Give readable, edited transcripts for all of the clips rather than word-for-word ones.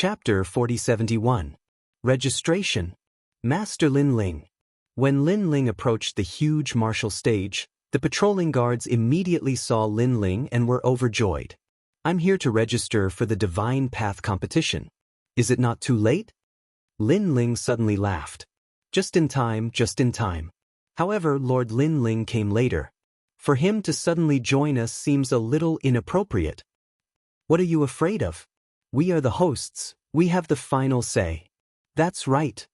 Chapter 4071. Registration. Master Lin Ling. When Lin Ling approached the huge martial stage, the patrolling guards immediately saw Lin Ling and were overjoyed. "I'm here to register for the Divine Path competition. Is it not too late?" Lin Ling suddenly laughed. Just in time, just in time. However, Lord Lin Ling came later. For him to suddenly join us seems a little inappropriate. "What are you afraid of? We are the hosts, we have the final say." "That's right."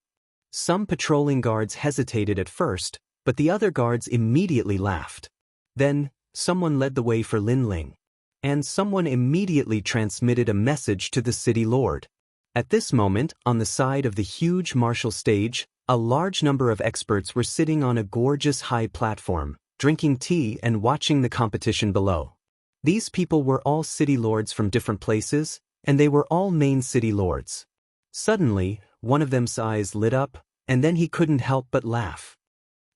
Some patrolling guards hesitated at first, but the other guards immediately laughed. Then, someone led the way for Lin Ling. And someone immediately transmitted a message to the city lord. At this moment, on the side of the huge martial stage, a large number of experts were sitting on a gorgeous high platform, drinking tea and watching the competition below. These people were all city lords from different places, and they were all main city lords. Suddenly, one of them's eyes lit up, and then he couldn't help but laugh.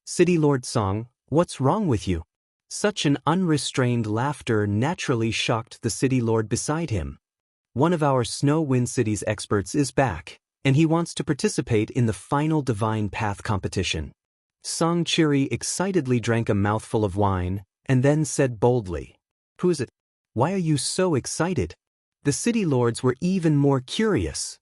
"City Lord Song, what's wrong with you?" Such an unrestrained laughter naturally shocked the city lord beside him. "One of our Snow Wind City's experts is back, and he wants to participate in the final Divine Path competition." Song Chiri excitedly drank a mouthful of wine, and then said boldly, "Who is it? Why are you so excited?" The city lords were even more curious.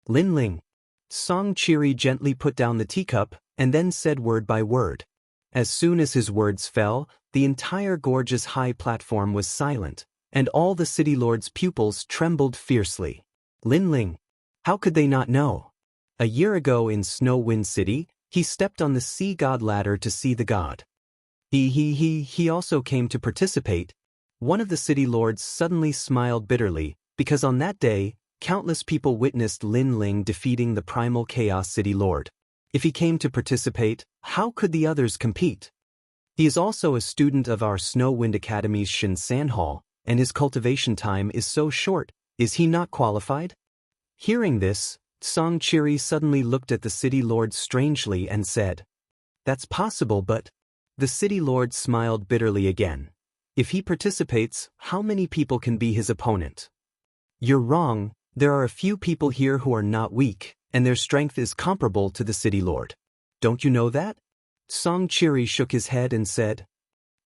"Lin Ling." Song Chiri gently put down the teacup, and then said word by word. As soon as his words fell, the entire gorgeous high platform was silent, and all the city lords' pupils trembled fiercely. Lin Ling. How could they not know? A year ago in Snow Wind City, he stepped on the sea god ladder to see the god. He also came to participate. One of the city lords suddenly smiled bitterly, because on that day, countless people witnessed Lin Ling defeating the primal chaos city lord. If he came to participate, how could the others compete? He is also a student of our Snow Wind Academy's Shin San Hall, and his cultivation time is so short. Is he not qualified? Hearing this, Song Chiri suddenly looked at the city lord strangely and said, "That's possible, but..." The city lord smiled bitterly again. "If he participates, how many people can be his opponent?" "You're wrong, there are a few people here who are not weak, and their strength is comparable to the city lord. Don't you know that?" Song Chiri shook his head and said,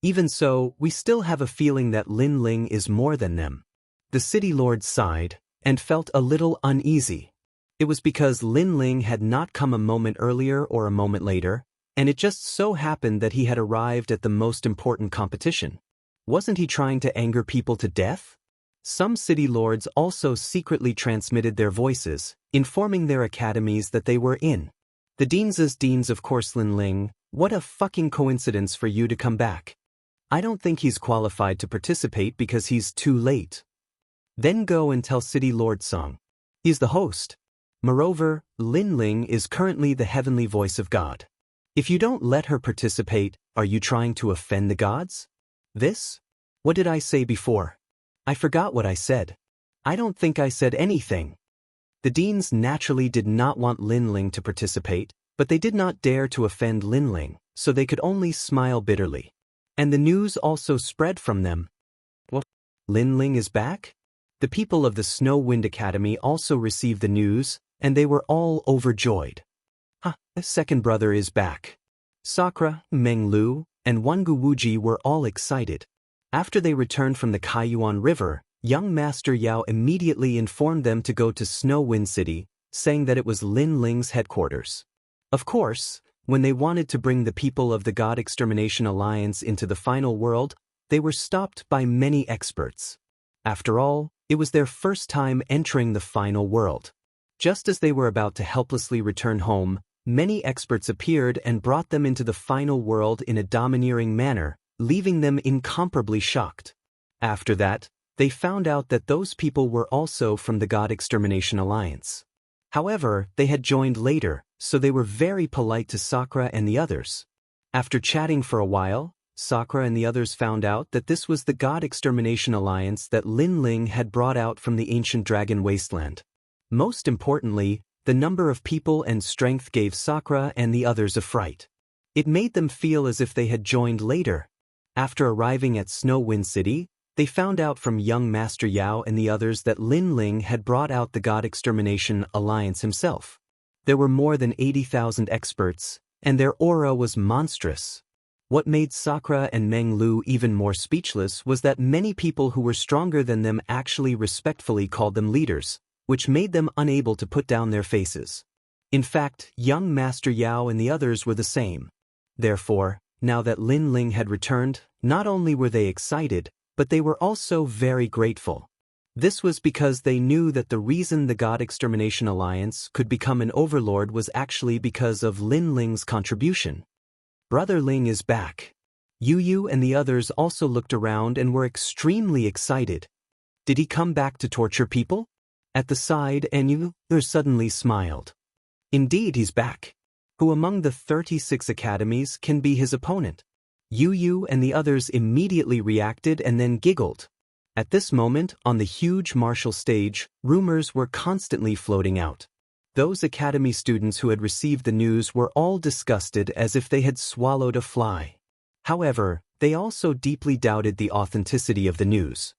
"Even so, we still have a feeling that Lin Ling is more than them." The city lord sighed, and felt a little uneasy. It was because Lin Ling had not come a moment earlier or a moment later, and it just so happened that he had arrived at the most important competition. Wasn't he trying to anger people to death? Some city lords also secretly transmitted their voices, informing their academies that they were in. "The deans of course. Lin Ling, what a fucking coincidence for you to come back. I don't think he's qualified to participate because he's too late." Then go and tell City Lord Song. He's the host. Moreover, Lin Ling is currently the heavenly voice of God. If you don't let her participate, are you trying to offend the gods? This? What did I say before? I forgot what I said. I don't think I said anything. The deans naturally did not want Lin Ling to participate, but they did not dare to offend Lin Ling, so they could only smile bitterly. And the news also spread from them. What? Lin Ling is back? The people of the Snow Wind Academy also received the news, and they were all overjoyed. The second brother is back. Sakura, Meng Lu, and Wangu Wuji were all excited. After they returned from the Kaiyuan River, young Master Yao immediately informed them to go to Snow Wind City, saying that it was Lin Ling's headquarters. Of course, when they wanted to bring the people of the God Extermination Alliance into the final world, they were stopped by many experts. After all, it was their first time entering the final world. Just as they were about to helplessly return home, many experts appeared and brought them into the final world in a domineering manner, leaving them incomparably shocked. After that, they found out that those people were also from the God Extermination Alliance. However, they had joined later, so they were very polite to Sakura and the others. After chatting for a while, Sakura and the others found out that this was the God Extermination Alliance that Lin Ling had brought out from the ancient dragon wasteland. Most importantly, the number of people and strength gave Sakura and the others a fright. It made them feel as if they had joined later. After arriving at Snow Wind City, They found out from young Master Yao and the others that Lin Ling had brought out the God Extermination Alliance himself. There were more than 80,000 experts, and their aura was monstrous. What made Sakura and Meng Lu even more speechless was that many people who were stronger than them actually respectfully called them leaders, which made them unable to put down their faces. In fact, young Master Yao and the others were the same. Therefore, now that Lin Ling had returned, not only were they excited, but they were also very grateful. This was because they knew that the reason the God Extermination Alliance could become an overlord was actually because of Lin Ling's contribution. Brother Ling is back. Yu Yu and the others also looked around and were extremely excited. Did he come back to torture people? At the side, Yu Yu suddenly smiled. Indeed, he's back. Who among the 36 academies can be his opponent? Yu Yu and the others immediately reacted and then giggled. At this moment, on the huge martial stage, rumors were constantly floating out. Those academy students who had received the news were all disgusted as if they had swallowed a fly. However, they also deeply doubted the authenticity of the news.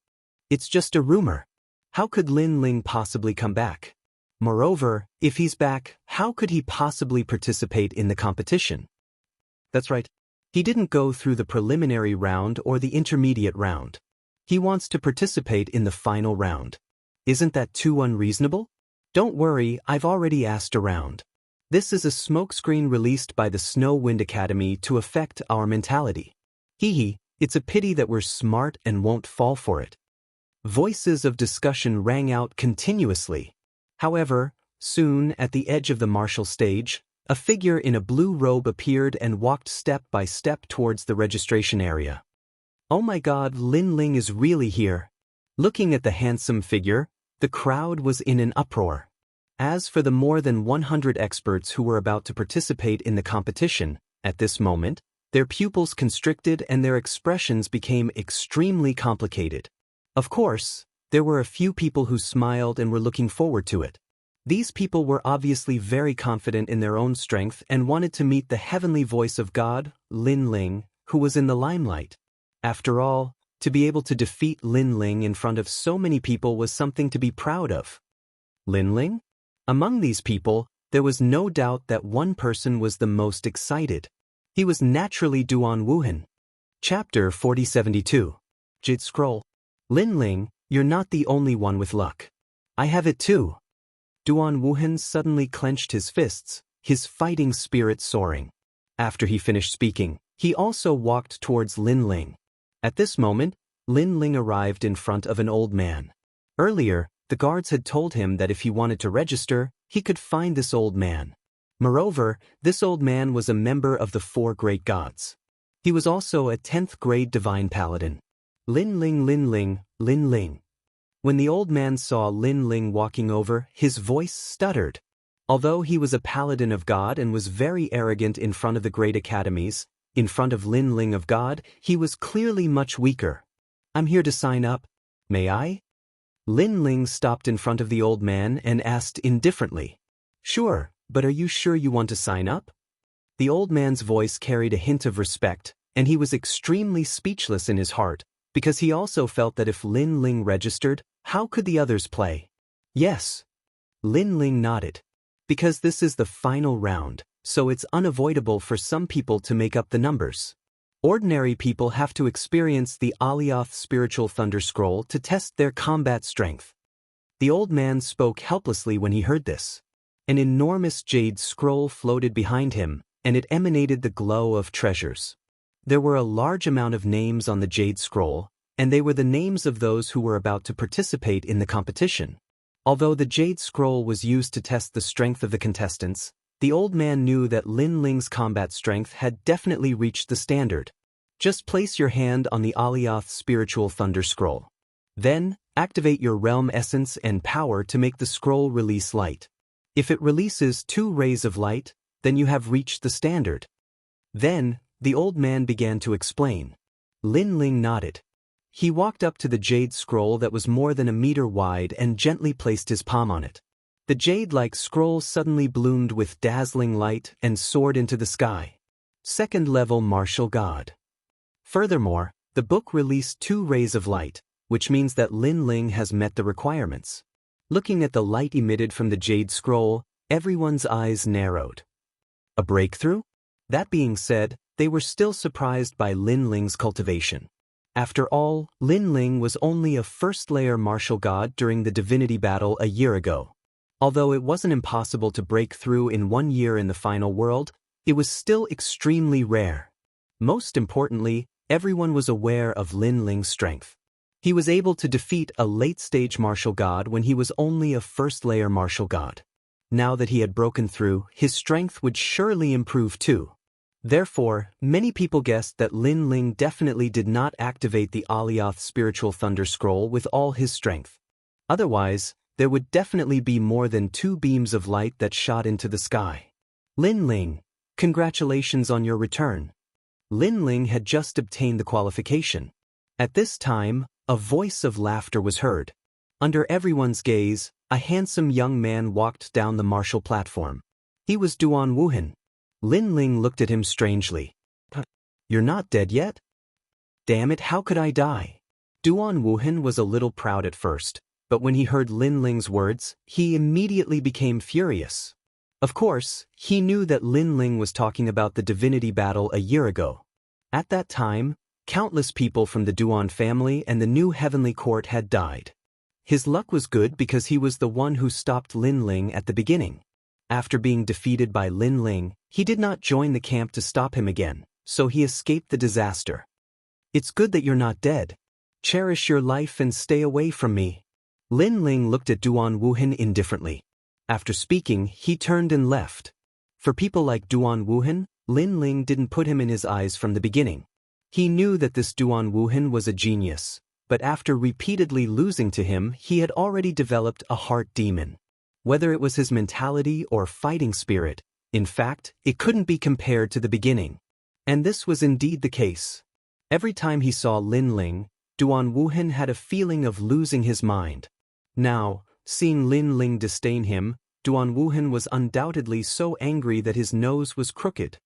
It's just a rumor. How could Lin Ling possibly come back? Moreover, if he's back, how could he possibly participate in the competition? That's right. He didn't go through the preliminary round or the intermediate round. He wants to participate in the final round. Isn't that too unreasonable? Don't worry, I've already asked around. This is a smokescreen released by the Snow Wind Academy to affect our mentality. Hee, it's a pity that we're smart and won't fall for it. Voices of discussion rang out continuously. However, soon, at the edge of the martial stage, a figure in a blue robe appeared and walked step by step towards the registration area. Oh my God, Lin Ling is really here. Looking at the handsome figure, the crowd was in an uproar. As for the more than 100 experts who were about to participate in the competition, at this moment, their pupils constricted and their expressions became extremely complicated. Of course, there were a few people who smiled and were looking forward to it. These people were obviously very confident in their own strength and wanted to meet the heavenly voice of God, Lin Ling, who was in the limelight. After all, to be able to defeat Lin Ling in front of so many people was something to be proud of. Lin Ling? Among these people, there was no doubt that one person was the most excited. He was naturally Duan Wuhan. Chapter 4072. Jade Scroll. Lin Ling, you're not the only one with luck. I have it too. Duan Wuhan suddenly clenched his fists, his fighting spirit soaring. After he finished speaking, he also walked towards Lin Ling. At this moment, Lin Ling arrived in front of an old man. Earlier, the guards had told him that if he wanted to register, he could find this old man. Moreover, this old man was a member of the 4 great gods. He was also a 10th grade divine paladin. Lin Ling, Lin Ling, Lin Ling. When the old man saw Lin Ling walking over, his voice stuttered. Although he was a paladin of God and was very arrogant in front of the great academies, in front of Lin Ling of God, he was clearly much weaker. I'm here to sign up. May I? Lin Ling stopped in front of the old man and asked indifferently. Sure, but are you sure you want to sign up? The old man's voice carried a hint of respect, and he was extremely speechless in his heart, because he also felt that if Lin Ling registered, how could the others play? Yes. Lin Ling nodded. Because this is the final round, so it's unavoidable for some people to make up the numbers. Ordinary people have to experience the Alioth Spiritual Thunder Scroll to test their combat strength. The old man spoke helplessly when he heard this. An enormous jade scroll floated behind him, and it emanated the glow of treasures. There were a large amount of names on the jade scroll, and they were the names of those who were about to participate in the competition. Although the jade scroll was used to test the strength of the contestants, the old man knew that Lin Ling's combat strength had definitely reached the standard. Just place your hand on the Alioth Spiritual Thunder Scroll. Then, activate your realm essence and power to make the scroll release light. If it releases 2 rays of light, then you have reached the standard. Then, the old man began to explain. Lin Ling nodded. He walked up to the jade scroll that was more than a meter wide and gently placed his palm on it. The jade-like scroll suddenly bloomed with dazzling light and soared into the sky. 2nd level martial god. Furthermore, The book released 2 rays of light, which means that Lin Ling has met the requirements. Looking at the light emitted from the jade scroll, everyone's eyes narrowed. A breakthrough? That being said, they were still surprised by Lin Ling's cultivation. After all, Lin Ling was only a first-layer martial god during the divinity battle a year ago. Although it wasn't impossible to break through in 1 year in the final world, it was still extremely rare. Most importantly, everyone was aware of Lin Ling's strength. He was able to defeat a late-stage martial god when he was only a first-layer martial god. Now that he had broken through, his strength would surely improve too. Therefore, many people guessed that Lin Ling definitely did not activate the Alioth Spiritual Thunder Scroll with all his strength. Otherwise, there would definitely be more than 2 beams of light that shot into the sky. Lin Ling, congratulations on your return. Lin Ling had just obtained the qualification. At this time, a voice of laughter was heard. Under everyone's gaze, a handsome young man walked down the martial platform. He was Duan Wuhan. Lin Ling looked at him strangely. You're not dead yet? Damn it, how could I die? Duan Wuhan was a little proud at first, but when he heard Lin Ling's words, he immediately became furious. Of course, he knew that Lin Ling was talking about the divinity battle a year ago. At that time, countless people from the Duan family and the new heavenly court had died. His luck was good because he was the one who stopped Lin Ling at the beginning. After being defeated by Lin Ling, he did not join the camp to stop him again, so he escaped the disaster. It's good that you're not dead. Cherish your life and stay away from me. Lin Ling looked at Duan Wuhan indifferently. After speaking, he turned and left. For people like Duan Wuhan, Lin Ling didn't put him in his eyes from the beginning. He knew that this Duan Wuhan was a genius, but after repeatedly losing to him, he had already developed a heart demon. Whether it was his mentality or fighting spirit, in fact, it couldn't be compared to the beginning. And this was indeed the case. Every time he saw Lin Ling, Duan Wuhan had a feeling of losing his mind. Now, seeing Lin Ling disdain him, Duan Wuhan was undoubtedly so angry that his nose was crooked.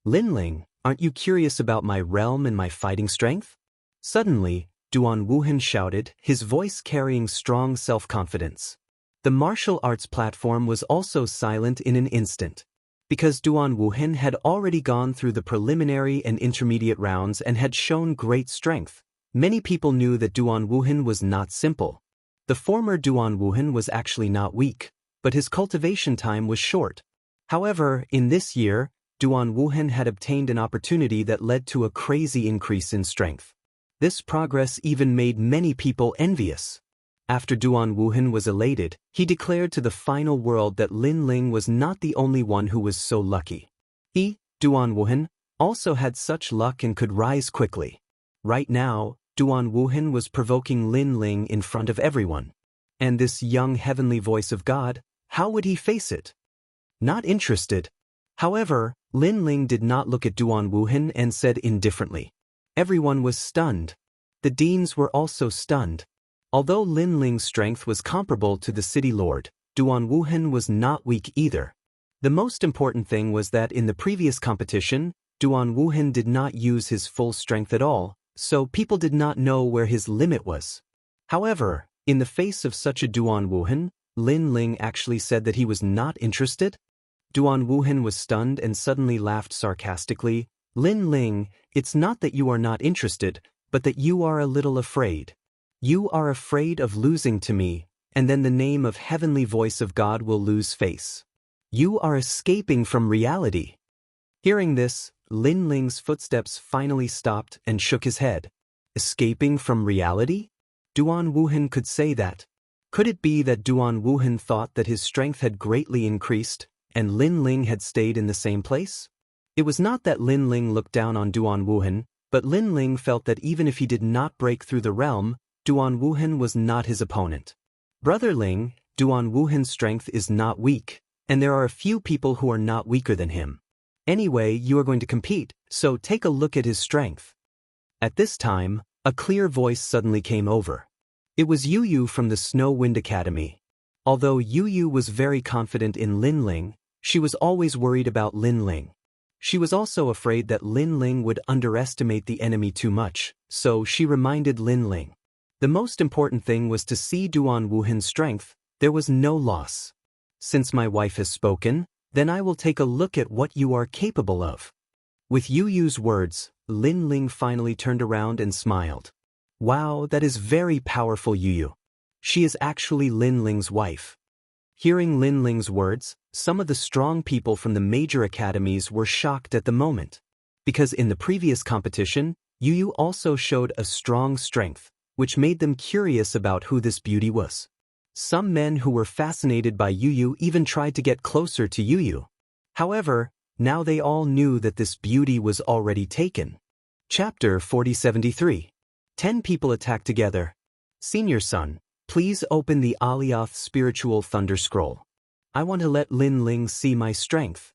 Lin Ling, aren't you curious about my realm and my fighting strength? Suddenly, Duan Wuhan shouted, his voice carrying strong self-confidence. The martial arts platform was also silent in an instant. Because Duan Wuhan had already gone through the preliminary and intermediate rounds and had shown great strength, many people knew that Duan Wuhan was not simple. The former Duan Wuhan was actually not weak, but his cultivation time was short. However, in this year, Duan Wuhan had obtained an opportunity that led to a crazy increase in strength. This progress even made many people envious. After Duan Wuhan was elated, he declared to the final world that Lin Ling was not the only one who was so lucky. He, Duan Wuhan, also had such luck and could rise quickly. Right now, Duan Wuhan was provoking Lin Ling in front of everyone. And this young heavenly voice of God, how would he face it? Not interested. However, Lin Ling did not look at Duan Wuhan and said indifferently. Everyone was stunned. The deans were also stunned. Although Lin Ling's strength was comparable to the city lord, Duan Wuhan was not weak either. The most important thing was that in the previous competition, Duan Wuhan did not use his full strength at all, so people did not know where his limit was. However, in the face of such a Duan Wuhan, Lin Ling actually said that he was not interested. Duan Wuhan was stunned and suddenly laughed sarcastically. Lin Ling, it's not that you are not interested, but that you are a little afraid. You are afraid of losing to me, and then the name of heavenly voice of God will lose face. You are escaping from reality. Hearing this, Lin Ling's footsteps finally stopped and shook his head. Escaping from reality? Duan Wuhan could say that. Could it be that Duan Wuhan thought that his strength had greatly increased, and Lin Ling had stayed in the same place? It was not that Lin Ling looked down on Duan Wuhan, but Lin Ling felt that even if he did not break through the realm, Duan Wuhan was not his opponent. Brother Ling, Duan Wuhan's strength is not weak, and there are a few people who are not weaker than him. Anyway, you are going to compete, so take a look at his strength. At this time, a clear voice suddenly came over. It was Yu Yu from the Snow Wind Academy. Although Yu Yu was very confident in Lin Ling, she was always worried about Lin Ling. She was also afraid that Lin Ling would underestimate the enemy too much, so she reminded Lin Ling. The most important thing was to see Duan Wuhan's strength. There was no loss. Since my wife has spoken, then I will take a look at what you are capable of. With Yu Yu's words, Lin Ling finally turned around and smiled. Wow, that is very powerful, Yu Yu. She is actually Lin Ling's wife. Hearing Lin Ling's words, some of the strong people from the major academies were shocked at the moment. Because in the previous competition, Yu Yu also showed a strong strength, which made them curious about who this beauty was. Some men who were fascinated by Yu Yu even tried to get closer to Yu Yu. However, now they all knew that this beauty was already taken. Chapter 4073. 10 people attack together. Senior son, please open the Alioth Spiritual Thunder Scroll. I want to let Lin Ling see my strength.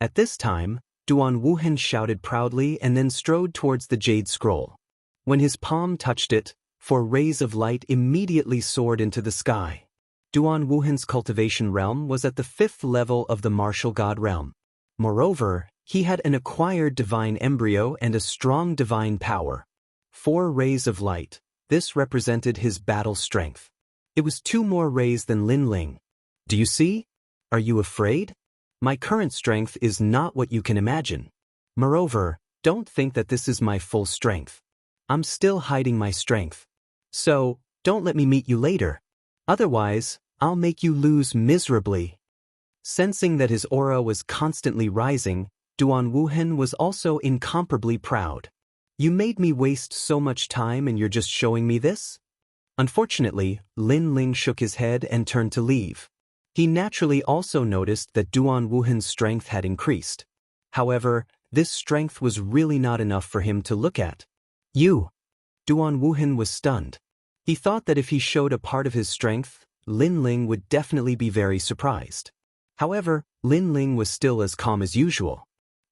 At this time, Duan Wuhan shouted proudly and then strode towards the Jade Scroll. When his palm touched it, 4 rays of light immediately soared into the sky. Duan Wuhan's cultivation realm was at the 5th level of the martial god realm. Moreover, he had an acquired divine embryo and a strong divine power. 4 rays of light. This represented his battle strength. It was 2 more rays than Lin Ling. Do you see? Are you afraid? My current strength is not what you can imagine. Moreover, don't think that this is my full strength. I'm still hiding my strength. So, don't let me meet you later. Otherwise, I'll make you lose miserably. Sensing that his aura was constantly rising, Duan Wuhan was also incomparably proud. You made me waste so much time and you're just showing me this? Unfortunately, Lin Ling shook his head and turned to leave. He naturally also noticed that Duan Wuhan's strength had increased. However, this strength was really not enough for him to look at. You! Duan Wuhan was stunned. He thought that if he showed a part of his strength, Lin Ling would definitely be very surprised. However, Lin Ling was still as calm as usual.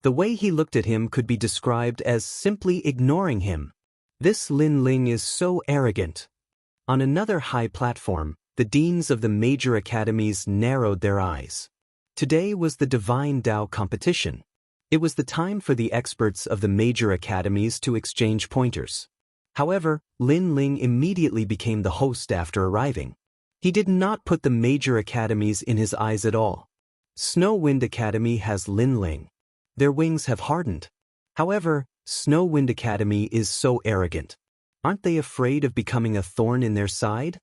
The way he looked at him could be described as simply ignoring him. This Lin Ling is so arrogant. On another high platform, the deans of the major academies narrowed their eyes. Today was the Divine Tao competition. It was the time for the experts of the major academies to exchange pointers. However, Lin Ling immediately became the host after arriving. He did not put the major academies in his eyes at all. Snow Wind Academy has Lin Ling. Their wings have hardened. However, Snow Wind Academy is so arrogant. Aren't they afraid of becoming a thorn in their side?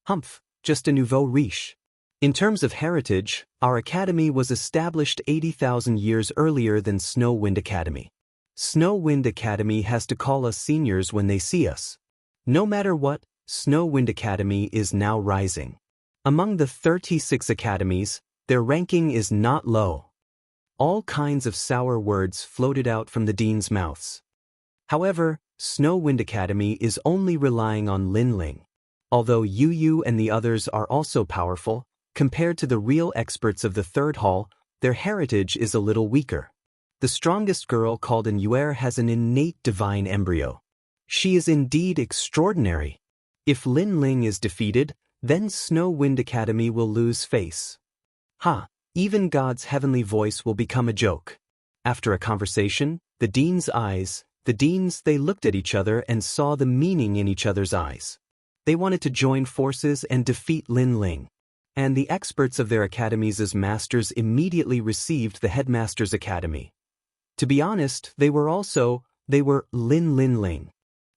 Humph, just a nouveau riche. In terms of heritage, our academy was established 80,000 years earlier than Snow Wind Academy. Snow Wind Academy has to call us seniors when they see us. No matter what, Snow Wind Academy is now rising. Among the 36 academies, their ranking is not low. All kinds of sour words floated out from the deans' mouths. However, Snow Wind Academy is only relying on Lin Ling. Although Yu Yu and the others are also powerful, compared to the real experts of the 3rd hall, their heritage is a little weaker. The strongest girl called An Yuer has an innate divine embryo. She is indeed extraordinary. If Lin Ling is defeated, then Snow Wind Academy will lose face. Even God's heavenly voice will become a joke. After a conversation, the deans' they looked at each other and saw the meaning in each other's eyes. They wanted to join forces and defeat Lin Ling. And the experts of their academies as masters immediately received the headmaster's academy. To be honest, they were Lin Ling.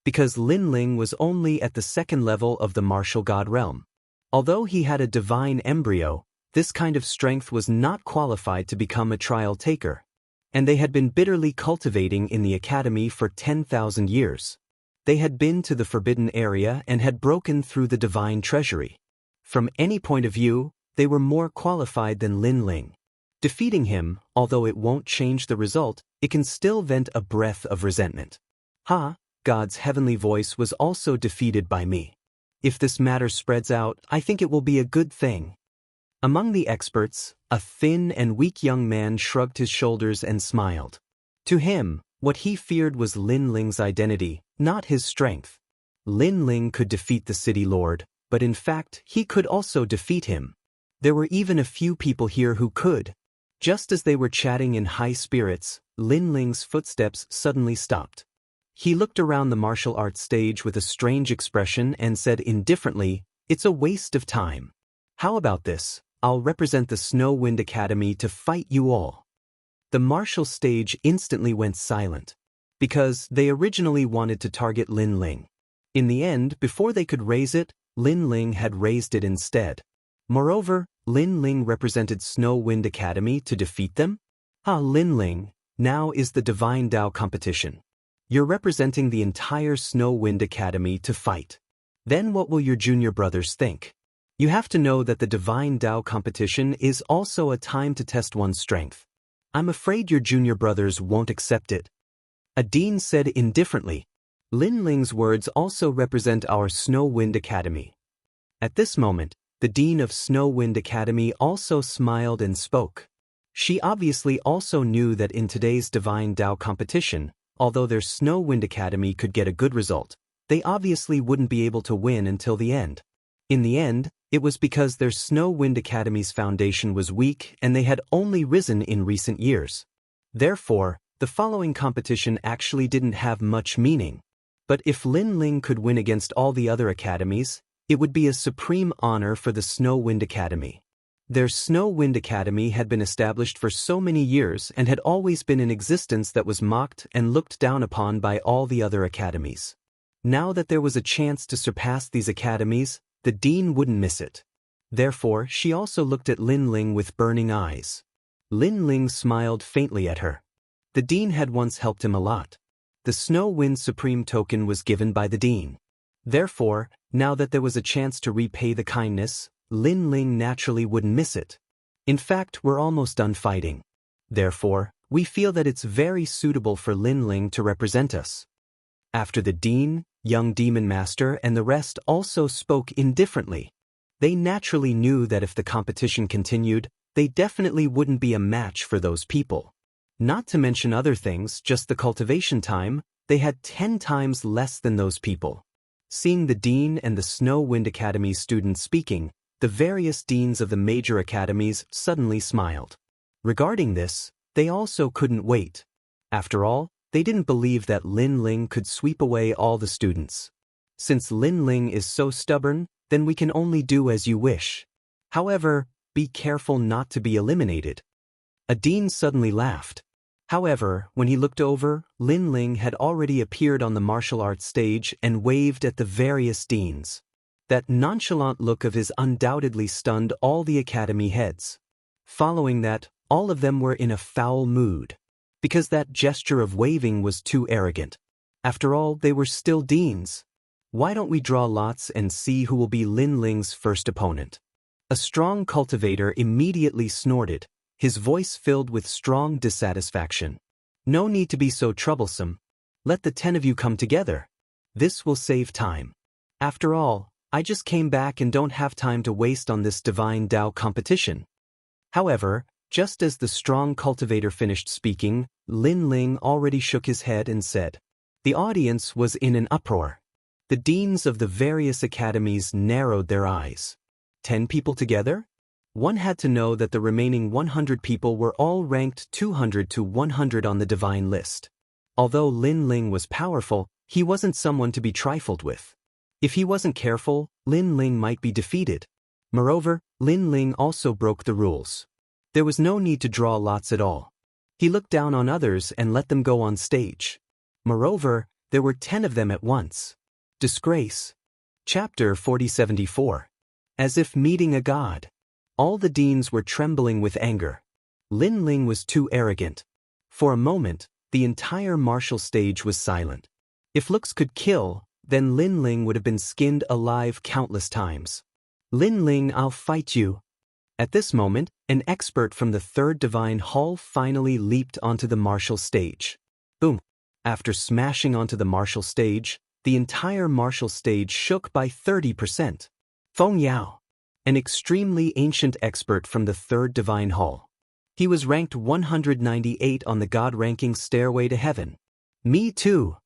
Because Lin Ling was only at the 2nd level of the martial god realm. Although he had a divine embryo, this kind of strength was not qualified to become a trial taker. And they had been bitterly cultivating in the academy for 10,000 years. They had been to the forbidden area and had broken through the divine treasury. From any point of view, they were more qualified than Lin Ling. Defeating him, although it won't change the result, it can still vent a breath of resentment. God's heavenly voice was also defeated by me. If this matter spreads out, I think it will be a good thing. Among the experts, a thin and weak young man shrugged his shoulders and smiled. To him, what he feared was Lin Ling's identity, not his strength. Lin Ling could defeat the city lord, but in fact, he could also defeat him. There were even a few people here who could. Just as they were chatting in high spirits, Lin Ling's footsteps suddenly stopped. He looked around the martial arts stage with a strange expression and said indifferently, "It's a waste of time. How about this? I'll represent the Snow Wind Academy to fight you all." The martial stage instantly went silent, because they originally wanted to target Lin Ling. In the end, before they could raise it, Lin Ling had raised it instead. Moreover, Lin Ling represented Snow Wind Academy to defeat them? Lin Ling, now is the Divine Tao competition. You're representing the entire Snow Wind Academy to fight. Then what will your junior brothers think? You have to know that the Divine Tao competition is also a time to test one's strength. I'm afraid your junior brothers won't accept it. A dean said indifferently. Lin Ling's words also represent our Snow Wind Academy. At this moment, the dean of Snow Wind Academy also smiled and spoke. She obviously also knew that in today's Divine Tao competition, although their Snow Wind Academy could get a good result, they obviously wouldn't be able to win until the end. In the end, it was because their Snow Wind Academy's foundation was weak and they had only risen in recent years. Therefore, the following competition actually didn't have much meaning. But if Lin Ling could win against all the other academies, it would be a supreme honor for the Snow Wind Academy. Their Snow Wind Academy had been established for so many years and had always been in existence that was mocked and looked down upon by all the other academies. Now that there was a chance to surpass these academies, the dean wouldn't miss it. Therefore, she also looked at Lin Ling with burning eyes. Lin Ling smiled faintly at her. The dean had once helped him a lot. The Snow Wind Supreme token was given by the dean. Therefore, now that there was a chance to repay the kindness, Lin Ling naturally wouldn't miss it. In fact, we're almost done fighting. Therefore, we feel that it's very suitable for Lin Ling to represent us. After the dean, young demon master and the rest also spoke indifferently. They naturally knew that if the competition continued, they definitely wouldn't be a match for those people. Not to mention other things, just the cultivation time, they had 10 times less than those people. Seeing the dean and the Snow Wind Academy students speaking, the various deans of the major academies suddenly smiled. Regarding this, they also couldn't wait. After all, they didn't believe that Lin Ling could sweep away all the students. Since Lin Ling is so stubborn, then we can only do as you wish. However, be careful not to be eliminated. A dean suddenly laughed. However, when he looked over, Lin Ling had already appeared on the martial arts stage and waved at the various deans. That nonchalant look of his undoubtedly stunned all the academy heads. Following that, all of them were in a foul mood. Because that gesture of waving was too arrogant. After all, they were still deans. Why don't we draw lots and see who will be Lin Ling's first opponent? A strong cultivator immediately snorted, his voice filled with strong dissatisfaction. No need to be so troublesome. Let the 10 of you come together. This will save time. After all, I just came back and don't have time to waste on this Divine Tao competition. However, just as the strong cultivator finished speaking, Lin Ling already shook his head and said. The audience was in an uproar. The deans of the various academies narrowed their eyes. 10 people together? One had to know that the remaining 100 people were all ranked 200 to 100 on the divine list. Although Lin Ling was powerful, he wasn't someone to be trifled with. If he wasn't careful, Lin Ling might be defeated. Moreover, Lin Ling also broke the rules. There was no need to draw lots at all. He looked down on others and let them go on stage. Moreover, there were 10 of them at once. Disgrace. Chapter 4074. As if meeting a god. All the deans were trembling with anger. Lin Ling was too arrogant. For a moment, the entire martial stage was silent. If looks could kill, then Lin Ling would have been skinned alive countless times. Lin Ling, I'll fight you. At this moment, an expert from the Third Divine Hall finally leaped onto the martial stage. Boom! After smashing onto the martial stage, the entire martial stage shook by 30%. Feng Yao. An extremely ancient expert from the Third Divine Hall. He was ranked 198 on the God-ranking stairway to heaven. Me too.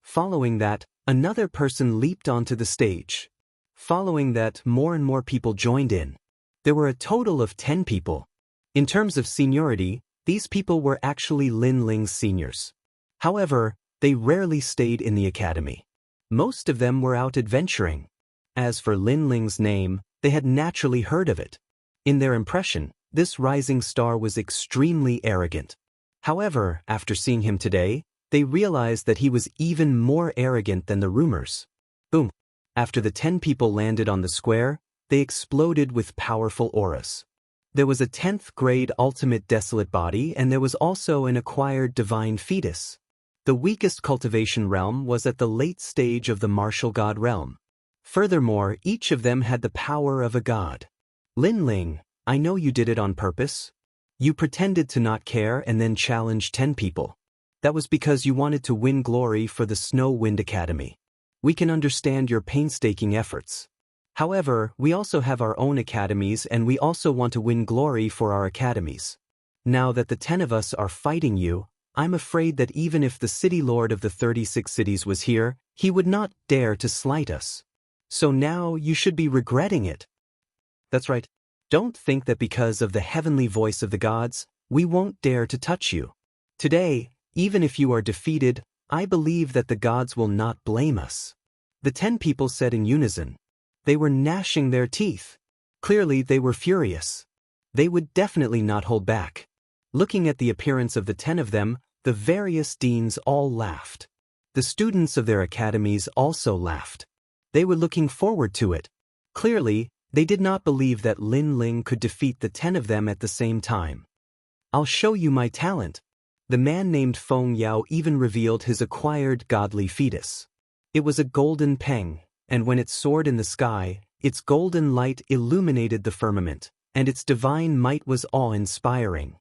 Following that, another person leaped onto the stage. Following that, more and more people joined in. There were a total of 10 people. In terms of seniority, these people were actually Lin Ling's seniors. However, they rarely stayed in the academy. Most of them were out adventuring. As for Lin Ling's name, they had naturally heard of it. In their impression, this rising star was extremely arrogant. However, after seeing him today, they realized that he was even more arrogant than the rumors. Boom! After the 10 people landed on the square, they exploded with powerful auras. There was a 10th grade ultimate desolate body, and there was also an acquired divine fetus. The weakest cultivation realm was at the late stage of the martial god realm. Furthermore, each of them had the power of a god. Lin Ling, I know you did it on purpose. You pretended to not care and then challenged 10 people. That was because you wanted to win glory for the Snow Wind Academy. We can understand your painstaking efforts. However, we also have our own academies, and we also want to win glory for our academies. Now that the 10 of us are fighting you, I'm afraid that even if the city lord of the 36 cities was here, he would not dare to slight us. So now you should be regretting it. That's right. Don't think that because of the heavenly voice of the gods, we won't dare to touch you. Today, even if you are defeated, I believe that the gods will not blame us. The 10 people said in unison. They were gnashing their teeth. Clearly, they were furious. They would definitely not hold back. Looking at the appearance of the 10 of them, the various deans all laughed. The students of their academies also laughed. They were looking forward to it. Clearly, they did not believe that Lin Ling could defeat the 10 of them at the same time. I'll show you my talent. The man named Feng Yao even revealed his acquired godly fetus. It was a golden peng, and when it soared in the sky, its golden light illuminated the firmament, and its divine might was awe-inspiring.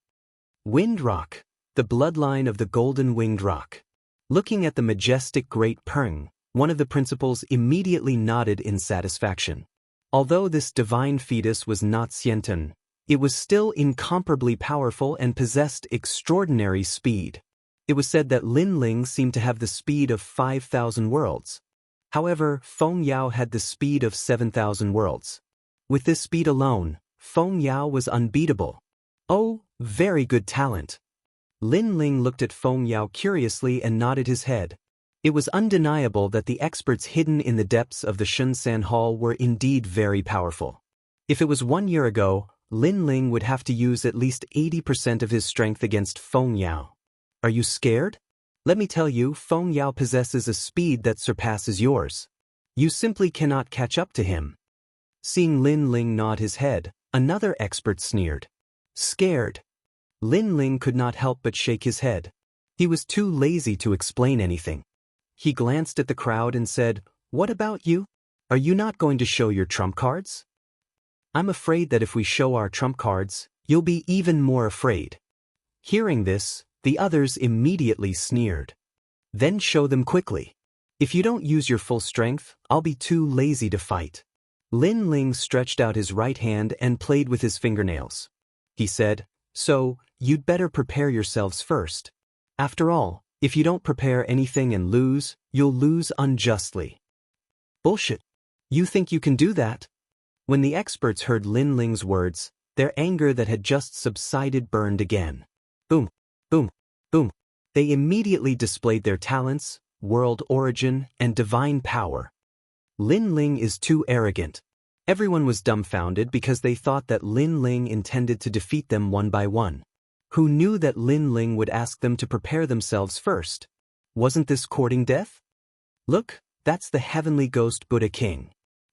Wind Rock, the bloodline of the golden winged rock. Looking at the majestic great peng, one of the principals immediately nodded in satisfaction. Although this divine fetus was not Xianten, it was still incomparably powerful and possessed extraordinary speed. It was said that Lin Ling seemed to have the speed of 5,000 worlds. However, Feng Yao had the speed of 7,000 worlds. With this speed alone, Feng Yao was unbeatable. Oh, very good talent. Lin Ling looked at Feng Yao curiously and nodded his head. It was undeniable that the experts hidden in the depths of the Shunsan Hall were indeed very powerful. If it was 1 year ago, Lin Ling would have to use at least 80% of his strength against Feng Yao. Are you scared? Let me tell you, Feng Yao possesses a speed that surpasses yours. You simply cannot catch up to him. Seeing Lin Ling nod his head, another expert sneered. Scared? Lin Ling could not help but shake his head. He was too lazy to explain anything. He glanced at the crowd and said, "What about you? Are you not going to show your trump cards? I'm afraid that if we show our trump cards, you'll be even more afraid." Hearing this, the others immediately sneered. Then show them quickly. If you don't use your full strength, I'll be too lazy to fight. Lin Ling stretched out his right hand and played with his fingernails. He said, "So, you'd better prepare yourselves first. After all, if you don't prepare anything and lose, you'll lose unjustly." Bullshit. You think you can do that? When the experts heard Lin Ling's words, their anger that had just subsided burned again. Boom, boom, boom. They immediately displayed their talents, world origin, and divine power. Lin Ling is too arrogant. Everyone was dumbfounded because they thought that Lin Ling intended to defeat them one by one. Who knew that Lin Ling would ask them to prepare themselves first? Wasn't this courting death? Look, that's the heavenly ghost Buddha King.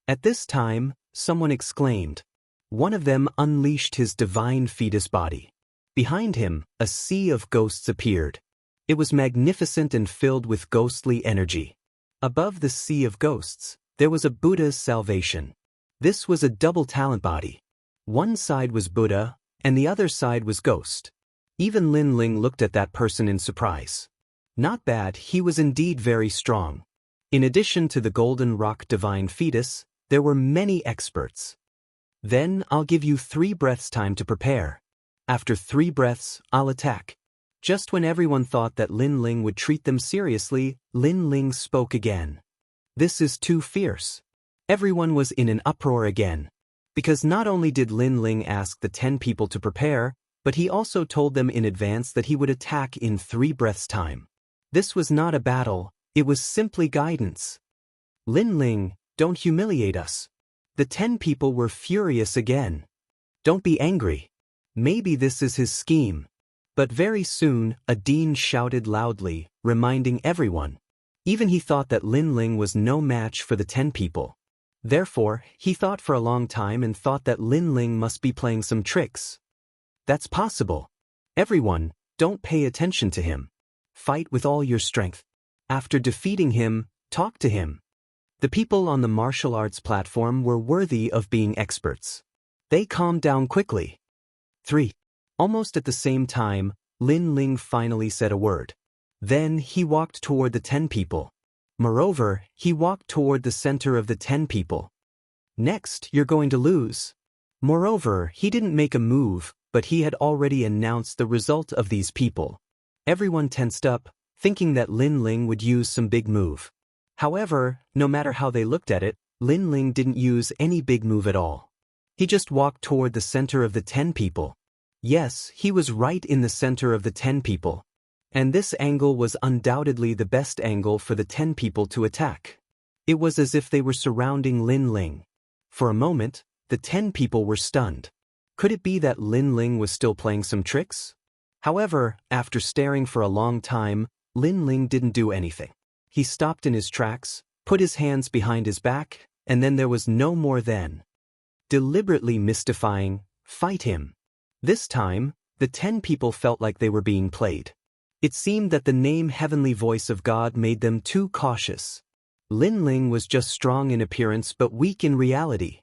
At this time, someone exclaimed. One of them unleashed his divine fetus body. Behind him, a sea of ghosts appeared. It was magnificent and filled with ghostly energy. Above the sea of ghosts, there was a Buddha's salvation. This was a double talent body. One side was Buddha, and the other side was ghost. Even Lin Ling looked at that person in surprise. Not bad, he was indeed very strong. In addition to the golden rock divine fetus, there were many experts. Then I'll give you 3 breaths time to prepare. After 3 breaths, I'll attack. Just when everyone thought that Lin Ling would treat them seriously, Lin Ling spoke again. This is too fierce. Everyone was in an uproar again. Because not only did Lin Ling ask the 10 people to prepare, but he also told them in advance that he would attack in 3 breaths' time. This was not a battle, it was simply guidance. Lin Ling, don't humiliate us. The 10 people were furious again. Don't be angry. Maybe this is his scheme. But very soon, a dean shouted loudly, reminding everyone. Even he thought that Lin Ling was no match for the 10 people. Therefore, he thought for a long time and thought that Lin Ling must be playing some tricks. That's possible. Everyone, don't pay attention to him. Fight with all your strength. After defeating him, talk to him. The people on the martial arts platform were worthy of being experts. They calmed down quickly. 3. Almost at the same time, Lin Ling finally said a word. Then he walked toward the 10 people. Moreover, he walked toward the center of the 10 people. Next, you're going to lose. Moreover, he didn't make a move, but he had already announced the result of these people. Everyone tensed up, thinking that Lin Ling would use some big move. However, no matter how they looked at it, Lin Ling didn't use any big move at all. He just walked toward the center of the 10 people. Yes, he was right in the center of the 10 people. And this angle was undoubtedly the best angle for the 10 people to attack. It was as if they were surrounding Lin Ling. For a moment, the 10 people were stunned. Could it be that Lin Ling was still playing some tricks? However, after staring for a long time, Lin Ling didn't do anything. He stopped in his tracks, put his hands behind his back, and then there was no more then. Deliberately mystifying, fight him. This time, the 10 people felt like they were being played. It seemed that the name Heavenly Voice of God made them too cautious. Lin Ling was just strong in appearance but weak in reality.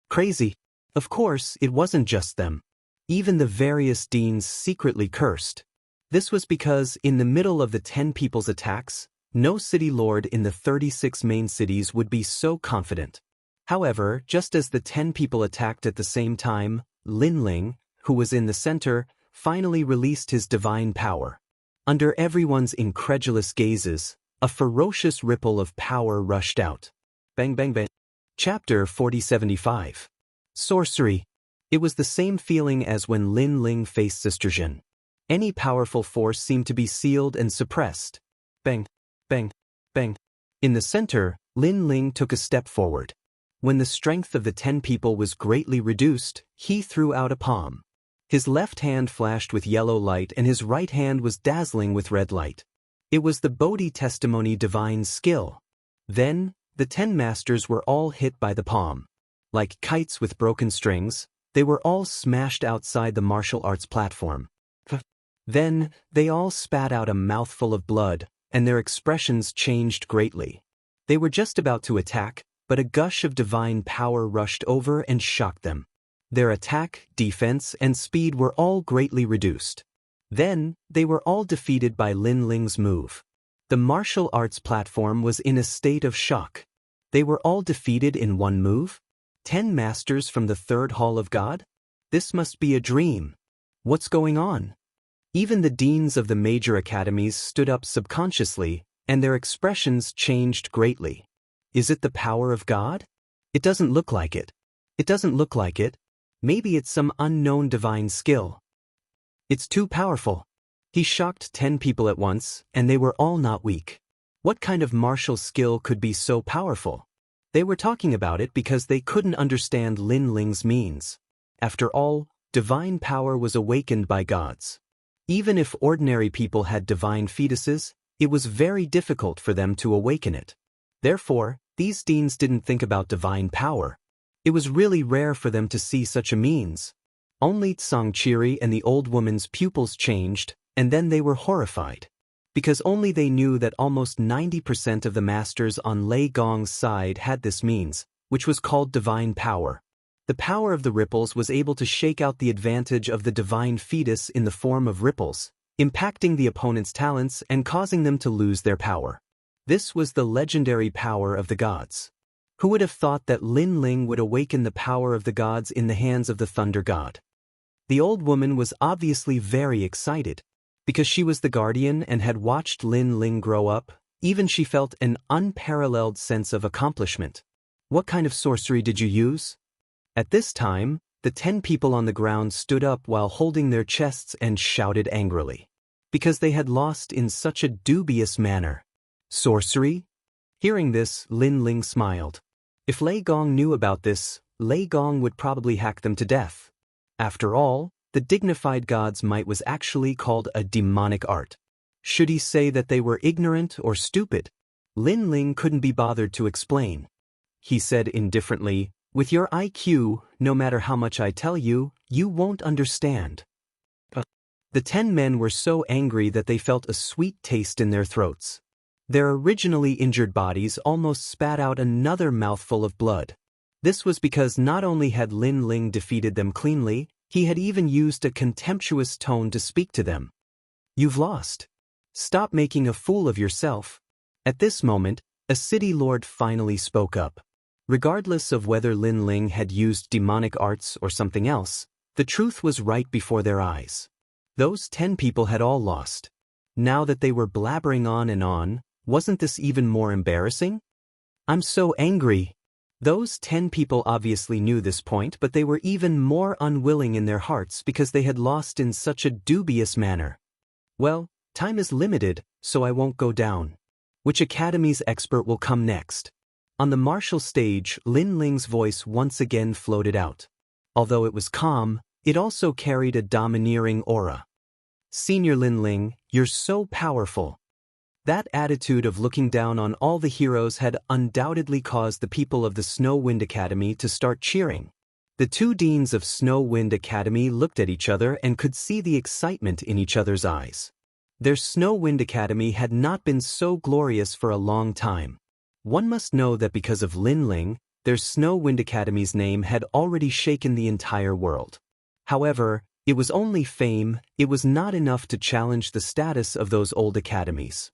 Crazy. Of course, it wasn't just them. Even the various deans secretly cursed. This was because, in the middle of the 10 people's attacks, no city lord in the 36 main cities would be so confident. However, just as the 10 people attacked at the same time, Lin Ling, who was in the center, finally released his divine power. Under everyone's incredulous gazes, a ferocious ripple of power rushed out. Bang bang bang. Chapter 4075. Sorcery. It was the same feeling as when Lin Ling faced Sister Jin. Any powerful force seemed to be sealed and suppressed. Bang, bang, bang. In the center, Lin Ling took a step forward. When the strength of the 10 people was greatly reduced, he threw out a palm. His left hand flashed with yellow light and his right hand was dazzling with red light. It was the Bodhi testimony divine skill. Then, the 10 masters were all hit by the palm. Like kites with broken strings, they were all smashed outside the martial arts platform. Then, they all spat out a mouthful of blood, and their expressions changed greatly. They were just about to attack, but a gush of divine power rushed over and shocked them. Their attack, defense, and speed were all greatly reduced. Then, they were all defeated by Lin Ling's move. The martial arts platform was in a state of shock. They were all defeated in one move? 10 masters from the third hall of God? This must be a dream. What's going on? Even the deans of the major academies stood up subconsciously, and their expressions changed greatly. Is it the power of God? It doesn't look like it. It doesn't look like it. Maybe it's some unknown divine skill. It's too powerful. He shocked 10 people at once, and they were all not weak. What kind of martial skill could be so powerful? They were talking about it because they couldn't understand Lin Ling's means. After all, divine power was awakened by gods. Even if ordinary people had divine fetuses, it was very difficult for them to awaken it. Therefore, these deans didn't think about divine power. It was really rare for them to see such a means. Only Tsangchiri and the old woman's pupils changed, and then they were horrified. Because only they knew that almost 90% of the masters on Lei Gong's side had this means, which was called divine power. The power of the ripples was able to shake out the advantage of the divine fetus in the form of ripples, impacting the opponent's talents and causing them to lose their power. This was the legendary power of the gods. Who would have thought that Lin Ling would awaken the power of the gods in the hands of the thunder god? The old woman was obviously very excited. Because she was the guardian and had watched Lin Ling grow up, even she felt an unparalleled sense of accomplishment. What kind of sorcery did you use? At this time, the 10 people on the ground stood up while holding their chests and shouted angrily. Because they had lost in such a dubious manner. Sorcery? Hearing this, Lin Ling smiled. If Lei Gong knew about this, Lei Gong would probably hack them to death. After all, the dignified god's might was actually called a demonic art. Should he say that they were ignorant or stupid? Lin Ling couldn't be bothered to explain. He said indifferently, "With your IQ, no matter how much I tell you, you won't understand." The 10 men were so angry that they felt a sweet taste in their throats. Their originally injured bodies almost spat out another mouthful of blood. This was because not only had Lin Ling defeated them cleanly, he had even used a contemptuous tone to speak to them. "You've lost. Stop making a fool of yourself." At this moment, a city lord finally spoke up. Regardless of whether Lin Ling had used demonic arts or something else, the truth was right before their eyes. Those 10 people had all lost. Now that they were blabbering on, wasn't this even more embarrassing? "I'm so angry." Those 10 people obviously knew this point, but they were even more unwilling in their hearts because they had lost in such a dubious manner. "Well, time is limited, so I won't go down. Which academy's expert will come next?" On the martial stage, Lin Ling's voice once again floated out. Although it was calm, it also carried a domineering aura. "Senior Lin Ling, you're so powerful." That attitude of looking down on all the heroes had undoubtedly caused the people of the Snow Wind Academy to start cheering. The 2 deans of Snow Wind Academy looked at each other and could see the excitement in each other's eyes. Their Snow Wind Academy had not been so glorious for a long time. One must know that because of Lin Ling, their Snow Wind Academy's name had already shaken the entire world. However, it was only fame, it was not enough to challenge the status of those old academies.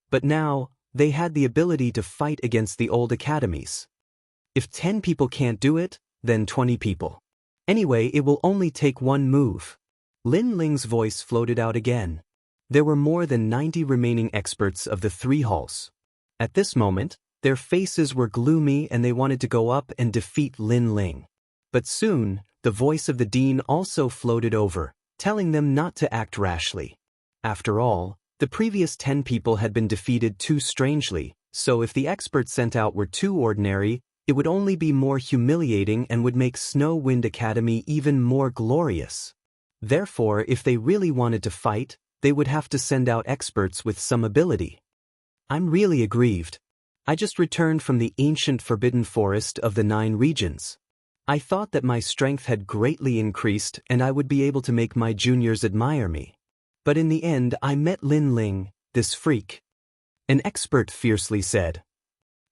But now, they had the ability to fight against the old academies. If 10 people can't do it, then 20 people. Anyway, it will only take one move. Lin Ling's voice floated out again. There were more than 90 remaining experts of the 3 halls. At this moment, their faces were gloomy and they wanted to go up and defeat Lin Ling. But soon, the voice of the dean also floated over, telling them not to act rashly. After all, the previous 10 people had been defeated too strangely, so if the experts sent out were too ordinary, it would only be more humiliating and would make Snow Wind Academy even more glorious. Therefore, if they really wanted to fight, they would have to send out experts with some ability. "I'm really aggrieved. I just returned from the ancient Forbidden Forest of the 9 regions. I thought that my strength had greatly increased and I would be able to make my juniors admire me. But in the end I met Lin Ling, this freak." An expert fiercely said.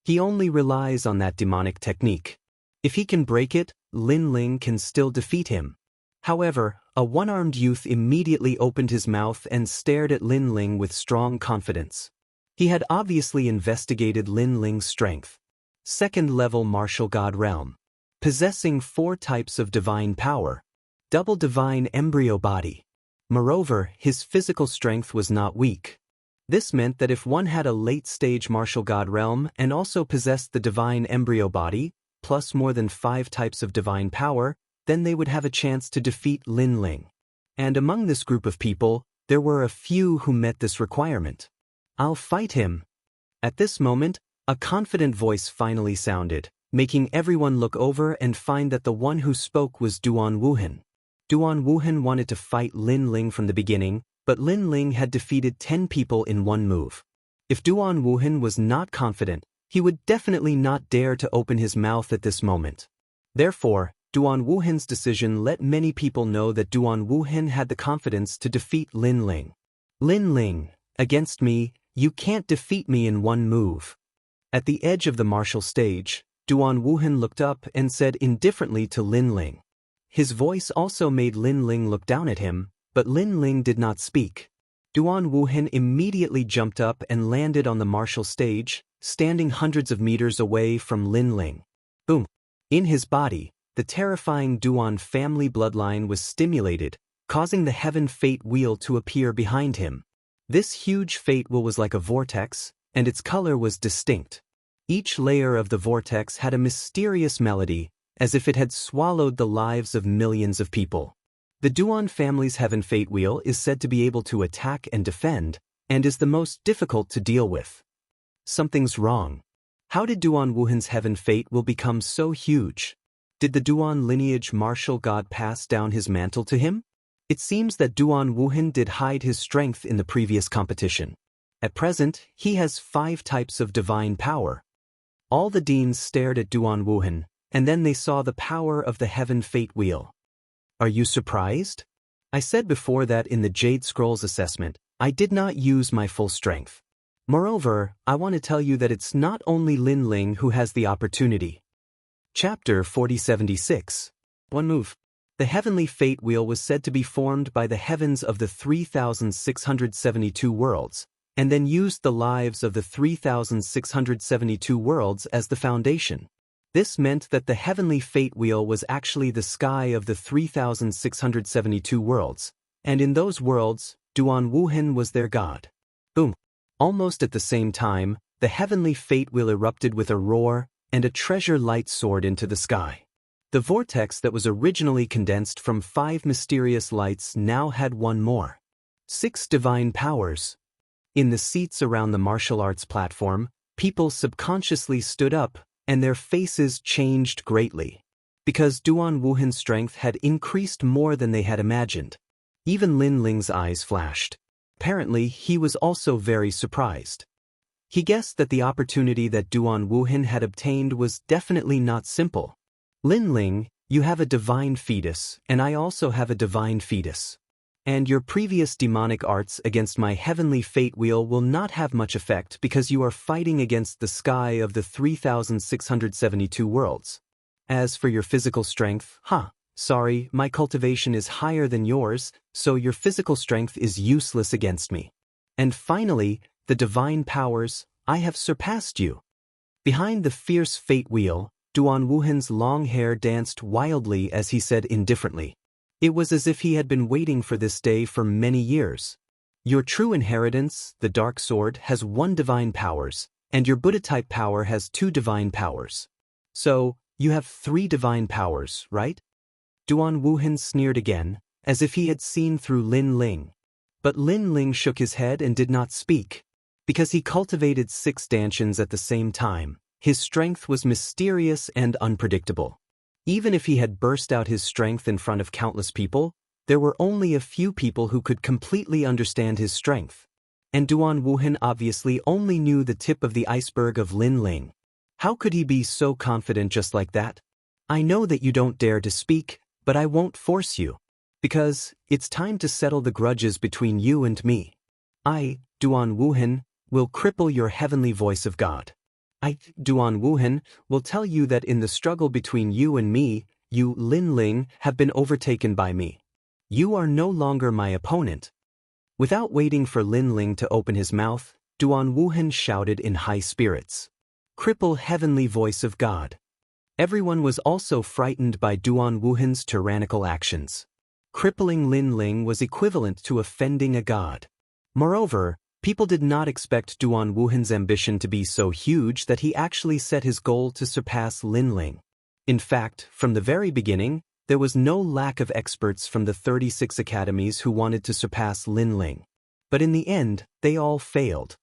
"He only relies on that demonic technique. If he can break it, Lin Ling can still defeat him." However, a one-armed youth immediately opened his mouth and stared at Lin Ling with strong confidence. He had obviously investigated Lin Ling's strength. 2nd-level martial god realm. Possessing 4 types of divine power. Double divine embryo body. Moreover, his physical strength was not weak. This meant that if one had a late-stage martial god realm and also possessed the divine embryo body, plus more than 5 types of divine power, then they would have a chance to defeat Lin Ling. And among this group of people, there were a few who met this requirement. "I'll fight him." At this moment, a confident voice finally sounded, making everyone look over and find that the one who spoke was Duan Wuhan. Duan Wuhan wanted to fight Lin Ling from the beginning, but Lin Ling had defeated 10 people in one move. If Duan Wuhan was not confident, he would definitely not dare to open his mouth at this moment. Therefore, Duan Wuhan's decision let many people know that Duan Wuhan had the confidence to defeat Lin Ling. "Lin Ling, against me, you can't defeat me in one move." At the edge of the martial stage, Duan Wuhan looked up and said indifferently to Lin Ling. His voice also made Lin Ling look down at him, but Lin Ling did not speak. Duan Wuhan immediately jumped up and landed on the martial stage, standing hundreds of meters away from Lin Ling. Boom! In his body, the terrifying Duan family bloodline was stimulated, causing the Heaven Fate Wheel to appear behind him. This huge fate wheel was like a vortex, and its color was distinct. Each layer of the vortex had a mysterious melody, as if it had swallowed the lives of millions of people. The Duan family's Heaven Fate Wheel is said to be able to attack and defend, and is the most difficult to deal with. Something's wrong. How did Duan Wuhan's Heaven Fate Wheel become so huge? Did the Duan lineage martial god pass down his mantle to him? It seems that Duan Wuhan did hide his strength in the previous competition. At present, he has 5 types of divine power. All the deans stared at Duan Wuhan, and then they saw the power of the Heaven Fate Wheel. Are you surprised? I said before that in the Jade Scrolls assessment, I did not use my full strength. Moreover, I want to tell you that it's not only Lin Ling who has the opportunity. Chapter 4076. One move. The Heavenly Fate Wheel was said to be formed by the heavens of the 3,672 worlds, and then used the lives of the 3,672 worlds as the foundation. This meant that the Heavenly Fate Wheel was actually the sky of the 3,672 worlds, and in those worlds, Duan Wuhan was their god. Boom. Almost at the same time, the Heavenly Fate Wheel erupted with a roar, and a treasure light soared into the sky. The vortex that was originally condensed from 5 mysterious lights now had one more. 6 divine powers. In the seats around the martial arts platform, people subconsciously stood up, and their faces changed greatly. Because Duan Wuhan's strength had increased more than they had imagined. Even Lin Ling's eyes flashed. Apparently, he was also very surprised. He guessed that the opportunity that Duan Wuhan had obtained was definitely not simple. Lin Ling, you have a divine fetus, and I also have a divine fetus. And your previous demonic arts against my Heavenly Fate Wheel will not have much effect because you are fighting against the sky of the 3,672 worlds. As for your physical strength, sorry, my cultivation is higher than yours, so your physical strength is useless against me. And finally, the divine powers, I have surpassed you. Behind the fierce Fate Wheel, Duan Wuhan's long hair danced wildly as he said indifferently. It was as if he had been waiting for this day for many years. Your true inheritance, the Dark Sword, has 1 divine powers, and your Buddha-type power has 2 divine powers. So, you have 3 divine powers, right? Duan Wuhan sneered again, as if he had seen through Lin Ling. But Lin Ling shook his head and did not speak. Because he cultivated 6 dantians at the same time, his strength was mysterious and unpredictable. Even if he had burst out his strength in front of countless people, there were only a few people who could completely understand his strength. And Duan Wuhan obviously only knew the tip of the iceberg of Lin Ling. How could he be so confident just like that? I know that you don't dare to speak, but I won't force you. Because it's time to settle the grudges between you and me. I, Duan Wuhan, will cripple your heavenly voice of God. I, Duan Wuhan, will tell you that in the struggle between you and me, you, Lin Ling, have been overtaken by me. You are no longer my opponent. Without waiting for Lin Ling to open his mouth, Duan Wuhan shouted in high spirits. Cripple heavenly voice of God. Everyone was also frightened by Duan Wuhan's tyrannical actions. Crippling Lin Ling was equivalent to offending a god. Moreover, people did not expect Duan Wuhan's ambition to be so huge that he actually set his goal to surpass Lin Ling. In fact, from the very beginning, there was no lack of experts from the 36 academies who wanted to surpass Lin Ling. But in the end, they all failed.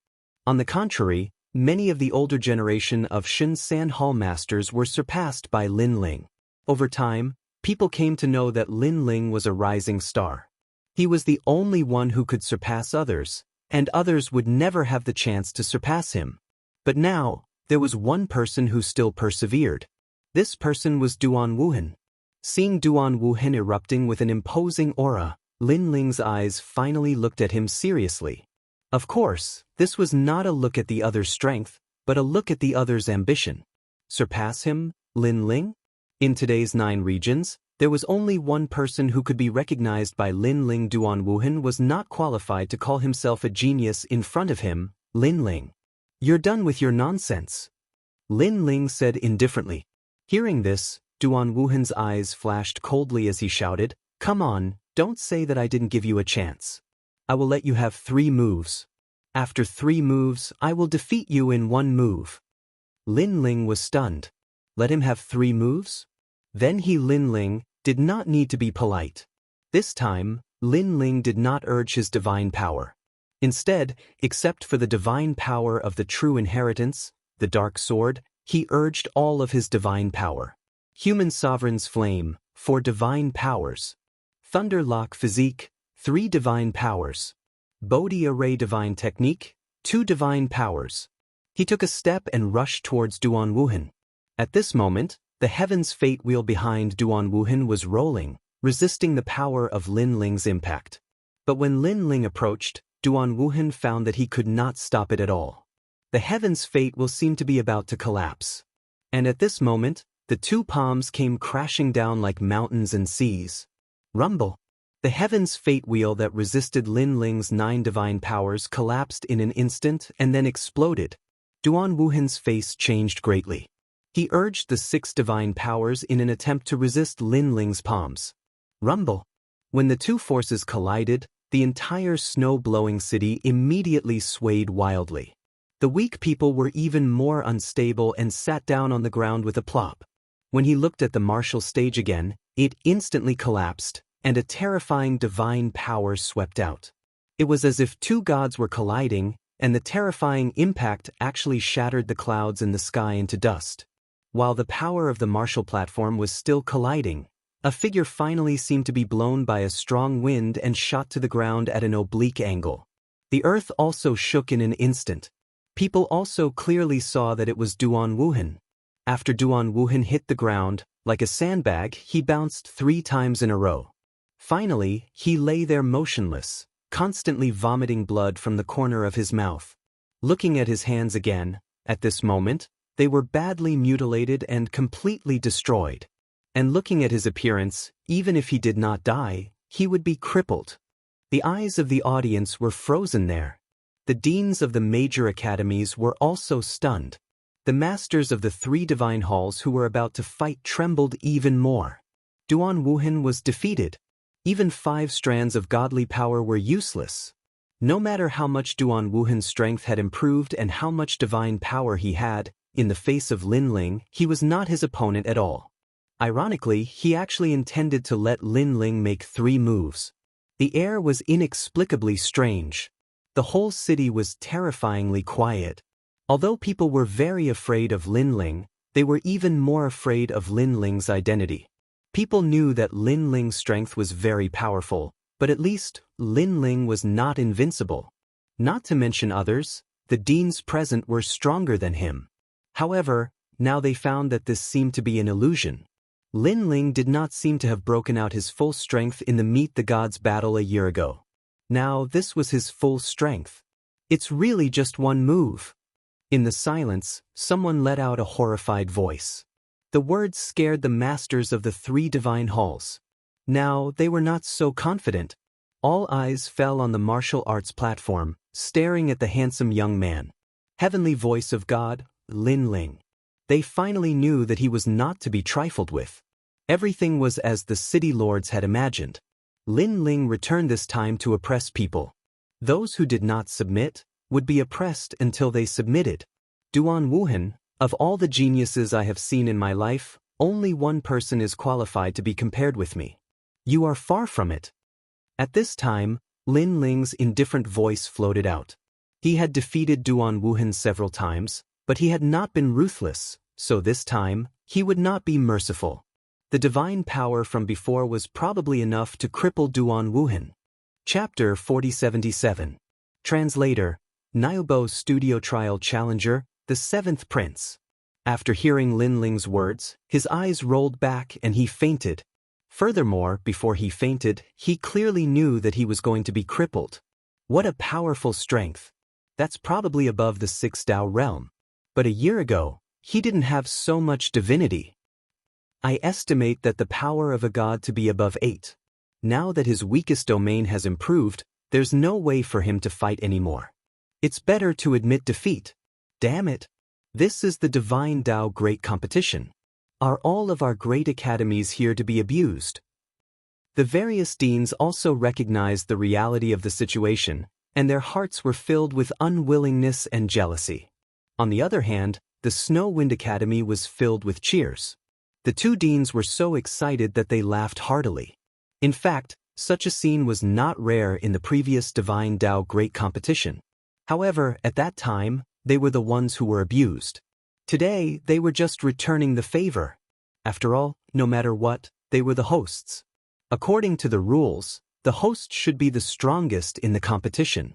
On the contrary, many of the older generation of Shan Hall masters were surpassed by Lin Ling. Over time, people came to know that Lin Ling was a rising star. He was the only one who could surpass others, and others would never have the chance to surpass him. But now, there was one person who still persevered. This person was Duan Wuhan. Seeing Duan Wuhan erupting with an imposing aura, Lin Ling's eyes finally looked at him seriously. Of course, this was not a look at the other's strength, but a look at the other's ambition. Surpass him, Lin Ling? In today's 9 regions, there was only one person who could be recognized by Lin Ling. Duan Wuhan was not qualified to call himself a genius in front of him, Lin Ling. You're done with your nonsense. Lin Ling said indifferently. Hearing this, Duan Wuhan's eyes flashed coldly as he shouted, Come on, don't say that I didn't give you a chance. I will let you have 3 moves. After 3 moves, I will defeat you in 1 move. Lin Ling was stunned. Let him have 3 moves? Then Lin Ling did not need to be polite. This time, Lin Ling did not urge his divine power. Instead, except for the divine power of the true inheritance, the dark sword, he urged all of his divine power. Human Sovereign's Flame, 4 divine powers. Thunder Lock Physique, 3 divine powers. Bodhi Array Divine Technique, 2 divine powers. He took a step and rushed towards Duan Wuhan. At this moment, the Heaven's Fate Wheel behind Duan Wuhan was rolling, resisting the power of Lin Ling's impact. But when Lin Ling approached, Duan Wuhan found that he could not stop it at all. The Heaven's Fate Wheel seemed to be about to collapse. And at this moment, the 2 palms came crashing down like mountains and seas. Rumble. The Heaven's Fate Wheel that resisted Lin Ling's 9 divine powers collapsed in an instant and then exploded. Duan Wuhan's face changed greatly. He urged the 6 divine powers in an attempt to resist Lin Ling's palms. Rumble. When the 2 forces collided, the entire snow-blowing city immediately swayed wildly. The weak people were even more unstable and sat down on the ground with a plop. When he looked at the martial stage again, it instantly collapsed, and a terrifying divine power swept out. It was as if 2 gods were colliding, and the terrifying impact actually shattered the clouds in the sky into dust. While the power of the martial platform was still colliding, a figure finally seemed to be blown by a strong wind and shot to the ground at an oblique angle. The earth also shook in an instant. People also clearly saw that it was Duan Wuhan. After Duan Wuhan hit the ground, like a sandbag, he bounced 3 times in a row. Finally, he lay there motionless, constantly vomiting blood from the corner of his mouth. Looking at his hands again, at this moment, they were badly mutilated and completely destroyed. And looking at his appearance, even if he did not die, he would be crippled. The eyes of the audience were frozen there. The deans of the major academies were also stunned. The masters of the 3 divine halls who were about to fight trembled even more. Duan Wuhan was defeated. Even 5 strands of godly power were useless. No matter how much Duan Wuhan's strength had improved and how much divine power he had, in the face of Lin Ling, he was not his opponent at all. Ironically, he actually intended to let Lin Ling make 3 moves. The air was inexplicably strange. The whole city was terrifyingly quiet. Although people were very afraid of Lin Ling, they were even more afraid of Lin Ling's identity. People knew that Lin Ling's strength was very powerful, but at least Lin Ling was not invincible. Not to mention others, the deans present were stronger than him. However, now they found that this seemed to be an illusion. Lin Ling did not seem to have broken out his full strength in the Meet the Gods battle a year ago. Now this was his full strength. It's really just 1 move. In the silence, someone let out a horrified voice. The words scared the masters of the 3 divine halls. Now they were not so confident. All eyes fell on the martial arts platform, staring at the handsome young man. Heavenly voice of God, Lin Ling. They finally knew that he was not to be trifled with. Everything was as the city lords had imagined. Lin Ling returned this time to oppress people. Those who did not submit would be oppressed until they submitted. Duan Wuhan, of all the geniuses I have seen in my life, only 1 person is qualified to be compared with me. You are far from it. At this time, Lin Ling's indifferent voice floated out. He had defeated Duan Wuhan several times, but he had not been ruthless, so this time, he would not be merciful. The divine power from before was probably enough to cripple Duan Wuhan. Chapter 4077. Translator, Niobo Studio Trial Challenger, the 7th Prince. After hearing Lin Ling's words, his eyes rolled back and he fainted. Furthermore, before he fainted, he clearly knew that he was going to be crippled. What a powerful strength. That's probably above the 6 Tao realm. But a year ago, he didn't have so much divinity. I estimate that the power of a god to be above 8. Now that his weakest domain has improved, there's no way for him to fight anymore. It's better to admit defeat. Damn it. This is the Divine Tao Great Competition. Are all of our great academies here to be abused? The various deans also recognized the reality of the situation, and their hearts were filled with unwillingness and jealousy. On the other hand, the Snow Wind Academy was filled with cheers. The two deans were so excited that they laughed heartily. In fact, such a scene was not rare in the previous Divine Tao Great Competition. However, at that time, they were the ones who were abused. Today, they were just returning the favor. After all, no matter what, they were the hosts. According to the rules, the host should be the strongest in the competition.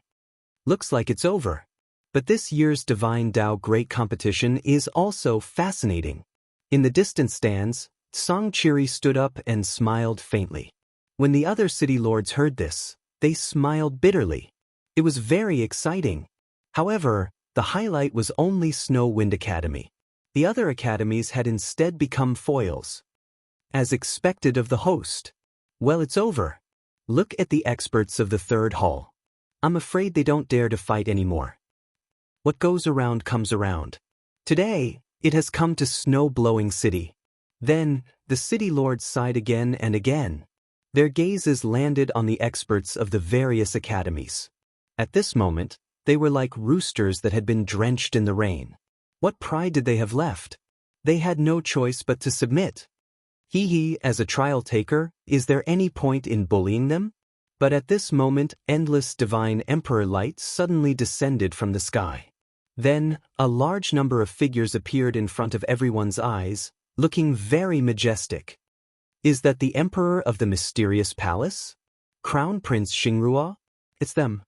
Looks like it's over. But this year's Divine Tao Great Competition is also fascinating. In the distant stands, Songchiri stood up and smiled faintly. When the other city lords heard this, they smiled bitterly. It was very exciting. However, the highlight was only Snow Wind Academy. The other academies had instead become foils. As expected of the host. Well, it's over. Look at the experts of the third hall. I'm afraid they don't dare to fight anymore. What goes around comes around. Today, it has come to Snow-Blowing City. Then, the city lords sighed again and again. Their gazes landed on the experts of the various academies. At this moment, they were like roosters that had been drenched in the rain. What pride did they have left? They had no choice but to submit. As a trial taker, is there any point in bullying them? But at this moment, endless divine emperor light suddenly descended from the sky. Then, a large number of figures appeared in front of everyone's eyes, looking very majestic. Is that the emperor of the mysterious palace? Crown Prince Xingrua? It's them.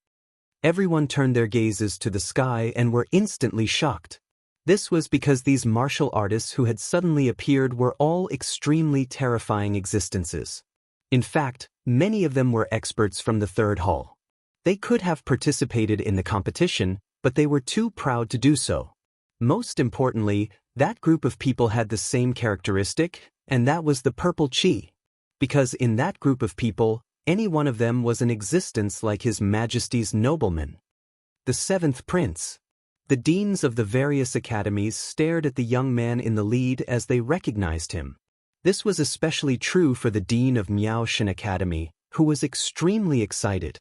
Everyone turned their gazes to the sky and were instantly shocked. This was because these martial artists who had suddenly appeared were all extremely terrifying existences. In fact, many of them were experts from the third hall. They could have participated in the competition, but they were too proud to do so. Most importantly, that group of people had the same characteristic, and that was the purple chi. Because in that group of people, any one of them was an existence like His Majesty's nobleman. The seventh prince. The deans of the various academies stared at the young man in the lead as they recognized him. This was especially true for the dean of Miaoshan Academy, who was extremely excited.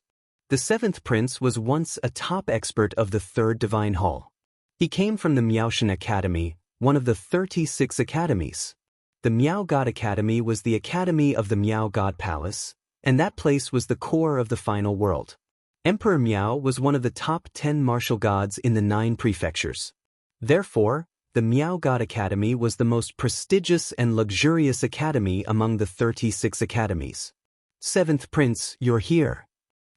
The seventh prince was once a top expert of the third divine hall. He came from the Miaoshan Academy, one of the 36 academies. The Miao God Academy was the academy of the Miao God Palace, and that place was the core of the final world. Emperor Miao was one of the top 10 martial gods in the 9 prefectures. Therefore, the Miao God Academy was the most prestigious and luxurious academy among the 36 academies. Seventh Prince, you're here.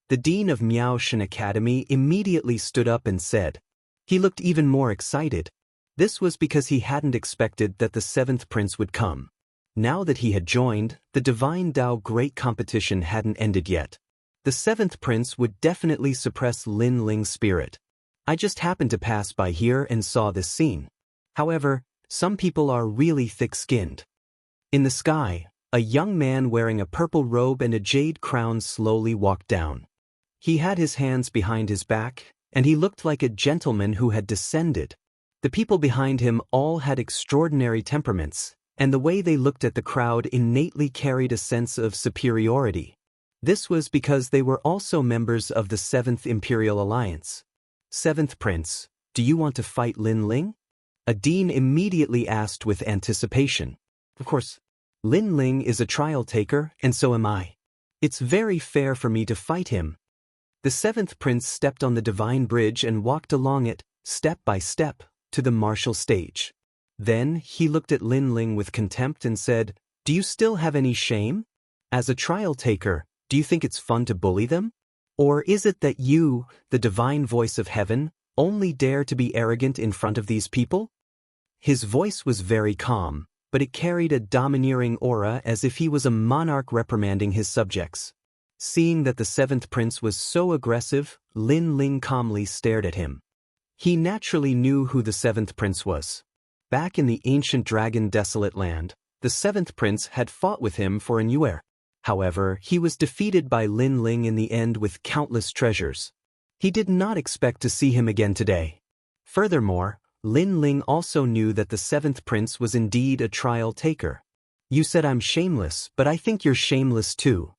The dean of Miaoshan Academy immediately stood up and said. He looked even more excited. This was because he hadn't expected that the seventh prince would come. Now that he had joined, the Divine Tao Great Competition hadn't ended yet. The seventh prince would definitely suppress Lin Ling's spirit. I just happened to pass by here and saw this scene. However, some people are really thick-skinned. In the sky, a young man wearing a purple robe and a jade crown slowly walked down. He had his hands behind his back, and he looked like a gentleman who had descended. The people behind him all had extraordinary temperaments, and the way they looked at the crowd innately carried a sense of superiority. This was because they were also members of the 7th Imperial Alliance. Seventh Prince, do you want to fight Lin Ling? A dean immediately asked with anticipation. Of course, Lin Ling is a trial taker, and so am I. It's very fair for me to fight him. The seventh prince stepped on the divine bridge and walked along it, step by step, to the martial stage. Then he looked at Lin Ling with contempt and said, "Do you still have any shame? As a trial taker, do you think it's fun to bully them? Or is it that you, the divine voice of heaven, only dare to be arrogant in front of these people?" His voice was very calm, but it carried a domineering aura as if he was a monarch reprimanding his subjects. Seeing that the seventh prince was so aggressive, Lin Ling calmly stared at him. He naturally knew who the seventh prince was. Back in the ancient dragon desolate land, the seventh prince had fought with him for an year. However, he was defeated by Lin Ling in the end with countless treasures. He did not expect to see him again today. Furthermore, Lin Ling also knew that the seventh prince was indeed a trial taker. "You said I'm shameless, but I think you're shameless too."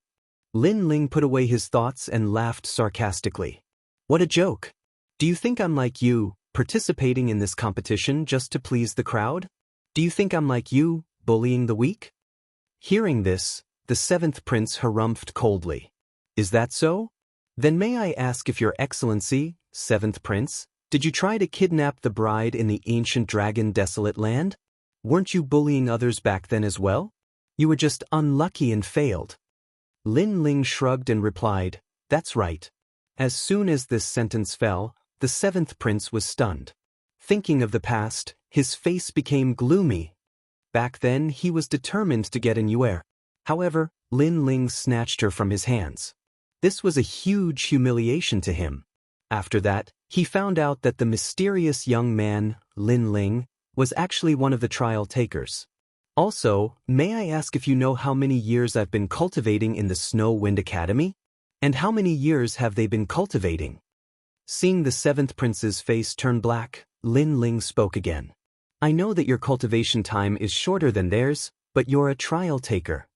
Lin Ling put away his thoughts and laughed sarcastically. "What a joke! Do you think I'm like you, participating in this competition just to please the crowd? Do you think I'm like you, bullying the weak? Hearing this, the seventh prince harumphed coldly. Is that so? Then may I ask if your excellency, seventh prince, did you try to kidnap the bride in the ancient dragon desolate land? Weren't you bullying others back then as well? You were just unlucky and failed. Lin Ling shrugged and replied, that's right. As soon as this sentence fell, the seventh prince was stunned. Thinking of the past, his face became gloomy. Back then he was determined to get an Yue. However, Lin Ling snatched her from his hands. This was a huge humiliation to him. After that, he found out that the mysterious young man, Lin Ling, was actually one of the trial takers. Also, may I ask if you know how many years I've been cultivating in the Snow Wind Academy? And how many years have they been cultivating? Seeing the seventh prince's face turn black, Lin Ling spoke again. I know that your cultivation time is shorter than theirs, but you're a trial taker.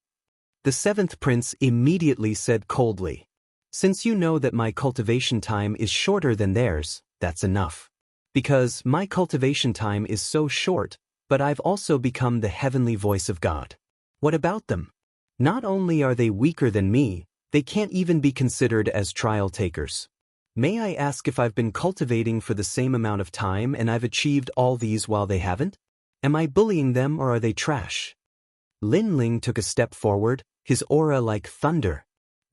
The seventh prince immediately said coldly, since you know that my cultivation time is shorter than theirs, that's enough. Because my cultivation time is so short, but I've also become the heavenly voice of God. What about them? Not only are they weaker than me, they can't even be considered as trial takers. May I ask if I've been cultivating for the same amount of time and I've achieved all these while they haven't? Am I bullying them or are they trash? Lin Ling took a step forward, his aura like thunder.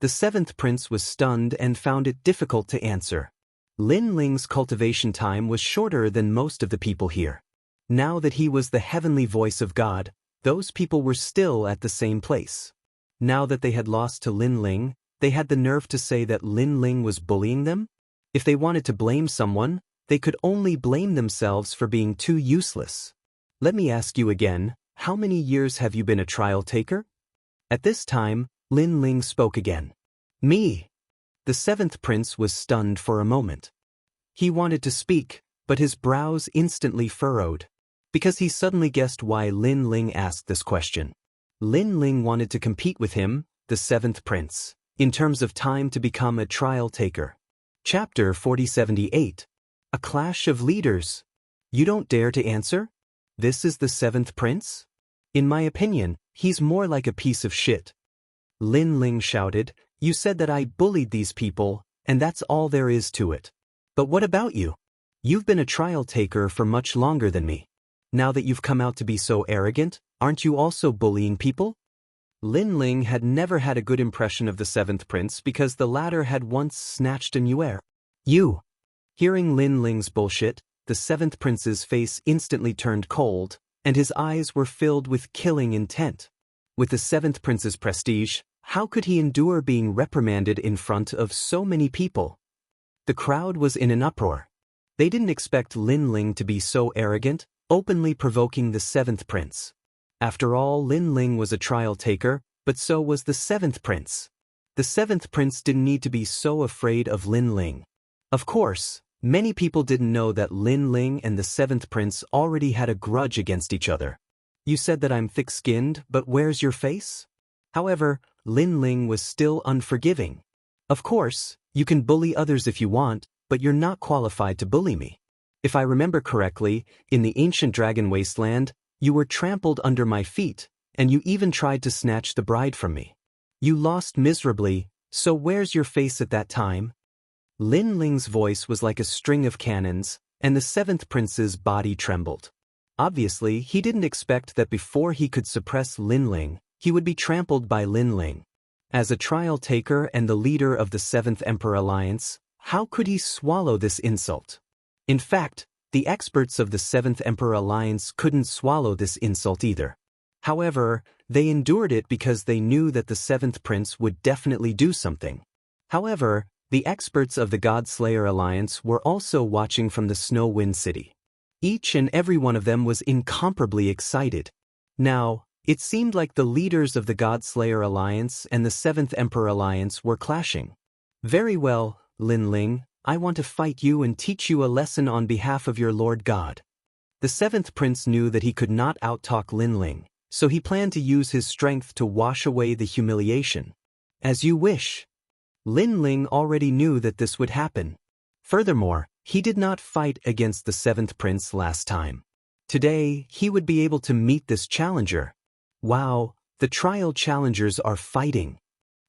The seventh prince was stunned and found it difficult to answer. Lin Ling's cultivation time was shorter than most of the people here. Now that he was the heavenly voice of God, those people were still at the same place. Now that they had lost to Lin Ling, they had the nerve to say that Lin Ling was bullying them? If they wanted to blame someone, they could only blame themselves for being too useless. Let me ask you again, how many years have you been a trial taker? At this time, Lin Ling spoke again. Me. The seventh prince was stunned for a moment. He wanted to speak, but his brows instantly furrowed, because he suddenly guessed why Lin Ling asked this question. Lin Ling wanted to compete with him, the seventh prince, in terms of time to become a trial taker. Chapter 4078. A Clash of Leaders. You don't dare to answer? This is the seventh prince? In my opinion, he's more like a piece of shit. Lin Ling shouted, you said that I bullied these people, and that's all there is to it. But what about you? You've been a trial taker for much longer than me. Now that you've come out to be so arrogant, aren't you also bullying people? Lin Ling had never had a good impression of the seventh prince because the latter had once snatched an Yue. You. Hearing Lin Ling's bullshit, the seventh prince's face instantly turned cold, and his eyes were filled with killing intent. With the seventh prince's prestige, how could he endure being reprimanded in front of so many people? The crowd was in an uproar. They didn't expect Lin Ling to be so arrogant, openly provoking the seventh prince. After all, Lin Ling was a trial taker, but so was the seventh prince. The seventh prince didn't need to be so afraid of Lin Ling. Of course, many people didn't know that Lin Ling and the seventh prince already had a grudge against each other. You said that I'm thick-skinned, but where's your face? However, Lin Ling was still unforgiving. Of course, you can bully others if you want, but you're not qualified to bully me. If I remember correctly, in the ancient dragon wasteland, you were trampled under my feet, and you even tried to snatch the bride from me. You lost miserably, so where's your face at that time? Lin Ling's voice was like a string of cannons, and the seventh prince's body trembled. Obviously, he didn't expect that before he could suppress Lin Ling, he would be trampled by Lin Ling. As a trial taker and the leader of the Seventh Emperor Alliance, how could he swallow this insult? In fact, the experts of the Seventh Emperor Alliance couldn't swallow this insult either. However, they endured it because they knew that the seventh prince would definitely do something. However, the experts of the God-Slayer Alliance were also watching from the Snow Wind City. Each and every one of them was incomparably excited. Now, it seemed like the leaders of the God-Slayer Alliance and the Seventh Emperor Alliance were clashing. Very well, Lin Ling, I want to fight you and teach you a lesson on behalf of your Lord God. The seventh prince knew that he could not outtalk Lin Ling, so he planned to use his strength to wash away the humiliation. As you wish. Lin Ling already knew that this would happen. Furthermore, he did not fight against the seventh prince last time. Today, he would be able to meet this challenger. Wow, the trial challengers are fighting.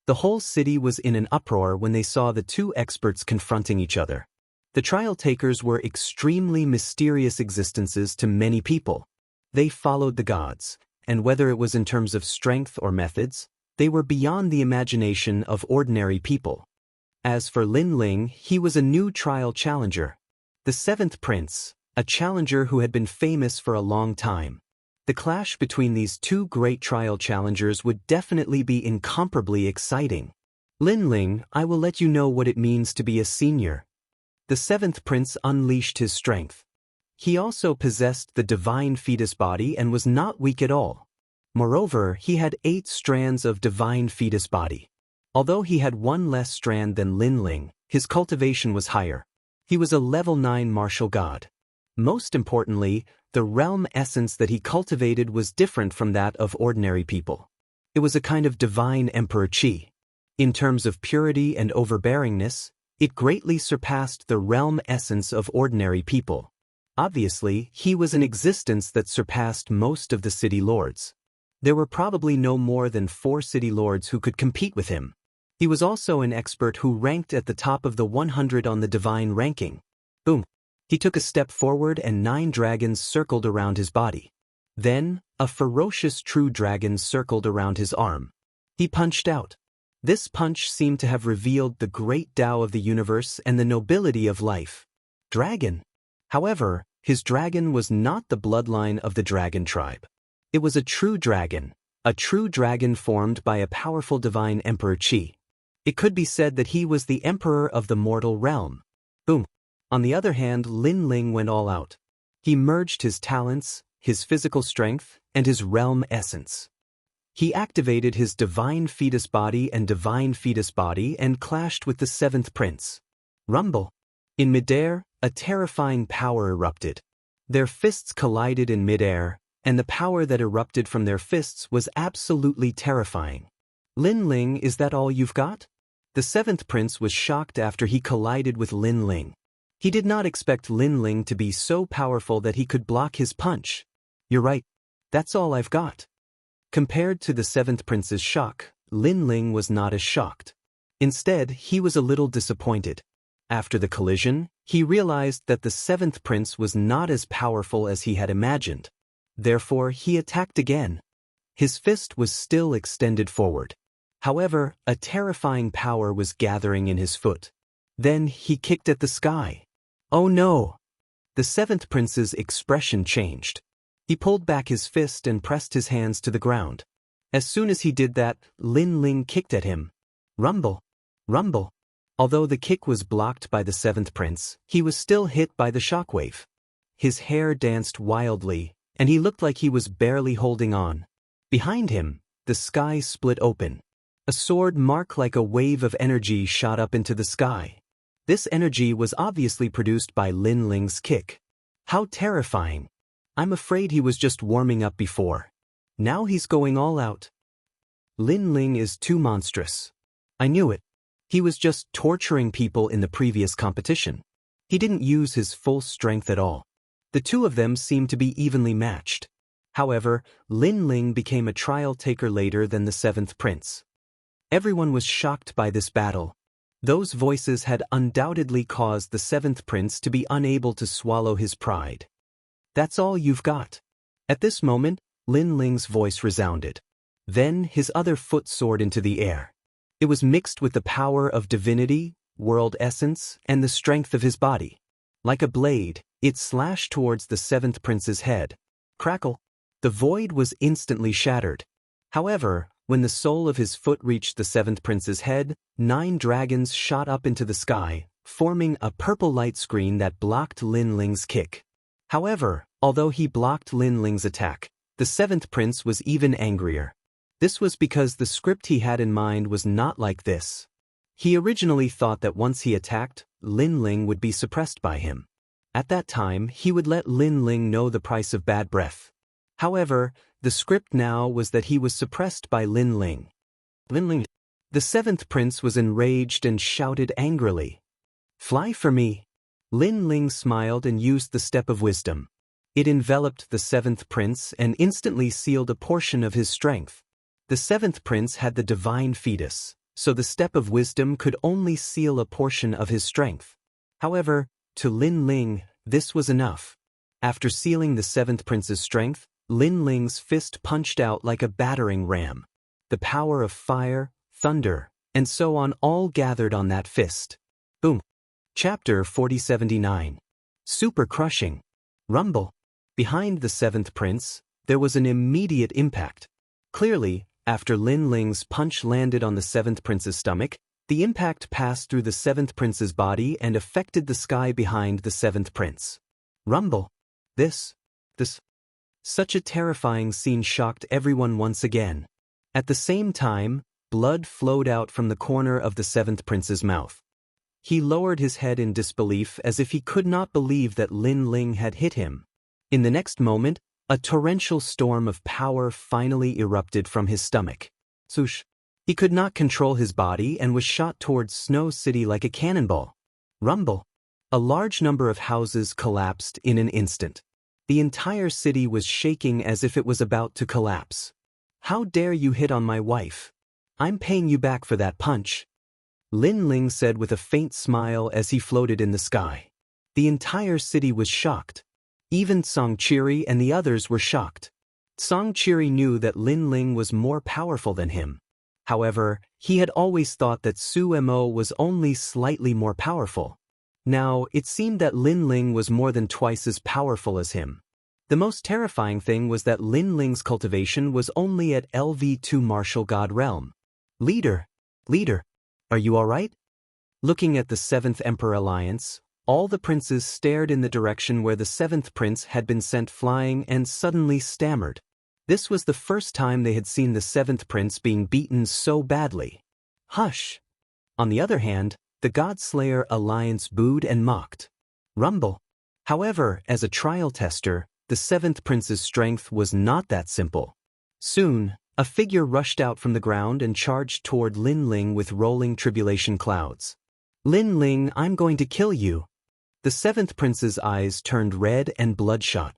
The whole city was in an uproar when they saw the two experts confronting each other. The trial takers were extremely mysterious existences to many people. They followed the gods, and whether it was in terms of strength or methods, they were beyond the imagination of ordinary people. As for Lin Ling, he was a new trial challenger. The seventh prince, a challenger who had been famous for a long time. The clash between these two great trial challengers would definitely be incomparably exciting. Lin Ling, I will let you know what it means to be a senior. The seventh prince unleashed his strength. He also possessed the divine fetus body and was not weak at all. Moreover, he had 8 strands of divine fetus body. Although he had 1 less strand than Lin Ling, his cultivation was higher. He was a level 9 martial god. Most importantly, the realm essence that he cultivated was different from that of ordinary people. It was a kind of divine emperor chi. In terms of purity and overbearingness, it greatly surpassed the realm essence of ordinary people. Obviously, he was an existence that surpassed most of the city lords. There were probably no more than 4 city lords who could compete with him. He was also an expert who ranked at the top of the 100 on the divine ranking. Boom! He took a step forward and 9 dragons circled around his body. Then, a ferocious true dragon circled around his arm. He punched out. This punch seemed to have revealed the great Tao of the universe and the nobility of life. Dragon. However, his dragon was not the bloodline of the dragon tribe. It was a true dragon formed by a powerful divine emperor chi. It could be said that he was the emperor of the mortal realm. Boom. On the other hand, Lin Ling went all out. He merged his talents, his physical strength, and his realm essence. He activated his divine fetus body and clashed with the seventh prince. Rumble. In midair, a terrifying power erupted. Their fists collided in midair, and the power that erupted from their fists was absolutely terrifying. Lin Ling, is that all you've got? The seventh prince was shocked after he collided with Lin Ling. He did not expect Lin Ling to be so powerful that he could block his punch. You're right. That's all I've got. Compared to the seventh prince's shock, Lin Ling was not as shocked. Instead, he was a little disappointed. After the collision, he realized that the seventh prince was not as powerful as he had imagined. Therefore, he attacked again. His fist was still extended forward. However, a terrifying power was gathering in his foot. Then he kicked at the sky. Oh no! The seventh prince's expression changed. He pulled back his fist and pressed his hands to the ground. As soon as he did that, Lin Ling kicked at him. Rumble! Rumble! Although the kick was blocked by the seventh prince, he was still hit by the shockwave. His hair danced wildly, and he looked like he was barely holding on. Behind him, the sky split open. A sword mark like a wave of energy shot up into the sky. This energy was obviously produced by Lin Ling's kick. How terrifying! I'm afraid he was just warming up before. Now he's going all out. Lin Ling is too monstrous. I knew it. He was just torturing people in the previous competition. He didn't use his full strength at all. The two of them seemed to be evenly matched. However, Lin Ling became a trial taker later than the seventh prince. Everyone was shocked by this battle. Those voices had undoubtedly caused the seventh prince to be unable to swallow his pride. That's all you've got. At this moment, Lin Ling's voice resounded. Then his other foot soared into the air. It was mixed with the power of divinity, world essence, and the strength of his body. Like a blade, it slashed towards the seventh prince's head. Crackle! The void was instantly shattered. However, when the sole of his foot reached the seventh prince's head, 9 dragons shot up into the sky, forming a purple light screen that blocked Lin Ling's kick. However, although he blocked Lin Ling's attack, the seventh prince was even angrier. This was because the script he had in mind was not like this. He originally thought that once he attacked, Lin Ling would be suppressed by him. At that time, he would let Lin Ling know the price of bad breath. However, the script now was that he was suppressed by Lin Ling. Lin Ling. The seventh prince was enraged and shouted angrily. Fly for me. Lin Ling smiled and used the step of wisdom. It enveloped the seventh prince and instantly sealed a portion of his strength. The seventh prince had the divine fetus, so the step of wisdom could only seal a portion of his strength. However, to Lin Ling, this was enough. After sealing the seventh prince's strength, Lin Ling's fist punched out like a battering ram. The power of fire, thunder, and so on all gathered on that fist. Boom. Chapter 4079. Super crushing. Rumble. Behind the seventh prince, there was an immediate impact. Clearly, after Lin Ling's punch landed on the seventh prince's stomach, the impact passed through the seventh prince's body and affected the sky behind the seventh prince. Rumble. This. Such a terrifying scene shocked everyone once again. At the same time, blood flowed out from the corner of the seventh prince's mouth. He lowered his head in disbelief as if he could not believe that Lin Ling had hit him. In the next moment, a torrential storm of power finally erupted from his stomach. Swoosh. He could not control his body and was shot towards Snow City like a cannonball. Rumble. A large number of houses collapsed in an instant. The entire city was shaking as if it was about to collapse. How dare you hit on my wife? I'm paying you back for that punch. Lin Ling said with a faint smile as he floated in the sky. The entire city was shocked. Even Song Chiri and the others were shocked. Song Chiri knew that Lin Ling was more powerful than him. However, he had always thought that Su Mo was only slightly more powerful. Now, it seemed that Lin Ling was more than twice as powerful as him. The most terrifying thing was that Lin Ling's cultivation was only at LV2 Martial God Realm. Leader, are you alright? Looking at the Seventh Emperor Alliance, all the princes stared in the direction where the seventh prince had been sent flying and suddenly stammered. This was the first time they had seen the seventh prince being beaten so badly. Hush! On the other hand, the Godslayer Alliance booed and mocked. Rumble. However, as a trial tester, the seventh prince's strength was not that simple. Soon, a figure rushed out from the ground and charged toward Lin Ling with rolling tribulation clouds. Lin Ling, I'm going to kill you. The seventh prince's eyes turned red and bloodshot.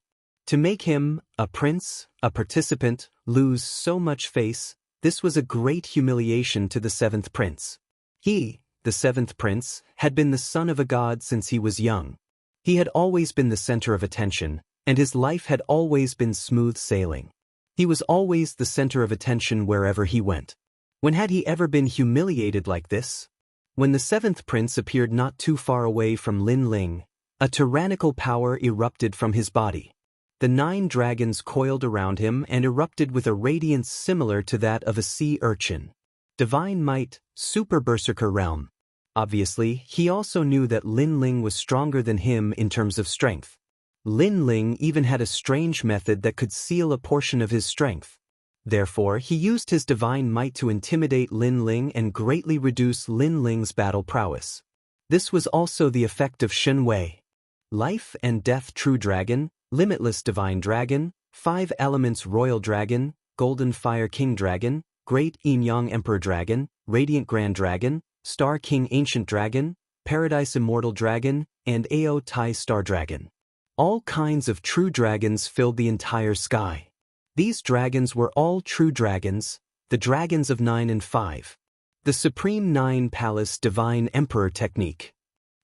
To make him, a prince, a participant, lose so much face, this was a great humiliation to the seventh prince. He, the seventh prince, had been the son of a god since he was young. He had always been the center of attention, and his life had always been smooth sailing. He was always the center of attention wherever he went. When had he ever been humiliated like this? When the seventh prince appeared not too far away from Lin Ling, a tyrannical power erupted from his body. The 9 dragons coiled around him and erupted with a radiance similar to that of a sea urchin. Divine might, super berserker realm. Obviously, he also knew that Lin Ling was stronger than him in terms of strength. Lin Ling even had a strange method that could seal a portion of his strength. Therefore, he used his divine might to intimidate Lin Ling and greatly reduce Lin Ling's battle prowess. This was also the effect of Shen Wei. Life and Death True Dragon, Limitless Divine Dragon, 5 Elements Royal Dragon, Golden Fire King Dragon, Great Yin Yang Emperor Dragon, Radiant Grand Dragon, Star King Ancient Dragon, Paradise Immortal Dragon, and Ao Tai Star Dragon. All kinds of true dragons filled the entire sky. These dragons were all true dragons, the dragons of 9 and 5. The Supreme 9 Palace Divine Emperor Technique.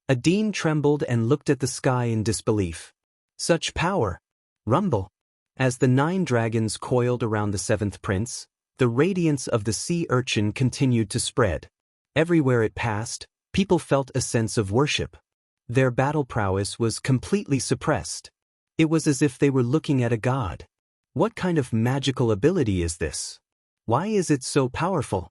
Adine trembled and looked at the sky in disbelief. Such power! Rumble! As the 9 dragons coiled around the 7th prince, the radiance of the sea urchin continued to spread. Everywhere it passed, people felt a sense of worship. Their battle prowess was completely suppressed. It was as if they were looking at a god. What kind of magical ability is this? Why is it so powerful?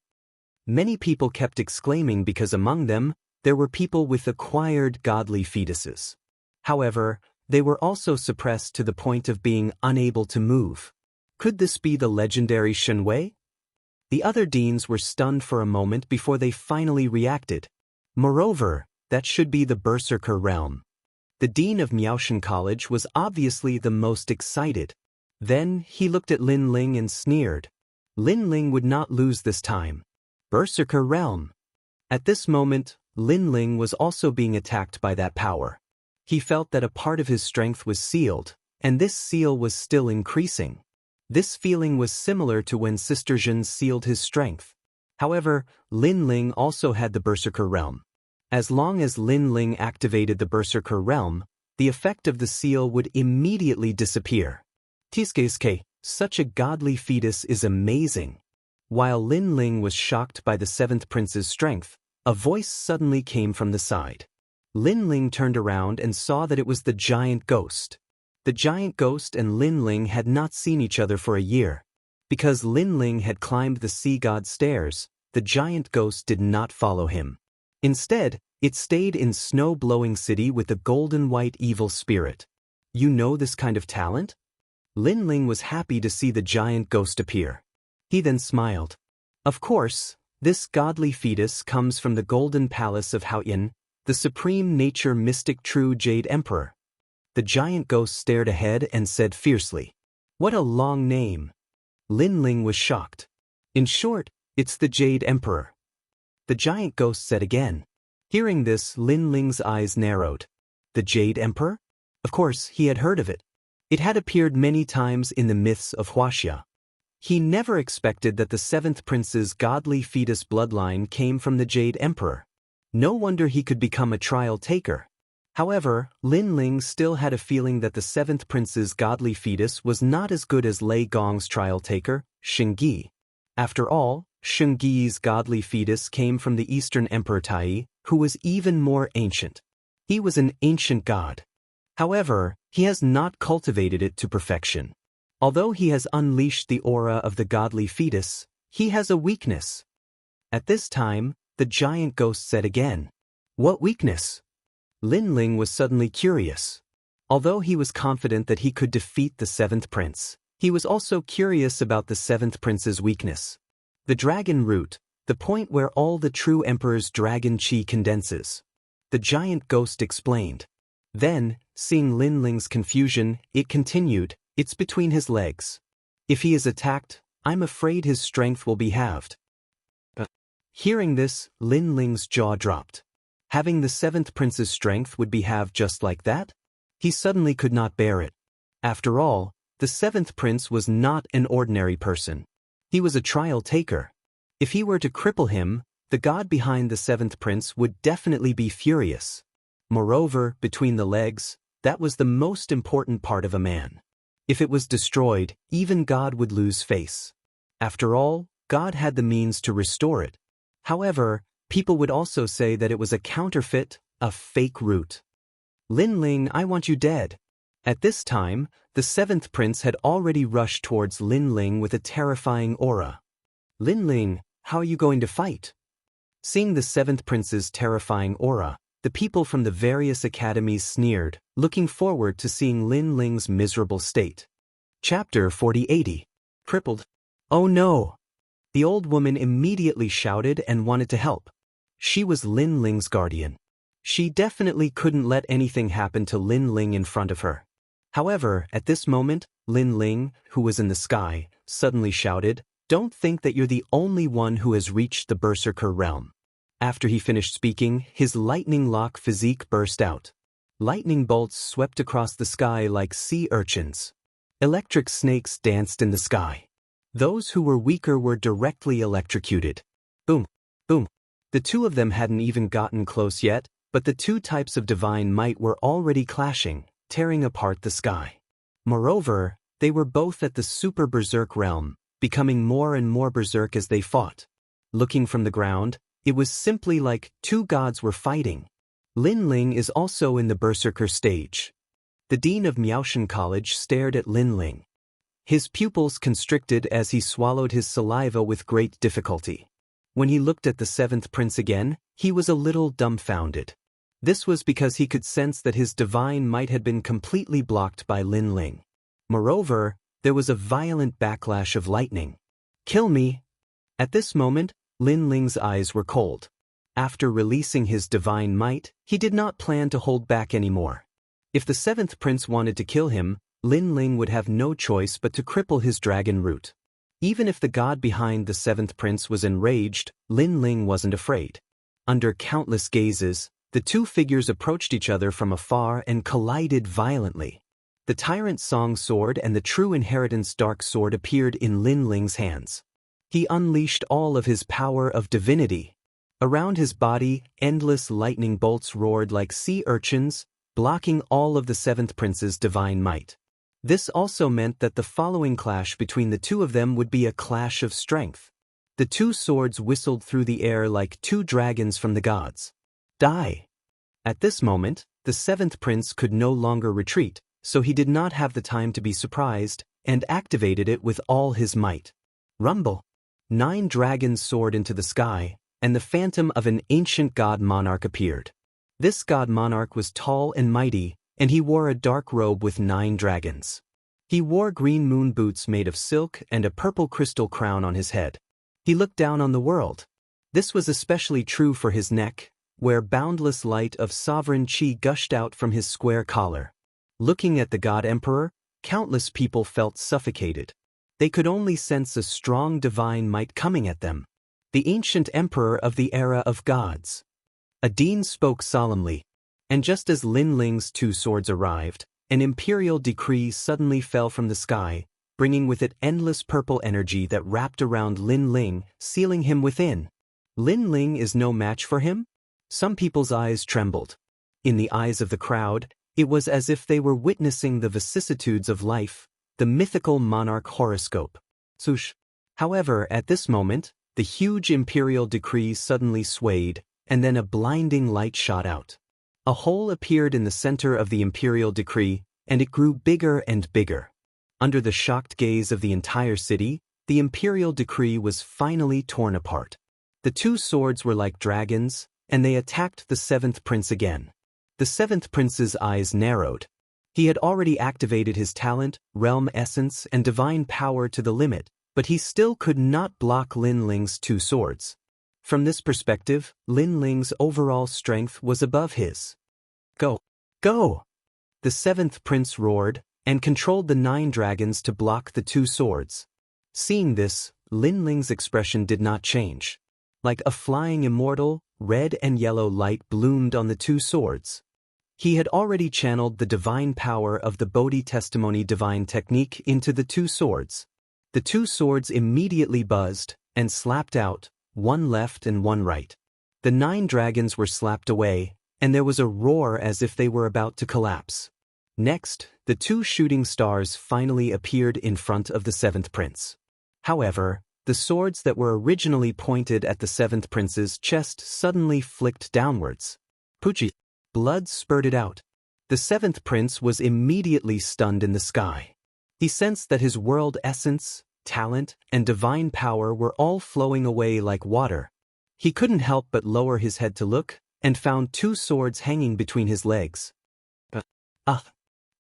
Many people kept exclaiming because among them, there were people with acquired godly fetuses. However, they were also suppressed to the point of being unable to move. Could this be the legendary Shen Wei? The other deans were stunned for a moment before they finally reacted. Moreover, that should be the Berserker realm. The dean of Miaoshan College was obviously the most excited. Then he looked at Lin Ling and sneered. Lin Ling would not lose this time. Berserker realm. At this moment, Lin Ling was also being attacked by that power. He felt that a part of his strength was sealed, And this seal was still increasing. This feeling was similar to when Sister Zhen sealed his strength. However, Lin Ling also had the Berserker realm. As long as Lin Ling activated the Berserker realm, the effect of the seal would immediately disappear. Tiskeisuke, such a godly fetus is amazing. While Lin Ling was shocked by the seventh prince's strength, a voice suddenly came from the side. Lin Ling turned around and saw that it was the giant ghost. The giant ghost and Lin Ling had not seen each other for a year. Because Lin Ling had climbed the sea god stairs, the giant ghost did not follow him. Instead, it stayed in Snow-Blowing City with the golden white evil spirit. You know this kind of talent? Lin Ling was happy to see the giant ghost appear. He then smiled. Of course, this godly fetus comes from the golden palace of Haoyan, the supreme nature mystic true Jade Emperor. The giant ghost stared ahead and said fiercely, "What a long name." Lin Ling was shocked. In short, it's the Jade Emperor. The giant ghost said again. Hearing this, Lin Ling's eyes narrowed. The Jade Emperor? Of course, he had heard of it. It had appeared many times in the myths of Huaxia. He never expected that the seventh prince's godly fetus bloodline came from the Jade Emperor. No wonder he could become a trial taker. However, Lin Ling still had a feeling that the seventh prince's godly fetus was not as good as Lei Gong's trial taker, Shengyi. After all, Shengyi's godly fetus came from the Eastern Emperor Tai, who was even more ancient. He was an ancient god. However, he has not cultivated it to perfection. Although he has unleashed the aura of the godly fetus, he has a weakness. At this time, the giant ghost said again, "What weakness?" Lin Ling was suddenly curious. Although he was confident that he could defeat the seventh prince, he was also curious about the seventh prince's weakness. The dragon root, the point where all the true emperor's dragon chi condenses. The giant ghost explained. Then, seeing Lin Ling's confusion, it continued, "It's between his legs. If he is attacked, I'm afraid his strength will be halved." Hearing this, Lin Ling's jaw dropped. Having the seventh prince's strength would be halved just like that? He suddenly could not bear it. After all, the seventh prince was not an ordinary person. He was a trial taker. If he were to cripple him, the god behind the seventh prince would definitely be furious. Moreover, between the legs, that was the most important part of a man. If it was destroyed, even God would lose face. After all, God had the means to restore it. However, people would also say that it was a counterfeit, a fake root. Lin Ling, I want you dead. At this time, the seventh prince had already rushed towards Lin Ling with a terrifying aura. Lin Ling, how are you going to fight? Seeing the seventh prince's terrifying aura, the people from the various academies sneered, looking forward to seeing Lin Ling's miserable state. Chapter 4080. Crippled. Oh no! The old woman immediately shouted and wanted to help. She was Lin Ling's guardian. She definitely couldn't let anything happen to Lin Ling in front of her. However, at this moment, Lin Ling, who was in the sky, suddenly shouted, "Don't think that you're the only one who has reached the Berserker realm." After he finished speaking, his lightning lock physique burst out. Lightning bolts swept across the sky like sea urchins. Electric snakes danced in the sky. Those who were weaker were directly electrocuted. Boom, boom. The two of them hadn't even gotten close yet, but the two types of divine might were already clashing, tearing apart the sky. Moreover, they were both at the super berserk realm, becoming more and more berserk as they fought. Looking from the ground, it was simply like two gods were fighting. Lin Ling is also in the berserker stage. The dean of Miaoshan College stared at Lin Ling. His pupils constricted as he swallowed his saliva with great difficulty. When he looked at the seventh prince again, he was a little dumbfounded. This was because he could sense that his divine might had been completely blocked by Lin Ling. Moreover, there was a violent backlash of lightning. "Kill me!" At this moment, Lin Ling's eyes were cold. After releasing his divine might, he did not plan to hold back anymore. If the seventh prince wanted to kill him, Lin Ling would have no choice but to cripple his dragon root. Even if the god behind the seventh prince was enraged, Lin Ling wasn't afraid. Under countless gazes, the two figures approached each other from afar and collided violently. The Tyrant Song Sword and the True Inheritance Dark Sword appeared in Lin Ling's hands. He unleashed all of his power of divinity. Around his body, endless lightning bolts roared like sea urchins, blocking all of the Seventh Prince's divine might. This also meant that the following clash between the two of them would be a clash of strength. The two swords whistled through the air like two dragons from the gods. Die! At this moment, the Seventh Prince could no longer retreat, so he did not have the time to be surprised, and activated it with all his might. Rumble! 9 dragons soared into the sky, and the phantom of an ancient god monarch appeared. This god monarch was tall and mighty, and he wore a dark robe with 9 dragons. He wore green moon boots made of silk and a purple crystal crown on his head. He looked down on the world. This was especially true for his neck, where boundless light of sovereign chi gushed out from his square collar. Looking at the god emperor, countless people felt suffocated. They could only sense a strong divine might coming at them. The ancient emperor of the era of gods. Adin spoke solemnly, and just as Lin Ling's 2 swords arrived, an imperial decree suddenly fell from the sky, bringing with it endless purple energy that wrapped around Lin Ling, sealing him within. Lin Ling is no match for him? Some people's eyes trembled. In the eyes of the crowd, it was as if they were witnessing the vicissitudes of life, the mythical monarch horoscope. Swoosh. However, at this moment, the huge imperial decree suddenly swayed, and then a blinding light shot out. A hole appeared in the center of the imperial decree, and it grew bigger and bigger. Under the shocked gaze of the entire city, the imperial decree was finally torn apart. The 2 swords were like dragons, and they attacked the 7th Prince again. The 7th Prince's eyes narrowed. He had already activated his talent, realm essence, and divine power to the limit, but he still could not block Lin Ling's 2 swords. From this perspective, Lin Ling's overall strength was above his. Go! Go! The 7th Prince roared, and controlled the 9 dragons to block the 2 swords. Seeing this, Lin Ling's expression did not change. Like a flying immortal, red and yellow light bloomed on the 2 swords. He had already channeled the divine power of the Bodhi Testimony divine technique into the 2 swords. The 2 swords immediately buzzed, and slapped out, one left and one right. The 9 dragons were slapped away, and there was a roar as if they were about to collapse. Next, the 2 shooting stars finally appeared in front of the 7th Prince. However, the swords that were originally pointed at the 7th Prince's chest suddenly flicked downwards. Poochie! Blood spurted out. The 7th Prince was immediately stunned in the sky. He sensed that his world essence, talent, and divine power were all flowing away like water. He couldn't help but lower his head to look, and found 2 swords hanging between his legs. The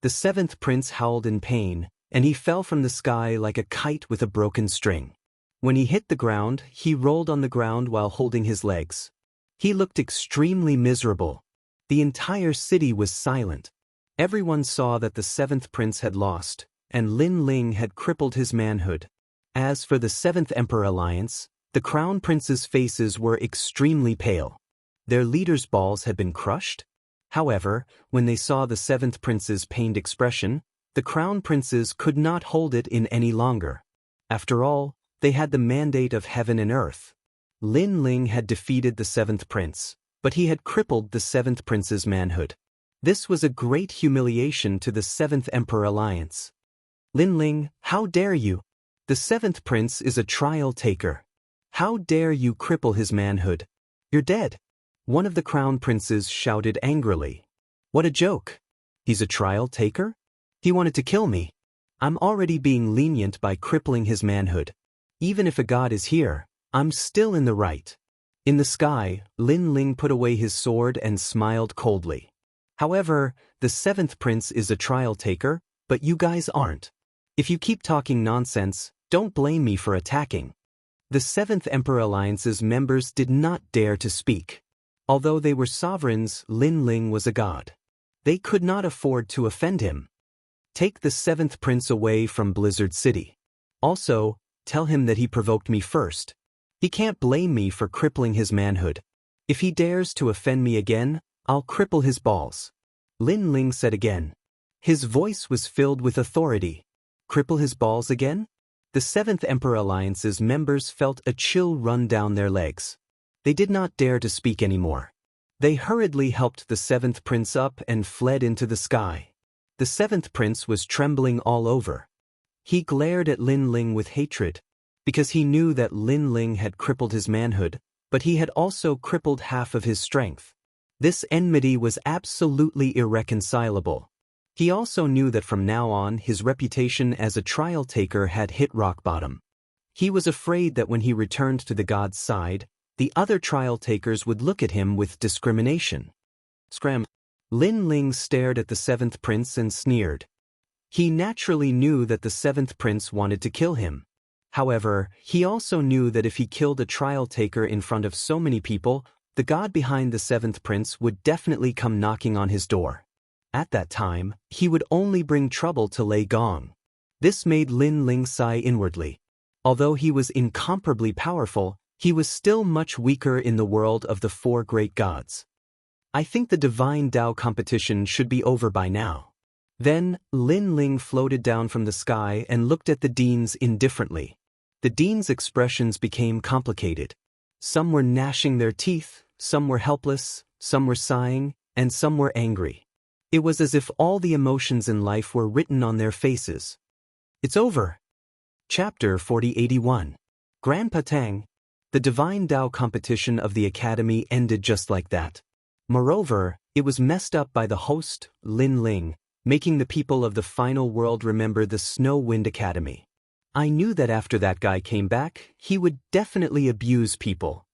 7th Prince howled in pain, and he fell from the sky like a kite with a broken string. When he hit the ground, he rolled on the ground while holding his legs. He looked extremely miserable. The entire city was silent. Everyone saw that the 7th Prince had lost, and Lin Ling had crippled his manhood. As for the 7th Emperor Alliance, the Crown Prince's faces were extremely pale. Their leaders' balls had been crushed. However, when they saw the 7th Prince's pained expression, the Crown Princes could not hold it in any longer. After all, they had the mandate of heaven and earth. Lin Ling had defeated the 7th Prince, but he had crippled the 7th Prince's manhood. This was a great humiliation to the 7th Emperor Alliance. Lin Ling, how dare you? The 7th Prince is a trial taker. How dare you cripple his manhood? You're dead. One of the Crown Princes shouted angrily. What a joke. He's a trial taker? He wanted to kill me. I'm already being lenient by crippling his manhood. Even if a god is here, I'm still in the right. In the sky, Lin Ling put away his sword and smiled coldly. However, the 7th Prince is a trial taker, but you guys aren't. If you keep talking nonsense, don't blame me for attacking. The 7th Emperor Alliance's members did not dare to speak. Although they were sovereigns, Lin Ling was a god. They could not afford to offend him. Take the 7th Prince away from Blizzard City. Also, tell him that he provoked me first. He can't blame me for crippling his manhood. If he dares to offend me again, I'll cripple his balls. Lin Ling said again. His voice was filled with authority. Cripple his balls again? The Seventh Emperor Alliance's members felt a chill run down their legs. They did not dare to speak anymore. They hurriedly helped the seventh prince up and fled into the sky. The seventh prince was trembling all over. He glared at Lin Ling with hatred, because he knew that Lin Ling had crippled his manhood, but he had also crippled half of his strength. This enmity was absolutely irreconcilable. He also knew that from now on his reputation as a trial taker had hit rock bottom. He was afraid that when he returned to the god's side, the other trial takers would look at him with discrimination. Scram. Lin Ling stared at the seventh prince and sneered. He naturally knew that the seventh prince wanted to kill him. However, he also knew that if he killed a trial taker in front of so many people, the god behind the seventh prince would definitely come knocking on his door. At that time, he would only bring trouble to Lei Gong. This made Lin Ling sigh inwardly. Although he was incomparably powerful, he was still much weaker in the world of the four great gods. I think the divine Tao competition should be over by now. Then, Lin Ling floated down from the sky and looked at the deans indifferently. The deans' expressions became complicated. Some were gnashing their teeth, some were helpless, some were sighing, and some were angry. It was as if all the emotions in life were written on their faces. It's over. Chapter 4081. Grandpa Tang. The Divine Tao competition of the Academy ended just like that. Moreover, it was messed up by the host, Lin Ling, making the people of the final world remember the Snow Wind Academy. I knew that after that guy came back, he would definitely abuse people.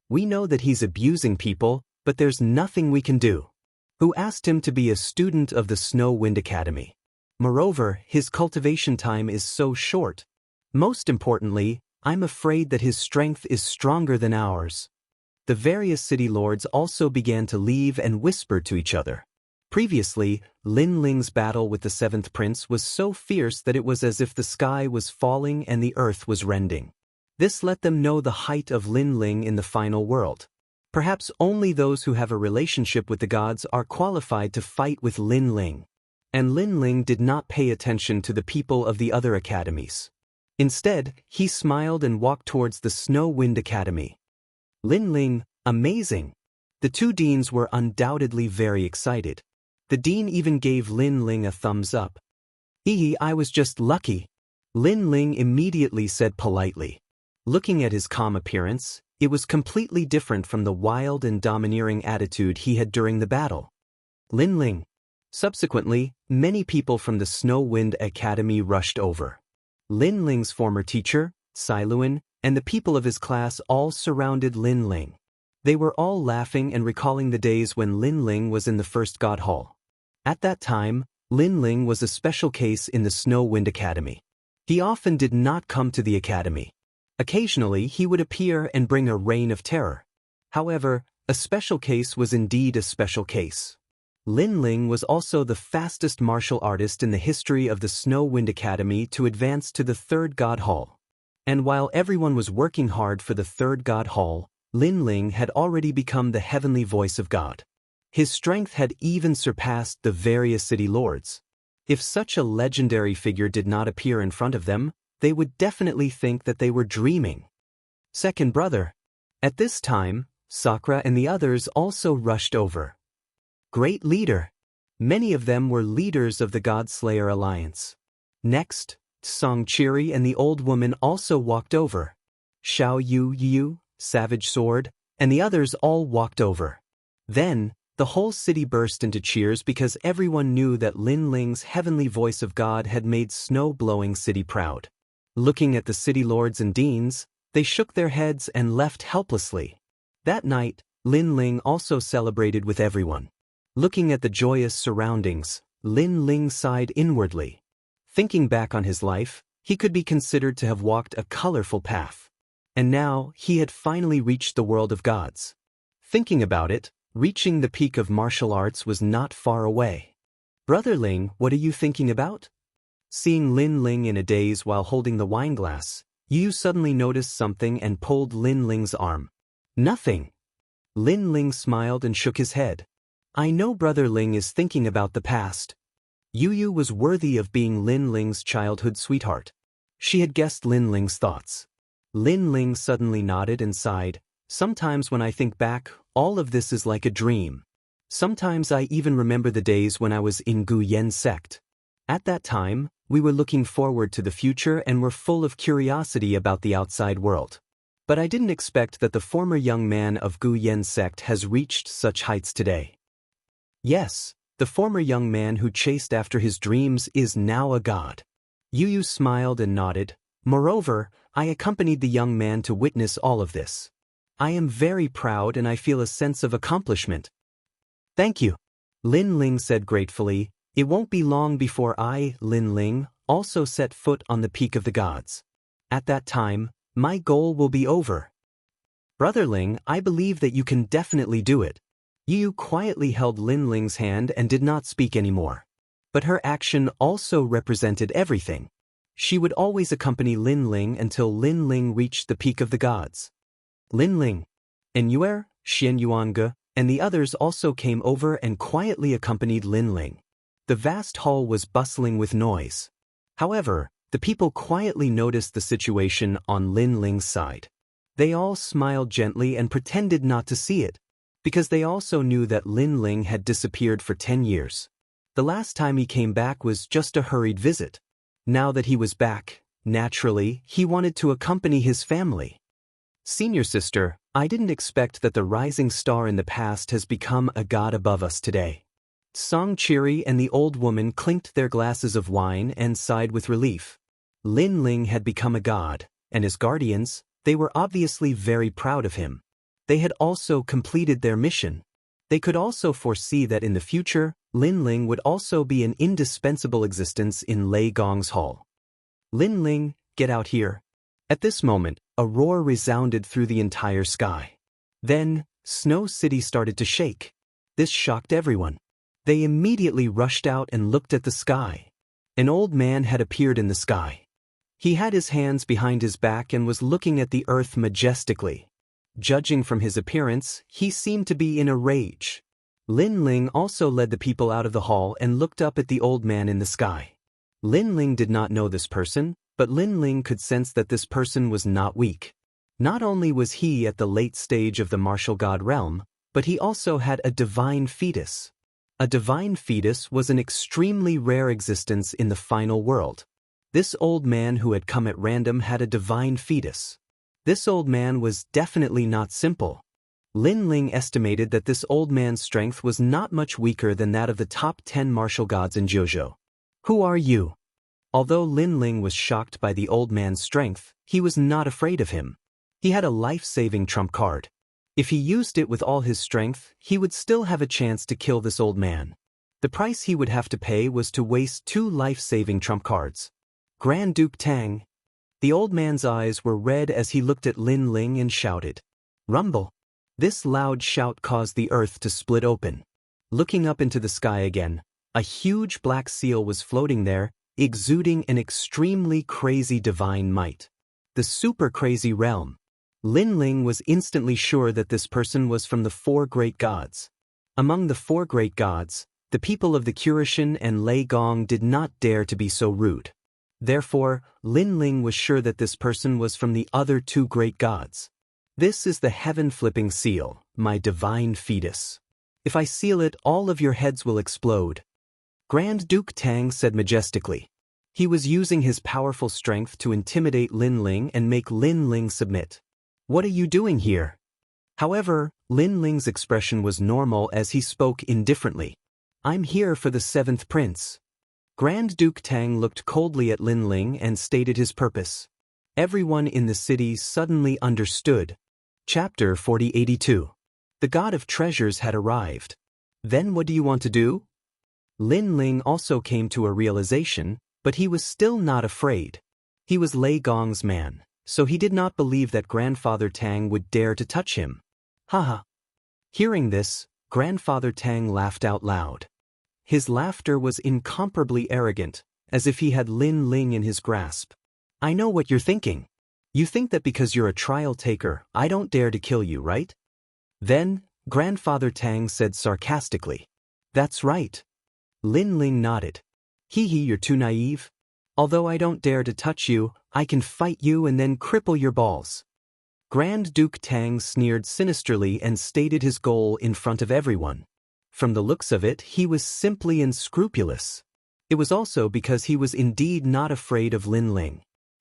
We know that he's abusing people, but there's nothing we can do. Who asked him to be a student of the Snow Wind Academy? Moreover, his cultivation time is so short. Most importantly, I'm afraid that his strength is stronger than ours. The various city lords also began to leave and whisper to each other. Previously, Lin Ling's battle with the seventh prince was so fierce that it was as if the sky was falling and the earth was rending. This let them know the height of Lin Ling in the final world. Perhaps only those who have a relationship with the gods are qualified to fight with Lin Ling. And Lin Ling did not pay attention to the people of the other academies. Instead, he smiled and walked towards the Snow Wind Academy. Lin Ling, amazing! The two deans were undoubtedly very excited. The dean even gave Lin Ling a thumbs up. I was just lucky. Lin Ling immediately said politely. Looking at his calm appearance, it was completely different from the wild and domineering attitude he had during the battle. Lin Ling. Subsequently, many people from the Snow Wind Academy rushed over. Lin Ling's former teacher, Sai Luan, and the people of his class all surrounded Lin Ling. They were all laughing and recalling the days when Lin Ling was in the first God Hall. At that time, Lin Ling was a special case in the Snow Wind Academy. He often did not come to the academy. Occasionally, he would appear and bring a reign of terror. However, a special case was indeed a special case. Lin Ling was also the fastest martial artist in the history of the Snow Wind Academy to advance to the third God Hall. And while everyone was working hard for the third God Hall, Lin Ling had already become the heavenly voice of God. His strength had even surpassed the various city lords. If such a legendary figure did not appear in front of them, they would definitely think that they were dreaming. Second brother. At this time, Sakura and the others also rushed over. Great leader. Many of them were leaders of the God-Slayer Alliance. Next, Song Chiri and the old woman also walked over. Xiao Yu, Savage Sword, and the others all walked over. Then, the whole city burst into cheers because everyone knew that Lin Ling's heavenly voice of God had made Snow-Blowing City proud. Looking at the city lords and deans, they shook their heads and left helplessly. That night, Lin Ling also celebrated with everyone. Looking at the joyous surroundings, Lin Ling sighed inwardly. Thinking back on his life, he could be considered to have walked a colorful path. And now, he had finally reached the world of gods. Thinking about it, reaching the peak of martial arts was not far away. Brother Ling, what are you thinking about? Seeing Lin Ling in a daze while holding the wineglass, Yu suddenly noticed something and pulled Lin Ling's arm. Nothing. Lin Ling smiled and shook his head. I know Brother Ling is thinking about the past. Yu Yu was worthy of being Lin Ling's childhood sweetheart. She had guessed Lin Ling's thoughts. Lin Ling suddenly nodded and sighed. Sometimes when I think back, all of this is like a dream. Sometimes I even remember the days when I was in Gu Yen's sect. At that time, we were looking forward to the future and were full of curiosity about the outside world. But I didn't expect that the former young man of Gu Yen's sect has reached such heights today. Yes, the former young man who chased after his dreams is now a god. Yu Yu smiled and nodded. Moreover, I accompanied the young man to witness all of this. I am very proud and I feel a sense of accomplishment. Thank you. Lin Ling said gratefully. It won't be long before I, Lin Ling, also set foot on the peak of the gods. At that time, my goal will be over. Brother Ling, I believe that you can definitely do it. Yu Yu quietly held Lin Ling's hand and did not speak anymore. But her action also represented everything. She would always accompany Lin Ling until Lin Ling reached the peak of the gods. Lin Ling, Enuer, Xian Yuanga, and the others also came over and quietly accompanied Lin Ling. The vast hall was bustling with noise. However, the people quietly noticed the situation on Lin Ling's side. They all smiled gently and pretended not to see it, because they also knew that Lin Ling had disappeared for 10 years. The last time he came back was just a hurried visit. Now that he was back, naturally, he wanted to accompany his family. Senior sister, I didn't expect that the rising star in the past has become a god above us today. Song Chiri and the old woman clinked their glasses of wine and sighed with relief. Lin Ling had become a god, and as guardians, they were obviously very proud of him. They had also completed their mission. They could also foresee that in the future, Lin Ling would also be an indispensable existence in Lei Gong's hall. Lin Ling, get out here. At this moment, a roar resounded through the entire sky. Then, Snow City started to shake. This shocked everyone. They immediately rushed out and looked at the sky. An old man had appeared in the sky. He had his hands behind his back and was looking at the earth majestically. Judging from his appearance, he seemed to be in a rage. Lin Ling also led the people out of the hall and looked up at the old man in the sky. Lin Ling did not know this person, but Lin Ling could sense that this person was not weak. Not only was he at the late stage of the martial god realm, but he also had a divine fetus. A divine fetus was an extremely rare existence in the final world. This old man who had come at random had a divine fetus. This old man was definitely not simple. Lin Ling estimated that this old man's strength was not much weaker than that of the top 10 martial gods in JoJo. Who are you? Although Lin Ling was shocked by the old man's strength, he was not afraid of him. He had a life-saving trump card. If he used it with all his strength, he would still have a chance to kill this old man. The price he would have to pay was to waste 2 life-saving trump cards. Grand Duke Tang. The old man's eyes were red as he looked at Lin Ling and shouted, "Rumble!" This loud shout caused the earth to split open. Looking up into the sky again, a huge black seal was floating there, exuding an extremely crazy divine might. The super crazy realm. Lin Ling was instantly sure that this person was from the 4 great gods. Among the 4 great gods, the people of the Kurishin and Lei Gong did not dare to be so rude. Therefore, Lin Ling was sure that this person was from the other 2 great gods. This is the heaven-flipping seal, my divine fetus. If I seal it, all of your heads will explode. Grand Duke Tang said majestically. He was using his powerful strength to intimidate Lin Ling and make Lin Ling submit. What are you doing here? However, Lin Ling's expression was normal as he spoke indifferently. I'm here for the 7th prince. Grand Duke Tang looked coldly at Lin Ling and stated his purpose. Everyone in the city suddenly understood. Chapter 4082. The God of Treasures had arrived. Then what do you want to do? Lin Ling also came to a realization, but he was still not afraid. He was Lei Gong's man, so he did not believe that Grandfather Tang would dare to touch him. Haha. Hearing this, Grandfather Tang laughed out loud. His laughter was incomparably arrogant, as if he had Lin Ling in his grasp. I know what you're thinking. You think that because you're a trial taker, I don't dare to kill you, right? Then, Grandfather Tang said sarcastically. That's right. Lin Ling nodded. Hee hee, you're too naive. Although I don't dare to touch you, I can fight you and then cripple your balls. Grand Duke Tang sneered sinisterly and stated his goal in front of everyone. From the looks of it, he was simply unscrupulous. It was also because he was indeed not afraid of Lin Ling.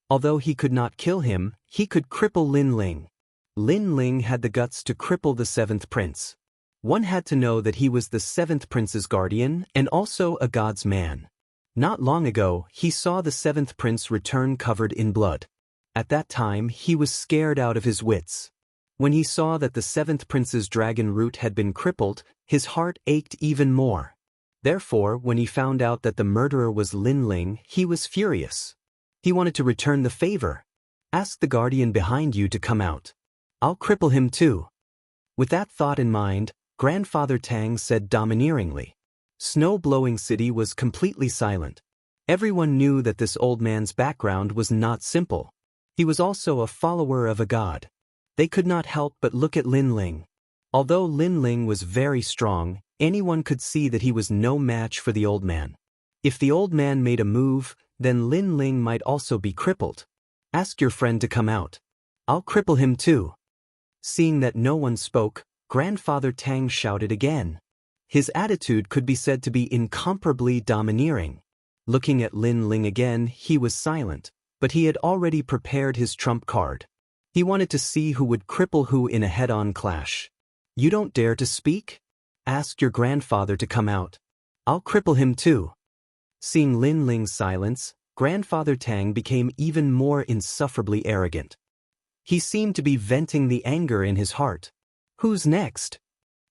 Although he could not kill him, he could cripple Lin Ling. Lin Ling had the guts to cripple the seventh prince. One had to know that he was the seventh prince's guardian and also a god's man. Not long ago, he saw the seventh prince return covered in blood. At that time, he was scared out of his wits. When he saw that the seventh prince's dragon root had been crippled, his heart ached even more. Therefore, when he found out that the murderer was Lin Ling, he was furious. He wanted to return the favor. Ask the guardian behind you to come out. I'll cripple him too. With that thought in mind, Grandfather Tang said domineeringly. Snow-blowing city was completely silent. Everyone knew that this old man's background was not simple. He was also a follower of a god. They could not help but look at Lin Ling. Although Lin Ling was very strong, anyone could see that he was no match for the old man. If the old man made a move, then Lin Ling might also be crippled. Ask your friend to come out. I'll cripple him too. Seeing that no one spoke, Grandfather Tang shouted again. His attitude could be said to be incomparably domineering. Looking at Lin Ling again, he was silent. But he had already prepared his trump card. He wanted to see who would cripple who in a head-on clash. You don't dare to speak? Ask your grandfather to come out. I'll cripple him too. Seeing Lin Ling's silence, Grandfather Tang became even more insufferably arrogant. He seemed to be venting the anger in his heart. Who's next?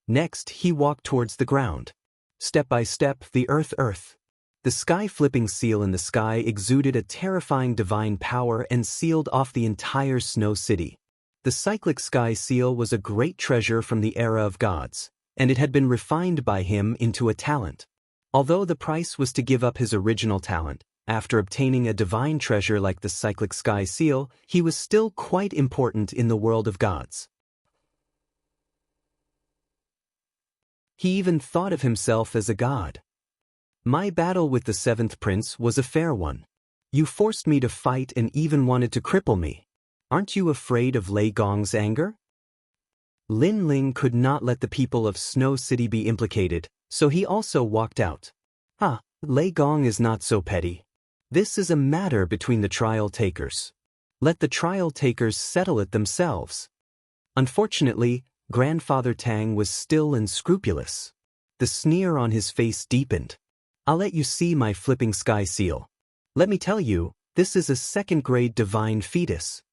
Next, he walked towards the ground. Step by step, the earth. The sky-flipping seal in the sky exuded a terrifying divine power and sealed off the entire snow city. The cyclic sky seal was a great treasure from the era of gods, and it had been refined by him into a talent. Although the price was to give up his original talent, after obtaining a divine treasure like the cyclic sky seal, he was still quite important in the world of gods. He even thought of himself as a god. My battle with the seventh prince was a fair one. You forced me to fight and even wanted to cripple me. Aren't you afraid of Lei Gong's anger? Lin Ling could not let the people of Snow City be implicated, so he also walked out. Lei Gong is not so petty. This is a matter between the trial takers. Let the trial takers settle it themselves. Unfortunately, Grandfather Tang was still unscrupulous. The sneer on his face deepened. I'll let you see my flipping sky seal. Let me tell you, this is a second-grade divine fetus.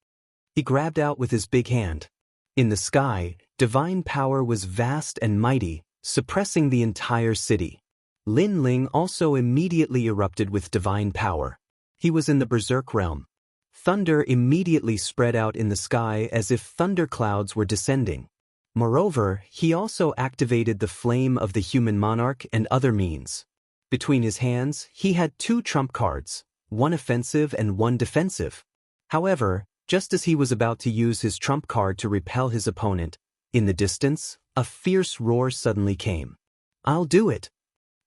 He grabbed out with his big hand. In the sky, divine power was vast and mighty, suppressing the entire city. Lin Ling also immediately erupted with divine power. He was in the berserk realm. Thunder immediately spread out in the sky as if thunder clouds were descending. Moreover, he also activated the flame of the human monarch and other means. Between his hands, he had two trump cards, one offensive and one defensive. However, just as he was about to use his trump card to repel his opponent, in the distance, a fierce roar suddenly came. I'll do it!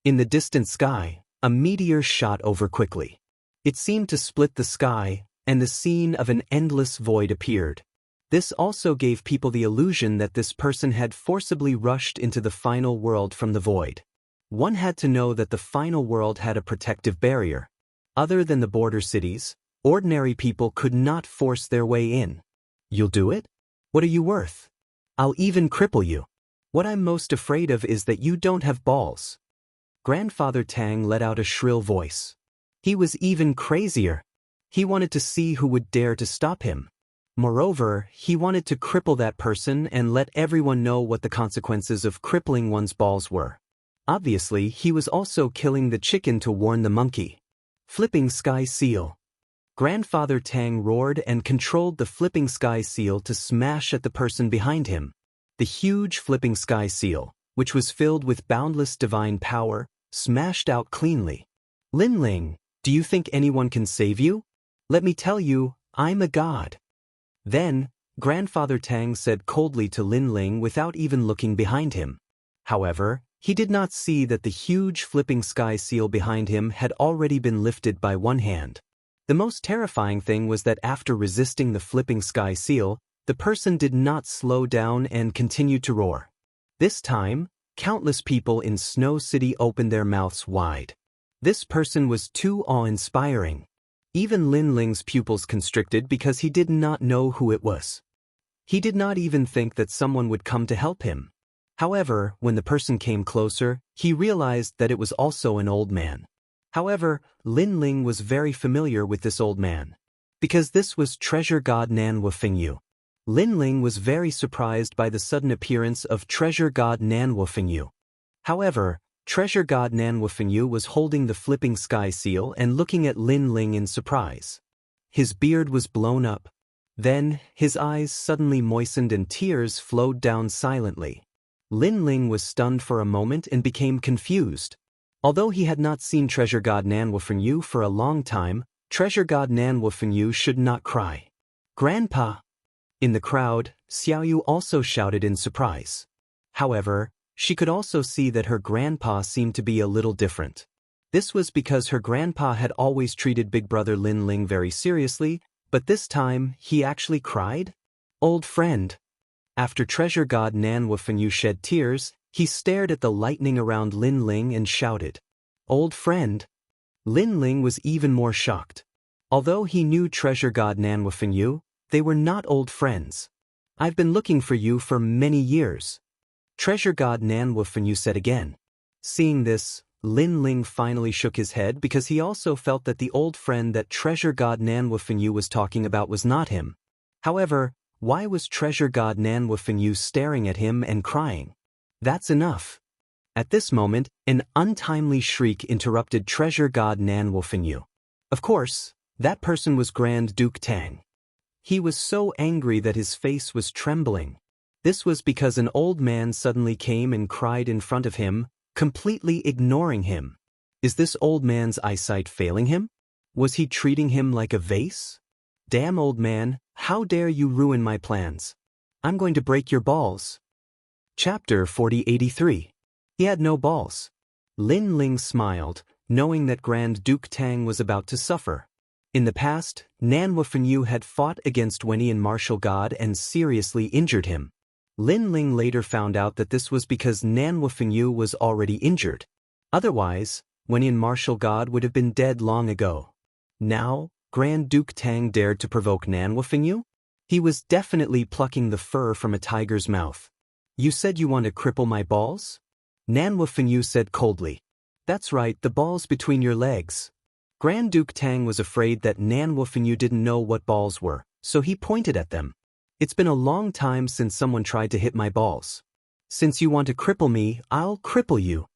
In the distant sky, a meteor shot over quickly. It seemed to split the sky, and the scene of an endless void appeared. This also gave people the illusion that this person had forcibly rushed into the final world from the void. One had to know that the final world had a protective barrier. Other than the border cities, ordinary people could not force their way in. You'll do it? What are you worth? I'll even cripple you. What I'm most afraid of is that you don't have balls. Grandfather Tang let out a shrill voice. He was even crazier. He wanted to see who would dare to stop him. Moreover, he wanted to cripple that person and let everyone know what the consequences of crippling one's balls were. Obviously, he was also killing the chicken to warn the monkey. Flipping sky seal. Grandfather Tang roared and controlled the flipping sky seal to smash at the person behind him. The huge flipping sky seal, which was filled with boundless divine power, smashed out cleanly. Lin Ling, do you think anyone can save you? Let me tell you, I'm a god. Then, Grandfather Tang said coldly to Lin Ling without even looking behind him. However, He did not see that the huge flipping sky seal behind him had already been lifted by one hand. The most terrifying thing was that after resisting the flipping sky seal, the person did not slow down and continued to roar. This time, countless people in Snow City opened their mouths wide. This person was too awe-inspiring. Even Lin Ling's pupils constricted because he did not know who it was. He did not even think that someone would come to help him. However, when the person came closer, he realized that it was also an old man. However, Lin Ling was very familiar with this old man, because this was Treasure God Nan Wufingyu. Lin Ling was very surprised by the sudden appearance of Treasure God Nan Wufingyu. However, Treasure God Nan Wufingyu was holding the flipping sky seal and looking at Lin Ling in surprise. His beard was blown up. Then, his eyes suddenly moistened and tears flowed down silently. Lin Ling was stunned for a moment and became confused. Although he had not seen Treasure God Nan Wufingyu for a long time, Treasure God Nan Wufingyu should not cry. "Grandpa!" In the crowd, Xiaoyu also shouted in surprise. However, she could also see that her grandpa seemed to be a little different. This was because her grandpa had always treated big brother Lin Ling very seriously, but this time, he actually cried? "Old friend." After Treasure God Nan Wufingyu shed tears, he stared at the lightning around Lin Ling and shouted, "Old friend." Lin Ling was even more shocked. Although he knew Treasure God Nan Wufingyu, they were not old friends. "I've been looking for you for many years," Treasure God Nan Wufingyu said again. Seeing this, Lin Ling finally shook his head because he also felt that the old friend that Treasure God Nan Wufingyu was talking about was not him. However, why was Treasure God Nan Wufingyu staring at him and crying? "That's enough." At this moment, an untimely shriek interrupted Treasure God Nan Wufingyu. Of course, that person was Grand Duke Tang. He was so angry that his face was trembling. This was because an old man suddenly came and cried in front of him, completely ignoring him. Is this old man's eyesight failing him? Was he treating him like a vase? "Damn old man, how dare you ruin my plans? I'm going to break your balls." Chapter 4083. He had no balls. Lin Ling smiled, knowing that Grand Duke Tang was about to suffer. In the past, Nan Wufingyu had fought against Wenyi and Martial God and seriously injured him. Lin Ling later found out that this was because Nan Wufingyu was already injured. Otherwise, Wenyi and Martial God would have been dead long ago. Now, Grand Duke Tang dared to provoke Nan Wufingyu? He was definitely plucking the fur from a tiger's mouth. "You said you want to cripple my balls?" Nan Wufingyu said coldly. "That's right, the balls between your legs." Grand Duke Tang was afraid that Nan Wufingyu didn't know what balls were, so he pointed at them. "It's been a long time since someone tried to hit my balls. Since you want to cripple me, I'll cripple you."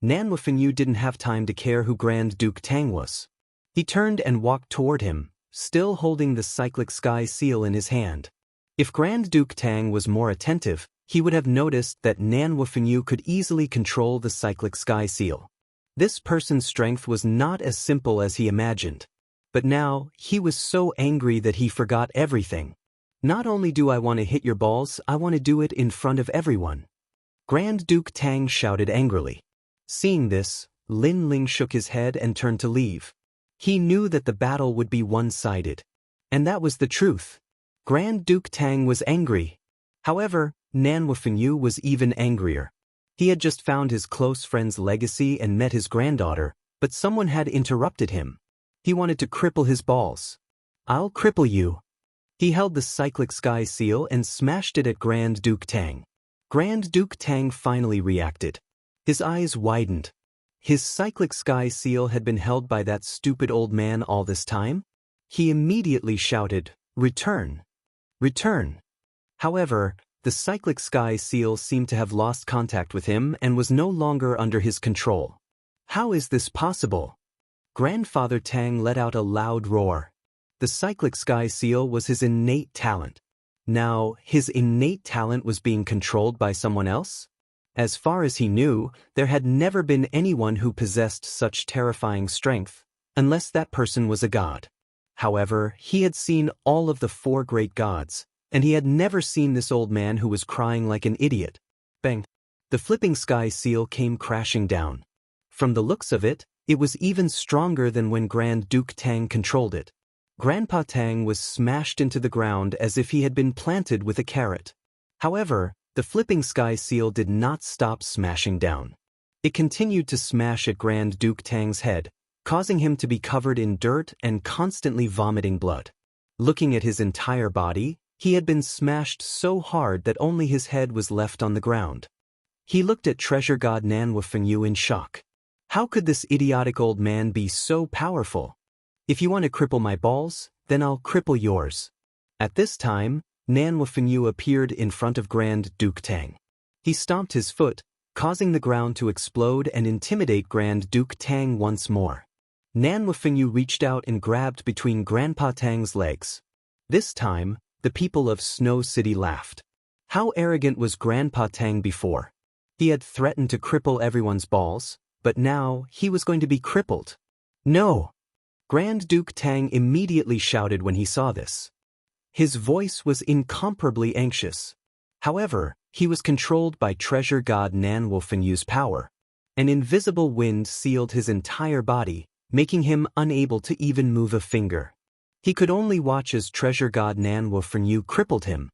Nan Wufingyu didn't have time to care who Grand Duke Tang was. He turned and walked toward him, still holding the cyclic sky seal in his hand. If Grand Duke Tang was more attentive, he would have noticed that Nan Wufingyu could easily control the cyclic sky seal. This person's strength was not as simple as he imagined. But now, he was so angry that he forgot everything. "Not only do I want to hit your balls, I want to do it in front of everyone." Grand Duke Tang shouted angrily. Seeing this, Lin Ling shook his head and turned to leave. He knew that the battle would be one-sided. And that was the truth. Grand Duke Tang was angry. However, Nan Wufingyu was even angrier. He had just found his close friend's legacy and met his granddaughter, but someone had interrupted him. He wanted to cripple his balls. "I'll cripple you." He held the cyclic sky seal and smashed it at Grand Duke Tang. Grand Duke Tang finally reacted. His eyes widened. His cyclic sky seal had been held by that stupid old man all this time? He immediately shouted, "Return! Return!" However, the cyclic sky seal seemed to have lost contact with him and was no longer under his control. How is this possible? Grandfather Tang let out a loud roar. The cyclic sky seal was his innate talent. Now, his innate talent was being controlled by someone else? As far as he knew, there had never been anyone who possessed such terrifying strength, unless that person was a god. However, he had seen all of the 4 great gods, and he had never seen this old man who was crying like an idiot. Bang! The flipping sky seal came crashing down. From the looks of it, it was even stronger than when Grand Duke Tang controlled it. Grandpa Tang was smashed into the ground as if he had been planted with a carrot. However, the flipping sky seal did not stop smashing down. It continued to smash at Grand Duke Tang's head, causing him to be covered in dirt and constantly vomiting blood. Looking at his entire body, he had been smashed so hard that only his head was left on the ground. He looked at Treasure God Nanwa Fengyu in shock. How could this idiotic old man be so powerful? If you want to cripple my balls, then I'll cripple yours. At this time, Nanwa Fengyu appeared in front of Grand Duke Tang. He stomped his foot, causing the ground to explode and intimidate Grand Duke Tang once more. Nanwa Fengyu reached out and grabbed between Grandpa Tang's legs. This time, the people of Snow City laughed. How arrogant was Grandpa Tang before? He had threatened to cripple everyone's balls, but now he was going to be crippled. No! Grand Duke Tang immediately shouted when he saw this. His voice was incomparably anxious. However, he was controlled by Treasure God Nanwa Fengyu's power. An invisible wind sealed his entire body, making him unable to even move a finger. He could only watch as Treasure God Nanwa Fengyu crippled him.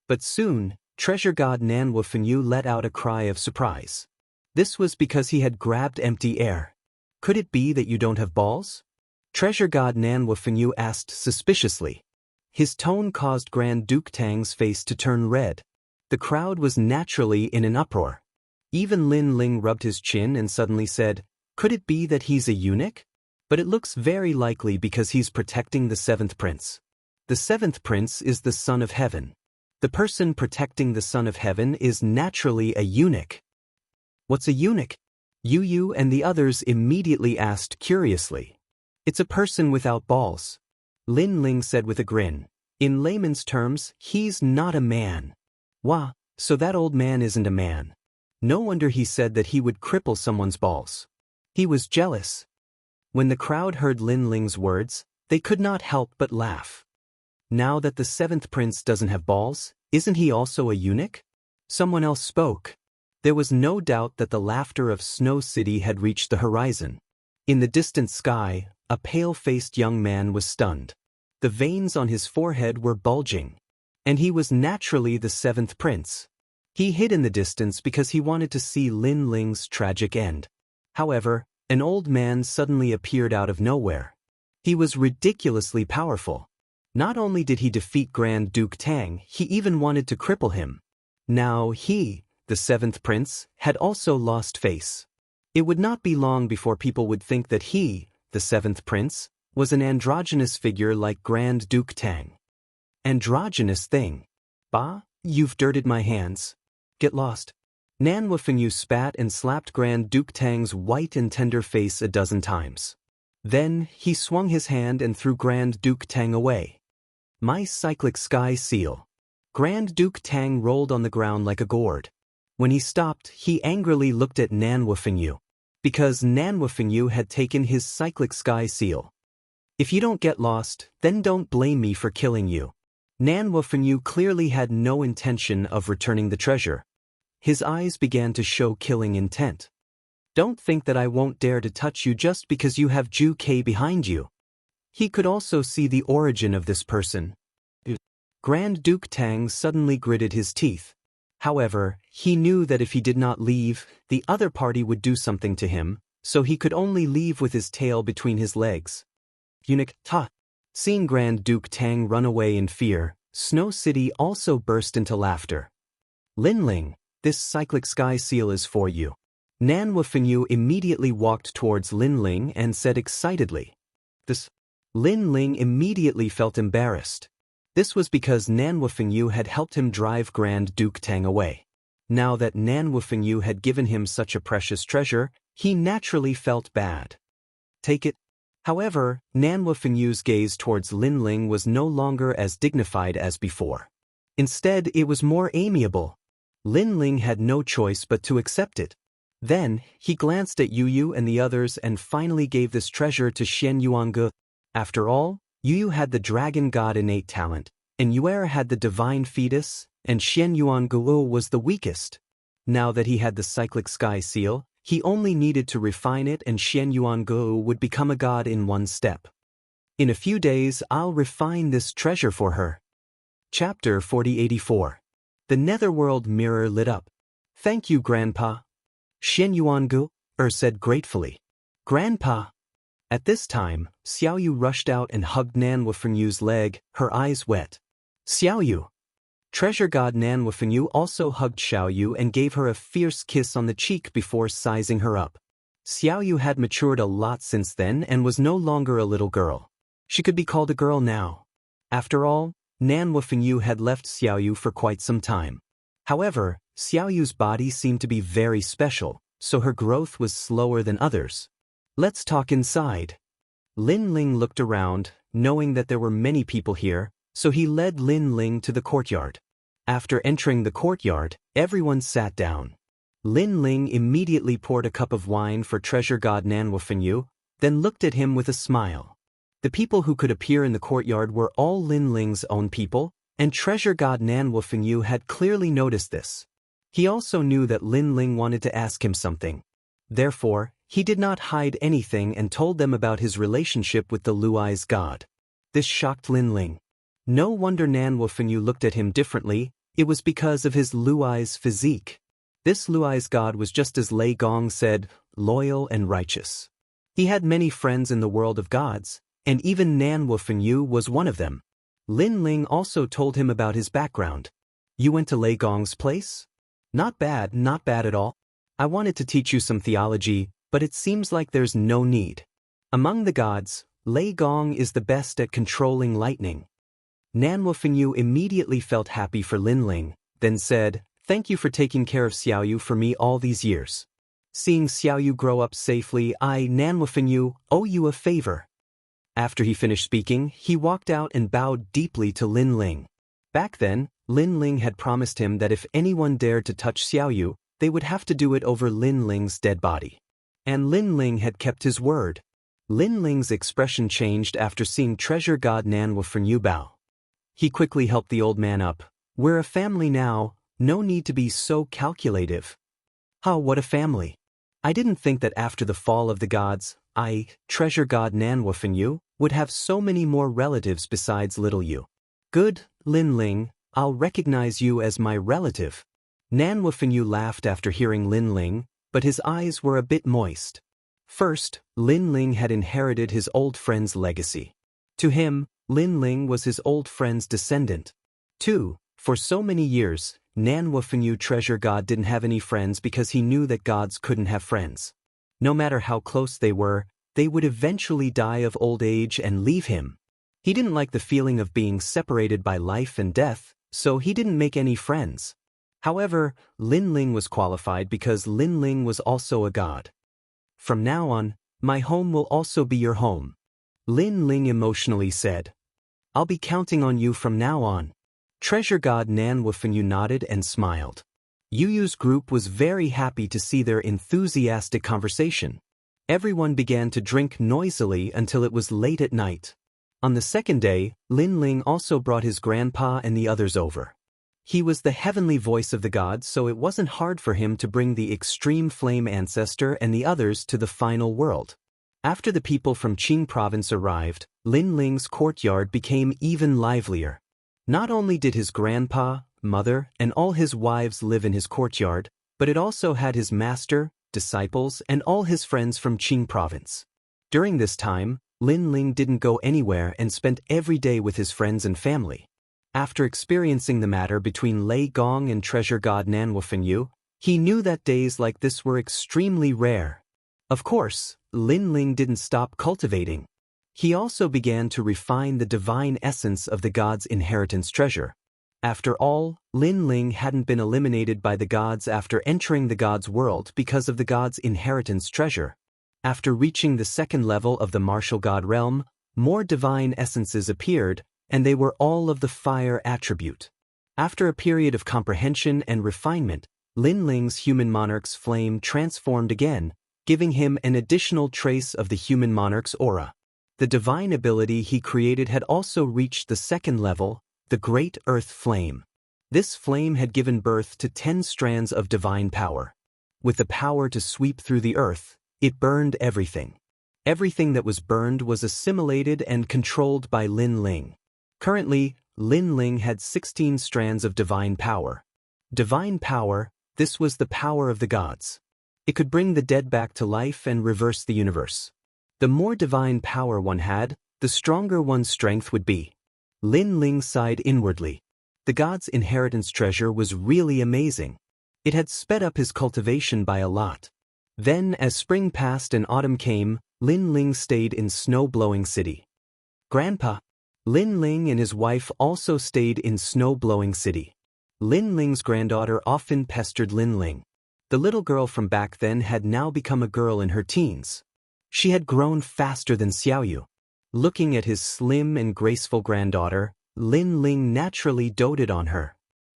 But soon, Treasure God Nanwa Fengyu let out a cry of surprise. This was because he had grabbed empty air. Could it be that you don't have balls? Treasure God Nanwa Fengyu asked suspiciously. His tone caused Grand Duke Tang's face to turn red. The crowd was naturally in an uproar. Even Lin Ling rubbed his chin and suddenly said, "Could it be that he's a eunuch? But it looks very likely because he's protecting the seventh prince. The seventh prince is the son of heaven. The person protecting the son of heaven is naturally a eunuch." What's a eunuch? Yu and the others immediately asked curiously. It's a person without balls. Lin Ling said with a grin. In layman's terms, he's not a man. Wah, so that old man isn't a man. No wonder he said that he would cripple someone's balls. He was jealous. When the crowd heard Lin Ling's words, they could not help but laugh. Now that the seventh prince doesn't have balls, isn't he also a eunuch? Someone else spoke. There was no doubt that the laughter of Snow City had reached the horizon. In the distant sky, a pale-faced young man was stunned. The veins on his forehead were bulging. And he was naturally the seventh prince. He hid in the distance because he wanted to see Lin Ling's tragic end. However, an old man suddenly appeared out of nowhere. He was ridiculously powerful. Not only did he defeat Grand Duke Tang, he even wanted to cripple him. Now he, the seventh prince, had also lost face. It would not be long before people would think that he, the seventh prince, was an androgynous figure like Grand Duke Tang. Androgynous thing. Bah, you've dirted my hands. Get lost. Nanwa Fengyu spat and slapped Grand Duke Tang's white and tender face a dozen times. Then, he swung his hand and threw Grand Duke Tang away. My cyclic sky seal. Grand Duke Tang rolled on the ground like a gourd. When he stopped, he angrily looked at Nanwa Fengyu. Because Nanwa Fengyu had taken his cyclic sky seal. If you don't get lost, then don't blame me for killing you. Nanwa Fengyu clearly had no intention of returning the treasure. His eyes began to show killing intent. Don't think that I won't dare to touch you just because you have Ju K behind you. He could also see the origin of this person. Grand Duke Tang suddenly gritted his teeth. However, he knew that if he did not leave, the other party would do something to him, so he could only leave with his tail between his legs. Eunuch, ta! Seeing Grand Duke Tang run away in fear, Snow City also burst into laughter. Lin Ling, this cyclic sky seal is for you. Nanwa Fengyu immediately walked towards Lin Ling and said excitedly. This. Lin Ling immediately felt embarrassed. This was because Nanwa Fengyu had helped him drive Grand Duke Tang away. Now that Nanwa Fengyu had given him such a precious treasure, he naturally felt bad. Take it. However, Nanwa Fengyu's gaze towards Lin Ling was no longer as dignified as before. Instead, it was more amiable. Lin Ling had no choice but to accept it. Then, he glanced at Yu and the others and finally gave this treasure to Xian Yuange. After all, Yu had the dragon god innate talent, and Yuer had the divine fetus, and Xian Yuange was the weakest. Now that he had the cyclic sky seal, he only needed to refine it and Xian Yuangu would become a god in one step. In a few days I'll refine this treasure for her. Chapter 4084. The netherworld mirror lit up. Thank you, Grandpa. Xian Yuangu said gratefully. Grandpa. At this time, Xiaoyu rushed out and hugged Nan Wufengyu's leg, her eyes wet. Xiaoyu. Treasure god Nan Wufengyu also hugged Xiaoyu and gave her a fierce kiss on the cheek before sizing her up. Xiaoyu had matured a lot since then and was no longer a little girl. She could be called a girl now. After all, Nan Wufengyu had left Xiaoyu for quite some time. However, Xiaoyu's body seemed to be very special, so her growth was slower than others. Let's talk inside. Lin Ling looked around, knowing that there were many people here, so he led Lin Ling to the courtyard. After entering the courtyard, everyone sat down. Lin Ling immediately poured a cup of wine for treasure god Nan Wufengyu, then looked at him with a smile. The people who could appear in the courtyard were all Lin Ling's own people, and treasure god Nan Wufengyu had clearly noticed this. He also knew that Lin Ling wanted to ask him something. Therefore, he did not hide anything and told them about his relationship with the Luai's god. This shocked Lin Ling. No wonder Nan Wufengyu looked at him differently, it was because of his Luai's physique. This Luai's god was just as Lei Gong said, loyal and righteous. He had many friends in the world of gods, and even Nan Wufengyu was one of them. Lin Ling also told him about his background. You went to Lei Gong's place? Not bad at all. I wanted to teach you some theology, but it seems like there's no need. Among the gods, Lei Gong is the best at controlling lightning. Nan Wufengyu immediately felt happy for Lin Ling, then said, Thank you for taking care of Xiaoyu for me all these years. Seeing Xiaoyu grow up safely, I, Nan Wufengyu, owe you a favor. After he finished speaking, he walked out and bowed deeply to Lin Ling. Back then, Lin Ling had promised him that if anyone dared to touch Xiaoyu, they would have to do it over Lin Ling's dead body. And Lin Ling had kept his word. Lin Ling's expression changed after seeing treasure god Nan Wufengyu bow. He quickly helped the old man up. We're a family now, no need to be so calculative. Oh, what a family. I didn't think that after the fall of the gods, I, treasure god Nan Wufengyu, would have so many more relatives besides little you. Good, Lin Ling, I'll recognize you as my relative. Nan Wufengyu laughed after hearing Lin Ling, but his eyes were a bit moist. First, Lin Ling had inherited his old friend's legacy. To him, Lin Ling was his old friend's descendant. 2. For so many years, Nan Wufengyu treasure god didn't have any friends because he knew that gods couldn't have friends. No matter how close they were, they would eventually die of old age and leave him. He didn't like the feeling of being separated by life and death, so he didn't make any friends. However, Lin Ling was qualified because Lin Ling was also a god. From now on, my home will also be your home. Lin Ling emotionally said. I'll be counting on you from now on. Treasure god Nan Wufengyu nodded and smiled. Yuyu's group was very happy to see their enthusiastic conversation. Everyone began to drink noisily until it was late at night. On the second day, Lin Ling also brought his grandpa and the others over. He was the heavenly voice of the gods, so it wasn't hard for him to bring the extreme flame ancestor and the others to the final world. After the people from Qing province arrived, Lin Ling's courtyard became even livelier. Not only did his grandpa, mother, and all his wives live in his courtyard, but it also had his master, disciples, and all his friends from Qing province. During this time, Lin Ling didn't go anywhere and spent every day with his friends and family. After experiencing the matter between Lei Gong and treasure god Nan Wufengyu, he knew that days like this were extremely rare. Of course, Lin Ling didn't stop cultivating. He also began to refine the divine essence of the god's inheritance treasure. After all, Lin Ling hadn't been eliminated by the gods after entering the god's world because of the god's inheritance treasure. After reaching the second level of the martial god realm, more divine essences appeared, and they were all of the fire attribute. After a period of comprehension and refinement, Lin Ling's human monarch's flame transformed again, giving him an additional trace of the human monarch's aura. The divine ability he created had also reached the second level, the Great Earth Flame. This flame had given birth to 10 strands of divine power. With the power to sweep through the earth, it burned everything. Everything that was burned was assimilated and controlled by Lin Ling. Currently, Lin Ling had 16 strands of divine power. Divine power, this was the power of the gods. It could bring the dead back to life and reverse the universe. The more divine power one had, the stronger one's strength would be. Lin Ling sighed inwardly. The god's inheritance treasure was really amazing. It had sped up his cultivation by a lot. Then, as spring passed and autumn came, Lin Ling stayed in snow-blowing city. Grandpa. Lin Ling and his wife also stayed in snow-blowing city. Lin Ling's granddaughter often pestered Lin Ling. The little girl from back then had now become a girl in her teens. She had grown faster than Xiaoyu. Looking at his slim and graceful granddaughter, Lin Ling naturally doted on her.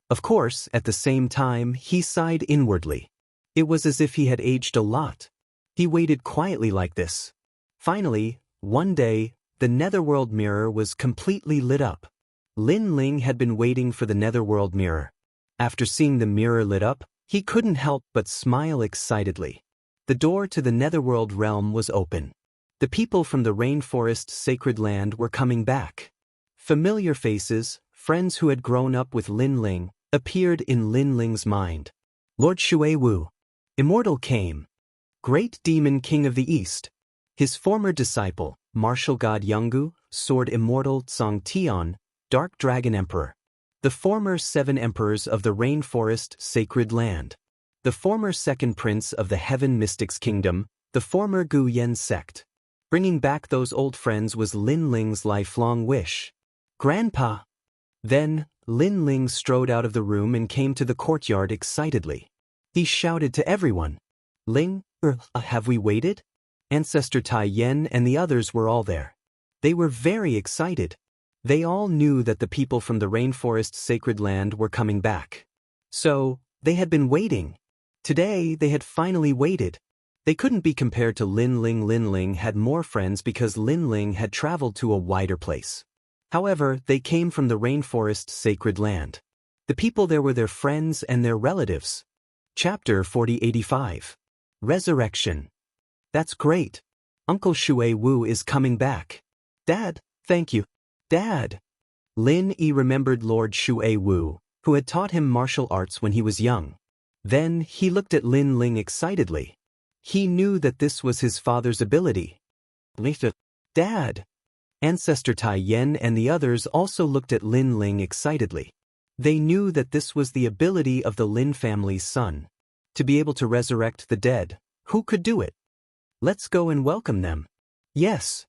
Of course, at the same time, he sighed inwardly. It was as if he had aged a lot. He waited quietly like this. Finally, one day, the netherworld mirror was completely lit up. Lin Ling had been waiting for the netherworld mirror. After seeing the mirror lit up, he couldn't help but smile excitedly. The door to the netherworld realm was open. The people from the rainforest sacred land were coming back. Familiar faces, friends who had grown up with Lin Ling, appeared in Lin Ling's mind. Lord Shui Wu. Immortal came. Great demon king of the east. His former disciple, martial god Yanggu, sword immortal Tsang Tian, dark dragon emperor. The former 7 emperors of the rainforest sacred land. The former second prince of the heaven mystics kingdom, the former Gu Yen sect. Bringing back those old friends was Lin Ling's lifelong wish. Grandpa. Then, Lin Ling strode out of the room and came to the courtyard excitedly. He shouted to everyone. Ling, have we waited? Ancestor Tai Yen and the others were all there. They were very excited. They all knew that the people from the rainforest sacred land were coming back. So, they had been waiting. Today, they had finally waited. They couldn't be compared to Lin Ling. Lin Ling had more friends because Lin Ling had traveled to a wider place. However, they came from the rainforest sacred land. The people there were their friends and their relatives. Chapter 4085. Resurrection. That's great. Uncle Shui Wu is coming back. Dad, thank you. Dad. Lin Yi remembered Lord Shui Wu, who had taught him martial arts when he was young. Then he looked at Lin Ling excitedly. He knew that this was his father's ability. Dad. Ancestor Tai Yen and the others also looked at Lin Ling excitedly. They knew that this was the ability of the Lin family's son. To be able to resurrect the dead, who could do it? Let's go and welcome them. Yes.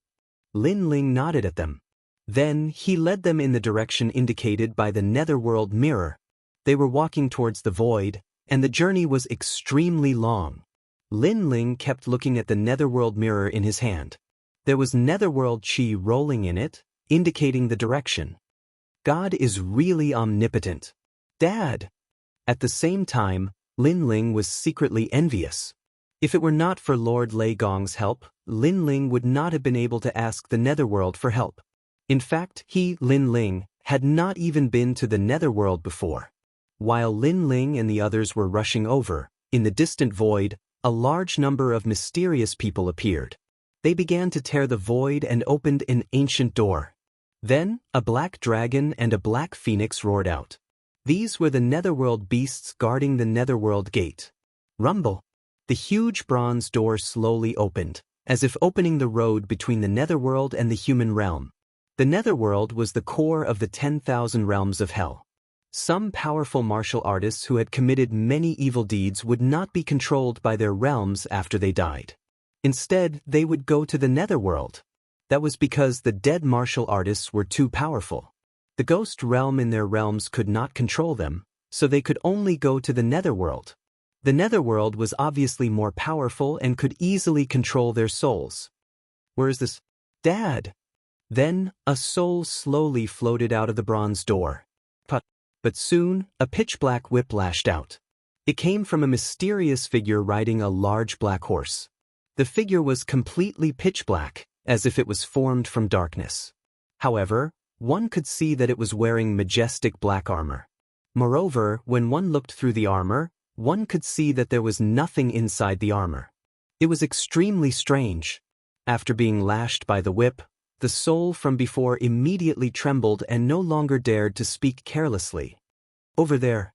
Lin Ling nodded at them. Then he led them in the direction indicated by the netherworld mirror. They were walking towards the void, and the journey was extremely long. Lin Ling kept looking at the netherworld mirror in his hand. There was netherworld chi rolling in it, indicating the direction. God is really omnipotent. Dad! At the same time, Lin Ling was secretly envious. If it were not for Lord Lei Gong's help, Lin Ling would not have been able to ask the netherworld for help. In fact, he, Lin Ling, had not even been to the netherworld before. While Lin Ling and the others were rushing over, in the distant void, a large number of mysterious people appeared. They began to tear the void and opened an ancient door. Then, a black dragon and a black phoenix roared out. These were the netherworld beasts guarding the netherworld gate. Rumble! The huge bronze door slowly opened, as if opening the road between the netherworld and the human realm. The netherworld was the core of the 10,000 realms of hell. Some powerful martial artists who had committed many evil deeds would not be controlled by their realms after they died. Instead, they would go to the netherworld. That was because the dead martial artists were too powerful. The ghost realm in their realms could not control them, so they could only go to the netherworld. The netherworld was obviously more powerful and could easily control their souls. Where is this? Dad! Then, a soul slowly floated out of the bronze door. But soon, a pitch-black whip lashed out. It came from a mysterious figure riding a large black horse. The figure was completely pitch-black, as if it was formed from darkness. However, one could see that it was wearing majestic black armor. Moreover, when one looked through the armor, one could see that there was nothing inside the armor. It was extremely strange. After being lashed by the whip, the soul from before immediately trembled and no longer dared to speak carelessly. Over there.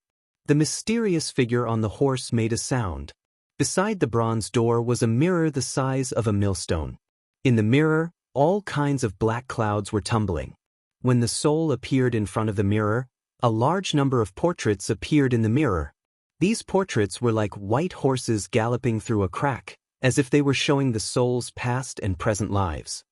The mysterious figure on the horse made a sound. Beside the bronze door was a mirror the size of a millstone. In the mirror, all kinds of black clouds were tumbling. When the soul appeared in front of the mirror, a large number of portraits appeared in the mirror. These portraits were like white horses galloping through a crack, as if they were showing the soul's past and present lives.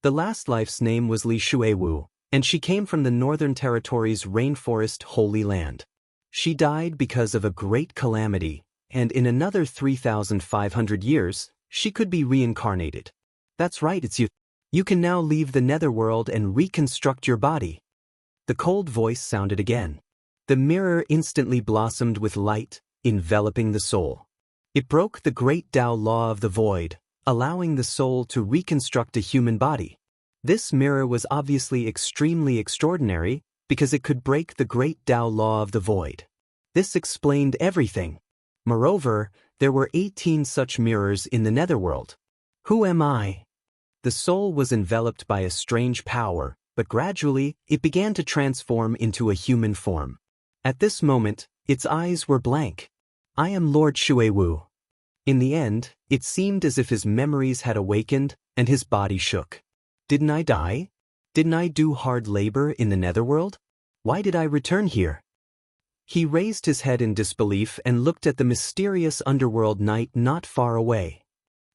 The last life's name was Li Shuiwu, and she came from the Northern Territory's rainforest Holy Land. She died because of a great calamity, and in another 3,500 years, she could be reincarnated. That's right, it's you. You can now leave the netherworld and reconstruct your body. The cold voice sounded again. The mirror instantly blossomed with light, enveloping the soul. It broke the great Tao law of the void, allowing the soul to reconstruct a human body. This mirror was obviously extremely extraordinary because it could break the great Tao law of the void. This explained everything. Moreover, there were 18 such mirrors in the netherworld. Who am I? The soul was enveloped by a strange power, but gradually, it began to transform into a human form. At this moment, its eyes were blank. I am Lord Shuiwu. In the end, it seemed as if his memories had awakened and his body shook. Didn't I die? Didn't I do hard labor in the netherworld? Why did I return here? He raised his head in disbelief and looked at the mysterious underworld knight not far away.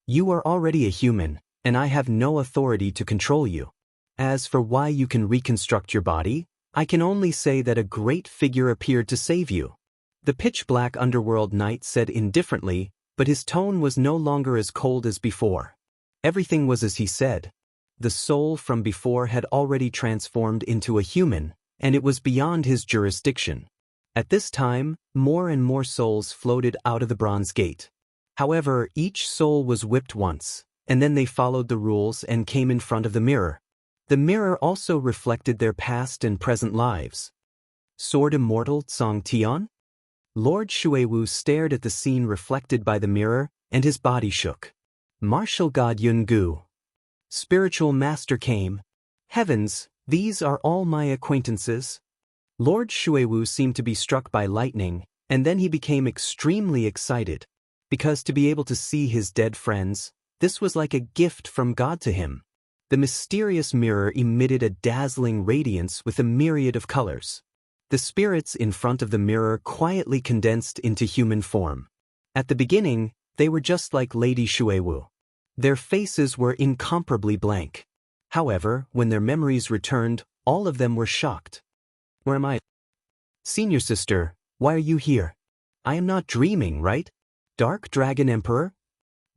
You are already a human, and I have no authority to control you. As for why you can reconstruct your body, I can only say that a great figure appeared to save you. The pitch-black underworld knight said indifferently, but his tone was no longer as cold as before. Everything was as he said. The soul from before had already transformed into a human, and it was beyond his jurisdiction. At this time, more and more souls floated out of the bronze gate. However, each soul was whipped once, and then they followed the rules and came in front of the mirror. The mirror also reflected their past and present lives. Sword Immortal Tsong Tian? Lord Shuiwu stared at the scene reflected by the mirror, and his body shook. Martial God Yun Gu. Spiritual Master came. Heavens, these are all my acquaintances. Lord Shuiwu seemed to be struck by lightning, and then he became extremely excited. Because to be able to see his dead friends, this was like a gift from God to him. The mysterious mirror emitted a dazzling radiance with a myriad of colors. The spirits in front of the mirror quietly condensed into human form. At the beginning, they were just like Lady Shuiwu. Their faces were incomparably blank. However, when their memories returned, all of them were shocked. Where am I? Senior sister, why are you here? I am not dreaming, right? Dark Dragon Emperor?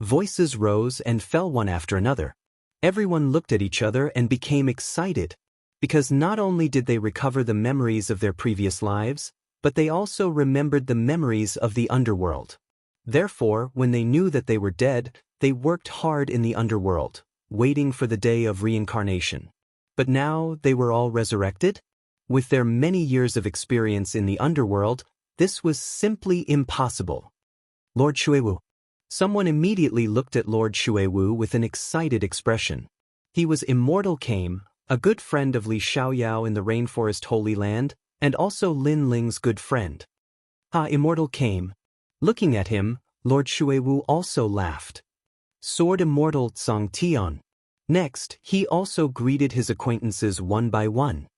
Voices rose and fell one after another. Everyone looked at each other and became excited, because not only did they recover the memories of their previous lives, but they also remembered the memories of the underworld. Therefore, when they knew that they were dead, they worked hard in the underworld, waiting for the day of reincarnation. But now they were all resurrected? With their many years of experience in the underworld, this was simply impossible. Lord Shuiwu. Someone immediately looked at Lord Shuiwu with an excited expression. He was Immortal Came, a good friend of Li Xiaoyao in the Rainforest Holy Land, and also Lin Ling's good friend. Immortal Came. Looking at him, Lord Shuiwu also laughed. Sword Immortal Tsong Tian. Next, he also greeted his acquaintances one by one.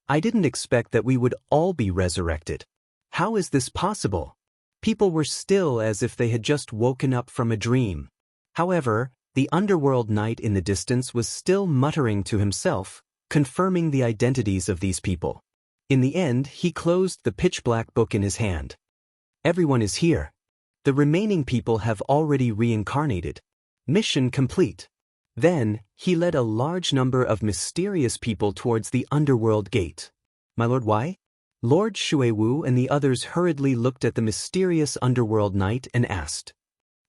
I didn't expect that we would all be resurrected. How is this possible? People were still as if they had just woken up from a dream. However, the underworld knight in the distance was still muttering to himself, confirming the identities of these people. In the end, he closed the pitch-black book in his hand. Everyone is here. The remaining people have already reincarnated. Mission complete. Then, he led a large number of mysterious people towards the underworld gate. My lord, why? Lord Shuiwu and the others hurriedly looked at the mysterious underworld knight and asked.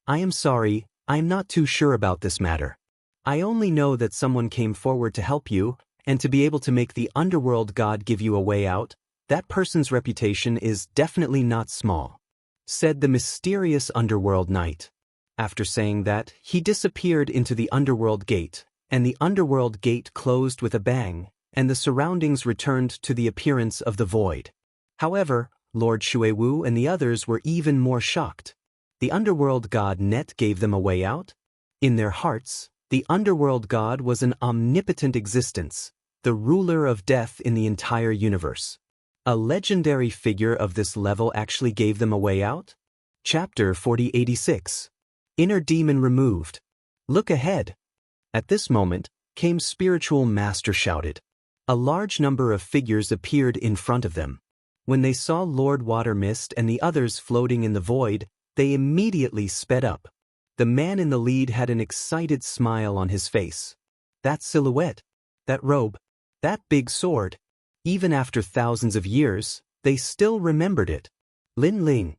I am sorry, I am not too sure about this matter. I only know that someone came forward to help you, and to be able to make the underworld god give you a way out, that person's reputation is definitely not small," said the mysterious underworld knight. After saying that, he disappeared into the underworld gate, and the underworld gate closed with a bang, and the surroundings returned to the appearance of the void. However, Lord Shuewu and the others were even more shocked. The underworld god Net gave them a way out? In their hearts, the underworld god was an omnipotent existence, the ruler of death in the entire universe. A legendary figure of this level actually gave them a way out? Chapter 4086. Inner Demon Removed. Look ahead. At this moment, came Spiritual Master shouted. A large number of figures appeared in front of them. When they saw Lord Watermist and the others floating in the void, they immediately sped up. The man in the lead had an excited smile on his face. That silhouette, that robe, that big sword. Even after thousands of years, they still remembered it. Lin Ling.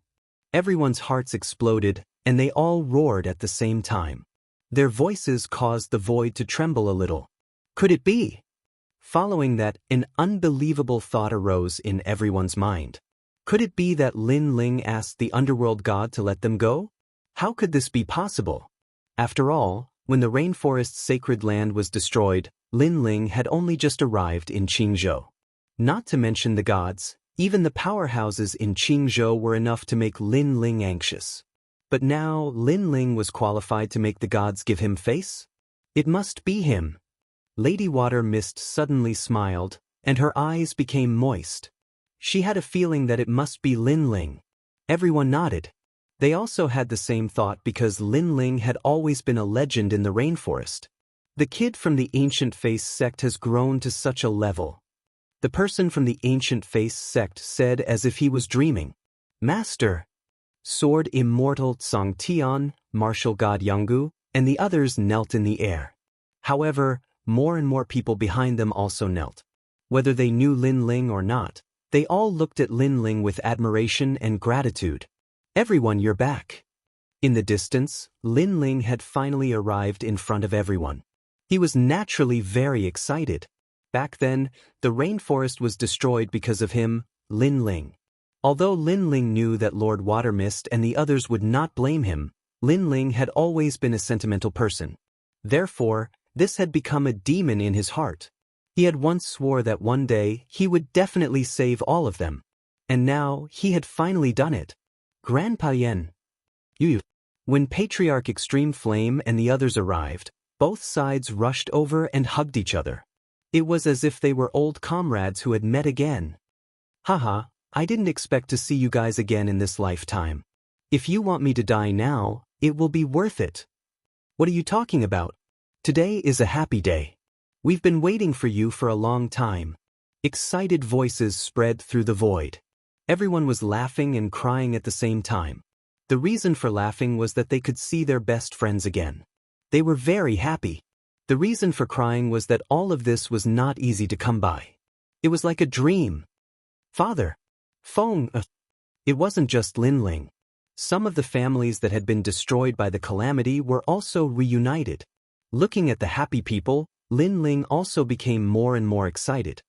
Everyone's hearts exploded, and they all roared at the same time. Their voices caused the void to tremble a little. Could it be? Following that, an unbelievable thought arose in everyone's mind. Could it be that Lin Ling asked the underworld god to let them go? How could this be possible? After all, when the rainforest's sacred land was destroyed, Lin Ling had only just arrived in Qingzhou. Not to mention the gods, even the powerhouses in Qingzhou were enough to make Lin Ling anxious. But now Lin Ling was qualified to make the gods give him face? It must be him. Lady Watermist suddenly smiled, and her eyes became moist. She had a feeling that it must be Lin Ling. Everyone nodded. They also had the same thought because Lin Ling had always been a legend in the rainforest. The kid from the Ancient Face sect has grown to such a level. The person from the Ancient Face sect said as if he was dreaming. Master. Sword Immortal Tsang Tian, Martial God Yanggu, and the others knelt in the air. However, more and more people behind them also knelt. Whether they knew Lin Ling or not, they all looked at Lin Ling with admiration and gratitude. Everyone, you're back. In the distance, Lin Ling had finally arrived in front of everyone. He was naturally very excited. Back then, the rainforest was destroyed because of him, Lin Ling. Although Lin Ling knew that Lord Watermist and the others would not blame him, Lin Ling had always been a sentimental person. Therefore, this had become a demon in his heart. He had once swore that one day he would definitely save all of them. And now he had finally done it. Grandpa Yen. Yu. When Patriarch Extreme Flame and the others arrived, both sides rushed over and hugged each other. It was as if they were old comrades who had met again. Haha, I didn't expect to see you guys again in this lifetime. If you want me to die now, it will be worth it. What are you talking about? Today is a happy day. We've been waiting for you for a long time. Excited voices spread through the void. Everyone was laughing and crying at the same time. The reason for laughing was that they could see their best friends again. They were very happy. The reason for crying was that all of this was not easy to come by. It was like a dream. Father. Feng. It wasn't just Lin Ling. Some of the families that had been destroyed by the calamity were also reunited. Looking at the happy people, Lin Ling also became more and more excited.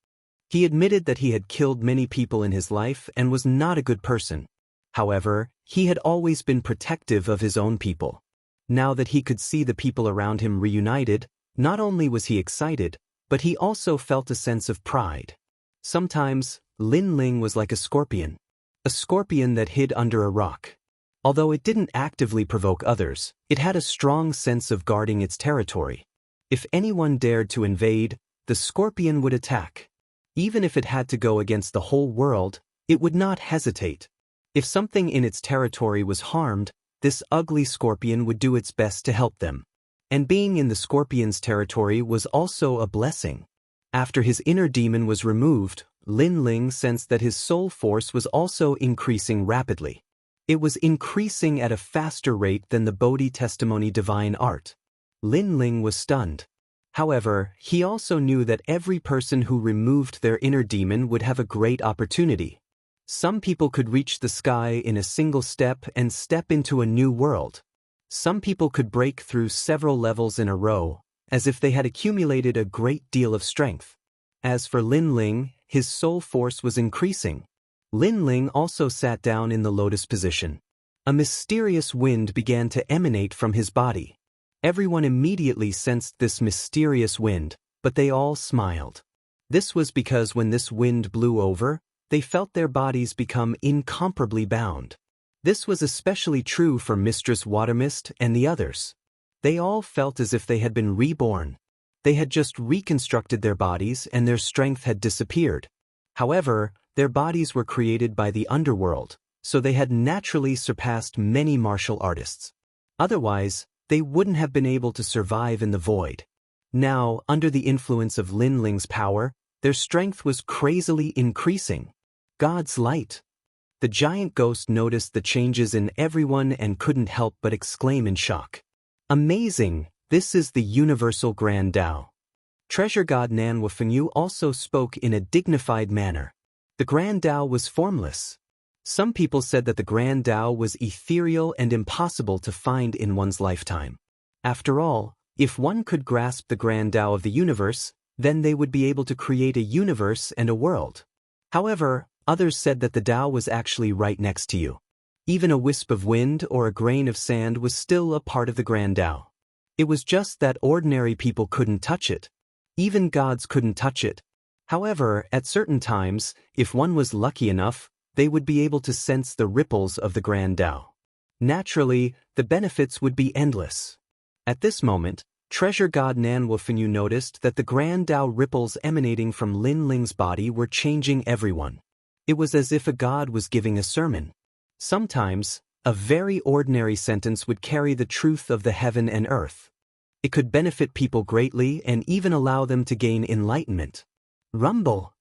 He admitted that he had killed many people in his life and was not a good person. However, he had always been protective of his own people. Now that he could see the people around him reunited, not only was he excited, but he also felt a sense of pride. Sometimes, Lin Ling was like a scorpion that hid under a rock. Although it didn't actively provoke others, it had a strong sense of guarding its territory. If anyone dared to invade, the scorpion would attack. Even if it had to go against the whole world, it would not hesitate. If something in its territory was harmed, this ugly scorpion would do its best to help them. And being in the scorpion's territory was also a blessing. After his inner demon was removed, Lin Ling sensed that his soul force was also increasing rapidly. It was increasing at a faster rate than the Bodhi Testimony Divine Art. Lin Ling was stunned. However, he also knew that every person who removed their inner demon would have a great opportunity. Some people could reach the sky in a single step and step into a new world. Some people could break through several levels in a row, as if they had accumulated a great deal of strength. As for Lin Ling, his soul force was increasing. Lin Ling also sat down in the lotus position. A mysterious wind began to emanate from his body. Everyone immediately sensed this mysterious wind, but they all smiled. This was because when this wind blew over, they felt their bodies become incomparably bound. This was especially true for Mistress Watermist and the others. They all felt as if they had been reborn. They had just reconstructed their bodies and their strength had disappeared. However, their bodies were created by the underworld, so they had naturally surpassed many martial artists. Otherwise, they wouldn't have been able to survive in the void. Now, under the influence of Lin Ling's power, their strength was crazily increasing. God's light. The giant ghost noticed the changes in everyone and couldn't help but exclaim in shock. Amazing! This is the universal Grand Tao. Treasure God Nanhua Fengyu also spoke in a dignified manner. The Grand Tao was formless. Some people said that the Grand Tao was ethereal and impossible to find in one's lifetime. After all, if one could grasp the Grand Tao of the universe, then they would be able to create a universe and a world. However, others said that the Tao was actually right next to you. Even a wisp of wind or a grain of sand was still a part of the Grand Tao. It was just that ordinary people couldn't touch it. Even gods couldn't touch it. However, at certain times, if one was lucky enough, they would be able to sense the ripples of the Grand Tao. Naturally, the benefits would be endless. At this moment, Treasure God Nanhua Fengyu noticed that the Grand Tao ripples emanating from Lin Ling's body were changing everyone. It was as if a god was giving a sermon. Sometimes, a very ordinary sentence would carry the truth of the heaven and earth. It could benefit people greatly and even allow them to gain enlightenment. Rumble.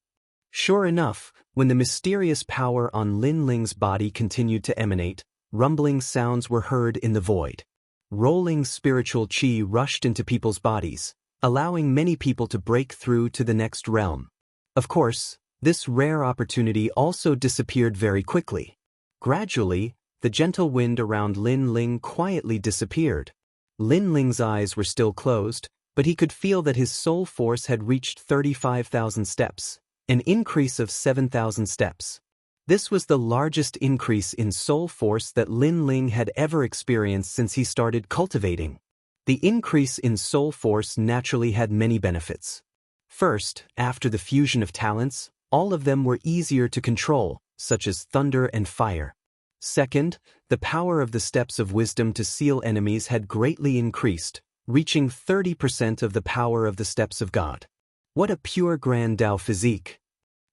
Sure enough, when the mysterious power on Lin Ling's body continued to emanate, rumbling sounds were heard in the void. Rolling spiritual qi rushed into people's bodies, allowing many people to break through to the next realm. Of course, this rare opportunity also disappeared very quickly. Gradually, the gentle wind around Lin Ling quietly disappeared. Lin Ling's eyes were still closed, but he could feel that his soul force had reached 35,000 steps, an increase of 7,000 steps. This was the largest increase in soul force that Lin Ling had ever experienced since he started cultivating. The increase in soul force naturally had many benefits. First, after the fusion of talents, all of them were easier to control, such as thunder and fire. Second, the power of the steps of wisdom to seal enemies had greatly increased, reaching 30% of the power of the steps of God. What a pure Grand Tao physique!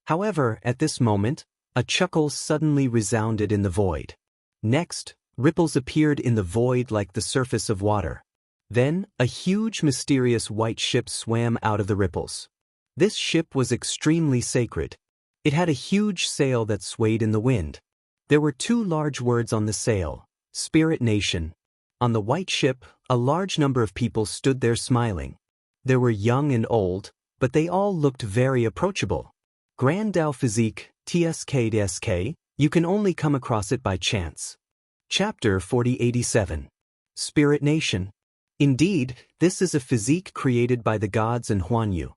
However, at this moment, a chuckle suddenly resounded in the void. Next, ripples appeared in the void like the surface of water. Then, a huge mysterious white ship swam out of the ripples. This ship was extremely sacred. It had a huge sail that swayed in the wind. There were 2 large words on the sail, Spirit Nation. On the white ship, a large number of people stood there smiling. There were young and old, but they all looked very approachable. Grand Tao Physique, TSK, you can only come across it by chance. Chapter 4087. Spirit Nation. Indeed, this is a physique created by the gods and Huanyu.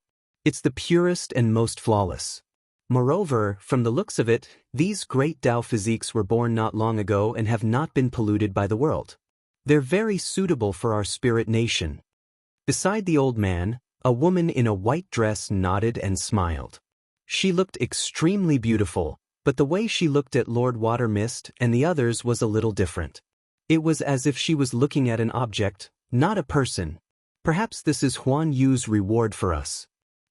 It's the purest and most flawless. Moreover, from the looks of it, these great Tao physiques were born not long ago and have not been polluted by the world. They're very suitable for our spirit nation. Beside the old man, a woman in a white dress nodded and smiled. She looked extremely beautiful, but the way she looked at Lord Watermist and the others was a little different. It was as if she was looking at an object, not a person. Perhaps this is Huan Yu's reward for us.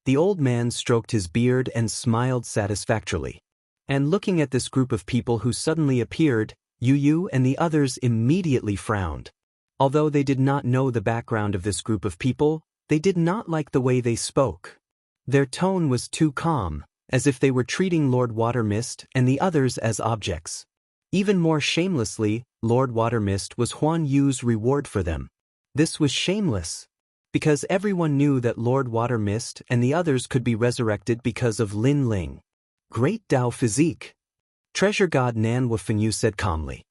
The old man stroked his beard and smiled satisfactorily. And looking at this group of people who suddenly appeared, Yu and the others immediately frowned. Although they did not know the background of this group of people, they did not like the way they spoke. Their tone was too calm, as if they were treating Lord Watermist and the others as objects. Even more shamelessly, Lord Watermist was Huan Yu's reward for them. This was shameless, because everyone knew that Lord Watermist and the others could be resurrected because of Lin Ling. Great Tao Physique. Treasure God Nanhua Fengyu said calmly.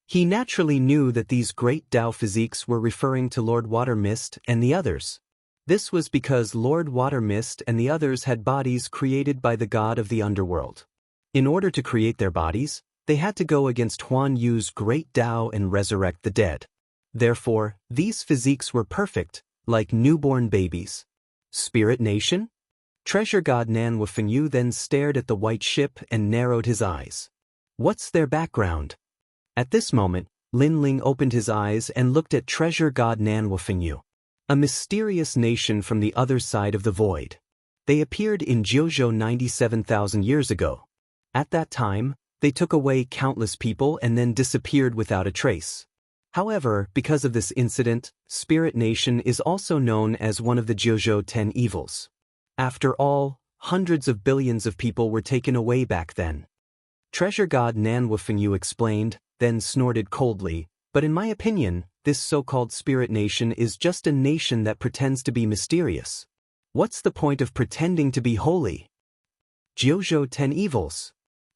He naturally knew that these great Tao physiques were referring to Lord Watermist and the others. This was because Lord Water Mist and the others had bodies created by the god of the underworld. In order to create their bodies, they had to go against Huan Yu's great Tao and resurrect the dead. Therefore, these physiques were perfect, like newborn babies. Spirit Nation? Treasure God Nan Wufengyu then stared at the white ship and narrowed his eyes. What's their background? At this moment, Lin Ling opened his eyes and looked at Treasure God Nan Wufengyu, a mysterious nation from the other side of the void. They appeared in Jiuzhou 97,000 years ago. At that time, they took away countless people and then disappeared without a trace. However, because of this incident, Spirit Nation is also known as one of the Jiuzhou 10 evils. After all, hundreds of billions of people were taken away back then. Treasure God Nan Wufengyu explained, then snorted coldly, but in my opinion, this so-called Spirit Nation is just a nation that pretends to be mysterious. What's the point of pretending to be holy? Jiuzhou 10 evils.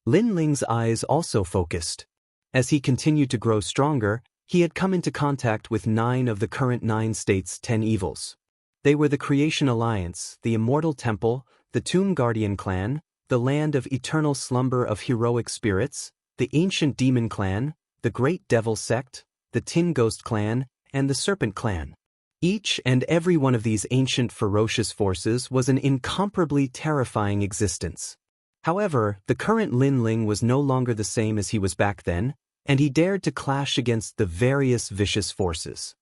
Lin Ling's eyes also focused. As he continued to grow stronger, he had come into contact with 9 of the current 9 states' 10 evils. They were the Creation Alliance, the Immortal Temple, the Tomb Guardian Clan, the Land of Eternal Slumber of Heroic Spirits, the Ancient Demon Clan, the Great Devil Sect, the Tin Ghost Clan, and the Serpent Clan. Each and every one of these ancient ferocious forces was an incomparably terrifying existence. However, the current Lin Ling was no longer the same as he was back then, and he dared to clash against the various vicious forces.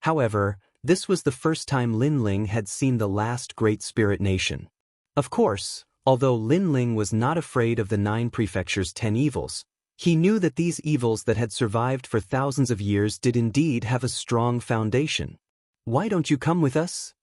However, this was the first time Lin Ling had seen the last great spirit nation. Of course, although Lin Ling was not afraid of the 9 prefectures' 10 evils, he knew that these evils that had survived for thousands of years did indeed have a strong foundation. Why don't you come with us?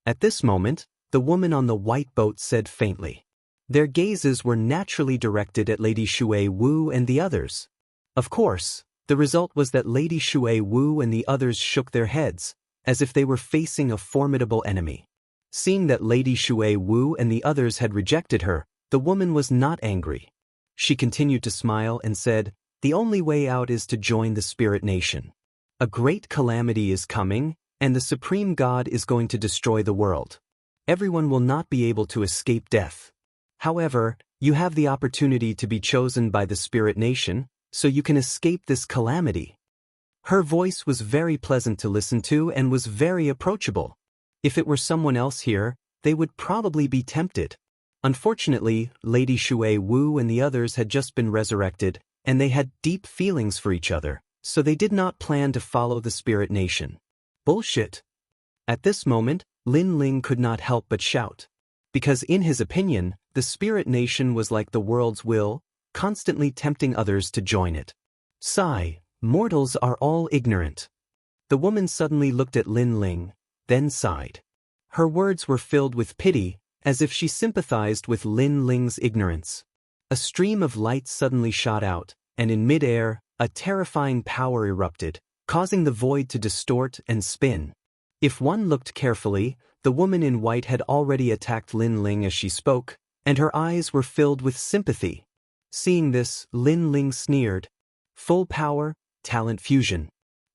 At this moment, the woman on the white boat said faintly. Their gazes were naturally directed at Lady Shui Wu and the others. Of course, the result was that Lady Shui Wu and the others shook their heads, as if they were facing a formidable enemy. Seeing that Lady Shui Wu and the others had rejected her, the woman was not angry. She continued to smile and said, "The only way out is to join the Spirit Nation. A great calamity is coming, and the Supreme God is going to destroy the world. Everyone will not be able to escape death. However, you have the opportunity to be chosen by the Spirit Nation, so you can escape this calamity." Her voice was very pleasant to listen to and was very approachable. If it were someone else here, they would probably be tempted. Unfortunately, Lady Shui Wu and the others had just been resurrected, and they had deep feelings for each other, so they did not plan to follow the Spirit Nation. Bullshit. At this moment, Lin Ling could not help but shout. Because in his opinion, the Spirit Nation was like the world's will, constantly tempting others to join it. Sigh. Mortals are all ignorant. The woman suddenly looked at Lin Ling, then sighed. Her words were filled with pity, as if she sympathized with Lin Ling's ignorance. A stream of light suddenly shot out, and in mid-air, a terrifying power erupted, causing the void to distort and spin. If one looked carefully, the woman in white had already attacked Lin Ling as she spoke, and her eyes were filled with sympathy. Seeing this, Lin Ling sneered. Full power, talent fusion.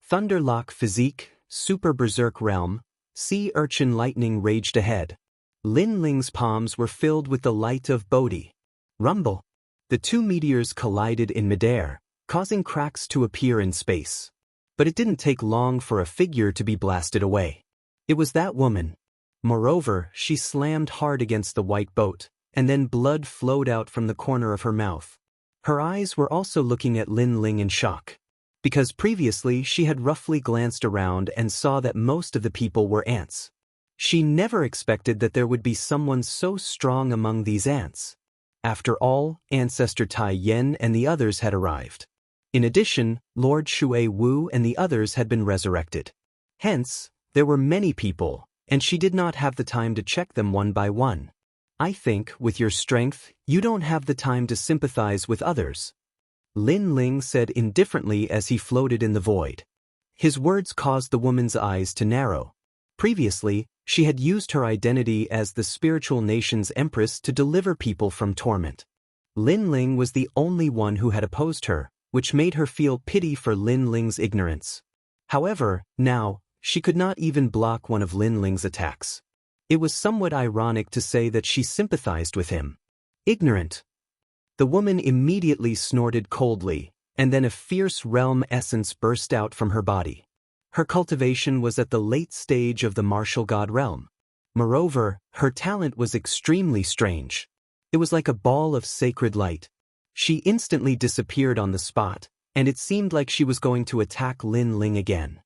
Thunderlock physique, super berserk realm, sea urchin lightning raged ahead. Lin Ling's palms were filled with the light of Bodhi. Rumble. The 2 meteors collided in midair, causing cracks to appear in space. But it didn't take long for a figure to be blasted away. It was that woman. Moreover, she slammed hard against the white boat, and then blood flowed out from the corner of her mouth. Her eyes were also looking at Lin Ling in shock. Because previously she had roughly glanced around and saw that most of the people were ants. She never expected that there would be someone so strong among these ants. After all, Ancestor Tai Yen and the others had arrived. In addition, Lord Shui Wu and the others had been resurrected. Hence, there were many people, and she did not have the time to check them one by one. I think, with your strength, you don't have the time to sympathize with others. Lin Ling said indifferently as he floated in the void. His words caused the woman's eyes to narrow. Previously, she had used her identity as the spiritual nation's empress to deliver people from torment. Lin Ling was the only one who had opposed her, which made her feel pity for Lin Ling's ignorance. However, now, she could not even block one of Lin Ling's attacks. It was somewhat ironic to say that she sympathized with him. Ignorant. The woman immediately snorted coldly, and then a fierce realm essence burst out from her body. Her cultivation was at the late stage of the martial god realm. Moreover, her talent was extremely strange. It was like a ball of sacred light. She instantly disappeared on the spot, and it seemed like she was going to attack Lin Ling again.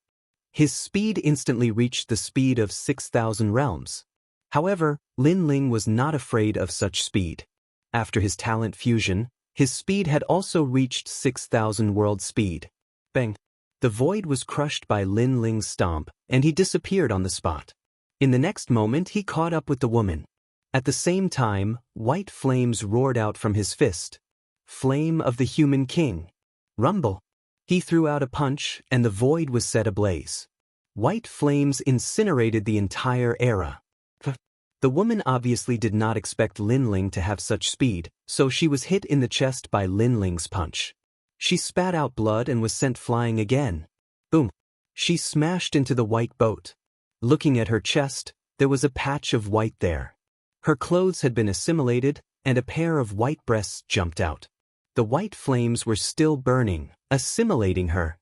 His speed instantly reached the speed of 6,000 realms. However, Lin Ling was not afraid of such speed. After his talent fusion, his speed had also reached 6,000 world speed. Bang! The void was crushed by Lin Ling's stomp, and he disappeared on the spot. In the next moment he caught up with the woman. At the same time, white flames roared out from his fist. Flame of the human king. Rumble. He threw out a punch, and the void was set ablaze. White flames incinerated the entire era. The woman obviously did not expect Lin Ling to have such speed, so she was hit in the chest by Lin Ling's punch. She spat out blood and was sent flying again. Boom! She smashed into the white boat. Looking at her chest, there was a patch of white there. Her clothes had been assimilated, and a pair of white breasts jumped out. The white flames were still burning, assimilating her.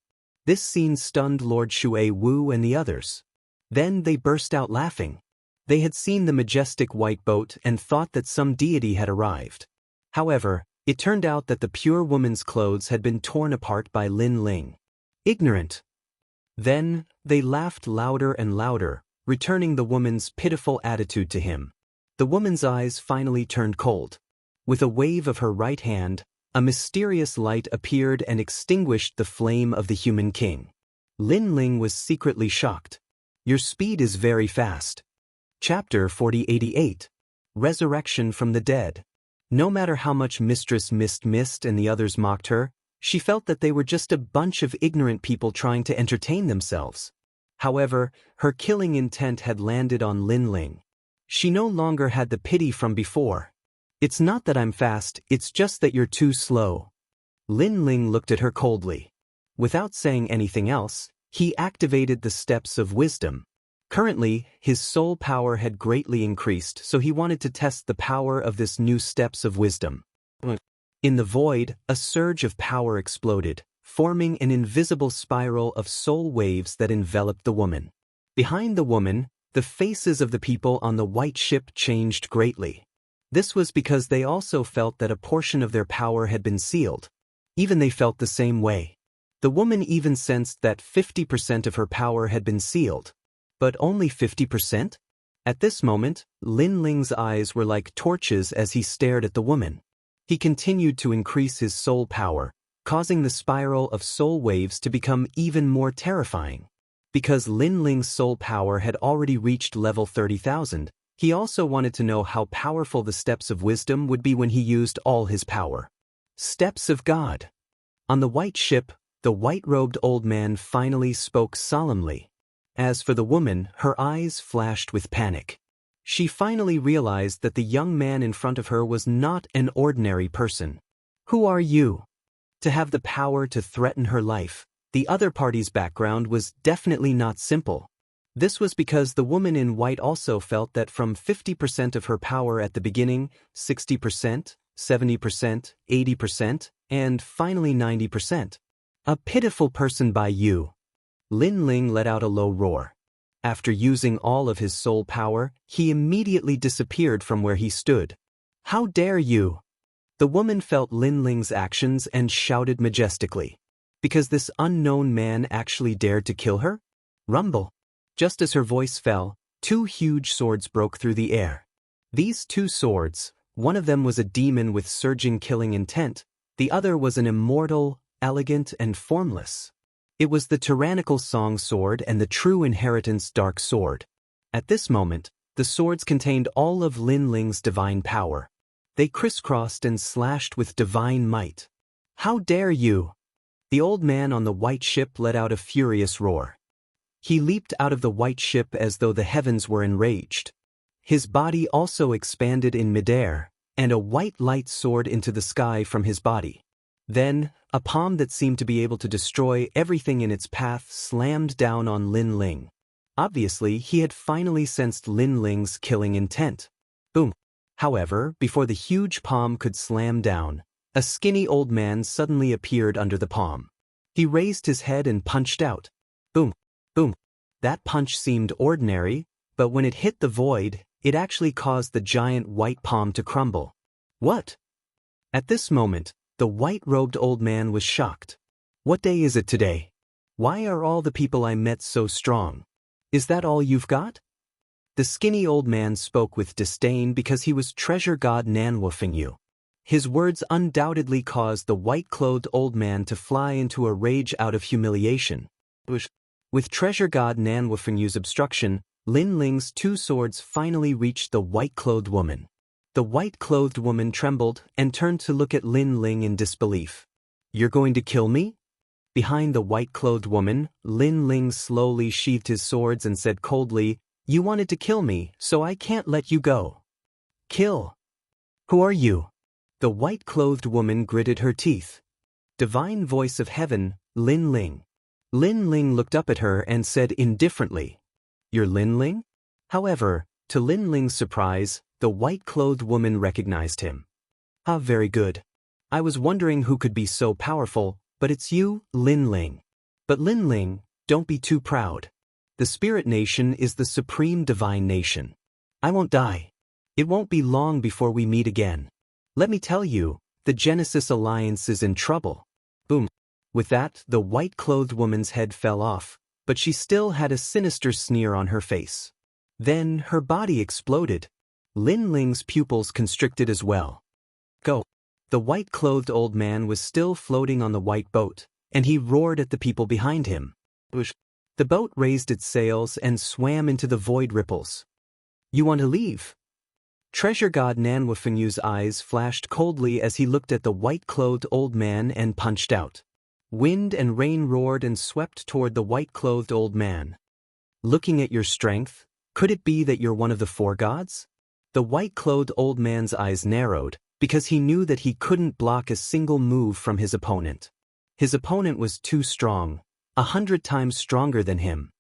This scene stunned Lord Shui Wu and the others. Then they burst out laughing. They had seen the majestic white boat and thought that some deity had arrived. However, it turned out that the pure woman's clothes had been torn apart by Lin Ling. Ignorant. Then, they laughed louder and louder, returning the woman's pitiful attitude to him. The woman's eyes finally turned cold. With a wave of her right hand, a mysterious light appeared and extinguished the flame of the human king. Lin Ling was secretly shocked. Your speed is very fast. Chapter 4088. Resurrection from the Dead. No matter how much Mistress Mist and the others mocked her, she felt that they were just a bunch of ignorant people trying to entertain themselves. However, her killing intent had landed on Lin Ling. She no longer had the pity from before. It's not that I'm fast, it's just that you're too slow. Lin Ling looked at her coldly. Without saying anything else, he activated the steps of wisdom. Currently, his soul power had greatly increased, so he wanted to test the power of this new steps of wisdom. In the void, a surge of power exploded, forming an invisible spiral of soul waves that enveloped the woman. Behind the woman, the faces of the people on the white ship changed greatly. This was because they also felt that a portion of their power had been sealed. Even they felt the same way. The woman even sensed that 50% of her power had been sealed. But only 50%? At this moment, Lin Ling's eyes were like torches as he stared at the woman. He continued to increase his soul power, causing the spiral of soul waves to become even more terrifying. Because Lin Ling's soul power had already reached level 30,000, he also wanted to know how powerful the steps of wisdom would be when he used all his power. Steps of God. On the white ship, the white-robed old man finally spoke solemnly. As for the woman, her eyes flashed with panic. She finally realized that the young man in front of her was not an ordinary person. Who are you? To have the power to threaten her life. The other party's background was definitely not simple. This was because the woman in white also felt that from 50% of her power at the beginning, 60%, 70%, 80%, and finally 90%. A pitiful person by you. Lin Ling let out a low roar. After using all of his soul power, he immediately disappeared from where he stood. How dare you? The woman felt Lin Ling's actions and shouted majestically. Because this unknown man actually dared to kill her? Rumble. Just as her voice fell, two huge swords broke through the air. These two swords, one of them was a demon with surging killing intent, the other was an immortal, elegant and formless. It was the tyrannical Song Sword and the True Inheritance Dark Sword. At this moment, the swords contained all of Lin Ling's divine power. They crisscrossed and slashed with divine might. How dare you? The old man on the white ship let out a furious roar. He leaped out of the white ship as though the heavens were enraged. His body also expanded in midair, and a white light soared into the sky from his body. Then, a palm that seemed to be able to destroy everything in its path slammed down on Lin Ling. Obviously, he had finally sensed Lin Ling's killing intent. Boom. However, before the huge palm could slam down, a skinny old man suddenly appeared under the palm. He raised his head and punched out. Boom. Boom. That punch seemed ordinary, but when it hit the void, it actually caused the giant white palm to crumble. What? At this moment, the white-robed old man was shocked. What day is it today? Why are all the people I met so strong? Is that all you've got? The skinny old man spoke with disdain because he was treasure god Nanwufengyu. His words undoubtedly caused the white-clothed old man to fly into a rage out of humiliation. With treasure god Nanwufengyu's obstruction, Lin Ling's two swords finally reached the white-clothed woman. The white-clothed woman trembled and turned to look at Lin Ling in disbelief. You're going to kill me? Behind the white-clothed woman, Lin Ling slowly sheathed his swords and said coldly, You wanted to kill me, so I can't let you go. Kill. Who are you? The white-clothed woman gritted her teeth. Divine voice of heaven, Lin Ling. Lin Ling looked up at her and said indifferently, You're Lin Ling? However, to Lin Ling's surprise, the white-clothed woman recognized him. Ah, very good. I was wondering who could be so powerful, but it's you, Lin Ling. But Lin Ling, don't be too proud. The Spirit Nation is the supreme divine nation. I won't die. It won't be long before we meet again. Let me tell you, the Genesis Alliance is in trouble. Boom. With that, the white-clothed woman's head fell off, but she still had a sinister sneer on her face. Then, her body exploded. Lin Ling's pupils constricted as well. Go. The white-clothed old man was still floating on the white boat, and he roared at the people behind him. The boat raised its sails and swam into the void ripples. You want to leave? Treasure god Nanwufengyu's eyes flashed coldly as he looked at the white-clothed old man and punched out. Wind and rain roared and swept toward the white-clothed old man. Looking at your strength, could it be that you're one of the four gods? The white-clothed old man's eyes narrowed, because he knew that he couldn't block a single move from his opponent. His opponent was too strong, 100 times stronger than him.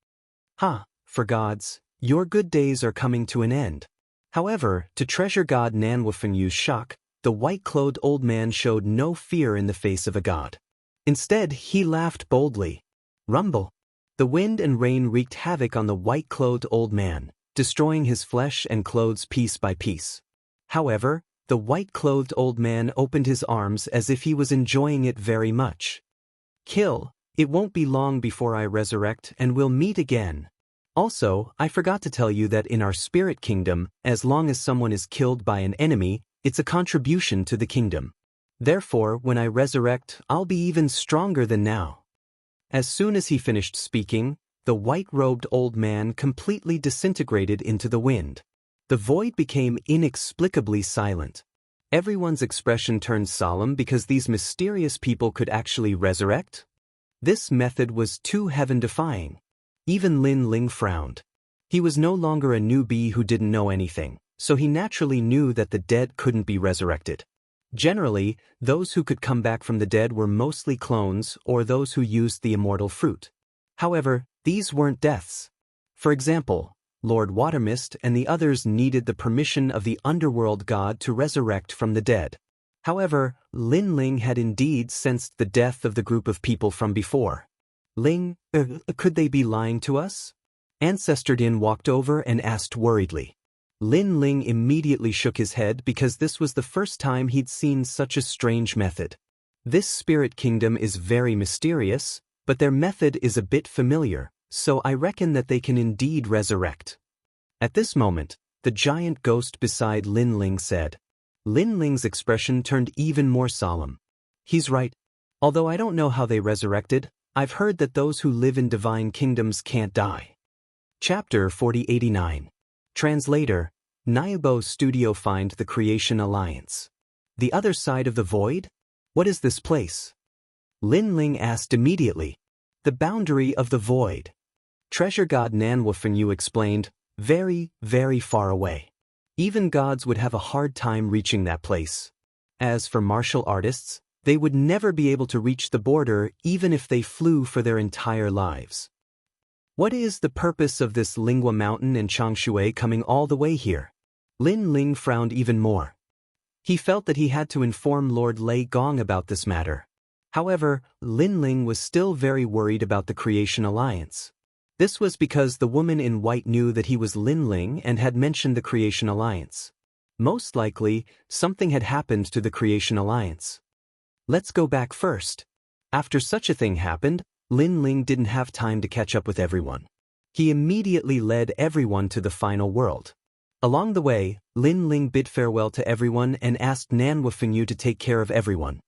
For gods, your good days are coming to an end. However, to treasure god Nanwufengyu's shock, the white-clothed old man showed no fear in the face of a god. Instead, he laughed boldly. Rumble. The wind and rain wreaked havoc on the white-clothed old man, destroying his flesh and clothes piece by piece. However, the white-clothed old man opened his arms as if he was enjoying it very much. Kill. It won't be long before I resurrect and we'll meet again. Also, I forgot to tell you that in our spirit kingdom, as long as someone is killed by an enemy, it's a contribution to the kingdom. Therefore, when I resurrect, I'll be even stronger than now. As soon as he finished speaking, the white-robed old man completely disintegrated into the wind. The void became inexplicably silent. Everyone's expression turned solemn because these mysterious people could actually resurrect. This method was too heaven-defying. Even Lin Ling frowned. He was no longer a newbie who didn't know anything, so he naturally knew that the dead couldn't be resurrected. Generally, those who could come back from the dead were mostly clones or those who used the immortal fruit. However, these weren't deaths. For example, Lord Watermist and the others needed the permission of the underworld god to resurrect from the dead. However, Lin Ling had indeed sensed the death of the group of people from before. Ling, could they be lying to us? Ancestor Din walked over and asked worriedly. Lin Ling immediately shook his head because this was the first time he'd seen such a strange method. This spirit kingdom is very mysterious, but their method is a bit familiar, so I reckon that they can indeed resurrect. At this moment, the giant ghost beside Lin Ling said. Lin Ling's expression turned even more solemn. He's right. Although I don't know how they resurrected, I've heard that those who live in divine kingdoms can't die. Chapter 4089. Translator, Naibo Studio. Find the Creation Alliance. The other side of the void? What is this place? Lin Ling asked immediately. The boundary of the void. Treasure god Nanwufengyu explained, very, very far away. Even gods would have a hard time reaching that place. As for martial artists, they would never be able to reach the border even if they flew for their entire lives. What is the purpose of this Lingua Mountain and Changshui coming all the way here? Lin Ling frowned even more. He felt that he had to inform Lord Lei Gong about this matter. However, Lin Ling was still very worried about the Creation Alliance. This was because the woman in white knew that he was Lin Ling and had mentioned the Creation Alliance. Most likely, something had happened to the Creation Alliance. Let's go back first. After such a thing happened, Lin Ling didn't have time to catch up with everyone. He immediately led everyone to the final world. Along the way, Lin Ling bid farewell to everyone and asked Nan Wufengyu to take care of everyone.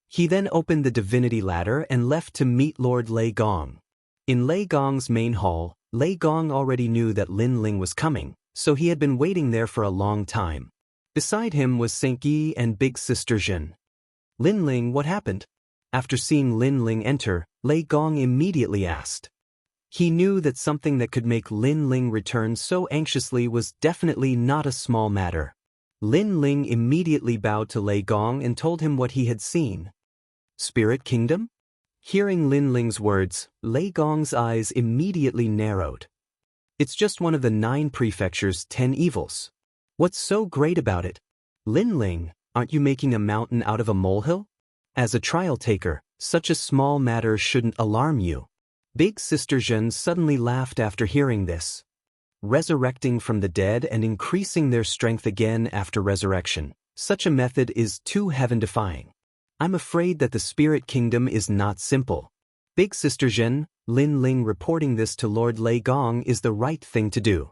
He then opened the divinity ladder and left to meet Lord Lei Gong. In Lei Gong's main hall, Lei Gong already knew that Lin Ling was coming, so he had been waiting there for a long time. Beside him was Saint Yi and Big Sister Jin. Lin Ling, what happened? After seeing Lin Ling enter, Lei Gong immediately asked. He knew that something that could make Lin Ling return so anxiously was definitely not a small matter. Lin Ling immediately bowed to Lei Gong and told him what he had seen. Spirit Kingdom? Hearing Lin Ling's words, Lei Gong's eyes immediately narrowed. It's just one of the 9 prefectures' 10 evils. What's so great about it? Lin Ling, aren't you making a mountain out of a molehill? As a trial taker, such a small matter shouldn't alarm you. Big Sister Jin suddenly laughed after hearing this. Resurrecting from the dead and increasing their strength again after resurrection, such a method is too heaven-defying. I'm afraid that the Spirit Kingdom is not simple. Big Sister Jin, Lin Ling reporting this to Lord Lei Gong is the right thing to do.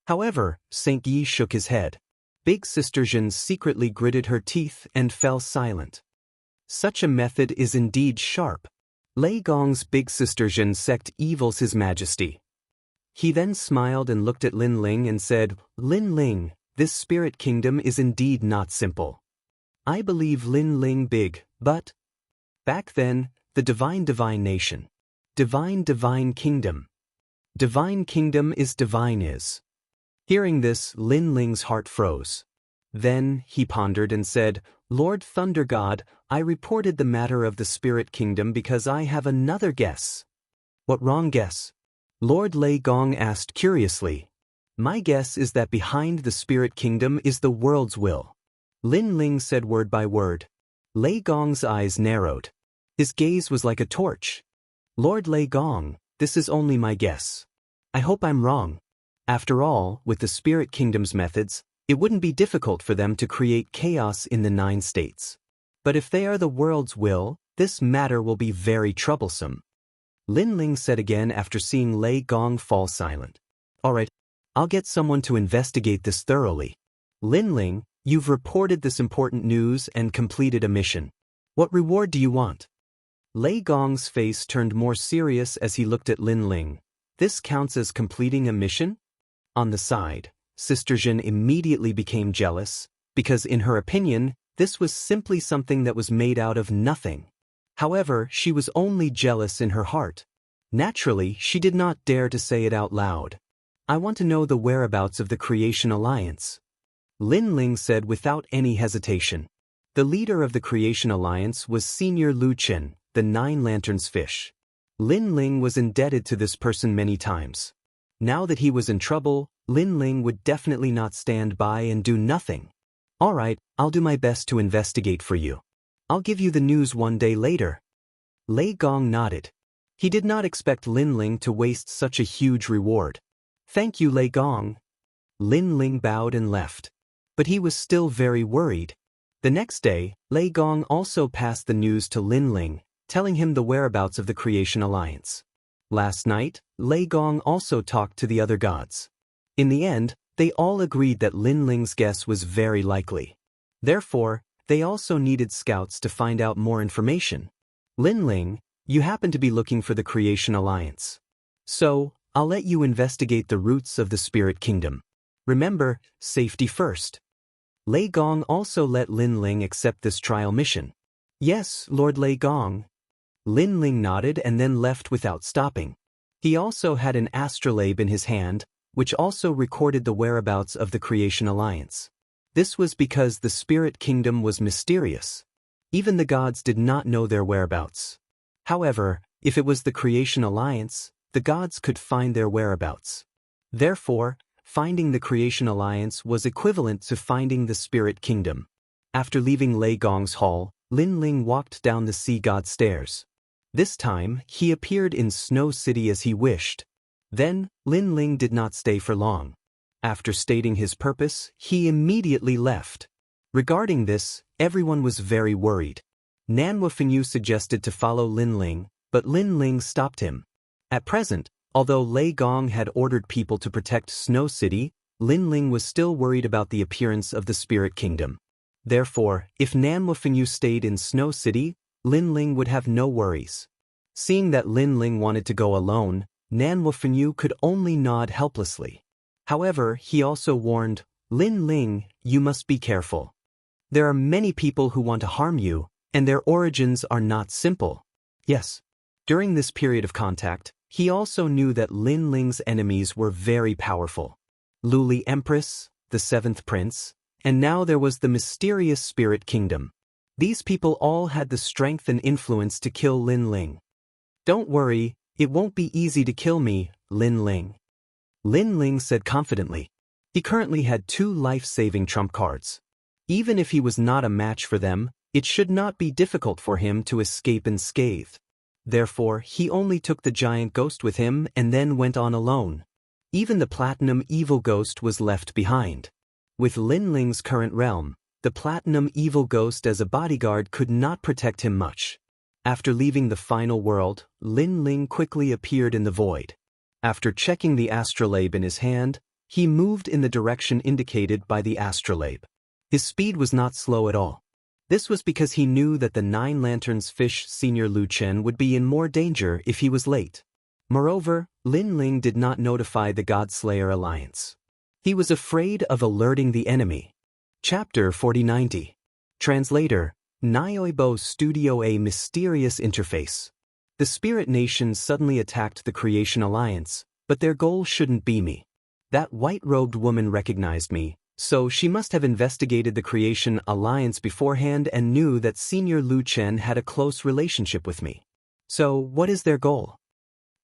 However, Saint Yi shook his head. Big Sister Jin secretly gritted her teeth and fell silent. Such a method is indeed sharp. Lei Gong's Big Sister Jin sect evils His Majesty. He then smiled and looked at Lin Ling and said, Lin Ling, this Spirit Kingdom is indeed not simple. I believe Lin Ling big, but... Back then, the Divine Nation. Divine Kingdom. Divine Kingdom is divine is. Hearing this, Lin Ling's heart froze. Then, he pondered and said, Lord Thunder God, I reported the matter of the Spirit Kingdom because I have another guess. What wrong guess? Lord Lei Gong asked curiously. My guess is that behind the Spirit Kingdom is the world's will. Lin Ling said word by word. Lei Gong's eyes narrowed. His gaze was like a torch. Lord Lei Gong, this is only my guess. I hope I'm wrong. After all, with the Spirit Kingdom's methods, it wouldn't be difficult for them to create chaos in the 9 states. But if they are the world's will, this matter will be very troublesome. Lin Ling said again after seeing Lei Gong fall silent. Alright, I'll get someone to investigate this thoroughly. Lin Ling, you've reported this important news and completed a mission. What reward do you want? Lei Gong's face turned more serious as he looked at Lin Ling. This counts as completing a mission? On the side, Sister Jin immediately became jealous, because in her opinion, this was simply something that was made out of nothing. However, she was only jealous in her heart. Naturally, she did not dare to say it out loud. I want to know the whereabouts of the Creation Alliance. Lin Ling said without any hesitation. The leader of the Creation Alliance was Senior Lu Chen, the 9 Lanterns Fish. Lin Ling was indebted to this person many times. Now that he was in trouble, Lin Ling would definitely not stand by and do nothing. Alright, I'll do my best to investigate for you. I'll give you the news one day later. Lei Gong nodded. He did not expect Lin Ling to waste such a huge reward. Thank you, Lei Gong. Lin Ling bowed and left. But he was still very worried. The next day, Lei Gong also passed the news to Lin Ling, telling him the whereabouts of the Creation Alliance. Last night, Lei Gong also talked to the other gods. In the end, they all agreed that Lin Ling's guess was very likely. Therefore, they also needed scouts to find out more information. Lin Ling, you happen to be looking for the Creation Alliance. So, I'll let you investigate the roots of the Spirit Kingdom. Remember, safety first. Lei Gong also let Lin Ling accept this trial mission. Yes, Lord Lei Gong. Lin Ling nodded and then left without stopping. He also had an astrolabe in his hand, which also recorded the whereabouts of the Creation Alliance. This was because the Spirit Kingdom was mysterious. Even the gods did not know their whereabouts. However, if it was the Creation Alliance, the gods could find their whereabouts. Therefore, finding the Creation Alliance was equivalent to finding the Spirit Kingdom. After leaving Lei Gong's hall, Lin Ling walked down the sea god stairs. This time, he appeared in Snow City as he wished. Then, Lin Ling did not stay for long. After stating his purpose, he immediately left. Regarding this, everyone was very worried. Nanhua Fengyu suggested to follow Lin Ling, but Lin Ling stopped him. At present, although Lei Gong had ordered people to protect Snow City, Lin Ling was still worried about the appearance of the Spirit Kingdom. Therefore, if Nanhua Fengyu stayed in Snow City, Lin Ling would have no worries. Seeing that Lin Ling wanted to go alone, Nanhua Fengyu could only nod helplessly. However, he also warned, Lin Ling, you must be careful. There are many people who want to harm you, and their origins are not simple. Yes. During this period of contact, he also knew that Lin Ling's enemies were very powerful. Luli Empress, the Seventh Prince, and now there was the mysterious Spirit Kingdom. These people all had the strength and influence to kill Lin Ling. Don't worry, it won't be easy to kill me, Lin Ling. Lin Ling said confidently. He currently had 2 life-saving trump cards. Even if he was not a match for them, it should not be difficult for him to escape unscathed. Therefore, he only took the giant ghost with him and then went on alone. Even the platinum evil ghost was left behind. With Lin Ling's current realm, the platinum evil ghost as a bodyguard could not protect him much. After leaving the final world, Lin Ling quickly appeared in the void. After checking the astrolabe in his hand, he moved in the direction indicated by the astrolabe. His speed was not slow at all. This was because he knew that the 9 Lanterns Fish Senior Lu Chen would be in more danger if he was late. Moreover, Lin Ling did not notify the Godslayer Alliance. He was afraid of alerting the enemy. Chapter 4090. Translator, Nyoibo Studio. A mysterious interface. The Spirit Nation suddenly attacked the Creation Alliance, but their goal shouldn't be me. That white-robed woman recognized me, so she must have investigated the Creation Alliance beforehand and knew that Senior Lu Chen had a close relationship with me. So, what is their goal?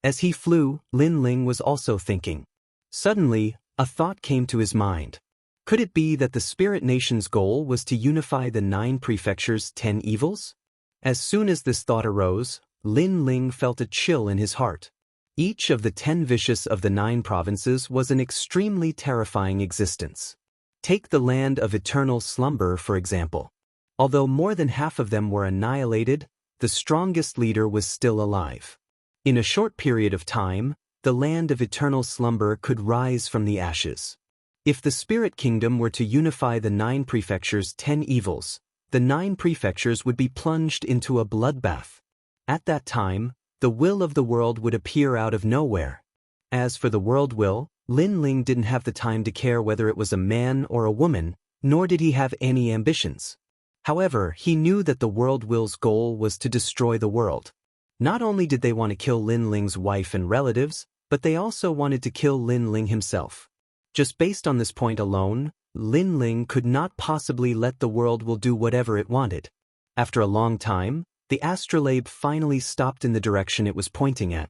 As he flew, Lin Ling was also thinking. Suddenly, a thought came to his mind. Could it be that the Spirit Nation's goal was to unify the 9 prefectures' 10 evils? As soon as this thought arose, Lin Ling felt a chill in his heart. Each of the 10 vicious of the 9 provinces was an extremely terrifying existence. Take the land of eternal slumber, for example. Although more than half of them were annihilated, the strongest leader was still alive. In a short period of time, the land of eternal slumber could rise from the ashes. If the Spirit Kingdom were to unify the 9 prefectures' 10 evils, the 9 prefectures would be plunged into a bloodbath. At that time, the will of the world would appear out of nowhere. As for the world will, Lin Ling didn't have the time to care whether it was a man or a woman, nor did he have any ambitions. However, he knew that the world will's goal was to destroy the world. Not only did they want to kill Lin Ling's wife and relatives, but they also wanted to kill Lin Ling himself. Just based on this point alone, Lin Ling could not possibly let the world will do whatever it wanted. After a long time, the astrolabe finally stopped in the direction it was pointing at.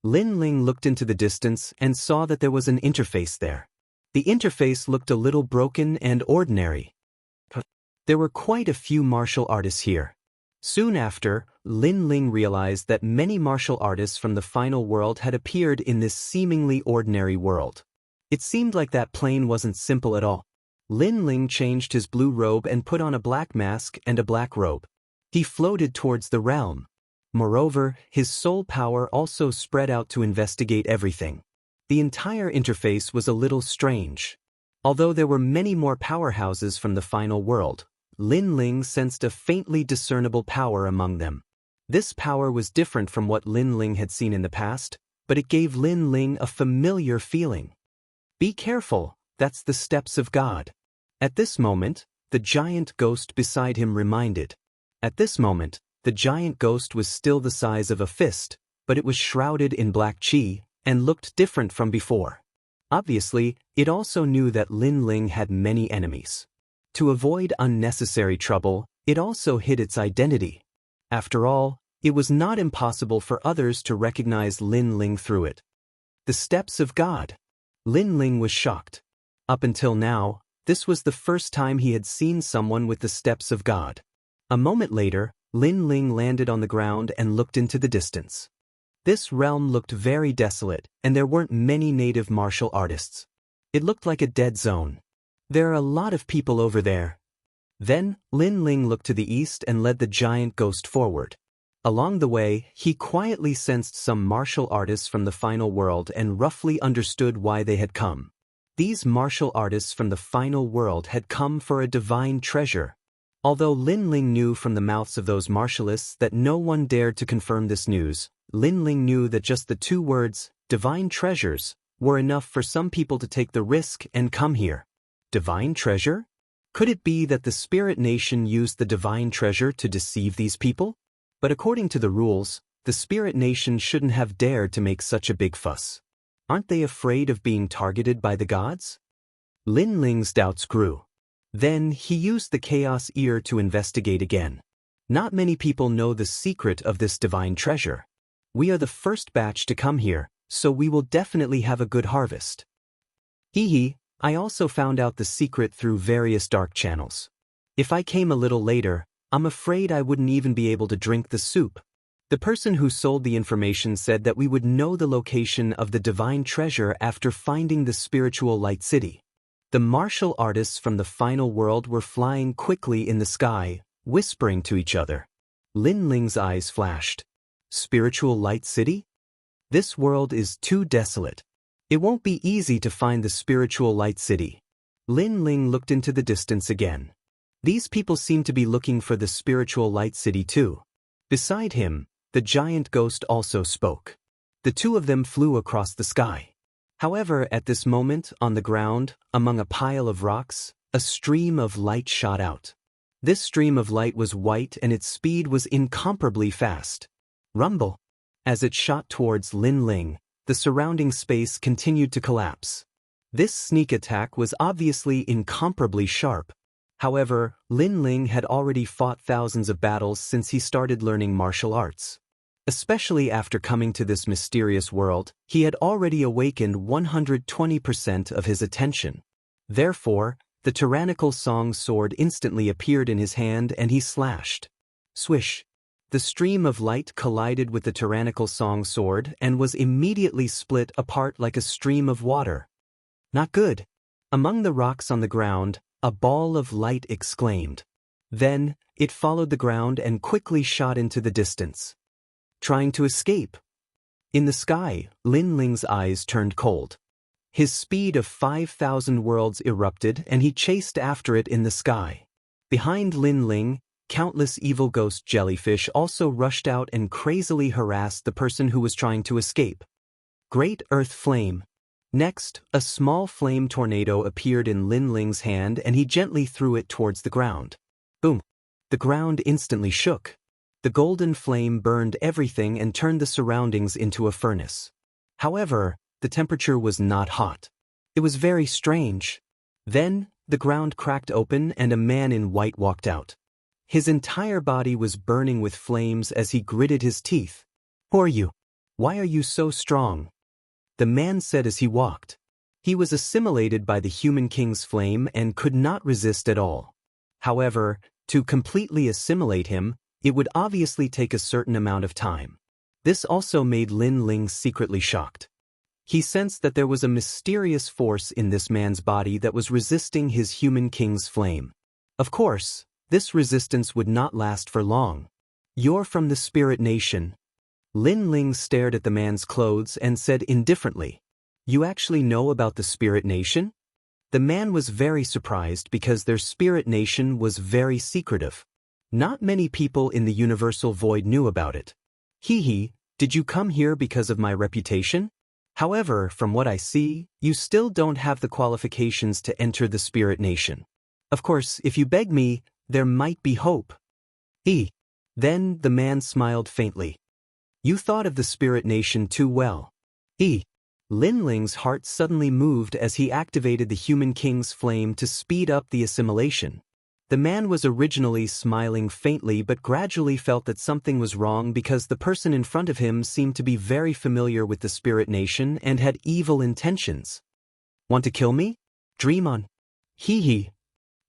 Lin Ling looked into the distance and saw that there was an interface there. The interface looked a little broken and ordinary. There were quite a few martial artists here. Soon after, Lin Ling realized that many martial artists from the final world had appeared in this seemingly ordinary world. It seemed like that plane wasn't simple at all. Lin Ling changed his blue robe and put on a black mask and a black robe. He floated towards the realm. Moreover, his soul power also spread out to investigate everything. The entire interface was a little strange. Although there were many more powerhouses from the final world, Lin Ling sensed a faintly discernible power among them. This power was different from what Lin Ling had seen in the past, but it gave Lin Ling a familiar feeling. Be careful, that's the steps of God. At this moment, the giant ghost beside him reminded. At this moment, the giant ghost was still the size of a fist, but it was shrouded in black qi and looked different from before. Obviously, it also knew that Lin Ling had many enemies. To avoid unnecessary trouble, it also hid its identity. After all, it was not impossible for others to recognize Lin Ling through it. The steps of God. Lin Ling was shocked. Up until now, this was the first time he had seen someone with the steps of God. A moment later, Lin Ling landed on the ground and looked into the distance. This realm looked very desolate, and there weren't many native martial artists. It looked like a dead zone. There are a lot of people over there. Then, Lin Ling looked to the east and led the giant ghost forward. Along the way, he quietly sensed some martial artists from the final world and roughly understood why they had come. These martial artists from the final world had come for a divine treasure. Although Lin Ling knew from the mouths of those martialists that no one dared to confirm this news, Lin Ling knew that just the two words, divine treasures, were enough for some people to take the risk and come here. Divine treasure? Could it be that the Spirit Nation used the divine treasure to deceive these people? But according to the rules, the Spirit Nation shouldn't have dared to make such a big fuss. Aren't they afraid of being targeted by the gods? Lin Ling's doubts grew. Then he used the Chaos Ear to investigate again. Not many people know the secret of this divine treasure. We are the first batch to come here, so we will definitely have a good harvest. I also found out the secret through various dark channels. If I came a little later, I'm afraid I wouldn't even be able to drink the soup. The person who sold the information said that we would know the location of the divine treasure after finding the spiritual light city. The martial artists from the final world were flying quickly in the sky, whispering to each other. Lin Ling's eyes flashed. Spiritual light city? This world is too desolate. It won't be easy to find the spiritual light city. Lin Ling looked into the distance again. These people seemed to be looking for the spiritual light city too. Beside him, the giant ghost also spoke. The two of them flew across the sky. However, at this moment, on the ground, among a pile of rocks, a stream of light shot out. This stream of light was white and its speed was incomparably fast. Rumble! As it shot towards Lin Ling, the surrounding space continued to collapse. This sneak attack was obviously incomparably sharp. However, Lin Ling had already fought thousands of battles since he started learning martial arts. Especially after coming to this mysterious world, he had already awakened 120% of his attention. Therefore, the tyrannical song sword instantly appeared in his hand and he slashed. Swish! The stream of light collided with the tyrannical song sword and was immediately split apart like a stream of water. Not good. Among the rocks on the ground, a ball of light exclaimed. Then, it followed the ground and quickly shot into the distance. Trying to escape. In the sky, Lin Ling's eyes turned cold. His speed of 5,000 worlds erupted and he chased after it in the sky. Behind Lin Ling, countless evil ghost jellyfish also rushed out and crazily harassed the person who was trying to escape. Great Earth Flame. Next, a small flame tornado appeared in Lin Ling's hand and he gently threw it towards the ground. Boom! The ground instantly shook. The golden flame burned everything and turned the surroundings into a furnace. However, the temperature was not hot. It was very strange. Then, the ground cracked open and a man in white walked out. His entire body was burning with flames as he gritted his teeth. Who are you? Why are you so strong? The man said as he walked. He was assimilated by the human king's flame and could not resist at all. However, to completely assimilate him, it would obviously take a certain amount of time. This also made Lin Ling secretly shocked. He sensed that there was a mysterious force in this man's body that was resisting his human king's flame. Of course, this resistance would not last for long. You're from the Spirit Nation. Lin Ling stared at the man's clothes and said indifferently, You actually know about the Spirit Nation? The man was very surprised because their Spirit Nation was very secretive. Not many people in the Universal Void knew about it. Did you come here because of my reputation? However, from what I see, you still don't have the qualifications to enter the Spirit Nation. Of course, if you beg me, there might be hope. Then the man smiled faintly. You thought of the Spirit Nation too well. Lin Ling's heart suddenly moved as he activated the human king's flame to speed up the assimilation. The man was originally smiling faintly but gradually felt that something was wrong because the person in front of him seemed to be very familiar with the spirit nation and had evil intentions. Want to kill me? Dream on. Hee hee.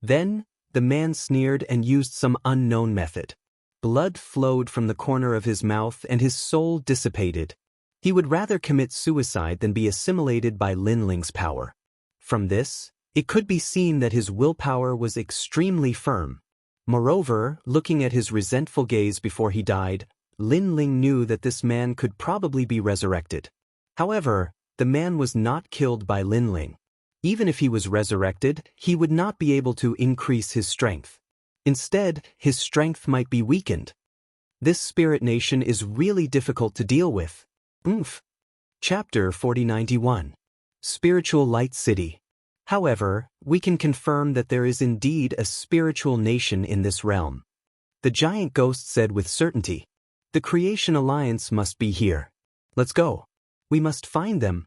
Then, the man sneered and used some unknown method. Blood flowed from the corner of his mouth and his soul dissipated. He would rather commit suicide than be assimilated by Lin Ling's power. From this, it could be seen that his willpower was extremely firm. Moreover, looking at his resentful gaze before he died, Lin Ling knew that this man could probably be resurrected. However, the man was not killed by Lin Ling. Even if he was resurrected, he would not be able to increase his strength. Instead, his strength might be weakened. This spirit nation is really difficult to deal with. Chapter 4091. Spiritual Light City. However, we can confirm that there is indeed a spiritual nation in this realm. The giant ghost said with certainty, "The Creation Alliance must be here. Let's go. We must find them."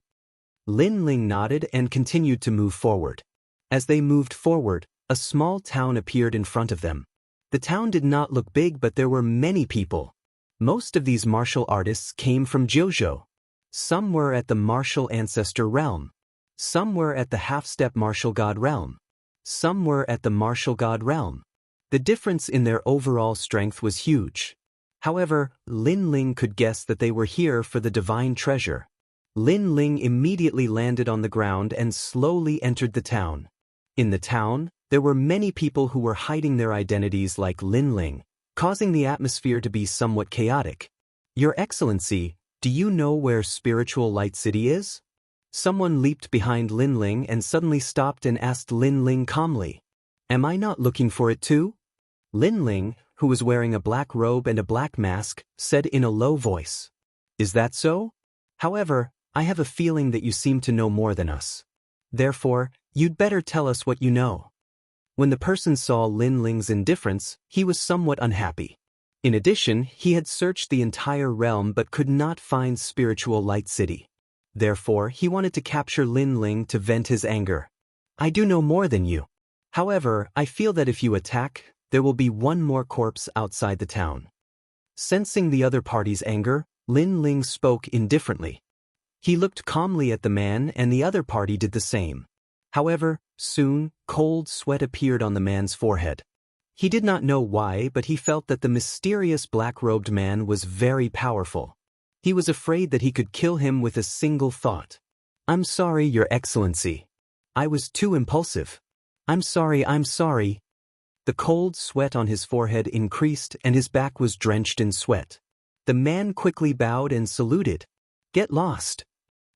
Lin Ling nodded and continued to move forward. As they moved forward, a small town appeared in front of them. The town did not look big, but there were many people. Most of these martial artists came from Jojo. Some were at the martial ancestor realm. Some were at the half-step martial god realm. Some were at the martial god realm. The difference in their overall strength was huge. However, Lin Ling could guess that they were here for the divine treasure. Lin Ling immediately landed on the ground and slowly entered the town. In the town, there were many people who were hiding their identities like Lin Ling, causing the atmosphere to be somewhat chaotic. "Your Excellency, do you know where Spiritual Light City is?" Someone leaped behind Lin Ling and suddenly stopped and asked Lin Ling calmly, "Am I not looking for it too?" Lin Ling, who was wearing a black robe and a black mask, said in a low voice, "Is that so? However, I have a feeling that you seem to know more than us. Therefore, you'd better tell us what you know." When the person saw Lin Ling's indifference, he was somewhat unhappy. In addition, he had searched the entire realm but could not find Spiritual Light City. Therefore, he wanted to capture Lin Ling to vent his anger. "I do know more than you. However, I feel that if you attack, there will be one more corpse outside the town." Sensing the other party's anger, Lin Ling spoke indifferently. He looked calmly at the man and the other party did the same. However, soon, cold sweat appeared on the man's forehead. He did not know why, but he felt that the mysterious black-robed man was very powerful. He was afraid that he could kill him with a single thought. "I'm sorry, Your Excellency. I was too impulsive. I'm sorry. The cold sweat on his forehead increased and his back was drenched in sweat. The man quickly bowed and saluted. "Get lost."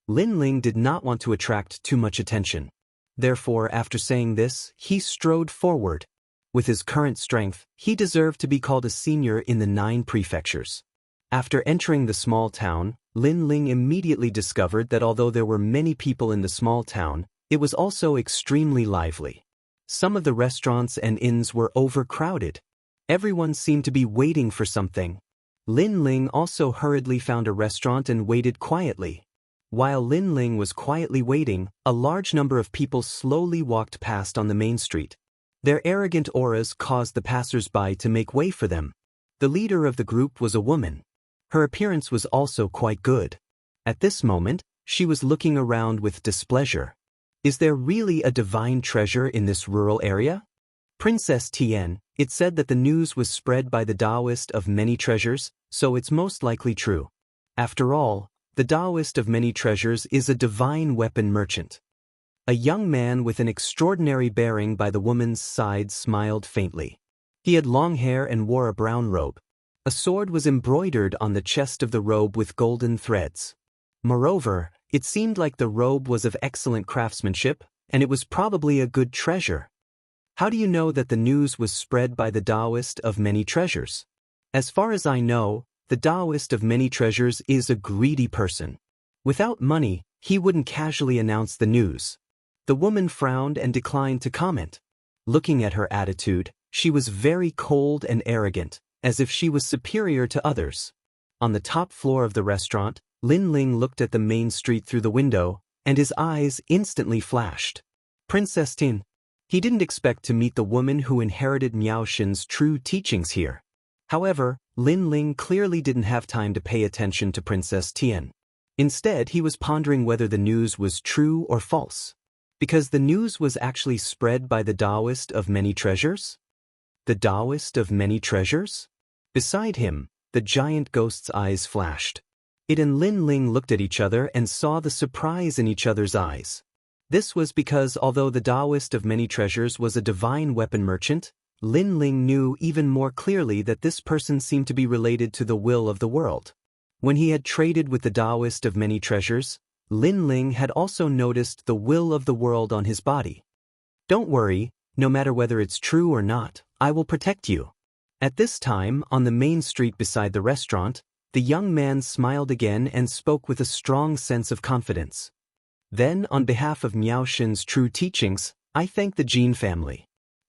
Lin Ling did not want to attract too much attention. Therefore, after saying this, he strode forward. With his current strength, he deserved to be called a senior in the 9 prefectures. After entering the small town, Lin Ling immediately discovered that although there were many people in the small town, it was also extremely lively. Some of the restaurants and inns were overcrowded. Everyone seemed to be waiting for something. Lin Ling also hurriedly found a restaurant and waited quietly. While Lin Ling was quietly waiting, a large number of people slowly walked past on the main street. Their arrogant auras caused the passers-by to make way for them. The leader of the group was a woman. Her appearance was also quite good. At this moment, she was looking around with displeasure. Is there really a divine treasure in this rural area? Princess Tian, it said that the news was spread by the Taoist of many treasures, so it's most likely true. After all, the Taoist of many treasures is a divine weapon merchant. A young man with an extraordinary bearing by the woman's side smiled faintly. He had long hair and wore a brown robe. A sword was embroidered on the chest of the robe with golden threads. Moreover, it seemed like the robe was of excellent craftsmanship, and it was probably a good treasure. How do you know that the news was spread by the Taoist of many treasures? As far as I know, the Taoist of many treasures is a greedy person. Without money, he wouldn't casually announce the news. The woman frowned and declined to comment. Looking at her attitude, she was very cold and arrogant, as if she was superior to others. On the top floor of the restaurant, Lin Ling looked at the main street through the window, and his eyes instantly flashed. Princess Tin. He didn't expect to meet the woman who inherited Miao Shen's true teachings here. However, Lin Ling clearly didn't have time to pay attention to Princess Tian. Instead, he was pondering whether the news was true or false. Because the news was actually spread by the Taoist of many treasures? The Taoist of many treasures? Beside him, the giant ghost's eyes flashed. It and Lin Ling looked at each other and saw the surprise in each other's eyes. This was because although the Taoist of many treasures was a divine weapon merchant, Lin Ling knew even more clearly that this person seemed to be related to the will of the world. When he had traded with the Taoist of many treasures, Lin Ling had also noticed the will of the world on his body. Don't worry, no matter whether it's true or not, I will protect you. At this time, on the main street beside the restaurant, the young man smiled again and spoke with a strong sense of confidence. Then, on behalf of Miao Shen's true teachings, I thank the Jin family.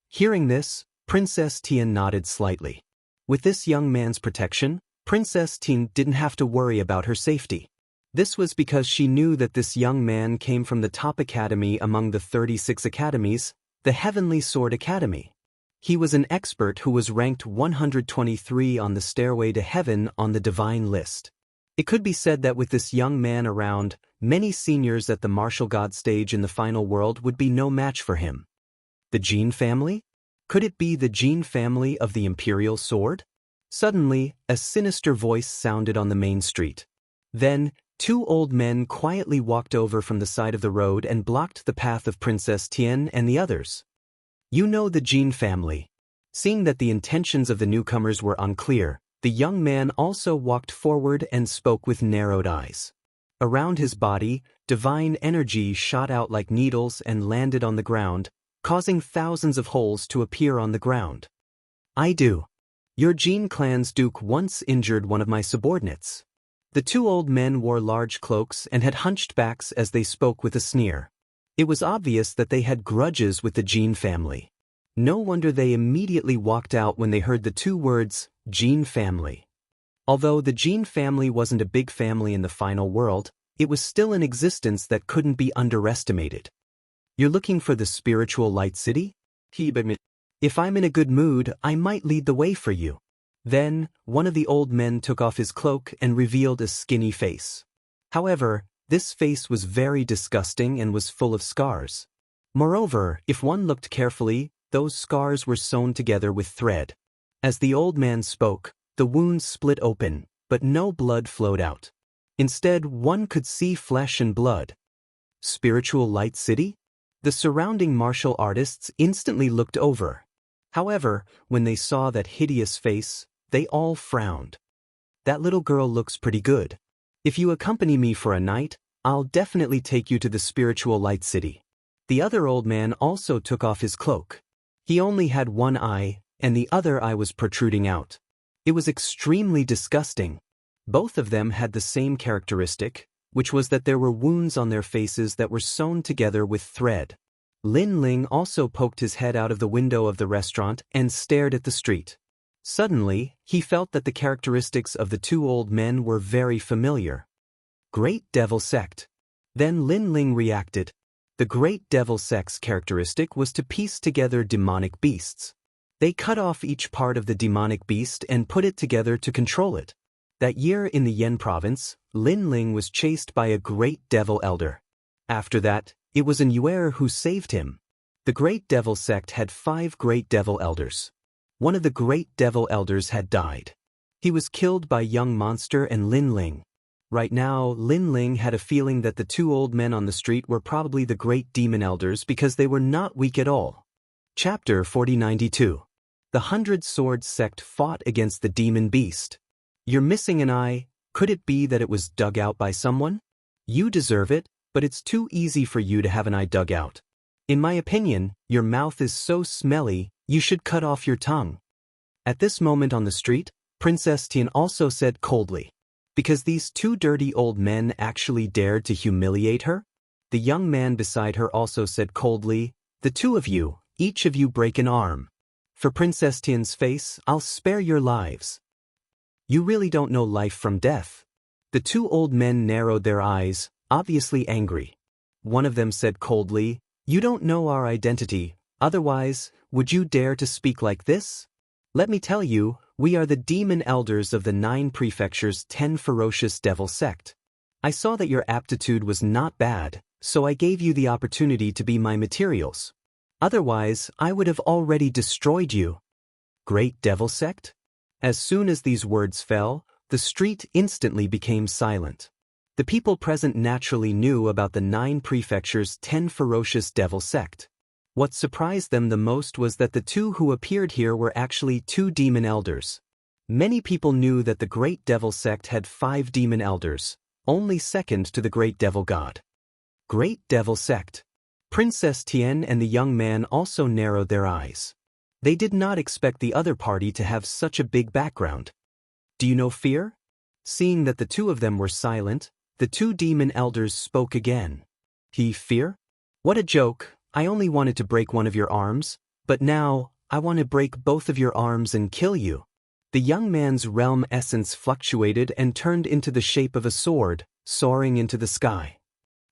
Hearing this, Princess Tian nodded slightly. With this young man's protection, Princess Tian didn't have to worry about her safety. This was because she knew that this young man came from the top academy among the 36 academies, the Heavenly Sword Academy. He was an expert who was ranked 123 on the Stairway to Heaven on the Divine List. It could be said that with this young man around, many seniors at the martial god stage in the final world would be no match for him. The Jin family? Could it be the Jin family of the Imperial Sword? Suddenly, a sinister voice sounded on the main street. Then, two old men quietly walked over from the side of the road and blocked the path of Princess Tian and the others. You know the Jin family. Seeing that the intentions of the newcomers were unclear, the young man also walked forward and spoke with narrowed eyes. Around his body, divine energy shot out like needles and landed on the ground, causing thousands of holes to appear on the ground. I do. Your Jin clan's duke once injured one of my subordinates. The two old men wore large cloaks and had hunched backs as they spoke with a sneer. It was obvious that they had grudges with the Jin family. No wonder they immediately walked out when they heard the two words, Jin family. Although the Jin family wasn't a big family in the final world, it was still an existence that couldn't be underestimated. You're looking for the spiritual light city? If I'm in a good mood, I might lead the way for you. Then, one of the old men took off his cloak and revealed a skinny face. However, this face was very disgusting and was full of scars. Moreover, if one looked carefully, those scars were sewn together with thread. As the old man spoke, the wounds split open, but no blood flowed out. Instead, one could see flesh and blood. Spiritual Light City? The surrounding martial artists instantly looked over. However, when they saw that hideous face, they all frowned. That little girl looks pretty good. If you accompany me for a night, I'll definitely take you to the spiritual light city. The other old man also took off his cloak. He only had one eye, and the other eye was protruding out. It was extremely disgusting. Both of them had the same characteristic, which was that there were wounds on their faces that were sewn together with thread. Lin Ling also poked his head out of the window of the restaurant and stared at the street. Suddenly, he felt that the characteristics of the two old men were very familiar. Great Devil Sect. Then Lin Ling reacted. The Great Devil Sect's characteristic was to piece together demonic beasts. They cut off each part of the demonic beast and put it together to control it. That year in the Yen province, Lin Ling was chased by a great devil elder. After that, it was an Yuer who saved him. The Great Devil Sect had 5 great devil elders. One of the great devil elders had died. He was killed by young monster and Lin Ling. Right now, Lin Ling had a feeling that the two old men on the street were probably the great demon elders because they were not weak at all. Chapter 4092. The 100 Swords Sect fought against the demon beast. You're missing an eye. Could it be that it was dug out by someone? You deserve it, but it's too easy for you to have an eye dug out. In my opinion, your mouth is so smelly, you should cut off your tongue. At this moment on the street, Princess Tian also said coldly, because these two dirty old men actually dared to humiliate her? The young man beside her also said coldly, the two of you, each of you break an arm. For Princess Tian's face, I'll spare your lives. You really don't know life from death. The two old men narrowed their eyes, obviously angry. One of them said coldly, you don't know our identity, Otherwise, would you dare to speak like this? Let me tell you, we are the demon elders of the 9 prefectures' 10 ferocious devil sect. I saw that your aptitude was not bad, so I gave you the opportunity to be my materials. Otherwise, I would have already destroyed you. Great devil sect? As soon as these words fell, the street instantly became silent. The people present naturally knew about the 9 prefectures' 10 ferocious devil sect. What surprised them the most was that the 2 who appeared here were actually 2 demon elders. Many people knew that the great devil sect had 5 demon elders, only second to the great devil god. Great devil sect. Princess Tian and the young man also narrowed their eyes. They did not expect the other party to have such a big background. Do you know fear? Seeing that the 2 of them were silent, the 2 demon elders spoke again. Fear? What a joke, I only wanted to break one of your arms, but now, I want to break both of your arms and kill you. The young man's realm essence fluctuated and turned into the shape of a sword, soaring into the sky.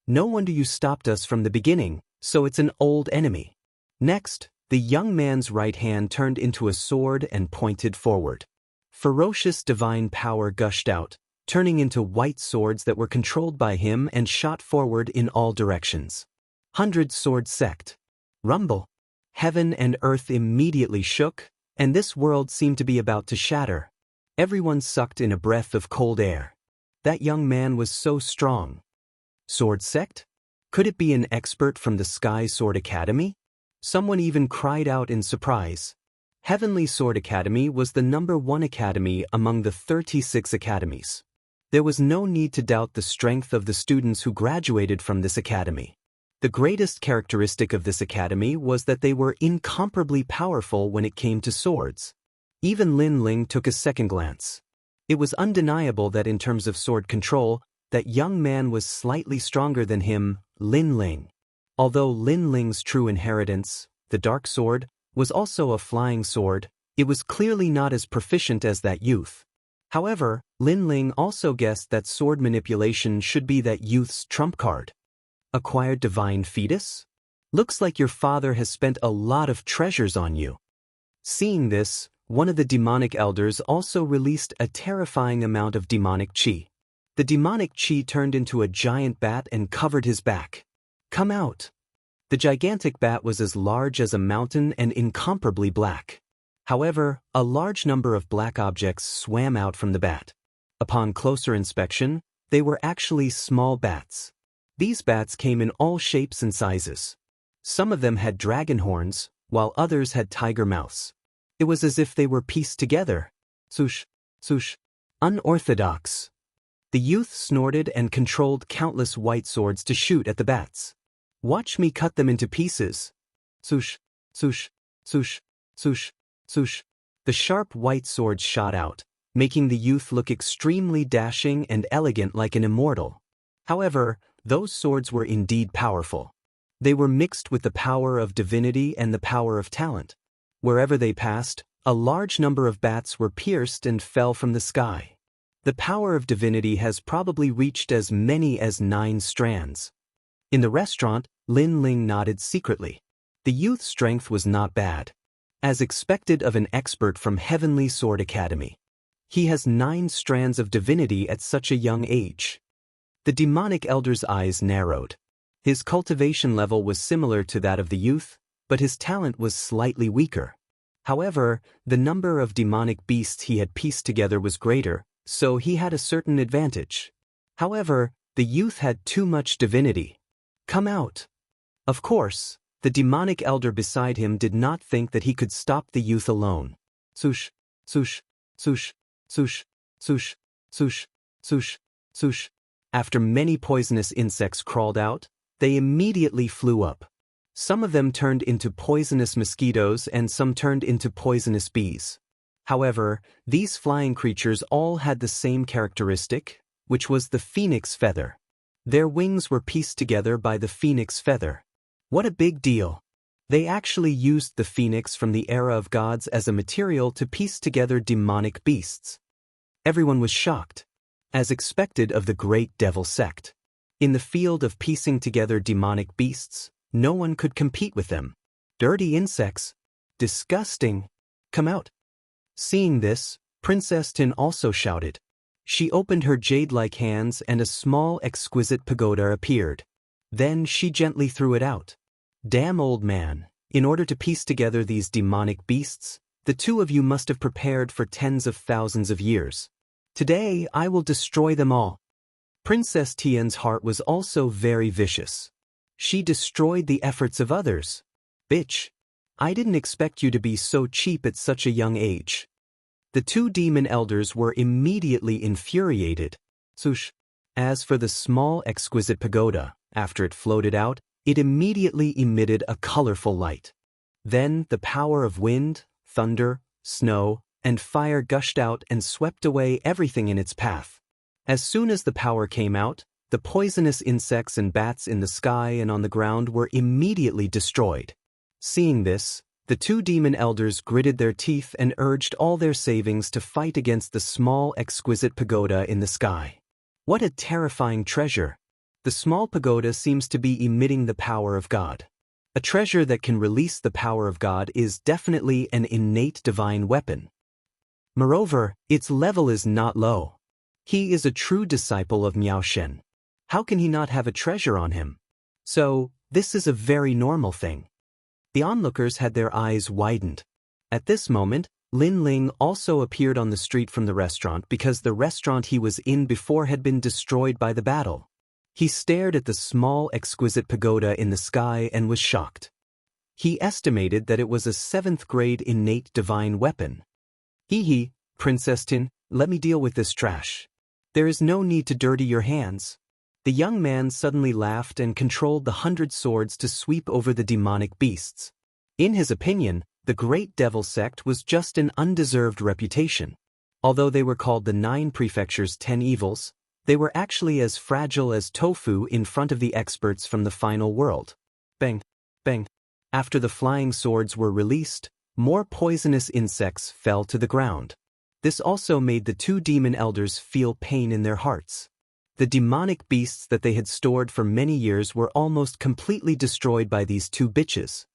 No wonder you stopped us from the beginning, so it's an old enemy. Next, the young man's right hand turned into a sword and pointed forward. Ferocious divine power gushed out, turning into white swords that were controlled by him and shot forward in all directions. 100 Sword Sect. Rumble. Heaven and earth immediately shook, and this world seemed to be about to shatter. Everyone sucked in a breath of cold air. That young man was so strong. Sword Sect? Could it be an expert from the Sky Sword Academy? Someone even cried out in surprise. Heavenly Sword Academy was the #1 academy among the 36 academies. There was no need to doubt the strength of the students who graduated from this academy. The greatest characteristic of this academy was that they were incomparably powerful when it came to swords. Even Lin Ling took a second glance. It was undeniable that in terms of sword control, that young man was slightly stronger than him, Lin Ling. Although Lin Ling's true inheritance, the dark sword, was also a flying sword, it was clearly not as proficient as that youth. However, Lin Ling also guessed that sword manipulation should be that youth's trump card. Acquired divine fetus? Looks like your father has spent a lot of treasures on you. Seeing this, one of the demonic elders also released a terrifying amount of demonic chi. The demonic chi turned into a giant bat and covered his back. Come out. The gigantic bat was as large as a mountain and incomparably black. However, a large number of black objects swam out from the bat. Upon closer inspection, they were actually small bats. These bats came in all shapes and sizes. Some of them had dragon horns, while others had tiger mouths. It was as if they were pieced together. Swoosh, swoosh. Unorthodox. The youth snorted and controlled countless white swords to shoot at the bats. Watch me cut them into pieces. Swoosh, swoosh, swoosh, swoosh, swoosh. The sharp white swords shot out, making the youth look extremely dashing and elegant like an immortal. However, those swords were indeed powerful. They were mixed with the power of divinity and the power of talent. Wherever they passed, a large number of bats were pierced and fell from the sky. The power of divinity has probably reached as many as 9 strands. In the restaurant, Lin Ling nodded secretly. The youth's strength was not bad, as expected of an expert from Heavenly Sword Academy. He has 9 strands of divinity at such a young age. The demonic elder's eyes narrowed. His cultivation level was similar to that of the youth, but his talent was slightly weaker. However, the number of demonic beasts he had pieced together was greater, so he had a certain advantage. However, the youth had too much divinity. Come out. Of course, the demonic elder beside him did not think that he could stop the youth alone. Swoosh, swoosh, swoosh, swoosh, swoosh, swoosh, swoosh, swoosh. After many poisonous insects crawled out, they immediately flew up. Some of them turned into poisonous mosquitoes and some turned into poisonous bees. However, these flying creatures all had the same characteristic, which was the phoenix feather. Their wings were pieced together by the phoenix feather. What a big deal! They actually used the phoenix from the era of gods as a material to piece together demonic beasts. Everyone was shocked, as expected of the great devil sect. In the field of piecing together demonic beasts, no one could compete with them. Dirty insects. Disgusting. Come out. Seeing this, Princess Tin also shouted. She opened her jade-like hands and a small exquisite pagoda appeared. Then she gently threw it out. Damn old man, in order to piece together these demonic beasts, the two of you must have prepared for tens of thousands of years. Today I will destroy them all. Princess Tian's heart was also very vicious. She destroyed the efforts of others. Bitch. I didn't expect you to be so cheap at such a young age. The two demon elders were immediately infuriated. Swoosh. As for the small exquisite pagoda, after it floated out, it immediately emitted a colorful light. Then the power of wind, thunder, snow, and fire gushed out and swept away everything in its path. As soon as the power came out, the poisonous insects and bats in the sky and on the ground were immediately destroyed. Seeing this, the two demon elders gritted their teeth and urged all their savings to fight against the small exquisite pagoda in the sky. What a terrifying treasure! The small pagoda seems to be emitting the power of God. A treasure that can release the power of God is definitely an innate divine weapon. Moreover, its level is not low. He is a true disciple of Miao Shen. How can he not have a treasure on him? So, this is a very normal thing. The onlookers had their eyes widened. At this moment, Lin Ling also appeared on the street from the restaurant because the restaurant he was in before had been destroyed by the battle. He stared at the small exquisite pagoda in the sky and was shocked. He estimated that it was a 7th grade innate divine weapon. Hee, Princess Tin, let me deal with this trash. There is no need to dirty your hands. The young man suddenly laughed and controlled the 100 swords to sweep over the demonic beasts. In his opinion, the Great Devil Sect was just an undeserved reputation. Although they were called the 9 Prefectures' 10 Evils, they were actually as fragile as tofu in front of the experts from the final world. Bang, bang. After the flying swords were released, more poisonous insects fell to the ground. This also made the two demon elders feel pain in their hearts. The demonic beasts that they had stored for many years were almost completely destroyed by these two bitches.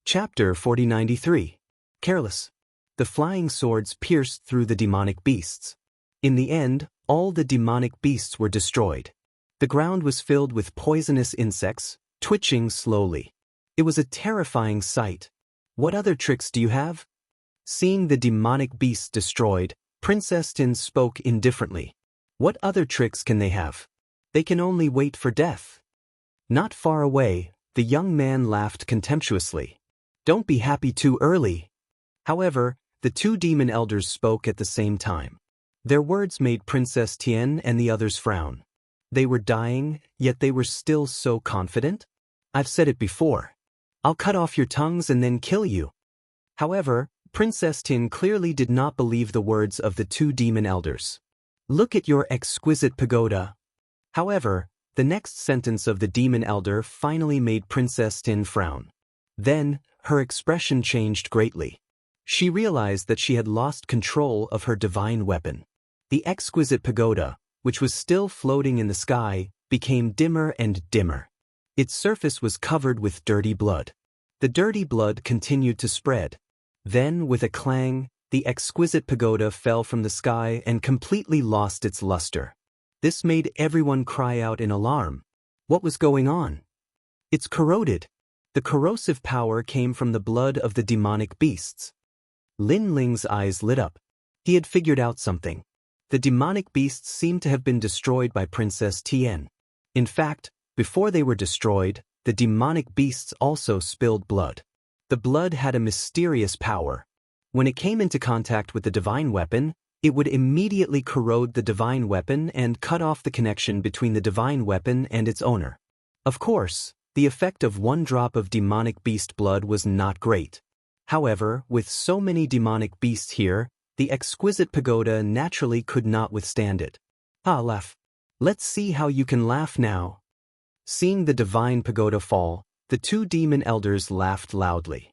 Chapter 4093. Careless. The flying swords pierced through the demonic beasts. In the end, all the demonic beasts were destroyed. The ground was filled with poisonous insects, twitching slowly. It was a terrifying sight. What other tricks do you have? Seeing the demonic beasts destroyed, Princess Tin spoke indifferently. What other tricks can they have? They can only wait for death. Not far away, the young man laughed contemptuously. Don't be happy too early. However, the two demon elders spoke at the same time. Their words made Princess Tian and the others frown. They were dying, yet they were still so confident? I've said it before. I'll cut off your tongues and then kill you. However, Princess Tin clearly did not believe the words of the two demon elders. Look at your exquisite pagoda. However, the next sentence of the demon elder finally made Princess Tin frown. Then, her expression changed greatly. She realized that she had lost control of her divine weapon. The exquisite pagoda, which was still floating in the sky, became dimmer and dimmer. Its surface was covered with dirty blood. The dirty blood continued to spread. Then, with a clang, the exquisite pagoda fell from the sky and completely lost its luster. This made everyone cry out in alarm. What was going on? It's corroded. The corrosive power came from the blood of the demonic beasts. Lin Ling's eyes lit up. He had figured out something. The demonic beasts seemed to have been destroyed by Princess Tian. In fact, before they were destroyed, the demonic beasts also spilled blood. The blood had a mysterious power. When it came into contact with the divine weapon, it would immediately corrode the divine weapon and cut off the connection between the divine weapon and its owner. Of course, the effect of one drop of demonic beast blood was not great. However, with so many demonic beasts here, the exquisite pagoda naturally could not withstand it. Laugh. Let's see how you can laugh now. Seeing the divine pagoda fall, the two demon elders laughed loudly.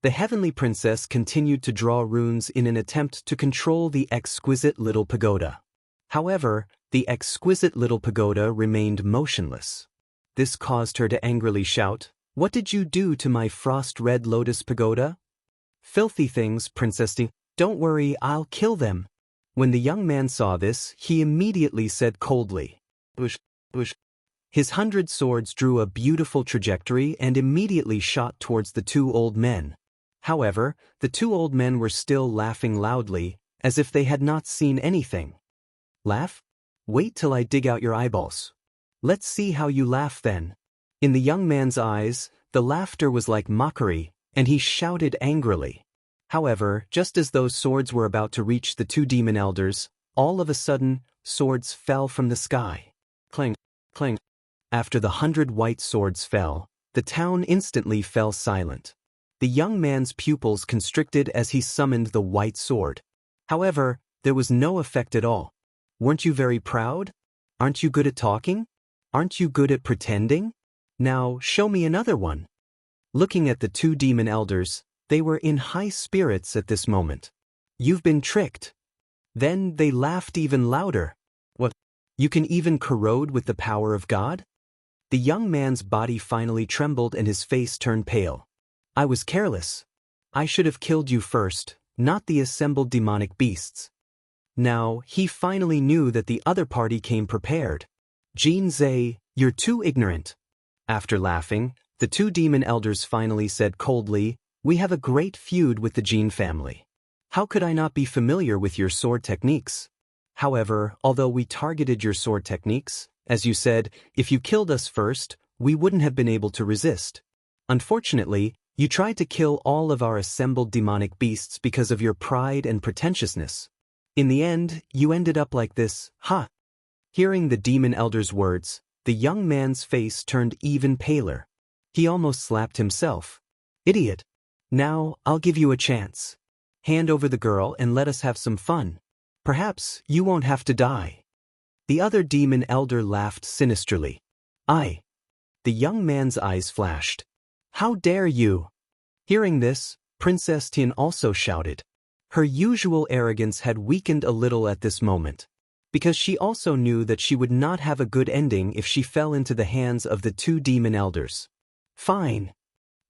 The heavenly princess continued to draw runes in an attempt to control the exquisite little pagoda. However, the exquisite little pagoda remained motionless. This caused her to angrily shout, What did you do to my frost-red lotus pagoda? Filthy things, Princess Tin. Don't worry, I'll kill them. When the young man saw this, he immediately said coldly, "Ush, ush." His 100 swords drew a beautiful trajectory and immediately shot towards the two old men. However, the two old men were still laughing loudly, as if they had not seen anything. Laugh? Wait till I dig out your eyeballs. Let's see how you laugh then. In the young man's eyes, the laughter was like mockery, and he shouted angrily. However, just as those swords were about to reach the two demon elders, all of a sudden, swords fell from the sky. Clang, clang. After the 100 white swords fell, the town instantly fell silent. The young man's pupils constricted as he summoned the white sword. However, there was no effect at all. Weren't you very proud? Aren't you good at talking? Aren't you good at pretending? Now, show me another one. Looking at the two demon elders, they were in high spirits at this moment. You've been tricked. Then they laughed even louder. What? You can even corrode with the power of God? The young man's body finally trembled and his face turned pale. I was careless. I should have killed you first, not the assembled demonic beasts. Now, he finally knew that the other party came prepared. Jin Zhe, you're too ignorant. After laughing, the two demon elders finally said coldly, we have a great feud with the Jin family. How could I not be familiar with your sword techniques? However, although we targeted your sword techniques, as you said, if you killed us first, we wouldn't have been able to resist. Unfortunately, you tried to kill all of our assembled demonic beasts because of your pride and pretentiousness. In the end, you ended up like this, ha! Hearing the demon elder's words, the young man's face turned even paler. He almost slapped himself. Idiot! Now, I'll give you a chance. Hand over the girl and let us have some fun. Perhaps you won't have to die. The other demon elder laughed sinisterly. I. The young man's eyes flashed. How dare you? Hearing this, Princess Tin also shouted. Her usual arrogance had weakened a little at this moment, because she also knew that she would not have a good ending if she fell into the hands of the two demon elders. Fine.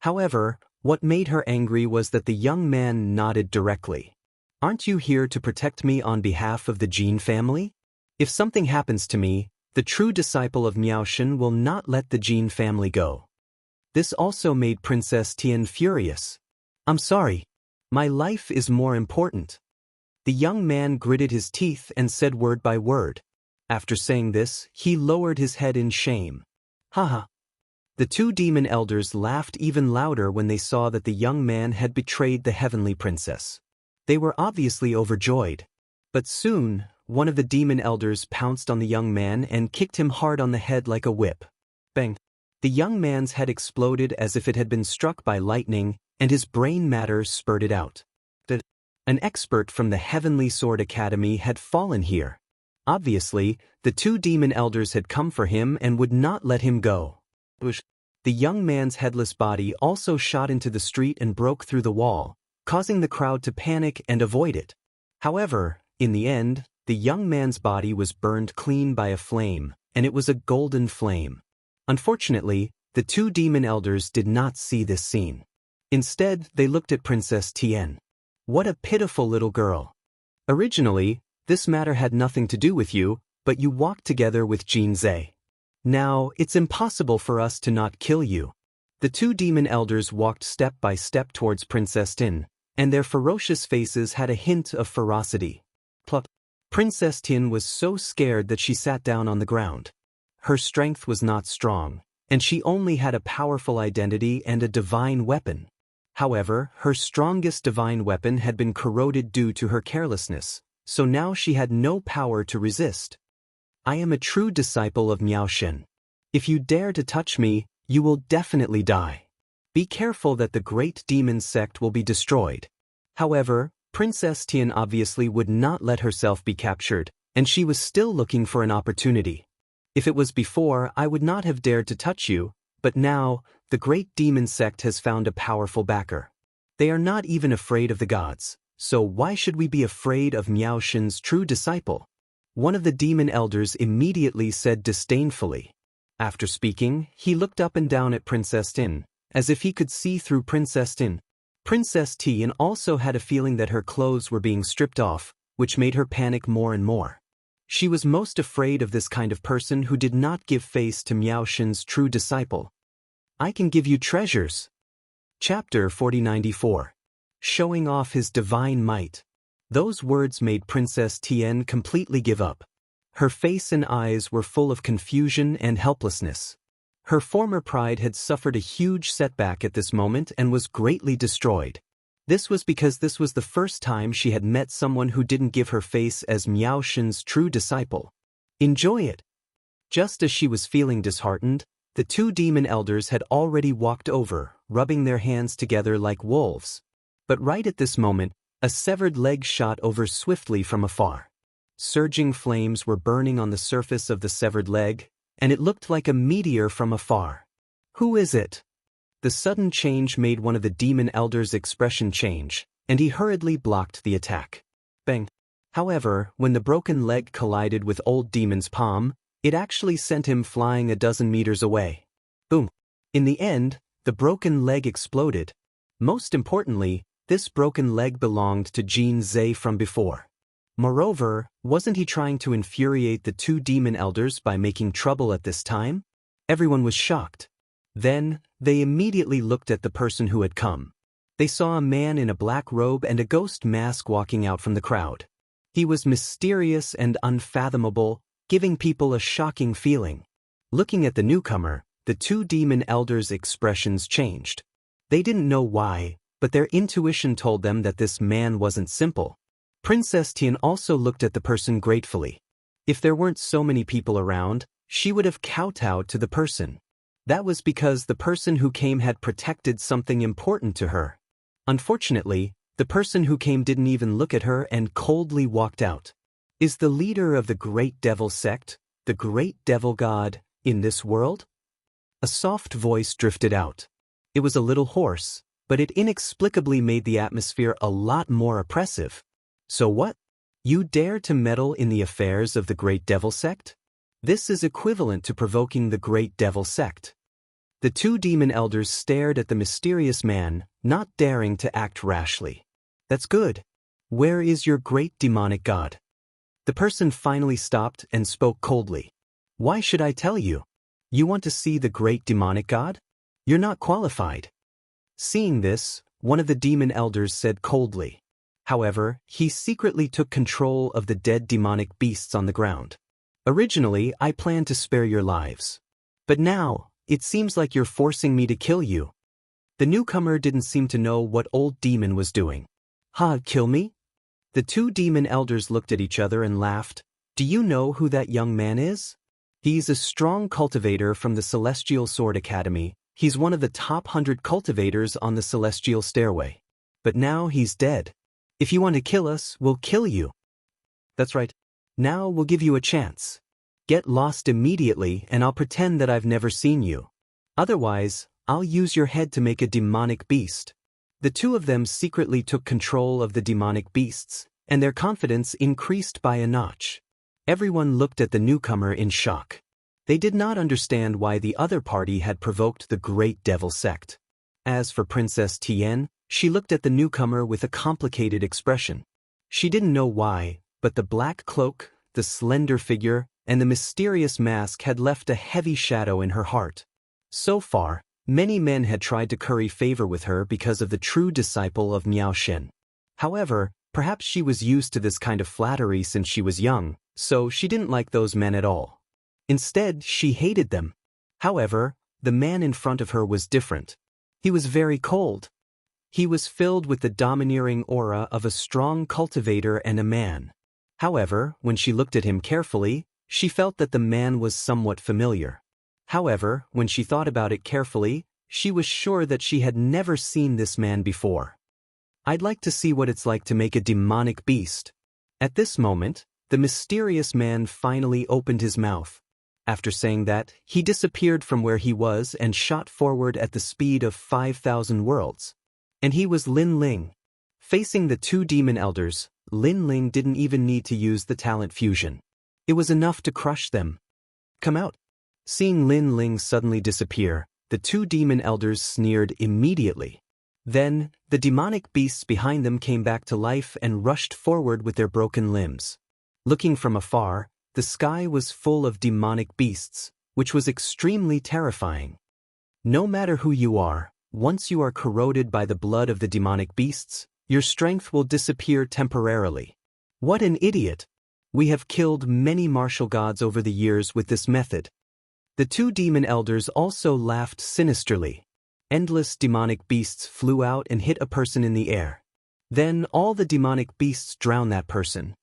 However, what made her angry was that the young man nodded directly. Aren't you here to protect me on behalf of the Jin family? If something happens to me, the true disciple of Miaoshen will not let the Jin family go. This also made Princess Tian furious. I'm sorry. My life is more important. The young man gritted his teeth and said word by word. After saying this, he lowered his head in shame. Haha. The two demon elders laughed even louder when they saw that the young man had betrayed the heavenly princess. They were obviously overjoyed. But soon, one of the demon elders pounced on the young man and kicked him hard on the head like a whip. Bang! The young man's head exploded as if it had been struck by lightning, and his brain matter spurted out. An expert from the Heavenly Sword Academy had fallen here. Obviously, the two demon elders had come for him and would not let him go. The young man's headless body also shot into the street and broke through the wall, causing the crowd to panic and avoid it. However, in the end, the young man's body was burned clean by a flame, and it was a golden flame. Unfortunately, the two demon elders did not see this scene. Instead, they looked at Princess Tian. What a pitiful little girl. Originally, this matter had nothing to do with you, but you walked together with Jin Zhe. Now, it's impossible for us to not kill you. The two demon elders walked step by step towards Princess Tin, and their ferocious faces had a hint of ferocity. Pluck. Princess Tin was so scared that she sat down on the ground. Her strength was not strong, and she only had a powerful identity and a divine weapon. However, her strongest divine weapon had been corroded due to her carelessness, so now she had no power to resist. I am a true disciple of Miaoshen. If you dare to touch me, you will definitely die. Be careful that the great demon sect will be destroyed. However, Princess Tian obviously would not let herself be captured, and she was still looking for an opportunity. If it was before, I would not have dared to touch you, but now, the great demon sect has found a powerful backer. They are not even afraid of the gods, so why should we be afraid of Miaoshen's true disciple? One of the demon elders immediately said disdainfully. After speaking, he looked up and down at Princess Tin, as if he could see through Princess Tin. Princess Tian also had a feeling that her clothes were being stripped off, which made her panic more and more. She was most afraid of this kind of person who did not give face to Miao Shen's true disciple. I can give you treasures. Chapter 4094. Showing off his divine might. Those words made Princess Tian completely give up. Her face and eyes were full of confusion and helplessness. Her former pride had suffered a huge setback at this moment and was greatly destroyed. This was because this was the first time she had met someone who didn't give her face as Miao Shen's true disciple. Enjoy it. Just as she was feeling disheartened, the two demon elders had already walked over, rubbing their hands together like wolves. But right at this moment, a severed leg shot over swiftly from afar. Surging flames were burning on the surface of the severed leg, and it looked like a meteor from afar. Who is it? The sudden change made one of the demon elders' expression change, and he hurriedly blocked the attack. Bang! However, when the broken leg collided with old demon's palm, it actually sent him flying a dozen meters away. Boom! In the end, the broken leg exploded. Most importantly, this broken leg belonged to Jin Zhe from before. Moreover, wasn't he trying to infuriate the two demon elders by making trouble at this time? Everyone was shocked. Then, they immediately looked at the person who had come. They saw a man in a black robe and a ghost mask walking out from the crowd. He was mysterious and unfathomable, giving people a shocking feeling. Looking at the newcomer, the two demon elders' expressions changed. They didn't know why, but their intuition told them that this man wasn't simple. Princess Tian also looked at the person gratefully. If there weren't so many people around, she would have kowtowed to the person. That was because the person who came had protected something important to her. Unfortunately, the person who came didn't even look at her and coldly walked out. Is the leader of the Great Devil sect, the Great Devil God, in this world? A soft voice drifted out. It was a little hoarse, but it inexplicably made the atmosphere a lot more oppressive. So what? You dare to meddle in the affairs of the Great Devil sect? This is equivalent to provoking the Great Devil sect. The two demon elders stared at the mysterious man, not daring to act rashly. That's good. Where is your great demonic god? The person finally stopped and spoke coldly. Why should I tell you? You want to see the great demonic god? You're not qualified. Seeing this, one of the demon elders said coldly. However, he secretly took control of the dead demonic beasts on the ground. Originally, I planned to spare your lives. But now, it seems like you're forcing me to kill you. The newcomer didn't seem to know what old demon was doing. Ha, kill me? The two demon elders looked at each other and laughed. Do you know who that young man is? He's a strong cultivator from the Celestial Sword Academy. He's one of the top 100 cultivators on the Celestial Stairway. But now he's dead. If you want to kill us, we'll kill you. That's right. Now we'll give you a chance. Get lost immediately and I'll pretend that I've never seen you. Otherwise, I'll use your head to make a demonic beast. The two of them secretly took control of the demonic beasts, and their confidence increased by a notch. Everyone looked at the newcomer in shock. They did not understand why the other party had provoked the Great Devil sect. As for Princess Tian, she looked at the newcomer with a complicated expression. She didn't know why, but the black cloak, the slender figure, and the mysterious mask had left a heavy shadow in her heart. So far, many men had tried to curry favor with her because of the true disciple of Miao Shen. However, perhaps she was used to this kind of flattery since she was young, so she didn't like those men at all. Instead, she hated them. However, the man in front of her was different. He was very cold. He was filled with the domineering aura of a strong cultivator and a man. However, when she looked at him carefully, she felt that the man was somewhat familiar. However, when she thought about it carefully, she was sure that she had never seen this man before. I'd like to see what it's like to make a demonic beast. At this moment, the mysterious man finally opened his mouth. After saying that, he disappeared from where he was and shot forward at the speed of 5,000 worlds. And he was Lin Ling. Facing the two demon elders, Lin Ling didn't even need to use the talent fusion. It was enough to crush them. Come out. Seeing Lin Ling suddenly disappear, The two demon elders sneered immediately. Then, the demonic beasts behind them came back to life and rushed forward with their broken limbs. Looking from afar, the sky was full of demonic beasts, which was extremely terrifying. No matter who you are, once you are corroded by the blood of the demonic beasts, your strength will disappear temporarily. What an idiot! We have killed many martial gods over the years with this method. The two demon elders also laughed sinisterly. Endless demonic beasts flew out and hit a person in the air. Then all the demonic beasts drowned that person.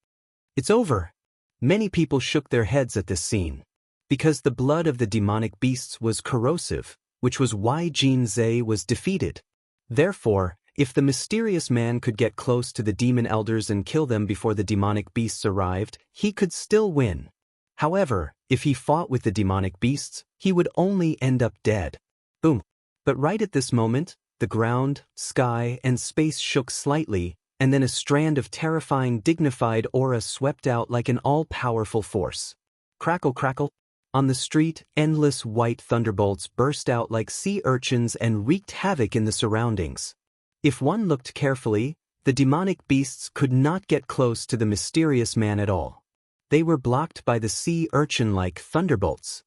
It's over. Many people shook their heads at this scene. Because the blood of the demonic beasts was corrosive, which was why Jin Zhe was defeated. Therefore, if the mysterious man could get close to the demon elders and kill them before the demonic beasts arrived, he could still win. However, if he fought with the demonic beasts, he would only end up dead. Boom. But right at this moment, the ground, sky, and space shook slightly, and then a strand of terrifying dignified aura swept out like an all-powerful force. Crackle crackle. On the street, endless white thunderbolts burst out like sea urchins and wreaked havoc in the surroundings. If one looked carefully, the demonic beasts could not get close to the mysterious man at all. They were blocked by the sea urchin-like thunderbolts.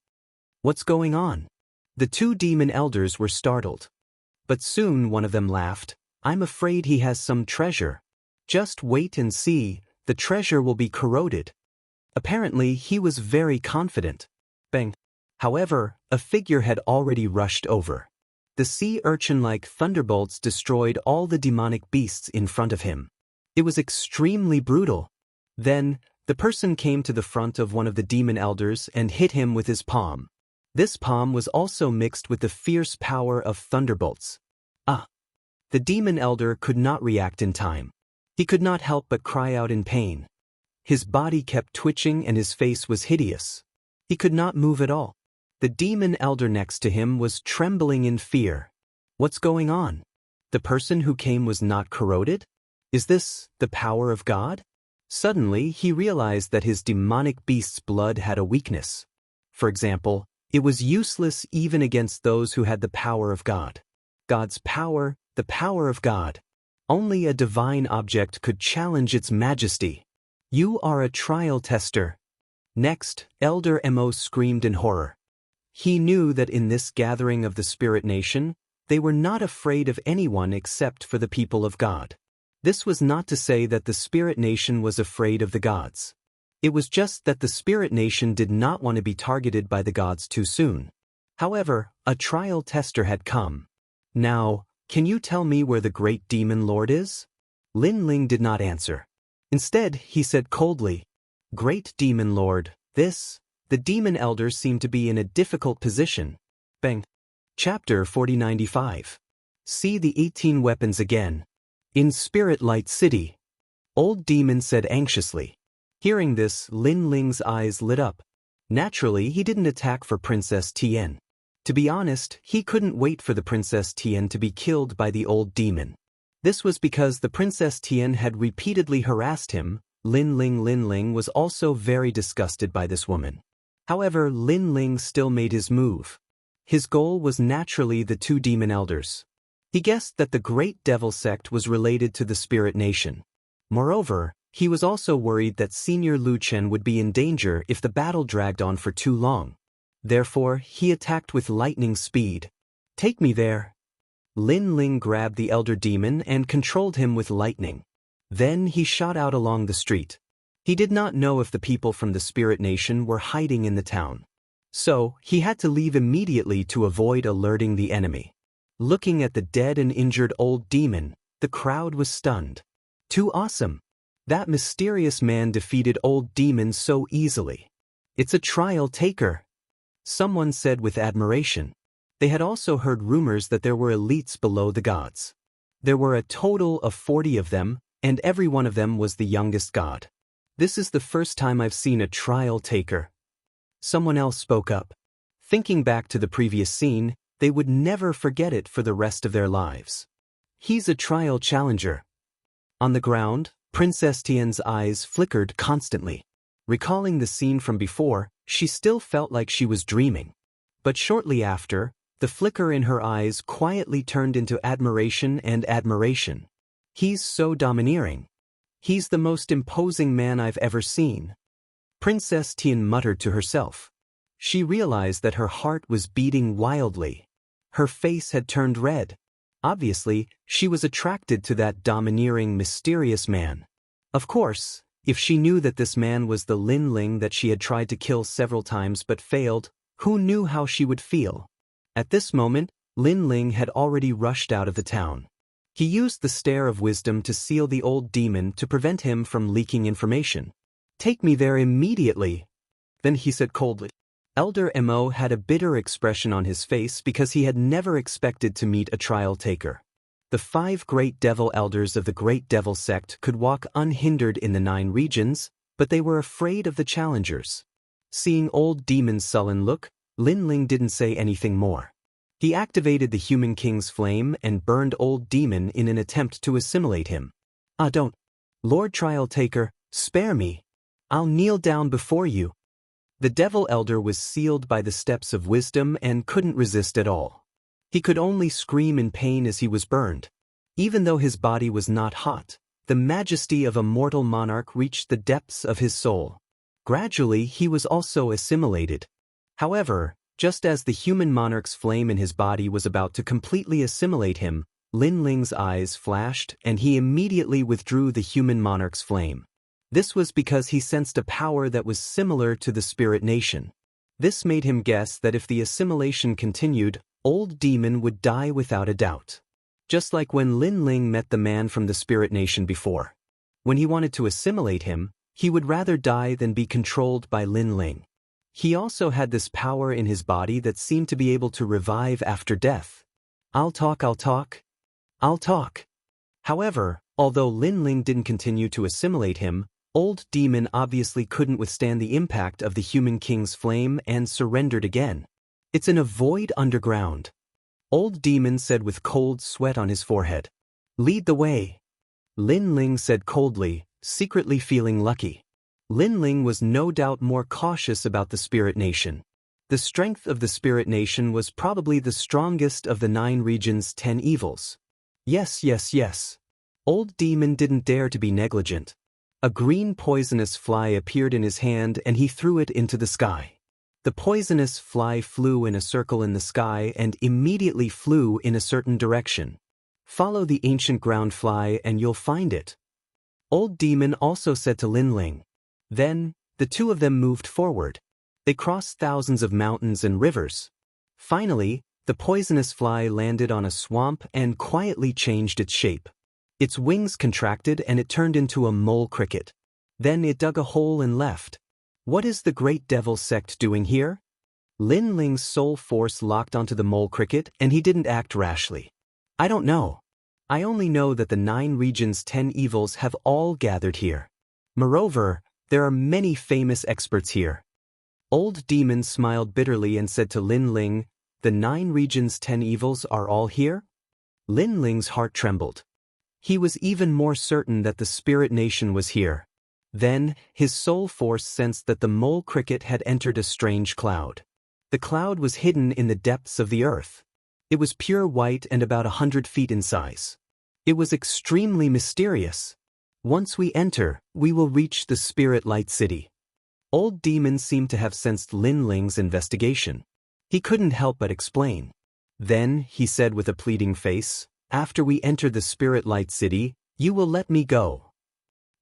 What's going on? The two demon elders were startled. But soon one of them laughed. I'm afraid he has some treasure. Just wait and see, the treasure will be corroded. Apparently he was very confident. Bang. However, a figure had already rushed over. The sea urchin-like thunderbolts destroyed all the demonic beasts in front of him. It was extremely brutal. Then, the person came to the front of one of the demon elders and hit him with his palm. This palm was also mixed with the fierce power of thunderbolts. Ah! The demon elder could not react in time. He could not help but cry out in pain. His body kept twitching and his face was hideous. He could not move at all. The demon elder next to him was trembling in fear. What's going on? The person who came was not corroded? Is this the power of God? Suddenly, he realized that his demonic beast's blood had a weakness. For example, it was useless even against those who had the power of God. God's power, the power of God. Only a divine object could challenge its majesty. You are a trial tester. Next, Elder Mo screamed in horror. He knew that in this gathering of the Spirit Nation, they were not afraid of anyone except for the people of God. This was not to say that the Spirit Nation was afraid of the gods. It was just that the Spirit Nation did not want to be targeted by the gods too soon. However, a trial tester had come. Now, can you tell me where the great demon lord is? Lin Ling did not answer. Instead, he said coldly, Great demon lord, the demon elder seemed to be in a difficult position. Bang. Chapter 4095. See the 18 weapons again. In Spirit Light City. Old Demon said anxiously. Hearing this, Lin Ling's eyes lit up. Naturally, he didn't attack for Princess Tian. To be honest, he couldn't wait for the Princess Tian to be killed by the old demon. This was because the Princess Tian had repeatedly harassed him. Lin Ling was also very disgusted by this woman. However, Lin Ling still made his move. His goal was naturally the two demon elders. He guessed that the Great Devil Sect was related to the Spirit Nation. Moreover, he was also worried that Senior Lu Chen would be in danger if the battle dragged on for too long. Therefore, he attacked with lightning speed. Take me there. Lin Ling grabbed the elder demon and controlled him with lightning. Then he shot out along the street. He did not know if the people from the Spirit Nation were hiding in the town. So, he had to leave immediately to avoid alerting the enemy. Looking at the dead and injured old demon, the crowd was stunned. Too awesome! That mysterious man defeated old demon so easily. It's a trial taker. Someone said with admiration. They had also heard rumors that there were elites below the gods. There were a total of 40 of them, and every one of them was the youngest god. This is the first time I've seen a trial taker. Someone else spoke up. Thinking back to the previous scene, they would never forget it for the rest of their lives. He's a trial challenger. On the ground, Princess Tian's eyes flickered constantly. Recalling the scene from before, she still felt like she was dreaming. But shortly after, The flicker in her eyes quietly turned into admiration and admiration. He's so domineering. He's the most imposing man I've ever seen. Princess Tian muttered to herself. She realized that her heart was beating wildly. Her face had turned red. Obviously, she was attracted to that domineering, mysterious man. Of course, if she knew that this man was the Lin Ling that she had tried to kill several times but failed, who knew how she would feel? At this moment, Lin Ling had already rushed out of the town. He used the stare of wisdom to seal the old demon to prevent him from leaking information. "Take me there immediately." Then he said coldly. Elder Mo had a bitter expression on his face because he had never expected to meet a trial taker. The 5 great devil elders of the great devil sect could walk unhindered in the 9 regions, but they were afraid of the challengers. Seeing old demon's sullen look, Lin Ling didn't say anything more. He activated the human king's flame and burned old demon in an attempt to assimilate him. Don't. Lord Trial Taker, spare me. I'll kneel down before you." The devil elder was sealed by the steps of wisdom and couldn't resist at all. He could only scream in pain as he was burned. Even though his body was not hot, the majesty of a mortal monarch reached the depths of his soul. Gradually, he was also assimilated. However, just as the human monarch's flame in his body was about to completely assimilate him, Lin Ling's eyes flashed and he immediately withdrew the human monarch's flame. This was because he sensed a power that was similar to the spirit nation. This made him guess that if the assimilation continued, old demon would die without a doubt. Just like when Lin Ling met the man from the spirit nation before. When he wanted to assimilate him, he would rather die than be controlled by Lin Ling. He also had this power in his body that seemed to be able to revive after death. I'll talk. However, although Lin Ling didn't continue to assimilate him, old demon obviously couldn't withstand the impact of the human king's flame and surrendered again. "It's in a void underground." Old demon said with cold sweat on his forehead. "Lead the way." Lin Ling said coldly, secretly feeling lucky. Lin Ling was no doubt more cautious about the spirit nation. The strength of the spirit nation was probably the strongest of the 9 regions' 10 evils. Yes. Old demon didn't dare to be negligent. A green poisonous fly appeared in his hand and he threw it into the sky. The poisonous fly flew in a circle in the sky and immediately flew in a certain direction. "Follow the ancient ground fly and you'll find it." Old demon also said to Lin Ling. Then, the two of them moved forward. They crossed thousands of mountains and rivers. Finally, the poisonous fly landed on a swamp and quietly changed its shape. Its wings contracted and it turned into a mole cricket. Then it dug a hole and left. What is the great devil sect doing here? Lin Ling's soul force locked onto the mole cricket and he didn't act rashly. "I don't know. I only know that the 9 regions' 10 evils have all gathered here. Moreover, there are many famous experts here." Old demon smiled bitterly and said to Lin Ling, "The 9 regions' 10 evils are all here?" Lin Ling's heart trembled. He was even more certain that the spirit nation was here. Then, his soul force sensed that the mole cricket had entered a strange cloud. The cloud was hidden in the depths of the earth. It was pure white and about 100 feet in size. It was extremely mysterious. "Once we enter, we will reach the Spirit Light City." Old demon seemed to have sensed Lin Ling's investigation. He couldn't help but explain. Then, he said with a pleading face, "After we enter the Spirit Light City, you will let me go."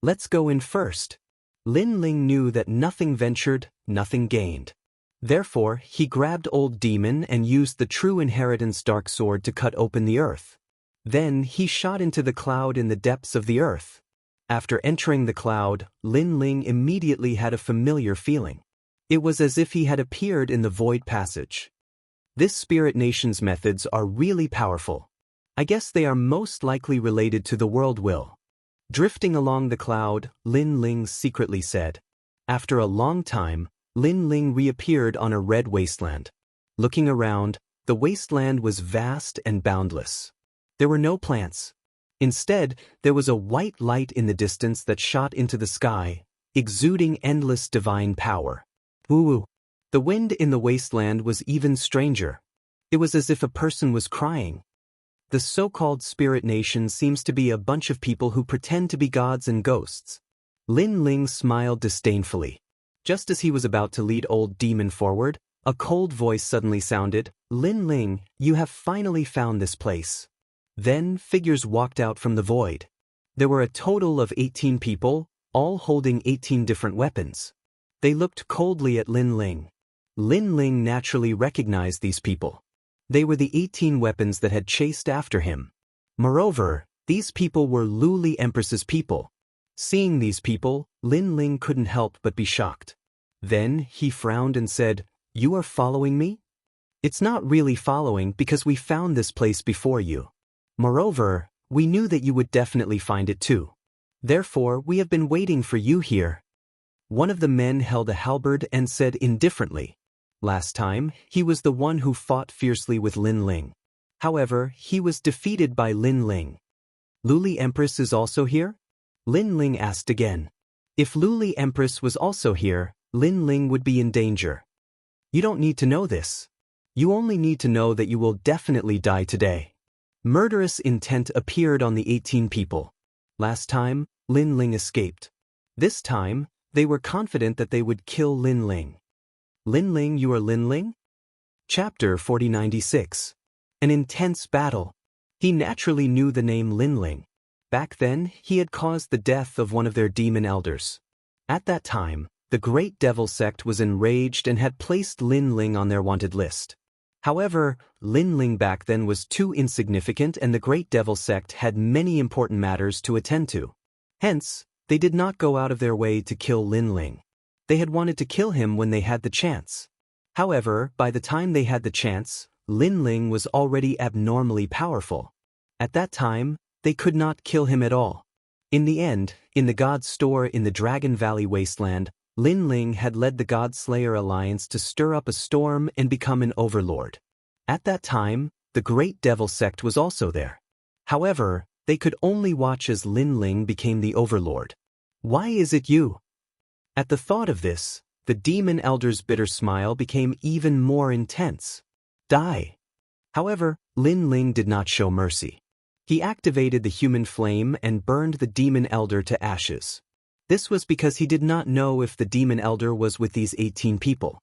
"Let's go in first." Lin Ling knew that nothing ventured, nothing gained. Therefore, he grabbed old demon and used the true inheritance dark sword to cut open the earth. Then, he shot into the cloud in the depths of the earth. After entering the cloud, Lin Ling immediately had a familiar feeling. It was as if he had appeared in the void passage. This spirit nation's methods are really powerful. I guess they are most likely related to the world will. Drifting along the cloud, Lin Ling secretly said. After a long time, Lin Ling reappeared on a red wasteland. Looking around, the wasteland was vast and boundless. There were no plants. Instead, there was a white light in the distance that shot into the sky, exuding endless divine power. Woo! The wind in the wasteland was even stranger. It was as if a person was crying. The so-called spirit nation seems to be a bunch of people who pretend to be gods and ghosts. Lin Ling smiled disdainfully. Just as he was about to lead old demon forward, a cold voice suddenly sounded, "Lin Ling, you have finally found this place." Then figures walked out from the void. There were a total of 18 people, all holding 18 different weapons. They looked coldly at Lin Ling. Lin Ling naturally recognized these people. They were the 18 weapons that had chased after him. Moreover, these people were Lu Li Empress's people. Seeing these people, Lin Ling couldn't help but be shocked. Then he frowned and said, "You are following me? It's not really following because we found this place before you. Moreover, we knew that you would definitely find it too. Therefore, we have been waiting for you here." One of the men held a halberd and said indifferently, "Last time, he was the one who fought fiercely with Lin Ling. However, he was defeated by Lin Ling." "Lu Li Empress is also here?" Lin Ling asked again. If Lu Li Empress was also here, Lin Ling would be in danger. "You don't need to know this. You only need to know that you will definitely die today." Murderous intent appeared on the 18 people. Last time, Lin Ling escaped. This time, they were confident that they would kill Lin Ling. "Lin Ling, you are Lin Ling?" Chapter 4096. An intense battle. He naturally knew the name Lin Ling. Back then, he had caused the death of one of their demon elders. At that time, the Great Devil Sect was enraged and had placed Lin Ling on their wanted list. However, Lin Ling back then was too insignificant and the Great Devil Sect had many important matters to attend to. Hence, they did not go out of their way to kill Lin Ling. They had wanted to kill him when they had the chance. However, by the time they had the chance, Lin Ling was already abnormally powerful. At that time, they could not kill him at all. In the end, in the God Store in the Dragon Valley Wasteland, Lin Ling had led the God Slayer Alliance to stir up a storm and become an overlord. At that time, the Great Devil Sect was also there. However, they could only watch as Lin Ling became the overlord. "Why is it you?" At the thought of this, the demon elder's bitter smile became even more intense. "Die." However, Lin Ling did not show mercy. He activated the human flame and burned the demon elder to ashes. This was because he did not know if the demon elder was with these 18 people.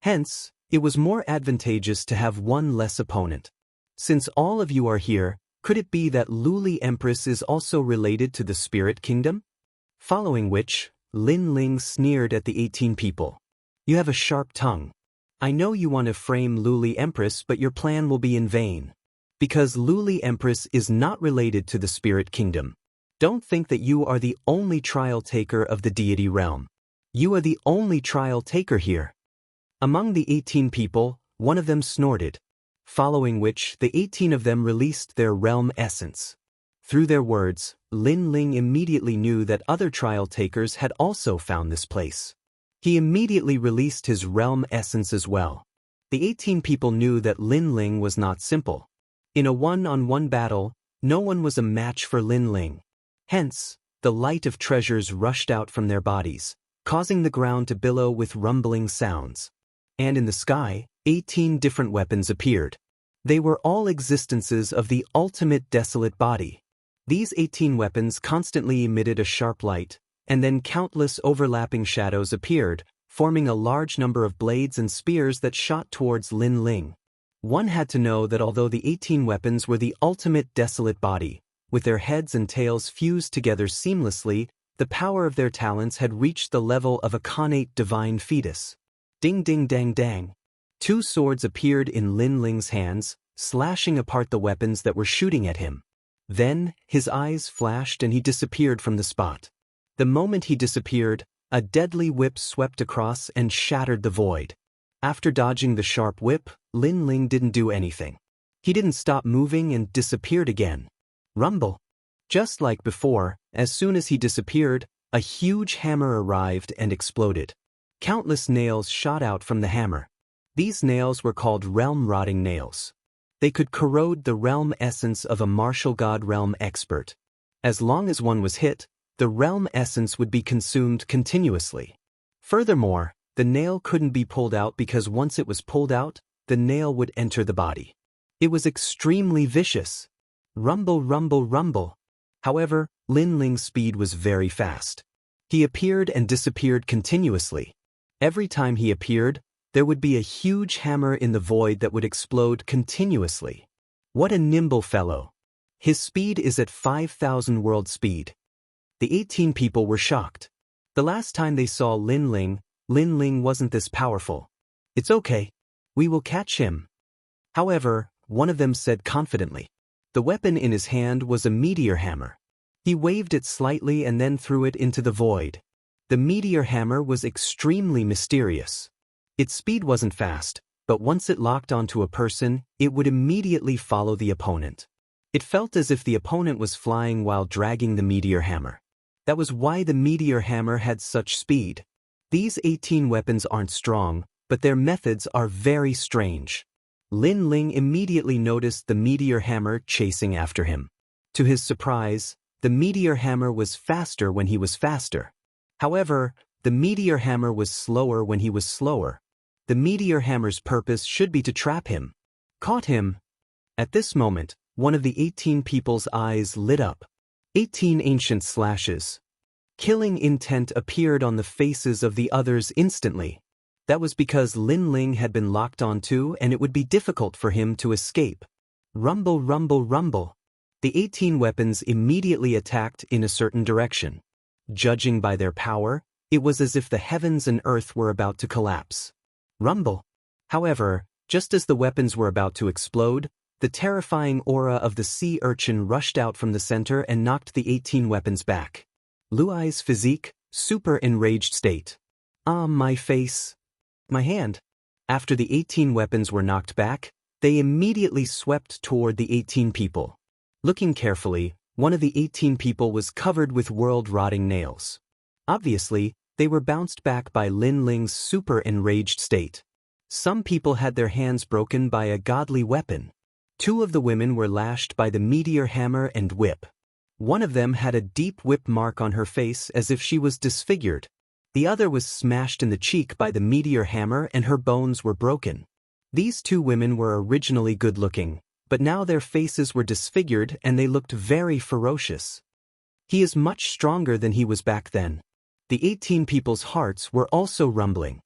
Hence, it was more advantageous to have one less opponent. "Since all of you are here, could it be that Lu Li Empress is also related to the spirit kingdom?" Following which, Lin Ling sneered at the 18 people. "You have a sharp tongue. I know you want to frame Lu Li Empress, but your plan will be in vain. Because Lu Li Empress is not related to the spirit kingdom. Don't think that you are the only trial taker of the deity realm. You are the only trial taker here." Among the 18 people, one of them snorted. Following which, the 18 of them released their realm essence. Through their words, Lin Ling immediately knew that other trial takers had also found this place. He immediately released his realm essence as well. The 18 people knew that Lin Ling was not simple. In a one-on-one battle, no one was a match for Lin Ling. Hence, the light of treasures rushed out from their bodies, causing the ground to billow with rumbling sounds. And in the sky, 18 different weapons appeared. They were all existences of the ultimate desolate body. These 18 weapons constantly emitted a sharp light, and then countless overlapping shadows appeared, forming a large number of blades and spears that shot towards Lin Ling. One had to know that although the 18 weapons were the ultimate desolate body, with their heads and tails fused together seamlessly, the power of their talents had reached the level of a connate divine fetus. Ding ding dang dang. 2 swords appeared in Lin Ling's hands, slashing apart the weapons that were shooting at him. Then, his eyes flashed and he disappeared from the spot. The moment he disappeared, a deadly whip swept across and shattered the void. After dodging the sharp whip, Lin Ling didn't do anything. He didn't stop moving and disappeared again. Rumble. Just like before, as soon as he disappeared, a huge hammer arrived and exploded. Countless nails shot out from the hammer. These nails were called realm-rotting nails. They could corrode the realm essence of a martial god realm expert. As long as one was hit, the realm essence would be consumed continuously. Furthermore, the nail couldn't be pulled out because once it was pulled out, the nail would enter the body. It was extremely vicious. Rumble, rumble, rumble. However, Lin Ling's speed was very fast. He appeared and disappeared continuously. Every time he appeared, there would be a huge hammer in the void that would explode continuously. What a nimble fellow. His speed is at 5,000 world speed. The 18 people were shocked. The last time they saw Lin Ling wasn't this powerful. It's okay. We will catch him. However, one of them said confidently. The weapon in his hand was a meteor hammer. He waved it slightly and then threw it into the void. The meteor hammer was extremely mysterious. Its speed wasn't fast, but once it locked onto a person, it would immediately follow the opponent. It felt as if the opponent was flying while dragging the meteor hammer. That was why the meteor hammer had such speed. These 18 weapons aren't strong, but their methods are very strange. Lin Ling immediately noticed the meteor hammer chasing after him. To his surprise, the meteor hammer was faster when he was faster. However, the meteor hammer was slower when he was slower. The meteor hammer's purpose should be to trap him. Caught him. At this moment, one of the 18 people's eyes lit up. 18 ancient slashes. Killing intent appeared on the faces of the others instantly. That was because Lin Ling had been locked onto and it would be difficult for him to escape. Rumble, rumble, rumble. The 18 weapons immediately attacked in a certain direction. Judging by their power, it was as if the heavens and earth were about to collapse. Rumble. However, just as the weapons were about to explode, the terrifying aura of the sea urchin rushed out from the center and knocked the 18 weapons back. Luai's physique, super enraged state. Ah, my face. My hand. After the 18 weapons were knocked back, they immediately swept toward the 18 people. Looking carefully, one of the 18 people was covered with world-rotting nails. Obviously, they were bounced back by Lin Ling's super enraged state. Some people had their hands broken by a godly weapon. 2 of the women were lashed by the meteor hammer and whip. One of them had a deep whip mark on her face as if she was disfigured. The other was smashed in the cheek by the meteor hammer and her bones were broken. These 2 women were originally good-looking, but now their faces were disfigured and they looked very ferocious. He is much stronger than he was back then. The 18 people's hearts were also rumbling.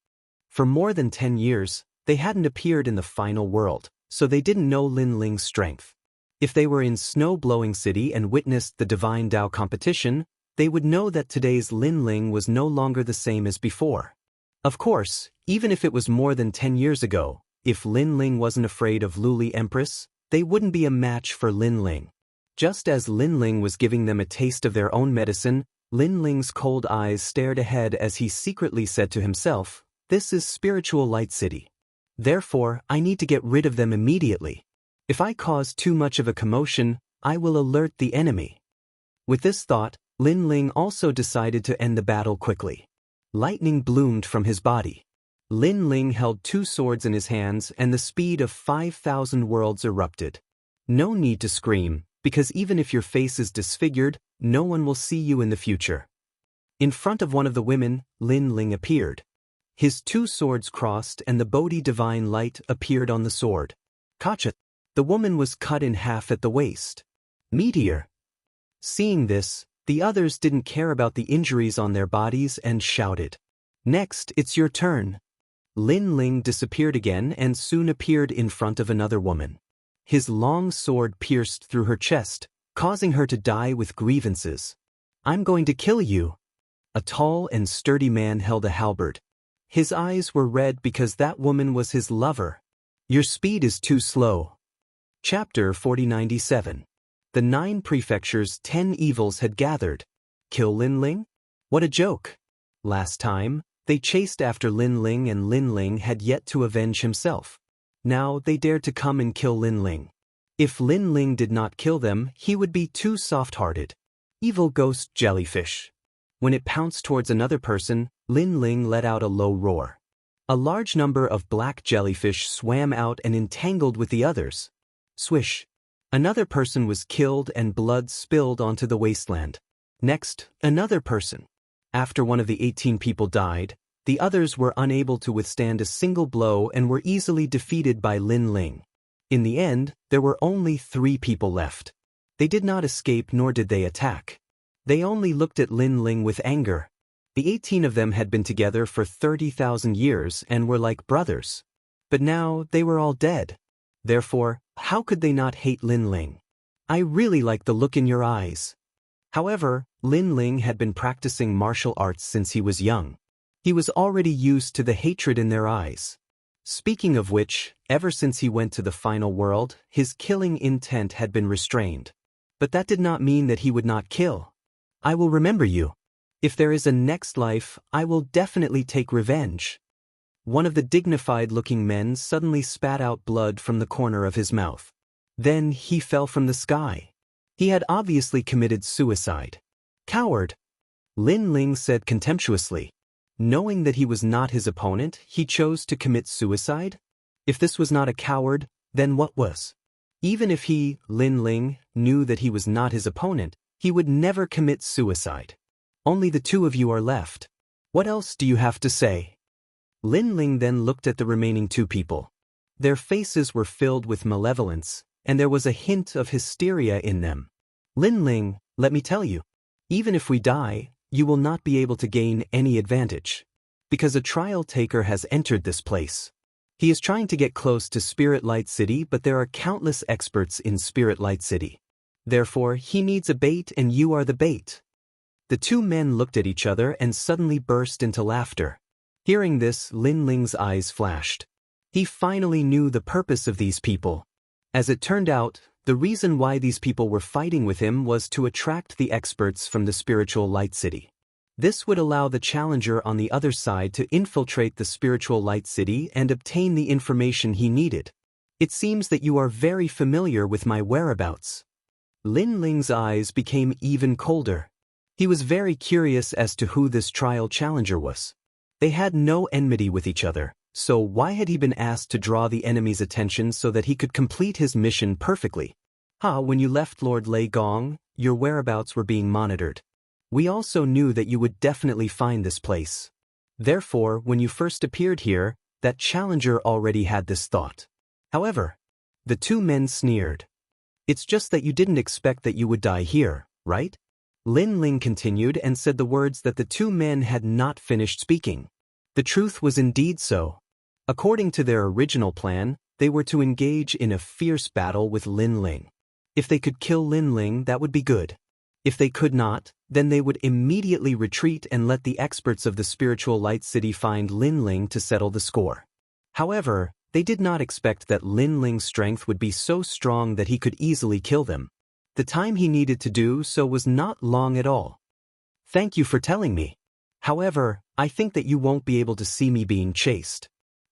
For more than 10 years, they hadn't appeared in the final world, so they didn't know Lin Ling's strength. If they were in Snow-Blowing City and witnessed the Divine Dao competition, they would know that today's Lin Ling was no longer the same as before. Of course, even if it was more than 10 years ago, if Lin Ling wasn't afraid of Luli Empress, they wouldn't be a match for Lin Ling. Just as Lin Ling was giving them a taste of their own medicine, Lin Ling's cold eyes stared ahead as he secretly said to himself, "This is Spiritual Light City. Therefore, I need to get rid of them immediately. If I cause too much of a commotion, I will alert the enemy." With this thought, Lin Ling also decided to end the battle quickly. Lightning bloomed from his body. Lin Ling held 2 swords in his hands and the speed of 5,000 worlds erupted. No need to scream, because even if your face is disfigured, no one will see you in the future. In front of one of the women, Lin Ling appeared. His 2 swords crossed and the Bodhi divine light appeared on the sword. Kacha. The woman was cut in half at the waist. Meteor. Seeing this, the others didn't care about the injuries on their bodies and shouted, "Next, it's your turn." Lin Ling disappeared again and soon appeared in front of another woman. His long sword pierced through her chest, causing her to die with grievances. "I'm going to kill you." A tall and sturdy man held a halberd. His eyes were red because that woman was his lover. "Your speed is too slow." Chapter 4097. The 9 prefectures' 10 evils had gathered. Kill Lin Ling? What a joke. Last time, they chased after Lin Ling and Lin Ling had yet to avenge himself. Now they dared to come and kill Lin Ling. If Lin Ling did not kill them, he would be too soft-hearted. Evil ghost jellyfish. When it pounced towards another person, Lin Ling let out a low roar. A large number of black jellyfish swam out and entangled with the others. Swish. Another person was killed and blood spilled onto the wasteland. Next, another person. After one of the 18 people died, the others were unable to withstand a single blow and were easily defeated by Lin Ling. In the end, there were only 3 people left. They did not escape nor did they attack. They only looked at Lin Ling with anger. The 18 of them had been together for 30,000 years and were like brothers. But now they were all dead. Therefore, how could they not hate Lin Ling? I really like the look in your eyes. However, Lin Ling had been practicing martial arts since he was young. He was already used to the hatred in their eyes. Speaking of which, ever since he went to the final world, his killing intent had been restrained. But that did not mean that he would not kill. I will remember you. If there is a next life, I will definitely take revenge. One of the dignified-looking men suddenly spat out blood from the corner of his mouth. Then he fell from the sky. He had obviously committed suicide. Coward! Lin Ling said contemptuously. Knowing that he was not his opponent, he chose to commit suicide? If this was not a coward, then what was? Even if he, Lin Ling, knew that he was not his opponent, he would never commit suicide. Only the 2 of you are left. What else do you have to say? Lin Ling then looked at the remaining 2 people. Their faces were filled with malevolence, and there was a hint of hysteria in them. Lin Ling, let me tell you, even if we die, you will not be able to gain any advantage. Because a trial taker has entered this place. He is trying to get close to Spirit Light City, but there are countless experts in Spirit Light City. Therefore, he needs a bait and you are the bait. The 2 men looked at each other and suddenly burst into laughter. Hearing this, Lin Ling's eyes flashed. He finally knew the purpose of these people. As it turned out, the reason why these people were fighting with him was to attract the experts from the Spiritual Light City. This would allow the challenger on the other side to infiltrate the Spiritual Light City and obtain the information he needed. It seems that you are very familiar with my whereabouts. Lin Ling's eyes became even colder. He was very curious as to who this trial challenger was. They had no enmity with each other, so why had he been asked to draw the enemy's attention so that he could complete his mission perfectly? When you left Lord Lei Gong, your whereabouts were being monitored. We also knew that you would definitely find this place. Therefore, when you first appeared here, that challenger already had this thought. However, the 2 men sneered. It's just that you didn't expect that you would die here, right? Lin Ling continued and said the words that the 2 men had not finished speaking. The truth was indeed so. According to their original plan, they were to engage in a fierce battle with Lin Ling. If they could kill Lin Ling, that would be good. If they could not, then they would immediately retreat and let the experts of the Spiritual Light City find Lin Ling to settle the score. However, they did not expect that Lin Ling's strength would be so strong that he could easily kill them. The time he needed to do so was not long at all. Thank you for telling me. However, I think that you won't be able to see me being chased.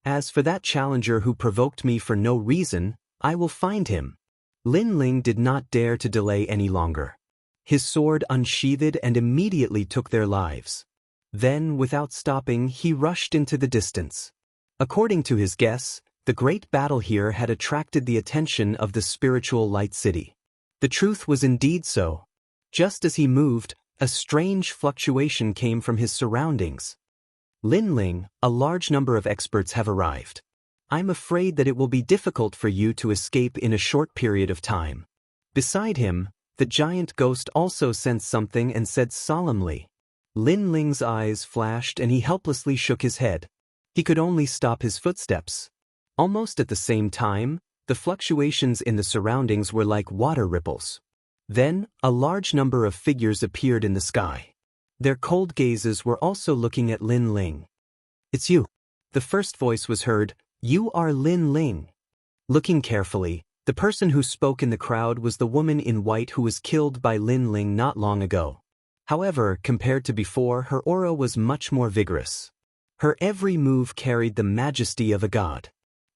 As for that challenger who provoked me for no reason, I will find him. Lin Ling did not dare to delay any longer. His sword unsheathed and immediately took their lives. Then, without stopping, he rushed into the distance. According to his guess, the great battle here had attracted the attention of the Spiritual Light City. The truth was indeed so. Just as he moved, a strange fluctuation came from his surroundings. Lin Ling, a large number of experts have arrived. I'm afraid that it will be difficult for you to escape in a short period of time. Beside him, the giant ghost also sensed something and said solemnly. Lin Ling's eyes flashed and he helplessly shook his head. He could only stop his footsteps. Almost at the same time, the fluctuations in the surroundings were like water ripples. Then, a large number of figures appeared in the sky. Their cold gazes were also looking at Lin Ling. It's you. The first voice was heard, You are Lin Ling. Looking carefully, the person who spoke in the crowd was the woman in white who was killed by Lin Ling not long ago. However, compared to before, her aura was much more vigorous. Her every move carried the majesty of a god.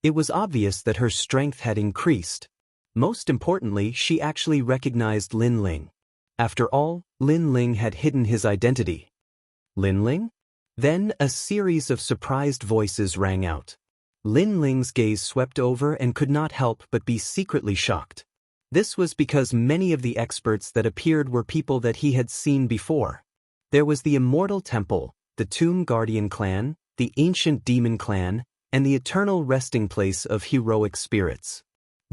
It was obvious that her strength had increased. Most importantly, she actually recognized Lin Ling. After all, Lin Ling had hidden his identity. Lin Ling? Then a series of surprised voices rang out. Lin Ling's gaze swept over and could not help but be secretly shocked. This was because many of the experts that appeared were people that he had seen before. There was the Immortal Temple, the Tomb Guardian clan, the Ancient Demon clan, and the Eternal Resting Place of Heroic Spirits.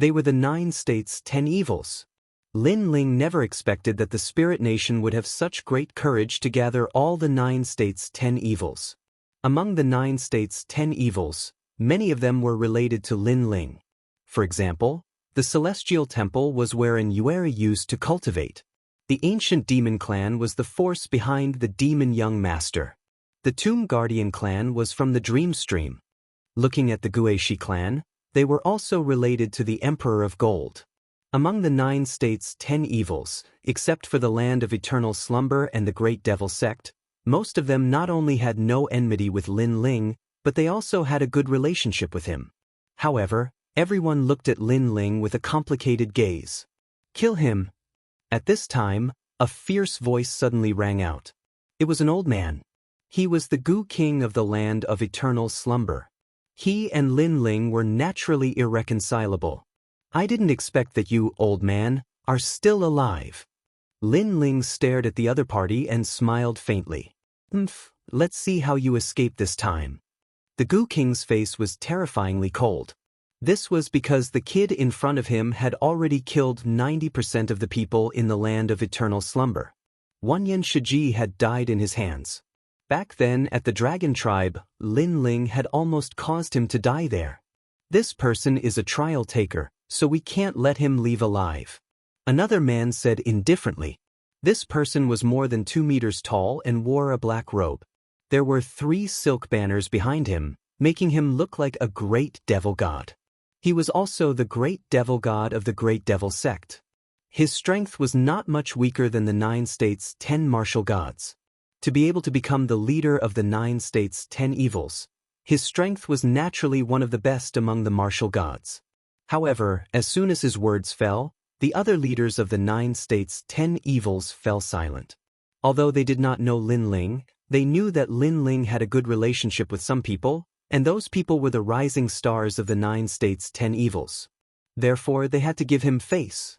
They were the 9 states' 10 evils. Lin Ling never expected that the spirit nation would have such great courage to gather all the 9 states' 10 evils. Among the 9 states' 10 evils, many of them were related to Lin Ling. For example, the Celestial Temple was where an Yueri used to cultivate. The ancient demon clan was the force behind the demon young master. The Tomb Guardian clan was from the Dream Stream. Looking at the Guishi clan, they were also related to the Emperor of Gold. Among the 9 states' 10 evils, except for the Land of Eternal Slumber and the Great Devil Sect, most of them not only had no enmity with Lin Ling, but they also had a good relationship with him. However, everyone looked at Lin Ling with a complicated gaze. Kill him! At this time, a fierce voice suddenly rang out. It was an old man. He was the Gu King of the Land of Eternal Slumber. He and Lin Ling were naturally irreconcilable. I didn't expect that you, old man, are still alive. Lin Ling stared at the other party and smiled faintly. Let's see how you escape this time. The Gu King's face was terrifyingly cold. This was because the kid in front of him had already killed 90% of the people in the Land of Eternal Slumber. Wanyan Shiji had died in his hands. Back then at the Dragon Tribe, Lin Ling had almost caused him to die there. This person is a trial taker, so we can't let him leave alive. Another man said indifferently. This person was more than 2 meters tall and wore a black robe. There were 3 silk banners behind him, making him look like a great devil god. He was also the great devil god of the Great Devil Sect. His strength was not much weaker than the 9 states' 10 martial gods. To be able to become the leader of the 9 states' 10 evils, his strength was naturally one of the best among the martial gods. However, as soon as his words fell, the other leaders of the 9 states' 10 evils fell silent. Although they did not know Lin Ling, they knew that Lin Ling had a good relationship with some people, and those people were the rising stars of the 9 states' 10 evils. Therefore, they had to give him face.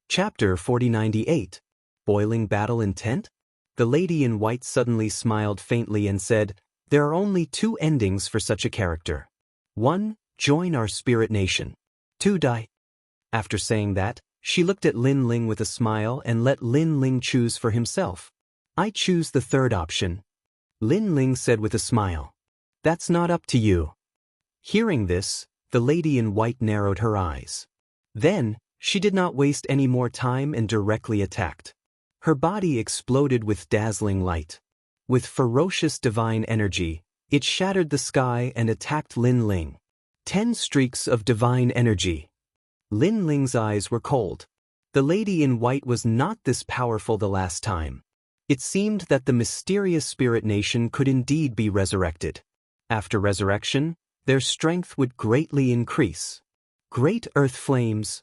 Chapter 4098. Boiling Battle Intent? The lady in white suddenly smiled faintly and said, "There are only 2 endings for such a character. 1. Join our spirit nation. 2. Die." After saying that, she looked at Lin Ling with a smile and let Lin Ling choose for himself. "I choose the 3rd option." Lin Ling said with a smile. "That's not up to you." Hearing this, the lady in white narrowed her eyes. Then, she did not waste any more time and directly attacked. Her body exploded with dazzling light. With ferocious divine energy, it shattered the sky and attacked Lin Ling. 10 streaks of divine energy. Lin Ling's eyes were cold. The lady in white was not this powerful the last time. It seemed that the mysterious spirit nation could indeed be resurrected. After resurrection, their strength would greatly increase. Great earth flames.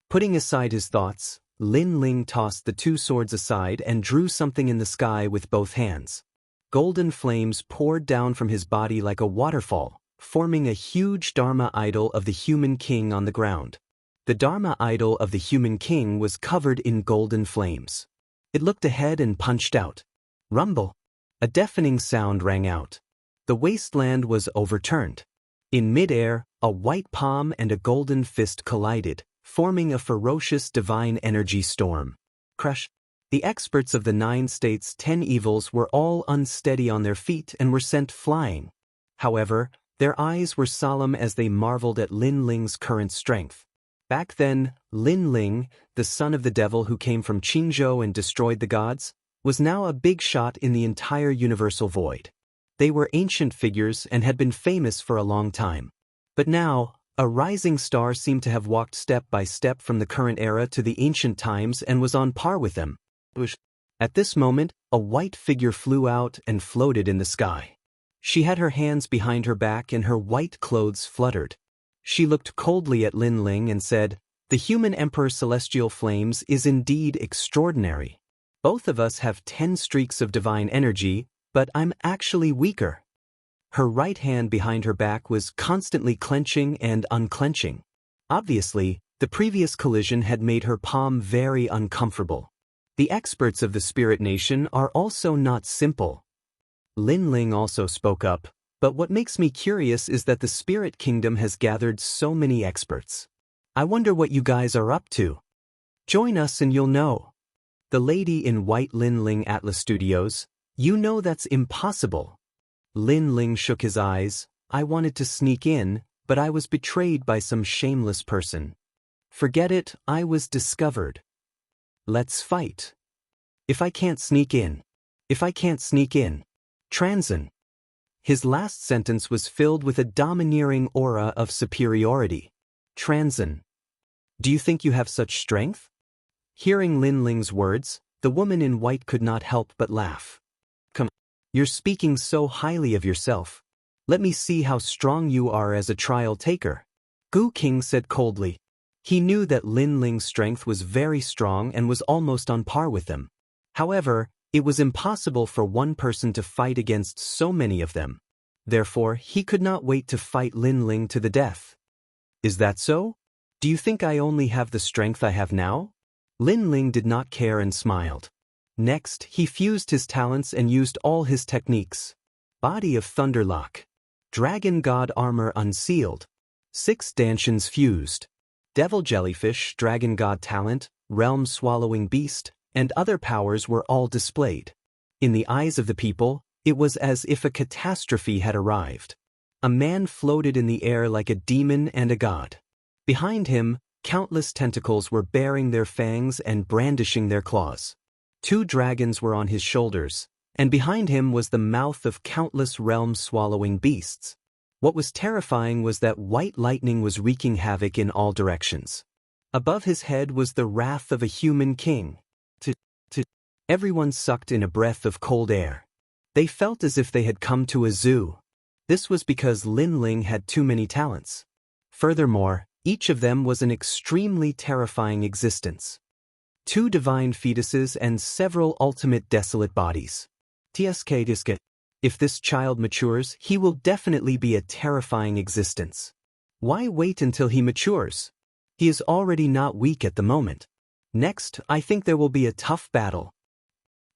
Putting aside his thoughts, Lin Ling tossed the 2 swords aside and drew something in the sky with both hands. Golden flames poured down from his body like a waterfall, forming a huge Dharma idol of the human king on the ground. The Dharma idol of the human king was covered in golden flames. It looked ahead and punched out. Rumble! A deafening sound rang out. The wasteland was overturned. In midair, a white palm and a golden fist collided, forming a ferocious divine energy storm. Crush! The experts of the 9 states' 10 evils were all unsteady on their feet and were sent flying. However, their eyes were solemn as they marveled at Lin Ling's current strength. Back then, Lin Ling, the son of the devil who came from Qingzhou and destroyed the gods, was now a big shot in the entire universal void. They were ancient figures and had been famous for a long time. But now, a rising star seemed to have walked step by step from the current era to the ancient times and was on par with them. At this moment, a white figure flew out and floated in the sky. She had her hands behind her back and her white clothes fluttered. She looked coldly at Lin Ling and said, "The human Emperor Celestial Flames is indeed extraordinary. Both of us have 10 streaks of divine energy, but I'm actually weaker." Her right hand behind her back was constantly clenching and unclenching. Obviously, the previous collision had made her palm very uncomfortable. The experts of the Spirit Nation are also not simple. Lin Ling also spoke up, "But what makes me curious is that the Spirit Kingdom has gathered so many experts. I wonder what you guys are up to. Join us and you'll know. The lady in white Lin Ling Atlas Studios, you know that's impossible. Lin Ling shook his eyes. I wanted to sneak in, but I was betrayed by some shameless person. Forget it, I was discovered. Let's fight. If I can't sneak in. Transin. His last sentence was filled with a domineering aura of superiority. Transin. Do you think you have such strength? Hearing Lin Ling's words, the woman in white could not help but laugh. Come, you're speaking so highly of yourself. Let me see how strong you are as a trial taker. Gu King said coldly. He knew that Lin Ling's strength was very strong and was almost on par with them. However, it was impossible for one person to fight against so many of them. Therefore, he could not wait to fight Lin Ling to the death. Is that so? Do you think I only have the strength I have now? Lin Ling did not care and smiled. Next, he fused his talents and used all his techniques. Body of Thunderlock. Dragon God Armor Unsealed. 6 Dantians fused. Devil Jellyfish, Dragon God Talent, Realm Swallowing Beast, and other powers were all displayed. In the eyes of the people, it was as if a catastrophe had arrived. A man floated in the air like a demon and a god. Behind him, countless tentacles were baring their fangs and brandishing their claws. 2 dragons were on his shoulders, and behind him was the mouth of countless realm-swallowing beasts. What was terrifying was that white lightning was wreaking havoc in all directions. Above his head was the wrath of a human king. Everyone sucked in a breath of cold air. They felt as if they had come to a zoo. This was because Lin Ling had too many talents. Furthermore, each of them was an extremely terrifying existence. 2 divine fetuses and several ultimate desolate bodies. Tsk. If this child matures, he will definitely be a terrifying existence. Why wait until he matures? He is already not weak at the moment. Next, I think there will be a tough battle.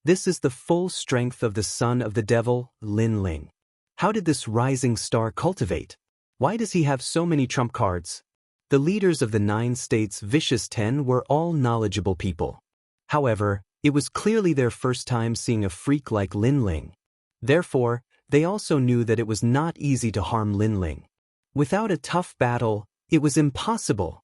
This is the full strength of the son of the devil, Lin Ling. How did this rising star cultivate? Why does he have so many trump cards? The leaders of the 9 states' vicious 10 were all knowledgeable people. However, it was clearly their first time seeing a freak like Lin Ling. Therefore, they also knew that it was not easy to harm Lin Ling. Without a tough battle, it was impossible.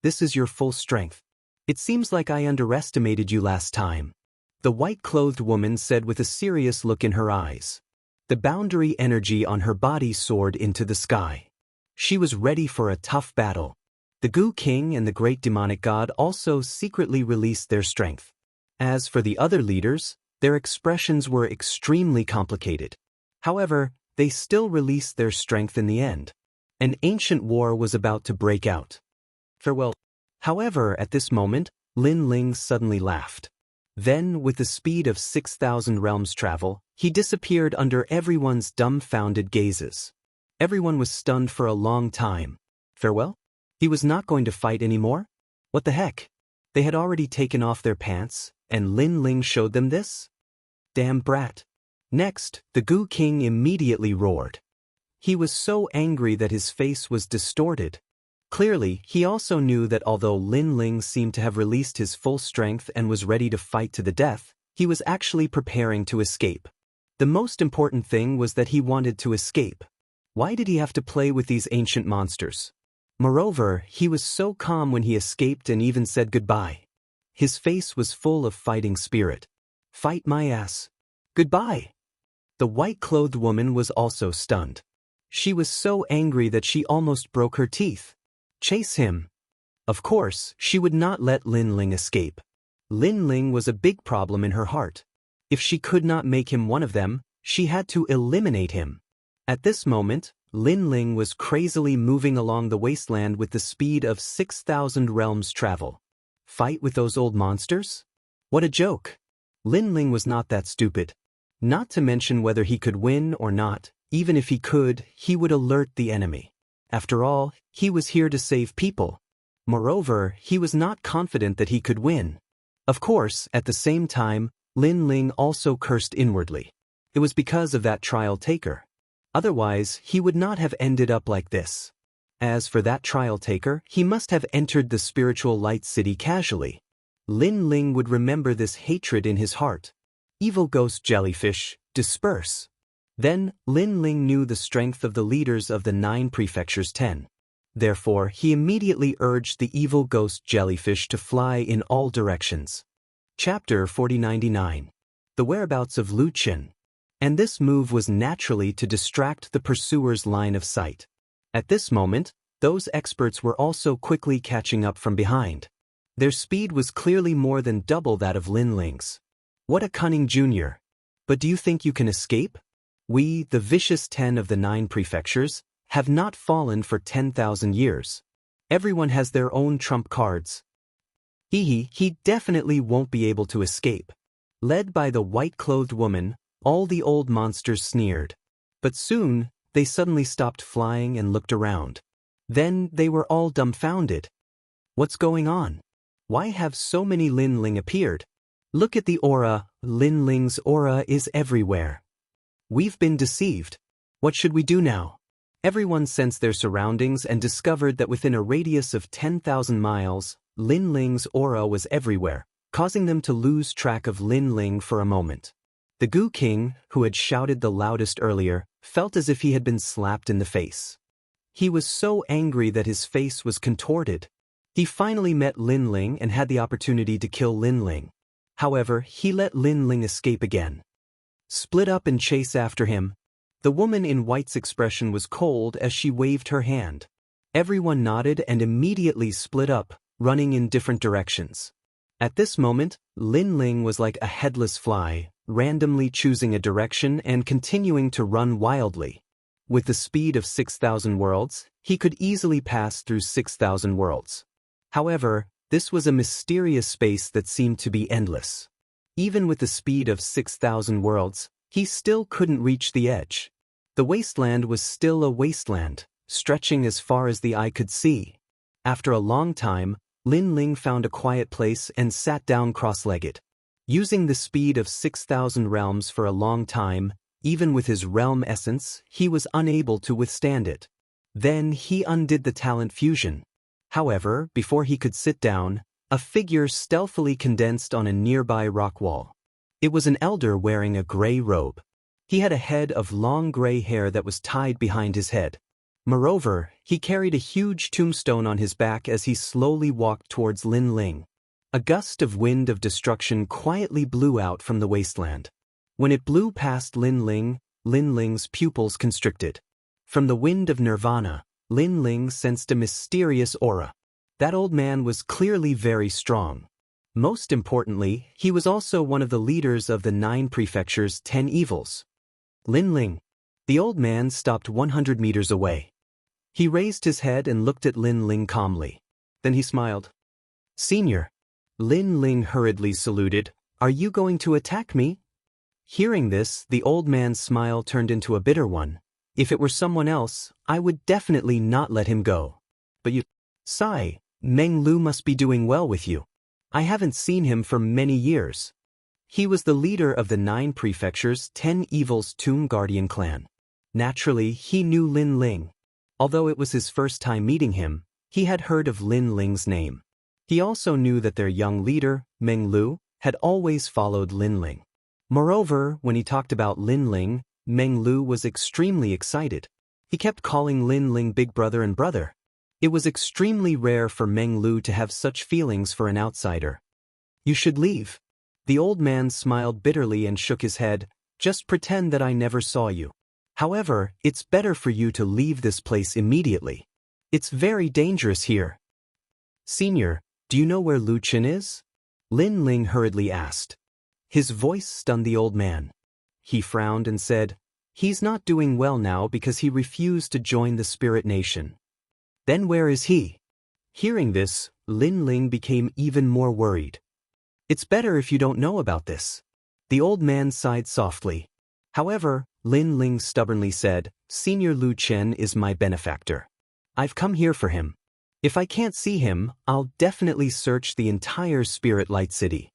This is your full strength. It seems like I underestimated you last time. The white-clothed woman said with a serious look in her eyes. The boundary energy on her body soared into the sky. She was ready for a tough battle. The Gu King and the Great Demonic God also secretly released their strength. As for the other leaders, their expressions were extremely complicated. However, they still released their strength in the end. An ancient war was about to break out. Farewell. However, at this moment, Lin Ling suddenly laughed. Then, with the speed of 6,000 realms travel, he disappeared under everyone's dumbfounded gazes. Everyone was stunned for a long time. Farewell? He was not going to fight anymore? What the heck? They had already taken off their pants, and Lin Ling showed them this? Damn brat. Next, the Gu King immediately roared. He was so angry that his face was distorted. Clearly, he also knew that although Lin Ling seemed to have released his full strength and was ready to fight to the death, he was actually preparing to escape. The most important thing was that he wanted to escape. Why did he have to play with these ancient monsters? Moreover, he was so calm when he escaped and even said goodbye. His face was full of fighting spirit. Fight my ass. Goodbye. The white-clothed woman was also stunned. She was so angry that she almost broke her teeth. Chase him. Of course, she would not let Lin Ling escape. Lin Ling was a big problem in her heart. If she could not make him one of them, she had to eliminate him. At this moment, Lin Ling was crazily moving along the wasteland with the speed of 6,000 realms travel. Fight with those old monsters? What a joke. Lin Ling was not that stupid. Not to mention whether he could win or not, even if he could, he would alert the enemy. After all, he was here to save people. Moreover, he was not confident that he could win. Of course, at the same time, Lin Ling also cursed inwardly. It was because of that trial taker. Otherwise, he would not have ended up like this. As for that trial taker, he must have entered the spiritual light city casually. Lin Ling would remember this hatred in his heart. Evil ghost jellyfish, disperse. Then, Lin Ling knew the strength of the leaders of the 9 prefectures 10. Therefore, he immediately urged the evil ghost jellyfish to fly in all directions. Chapter 4099. The whereabouts of Lu Qin. And this move was naturally to distract the pursuer's line of sight. At this moment, those experts were also quickly catching up from behind. Their speed was clearly more than double that of Lin Ling's. What a cunning junior! But do you think you can escape? We, the vicious 10 of the 9 prefectures, have not fallen for 10,000 years. Everyone has their own trump cards. He definitely won't be able to escape. Led by the white-clothed woman, all the old monsters sneered. But soon, they suddenly stopped flying and looked around. Then they were all dumbfounded. What's going on? Why have so many Lin Ling appeared? Look at the aura. Lin Ling's aura is everywhere. We've been deceived. What should we do now? Everyone sensed their surroundings and discovered that within a radius of 10,000 miles, Lin Ling's aura was everywhere, causing them to lose track of Lin Ling for a moment. The Goo King, who had shouted the loudest earlier, felt as if he had been slapped in the face. He was so angry that his face was contorted. He finally met Lin Ling and had the opportunity to kill Lin Ling. However, he let Lin Ling escape again. Split up and chase after him. The woman in white's expression was cold as she waved her hand. Everyone nodded and immediately split up, running in different directions. At this moment, Lin Ling was like a headless fly, randomly choosing a direction and continuing to run wildly. With the speed of 6,000 worlds, he could easily pass through 6,000 worlds. However, this was a mysterious space that seemed to be endless. Even with the speed of 6,000 worlds, he still couldn't reach the edge. The wasteland was still a wasteland, stretching as far as the eye could see. After a long time, Lin Ling found a quiet place and sat down cross-legged. Using the speed of 6,000 realms for a long time, even with his realm essence, he was unable to withstand it. Then he undid the talent fusion. However, before he could sit down, a figure stealthily condensed on a nearby rock wall. It was an elder wearing a gray robe. He had a head of long gray hair that was tied behind his head. Moreover, he carried a huge tombstone on his back as he slowly walked towards Lin Ling. A gust of wind of destruction quietly blew out from the wasteland. When it blew past Lin Ling's pupils constricted. From the wind of nirvana, Lin Ling sensed a mysterious aura. That old man was clearly very strong. Most importantly, he was also one of the leaders of the 9 prefectures' 10 evils. Lin Ling. The old man stopped 100 meters away. He raised his head and looked at Lin Ling calmly. Then he smiled. Senior. Lin Ling hurriedly saluted. Are you going to attack me? Hearing this, the old man's smile turned into a bitter one. If it were someone else, I would definitely not let him go. But you... Sigh. Meng Lu must be doing well with you. I haven't seen him for many years. He was the leader of the 9 prefectures' 10 evils Tomb Guardian clan. Naturally, he knew Lin Ling. Although it was his first time meeting him, he had heard of Lin Ling's name. He also knew that their young leader, Meng Lu, had always followed Lin Ling. Moreover, when he talked about Lin Ling, Meng Lu was extremely excited. He kept calling Lin Ling big brother and brother. It was extremely rare for Meng Lu to have such feelings for an outsider. You should leave. The old man smiled bitterly and shook his head. Just pretend that I never saw you. However, it's better for you to leave this place immediately. It's very dangerous here. Senior, do you know where Lu Qin is? Lin Ling hurriedly asked. His voice stunned the old man. He frowned and said, He's not doing well now because he refused to join the Spirit Nation. Then where is he? Hearing this, Lin Ling became even more worried. It's better if you don't know about this. The old man sighed softly. However, Lin Ling stubbornly said, Senior Lu Qin is my benefactor. I've come here for him. If I can't see him, I'll definitely search the entire Spirit Light City.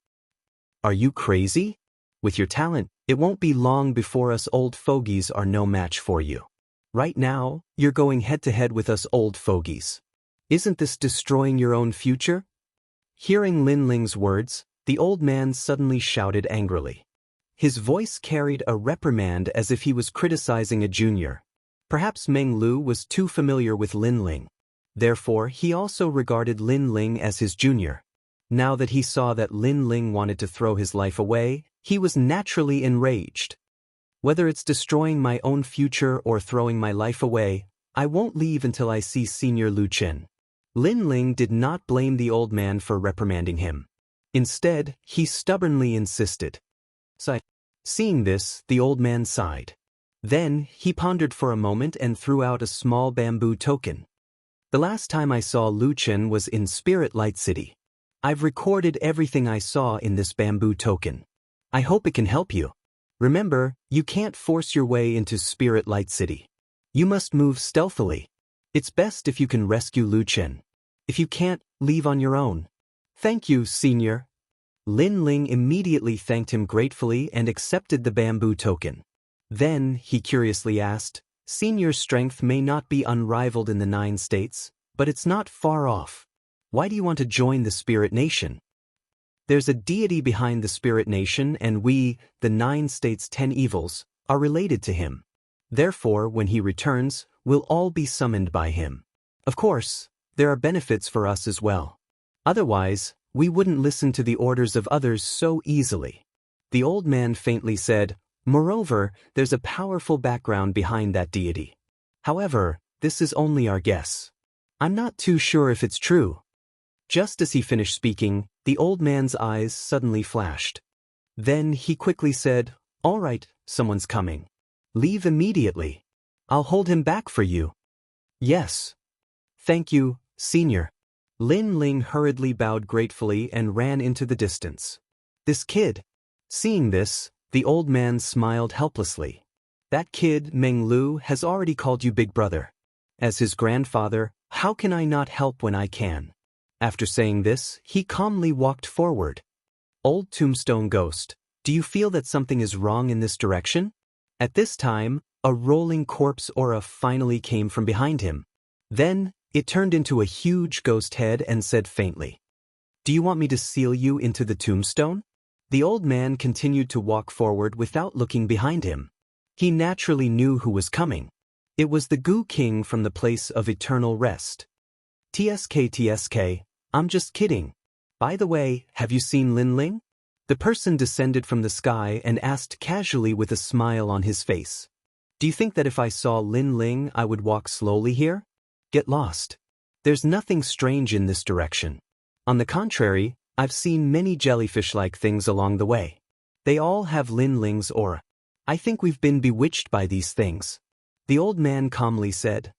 Are you crazy? With your talent, it won't be long before us old fogies are no match for you. Right now, you're going head-to-head with us old fogies. Isn't this destroying your own future? Hearing Lin Ling's words, the old man suddenly shouted angrily. His voice carried a reprimand as if he was criticizing a junior. Perhaps Meng Lu was too familiar with Lin Ling. Therefore, he also regarded Lin Ling as his junior. Now that he saw that Lin Ling wanted to throw his life away, he was naturally enraged. Whether it's destroying my own future or throwing my life away, I won't leave until I see Senior Lu Chen. Lin Ling did not blame the old man for reprimanding him. Instead, he stubbornly insisted. Seeing this, the old man sighed. Then, he pondered for a moment and threw out a small bamboo token. The last time I saw Lu Chen was in Spirit Light City. I've recorded everything I saw in this bamboo token. I hope it can help you. Remember, you can't force your way into Spirit Light City. You must move stealthily. It's best if you can rescue Lu Chen. If you can't, leave on your own. Thank you, Senior. Lin Ling immediately thanked him gratefully and accepted the bamboo token. Then, he curiously asked, Senior's strength may not be unrivaled in the 9 states, but it's not far off. Why do you want to join the Spirit Nation? There's a deity behind the Spirit Nation and we, the 9 states' 10 evils, are related to him. Therefore, when he returns, we'll all be summoned by him. Of course, there are benefits for us as well. Otherwise, we wouldn't listen to the orders of others so easily. The old man faintly said, Moreover, there's a powerful background behind that deity. However, this is only our guess. I'm not too sure if it's true. Just as he finished speaking, the old man's eyes suddenly flashed. Then he quickly said, All right, someone's coming. Leave immediately. I'll hold him back for you. Yes. Thank you, Senior. Lin Ling hurriedly bowed gratefully and ran into the distance. This kid. Seeing this, the old man smiled helplessly. That kid, Meng Lu, has already called you Big Brother. As his grandfather, how can I not help when I can? After saying this, he calmly walked forward. Old Tombstone Ghost, do you feel that something is wrong in this direction? At this time, a rolling corpse aura finally came from behind him. Then, it turned into a huge ghost head and said faintly, Do you want me to seal you into the tombstone? The old man continued to walk forward without looking behind him. He naturally knew who was coming. It was the Goo King from the place of eternal rest. TSK, I'm just kidding. By the way, have you seen Lin Ling? The person descended from the sky and asked casually with a smile on his face. Do you think that if I saw Lin Ling I would walk slowly here? Get lost. There's nothing strange in this direction. On the contrary, I've seen many jellyfish-like things along the way. They all have Lin Ling's aura. I think we've been bewitched by these things. The old man calmly said.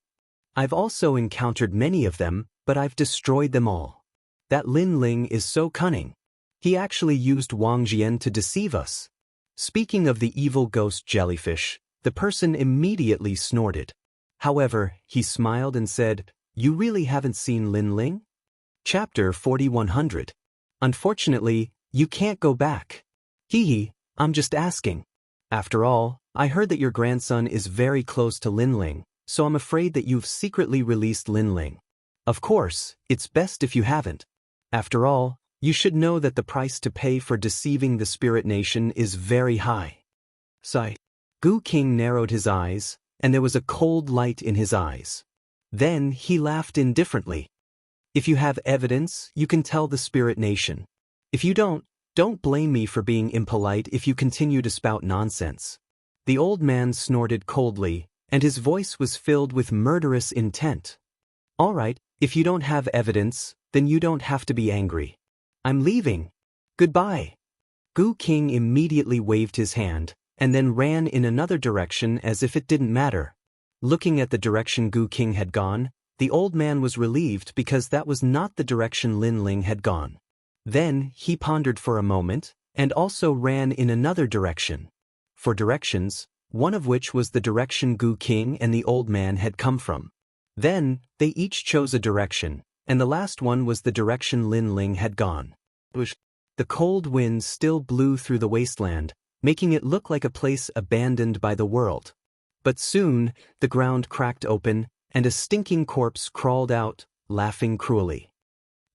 I've also encountered many of them, but I've destroyed them all. That Lin Ling is so cunning. He actually used Wang Jian to deceive us. Speaking of the evil ghost jellyfish, the person immediately snorted. However, he smiled and said, You really haven't seen Lin Ling? Chapter 4100. Unfortunately, you can't go back. Hee, I'm just asking. After all, I heard that your grandson is very close to Lin Ling, so I'm afraid that you've secretly released Lin Ling. Of course, it's best if you haven't. After all, you should know that the price to pay for deceiving the Spirit Nation is very high. Sigh. Goo King narrowed his eyes, and there was a cold light in his eyes. Then he laughed indifferently. If you have evidence, you can tell the Spirit Nation. If you don't blame me for being impolite if you continue to spout nonsense. The old man snorted coldly, and his voice was filled with murderous intent. All right, if you don't have evidence, then you don't have to be angry. I'm leaving. Goodbye. Goo King immediately waved his hand, and then ran in another direction as if it didn't matter. Looking at the direction Goo King had gone, the old man was relieved because that was not the direction Lin Ling had gone. Then he pondered for a moment, and also ran in another direction. For directions, one of which was the direction Goo King and the old man had come from. Then, they each chose a direction, and the last one was the direction Lin Ling had gone. The cold wind still blew through the wasteland, making it look like a place abandoned by the world. But soon, the ground cracked open, and a stinking corpse crawled out, laughing cruelly.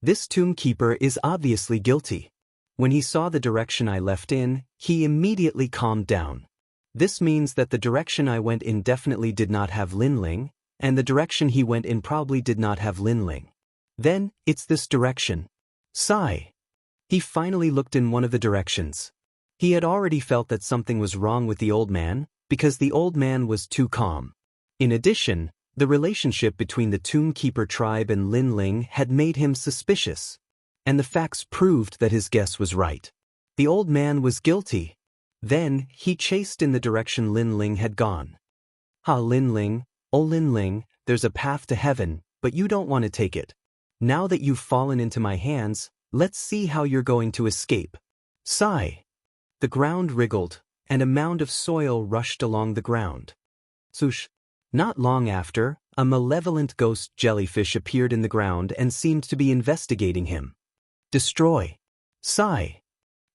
This tomb keeper is obviously guilty. When he saw the direction I left in, he immediately calmed down. This means that the direction I went in definitely did not have Linling, and the direction he went in probably did not have Linling. Then, it's this direction. Sigh. He finally looked in one of the directions. He had already felt that something was wrong with the old man, because the old man was too calm. In addition, the relationship between the Tomb Keeper tribe and Linling had made him suspicious. And the facts proved that his guess was right. The old man was guilty. Then, he chased in the direction Linling had gone. Ha Linling, oh Linling, there's a path to heaven, but you don't want to take it. Now that you've fallen into my hands, let's see how you're going to escape. Sigh. The ground wriggled, and a mound of soil rushed along the ground. Swoosh. Not long after, a malevolent ghost jellyfish appeared in the ground and seemed to be investigating him. Destroy. Sigh.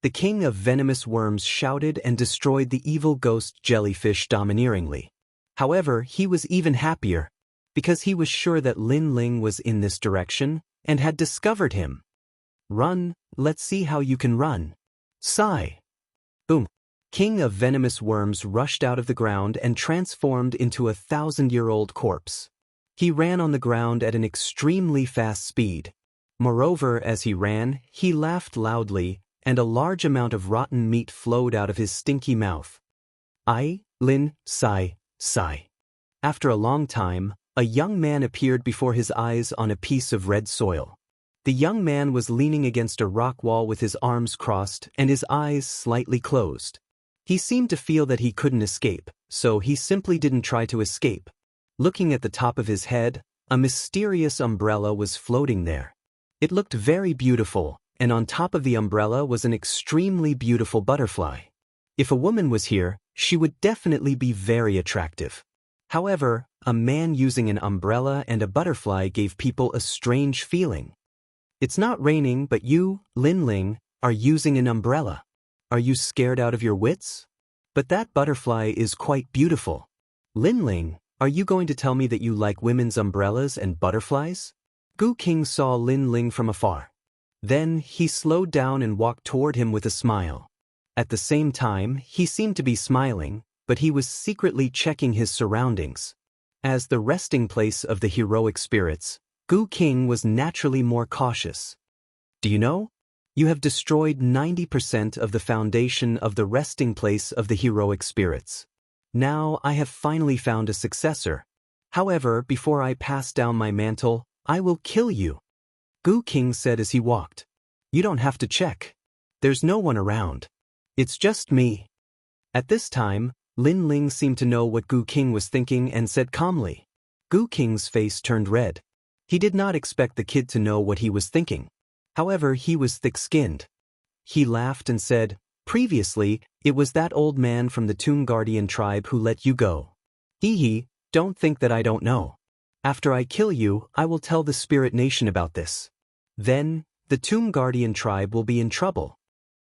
The king of venomous worms shouted and destroyed the evil ghost jellyfish domineeringly. However, he was even happier, because he was sure that Linling was in this direction and had discovered him. Run, let's see how you can run. Sigh. Boom. King of venomous worms rushed out of the ground and transformed into a 1,000-year-old corpse. He ran on the ground at an extremely fast speed. Moreover, as he ran, he laughed loudly, and a large amount of rotten meat flowed out of his stinky mouth. Sigh. After a long time, a young man appeared before his eyes on a piece of red soil. The young man was leaning against a rock wall with his arms crossed and his eyes slightly closed. He seemed to feel that he couldn't escape, so he simply didn't try to escape. Looking at the top of his head, a mysterious umbrella was floating there. It looked very beautiful, and on top of the umbrella was an extremely beautiful butterfly. If a woman was here, she would definitely be very attractive. However, a man using an umbrella and a butterfly gave people a strange feeling. It's not raining, but you, Linling, are using an umbrella. Are you scared out of your wits? But that butterfly is quite beautiful. Linling, are you going to tell me that you like women's umbrellas and butterflies? Gu King saw Linling from afar. Then, he slowed down and walked toward him with a smile. At the same time, he seemed to be smiling, but he was secretly checking his surroundings. As the resting place of the heroic spirits, Gu King was naturally more cautious. Do you know? You have destroyed 90% of the foundation of the resting place of the heroic spirits. Now I have finally found a successor. However, before I pass down my mantle, I will kill you. Gu King said as he walked. You don't have to check. There's no one around. It's just me. At this time, Linling seemed to know what Gu King was thinking and said calmly. Gu King's face turned red. He did not expect the kid to know what he was thinking. However, he was thick-skinned. He laughed and said, previously, it was that old man from the Tomb Guardian tribe who let you go. Hee, don't think that I don't know. After I kill you, I will tell the Spirit Nation about this. Then, the Tomb Guardian tribe will be in trouble.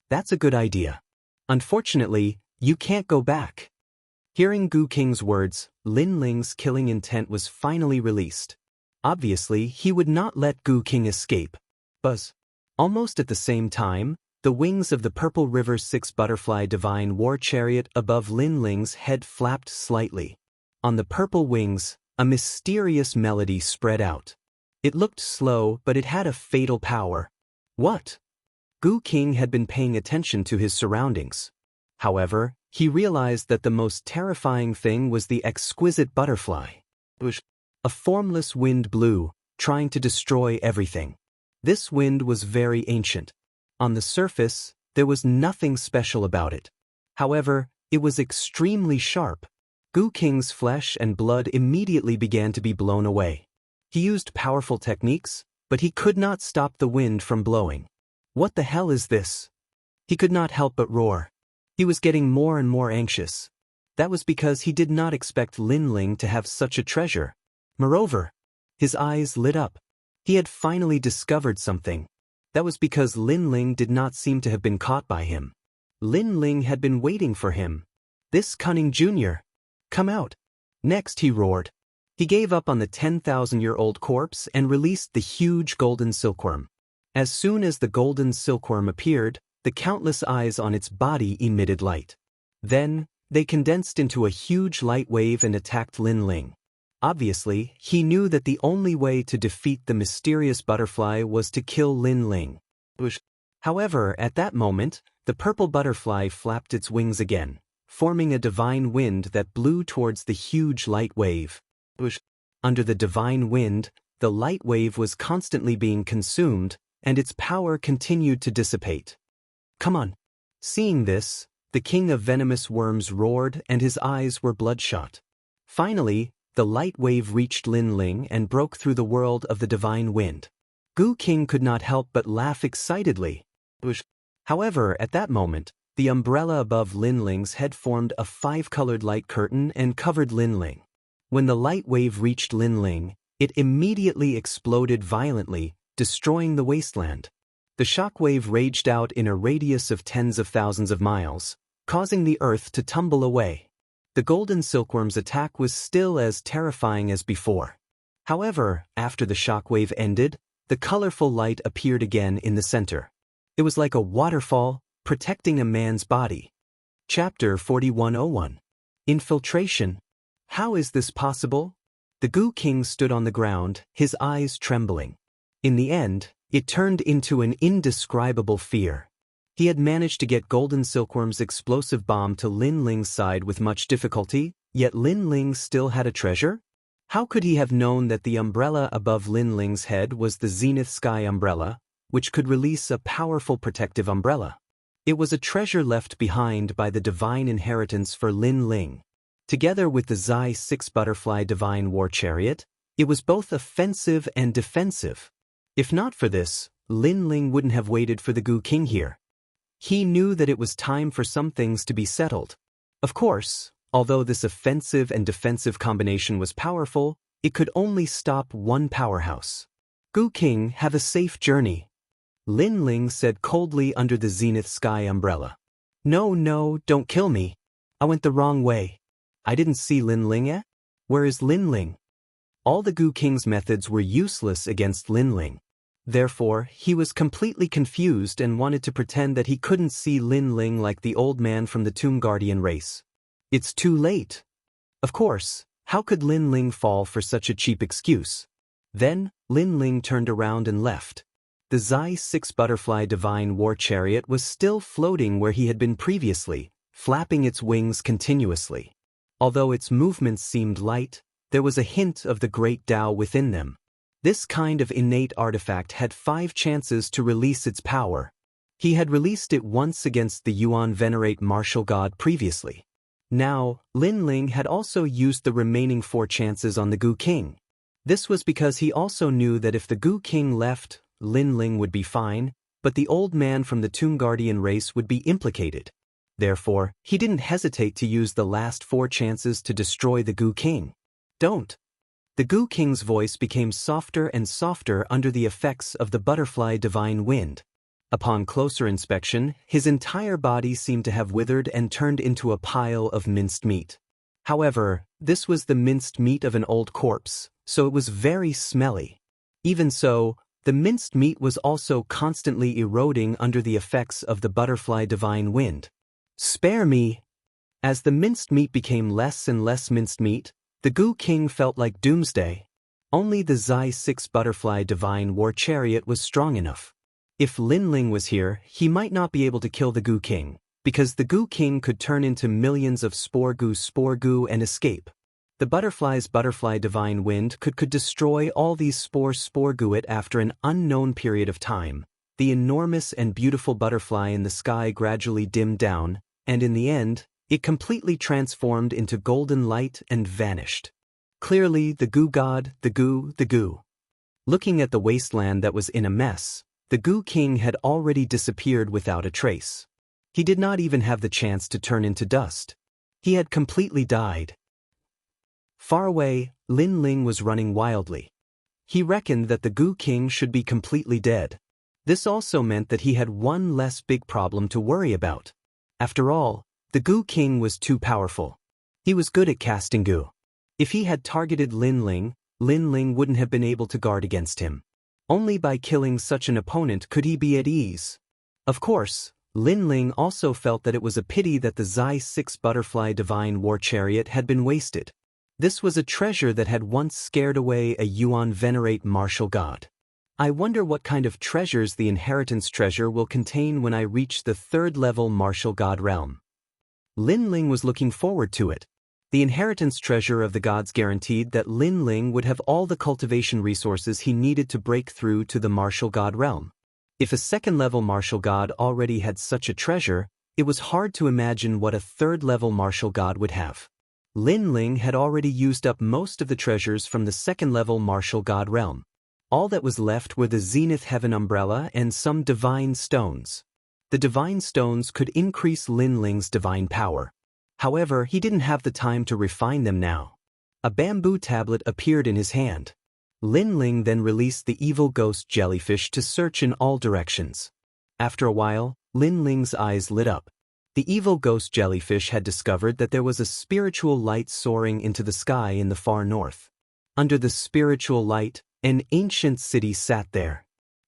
That's a good idea. Unfortunately, you can't go back. Hearing Gu King's words, Linling's killing intent was finally released. Obviously, he would not let Gu King escape. Buzz. Almost at the same time, the wings of the Purple River's 6 butterfly divine war chariot above Linling's head flapped slightly. On the purple wings, a mysterious melody spread out. It looked slow, but it had a fatal power. What? Gu King had been paying attention to his surroundings. However, he realized that the most terrifying thing was the exquisite butterfly. A formless wind blew, trying to destroy everything. This wind was very ancient. On the surface, there was nothing special about it. However, it was extremely sharp. Gu King's flesh and blood immediately began to be blown away. He used powerful techniques, but he could not stop the wind from blowing. What the hell is this? He could not help but roar. He was getting more and more anxious. That was because he did not expect Linling to have such a treasure. Moreover, his eyes lit up. He had finally discovered something. That was because Linling did not seem to have been caught by him. Linling had been waiting for him. This cunning junior. Come out. Next he roared. He gave up on the 10,000-year-old corpse and released the huge golden silkworm. As soon as the golden silkworm appeared, the countless eyes on its body emitted light. Then, they condensed into a huge light wave and attacked Lin Ling. Obviously, he knew that the only way to defeat the mysterious butterfly was to kill Lin Ling. However, at that moment, the purple butterfly flapped its wings again, forming a divine wind that blew towards the huge light wave. Under the divine wind, the light wave was constantly being consumed, and its power continued to dissipate. Come on. Seeing this, the king of venomous worms roared and his eyes were bloodshot. Finally, the light wave reached Lin Ling and broke through the world of the divine wind. Gu King could not help but laugh excitedly. However, at that moment, the umbrella above Lin Ling's head formed a 5-colored light curtain and covered Lin Ling. When the light wave reached Lin Ling, it immediately exploded violently, destroying the wasteland. The shock wave raged out in a radius of tens of thousands of miles, causing the earth to tumble away. The golden silkworm's attack was still as terrifying as before. However, after the shock wave ended, the colorful light appeared again in the center. It was like a waterfall, protecting a man's body. Chapter 4101. Infiltration. How is this possible? The Gu King stood on the ground, his eyes trembling. In the end, it turned into an indescribable fear. He had managed to get Golden Silkworm's explosive bomb to Lin Ling's side with much difficulty, yet Lin Ling still had a treasure? How could he have known that the umbrella above Lin Ling's head was the Zenith Sky Umbrella, which could release a powerful protective umbrella? It was a treasure left behind by the divine inheritance for Lin Ling. Together with the Zai 6 Butterfly Divine War Chariot, it was both offensive and defensive. If not for this, Lin Ling wouldn't have waited for the Gu King here. He knew that it was time for some things to be settled. Of course, although this offensive and defensive combination was powerful, it could only stop one powerhouse. Gu King, have a safe journey. Lin Ling said coldly under the Zenith Sky umbrella. No, don't kill me. I went the wrong way. I didn't see Lin Ling yet? Where is Lin Ling? All the Gu King's methods were useless against Lin Ling. Therefore, he was completely confused and wanted to pretend that he couldn't see Lin Ling like the old man from the Tomb Guardian race. It's too late. Of course, how could Lin Ling fall for such a cheap excuse? Then, Lin Ling turned around and left. The Zai 6 Butterfly Divine War Chariot was still floating where he had been previously, flapping its wings continuously. Although its movements seemed light, there was a hint of the great Tao within them. This kind of innate artifact had 5 chances to release its power. He had released it once against the Yuan Venerate Martial God previously. Now, Lin Ling had also used the remaining 4 chances on the Gu King. This was because he also knew that if the Gu King left, Lin Ling would be fine, but the old man from the Tomb Guardian race would be implicated. Therefore, he didn't hesitate to use the last 4 chances to destroy the Gu King. Don't. The Gu King's voice became softer and softer under the effects of the butterfly divine wind. Upon closer inspection, his entire body seemed to have withered and turned into a pile of minced meat. However, this was the minced meat of an old corpse, so it was very smelly. Even so, the minced meat was also constantly eroding under the effects of the butterfly divine wind. Spare me! As the minced meat became less and less minced meat, the Gu King felt like doomsday. Only the Zai 6 Butterfly Divine War Chariot was strong enough. If Lin Ling was here, he might not be able to kill the Gu King, because the Gu King could turn into millions of Spore Gu and escape. The butterfly's butterfly divine wind could destroy all these Spore Gu after an unknown period of time. The enormous and beautiful butterfly in the sky gradually dimmed down, and in the end, it completely transformed into golden light and vanished. Clearly, the Gu God, the Gu. Looking at the wasteland that was in a mess, the Gu King had already disappeared without a trace. He did not even have the chance to turn into dust. He had completely died. Far away, Lin Ling was running wildly. He reckoned that the Gu King should be completely dead. This also meant that he had one less big problem to worry about. After all, the Gu King was too powerful. He was good at casting Gu. If he had targeted Lin Ling wouldn't have been able to guard against him. Only by killing such an opponent could he be at ease. Of course, Lin Ling also felt that it was a pity that the Zai 6 Butterfly Divine War Chariot had been wasted. This was a treasure that had once scared away a Yuan Venerate martial god. I wonder what kind of treasures the inheritance treasure will contain when I reach the 3rd level martial god realm. Lin Ling was looking forward to it. The inheritance treasure of the gods guaranteed that Lin Ling would have all the cultivation resources he needed to break through to the martial god realm. If a 2nd level martial god already had such a treasure, it was hard to imagine what a 3rd level martial god would have. Lin Ling had already used up most of the treasures from the 2nd level martial god realm. All that was left were the Zenith Heaven Umbrella and some divine stones. The divine stones could increase Lin Ling's divine power. However, he didn't have the time to refine them now. A bamboo tablet appeared in his hand. Lin Ling then released the evil ghost jellyfish to search in all directions. After a while, Lin Ling's eyes lit up. The evil ghost jellyfish had discovered that there was a spiritual light soaring into the sky in the far north. Under the spiritual light, an ancient city sat there.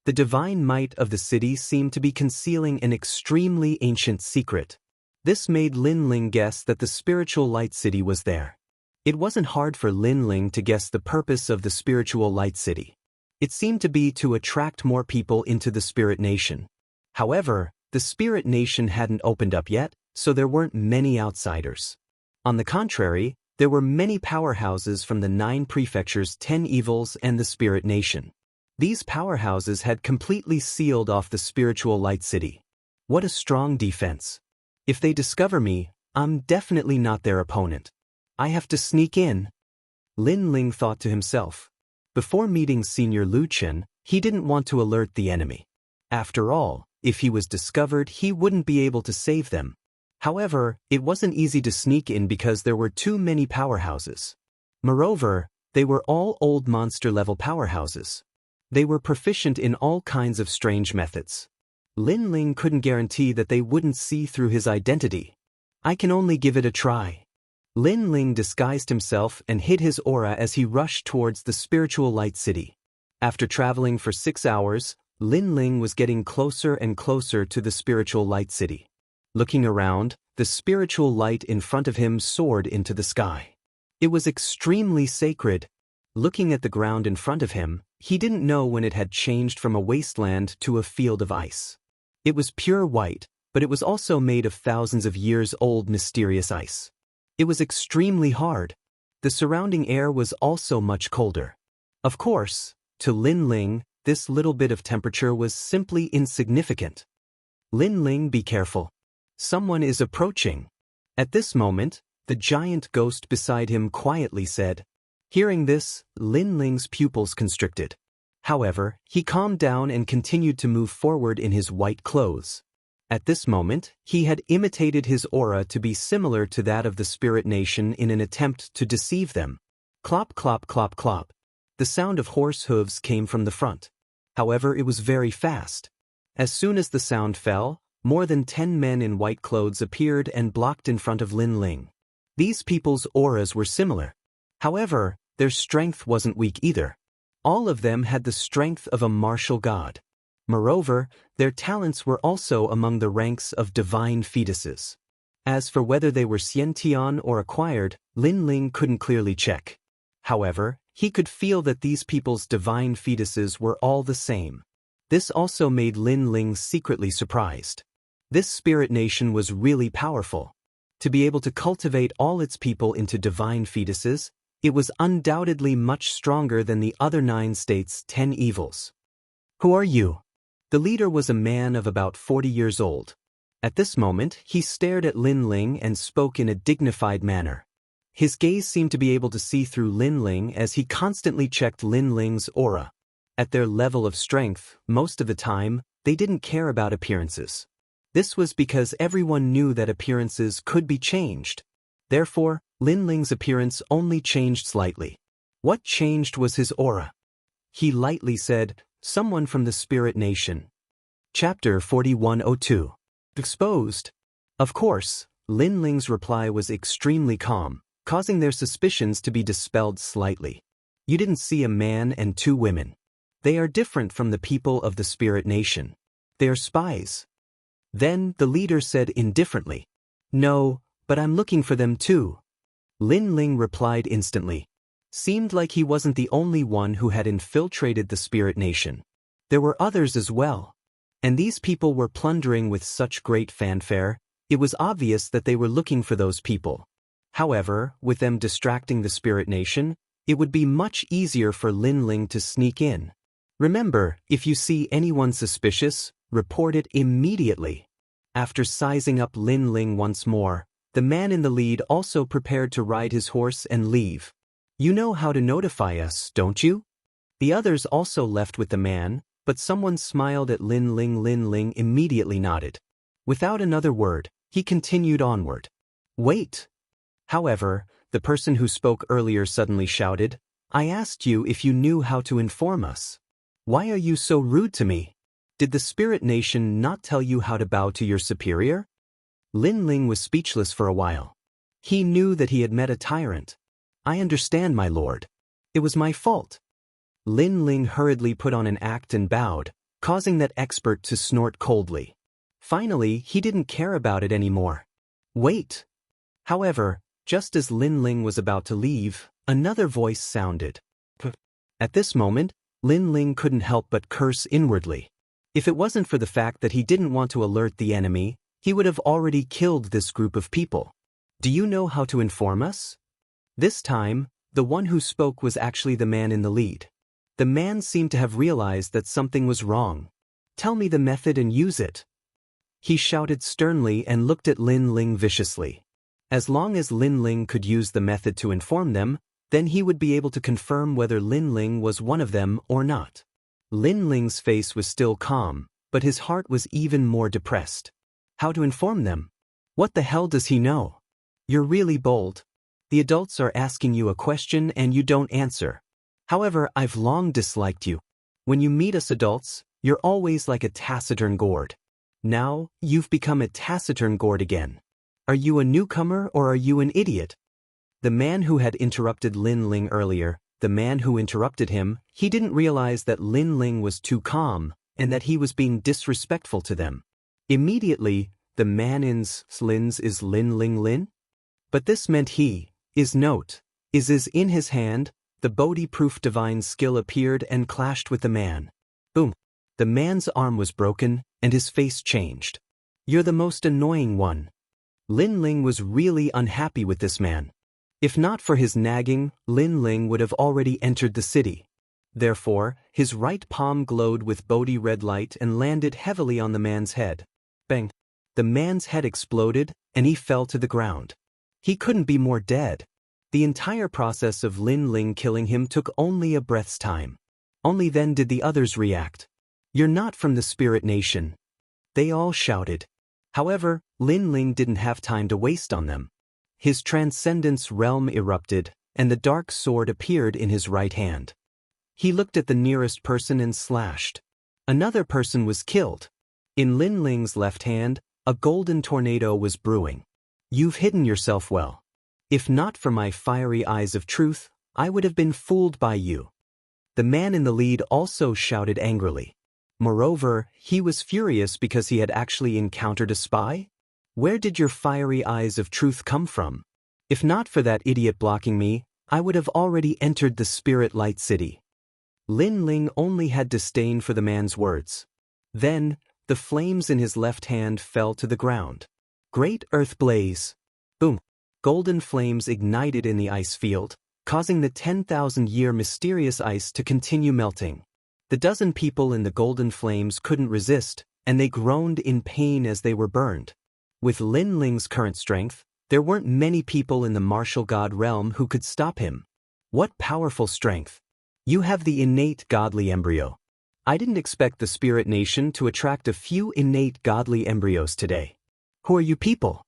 The divine might of the city seemed to be concealing an extremely ancient secret. This made Lin Ling guess that the spiritual light city was there. It wasn't hard for Lin Ling to guess the purpose of the spiritual light city. It seemed to be to attract more people into the spirit nation. However, the spirit nation hadn't opened up yet, so there weren't many outsiders. On the contrary, there were many powerhouses from the 9 prefectures, 10 evils, and the spirit nation. These powerhouses had completely sealed off the spiritual light city. What a strong defense. If they discover me, I'm definitely not their opponent. I have to sneak in. Lin Ling thought to himself. Before meeting Senior Lu Chen, he didn't want to alert the enemy. After all, if he was discovered, he wouldn't be able to save them. However, it wasn't easy to sneak in because there were too many powerhouses. Moreover, they were all old monster-level powerhouses. They were proficient in all kinds of strange methods. Lin Ling couldn't guarantee that they wouldn't see through his identity. I can only give it a try. Lin Ling disguised himself and hid his aura as he rushed towards the spiritual light city. After traveling for 6 hours, Lin Ling was getting closer and closer to the spiritual light city. Looking around, the spiritual light in front of him soared into the sky. It was extremely sacred. Looking at the ground in front of him, he didn't know when it had changed from a wasteland to a field of ice. It was pure white, but it was also made of thousands of years old mysterious ice. It was extremely hard. The surrounding air was also much colder. Of course, to Lin Ling, this little bit of temperature was simply insignificant. Lin Ling, be careful. Someone is approaching. At this moment, the giant ghost beside him quietly said. Hearing this, Lin Ling's pupils constricted. However, he calmed down and continued to move forward in his white clothes. At this moment, he had imitated his aura to be similar to that of the spirit nation in an attempt to deceive them. Clop, clop, clop, clop. The sound of horse hooves came from the front. However, it was very fast. As soon as the sound fell, more than 10 men in white clothes appeared and blocked in front of Lin Ling. These people's auras were similar. However, their strength wasn't weak either. All of them had the strength of a martial god. Moreover, their talents were also among the ranks of divine fetuses. As for whether they were Xiantian or acquired, Lin Ling couldn't clearly check. However, he could feel that these people's divine fetuses were all the same. This also made Lin Ling secretly surprised. This spirit nation was really powerful. To be able to cultivate all its people into divine fetuses, it was undoubtedly much stronger than the other 9 states' 10 evils. Who are you? The leader was a man of about 40 years old. At this moment, he stared at Lin Ling and spoke in a dignified manner. His gaze seemed to be able to see through Lin Ling as he constantly checked Lin Ling's aura. At their level of strength, most of the time, they didn't care about appearances. This was because everyone knew that appearances could be changed. Therefore, Lin Ling's appearance only changed slightly. What changed was his aura. He lightly said, "Someone from the spirit nation." Chapter 4102. Exposed. Of course, Lin Ling's reply was extremely calm. causing their suspicions to be dispelled slightly. You didn't see a man and two women. They are different from the people of the Spirit Nation. They are spies. Then the leader said indifferently, "No, but I'm looking for them too." Lin Ling replied instantly. Seemed like he wasn't the only one who had infiltrated the Spirit Nation. There were others as well. And these people were plundering with such great fanfare, it was obvious that they were looking for those people. However, with them distracting the Spirit Nation, it would be much easier for Lin Ling to sneak in. Remember, if you see anyone suspicious, report it immediately. After sizing up Lin Ling once more, the man in the lead also prepared to ride his horse and leave. You know how to notify us, don't you? The others also left with the man, but someone smiled at Lin Ling. Lin Ling immediately nodded. Without another word, he continued onward. Wait! However, the person who spoke earlier suddenly shouted, "I asked you if you knew how to inform us. Why are you so rude to me? Did the Spirit Nation not tell you how to bow to your superior?" Lin Ling was speechless for a while. He knew that he had met a tyrant. "I understand, my lord. It was my fault." Lin Ling hurriedly put on an act and bowed, causing that expert to snort coldly. Finally, he didn't care about it anymore. Wait! However, just as Lin Ling was about to leave, another voice sounded. At this moment, Lin Ling couldn't help but curse inwardly. If it wasn't for the fact that he didn't want to alert the enemy, he would have already killed this group of people. "Do you know how to inform us?" This time, the one who spoke was actually the man in the lead. The man seemed to have realized that something was wrong. "Tell me the method and use it." He shouted sternly and looked at Lin Ling viciously. As long as Lin Ling could use the method to inform them, then he would be able to confirm whether Lin Ling was one of them or not. Lin Ling's face was still calm, but his heart was even more depressed. How to inform them? What the hell does he know? You're really bold. The adults are asking you a question and you don't answer. However, I've long disliked you. When you meet us adults, you're always like a taciturn gourd. Now, you've become a taciturn gourd again. Are you a newcomer or are you an idiot? The man who had interrupted Lin Ling earlier, the man who interrupted him, he didn't realize that Lin Ling was too calm and that he was being disrespectful to them. Immediately, the man in Lin's is Lin Ling Lin? But this meant he is in his hand. The Bodhi-proof divine skill appeared and clashed with the man. Boom! The man's arm was broken, and his face changed. "You're the most annoying one." Lin Ling was really unhappy with this man. If not for his nagging, Lin Ling would have already entered the city. Therefore, his right palm glowed with Bodhi red light and landed heavily on the man's head. Bang! The man's head exploded, and he fell to the ground. He couldn't be more dead. The entire process of Lin Ling killing him took only a breath's time. Only then did the others react. "You're not from the Spirit Nation." They all shouted. However, Lin Ling didn't have time to waste on them. His transcendence realm erupted, and the dark sword appeared in his right hand. He looked at the nearest person and slashed. Another person was killed. In Lin Ling's left hand, a golden tornado was brewing. "You've hidden yourself well. If not for my fiery eyes of truth, I would have been fooled by you." The man in the lead also shouted angrily. Moreover, he was furious because he had actually encountered a spy. "Where did your fiery eyes of truth come from? If not for that idiot blocking me, I would have already entered the Spirit Light City." Lin Ling only had disdain for the man's words. Then, the flames in his left hand fell to the ground. Great earth blaze. Boom! Golden flames ignited in the ice field, causing the 10,000-year mysterious ice to continue melting. The dozen people in the golden flames couldn't resist, and they groaned in pain as they were burned. With Lin Ling's current strength, there weren't many people in the martial god realm who could stop him. What powerful strength! You have the innate godly embryo. I didn't expect the Spirit Nation to attract a few innate godly embryos today. Who are you people?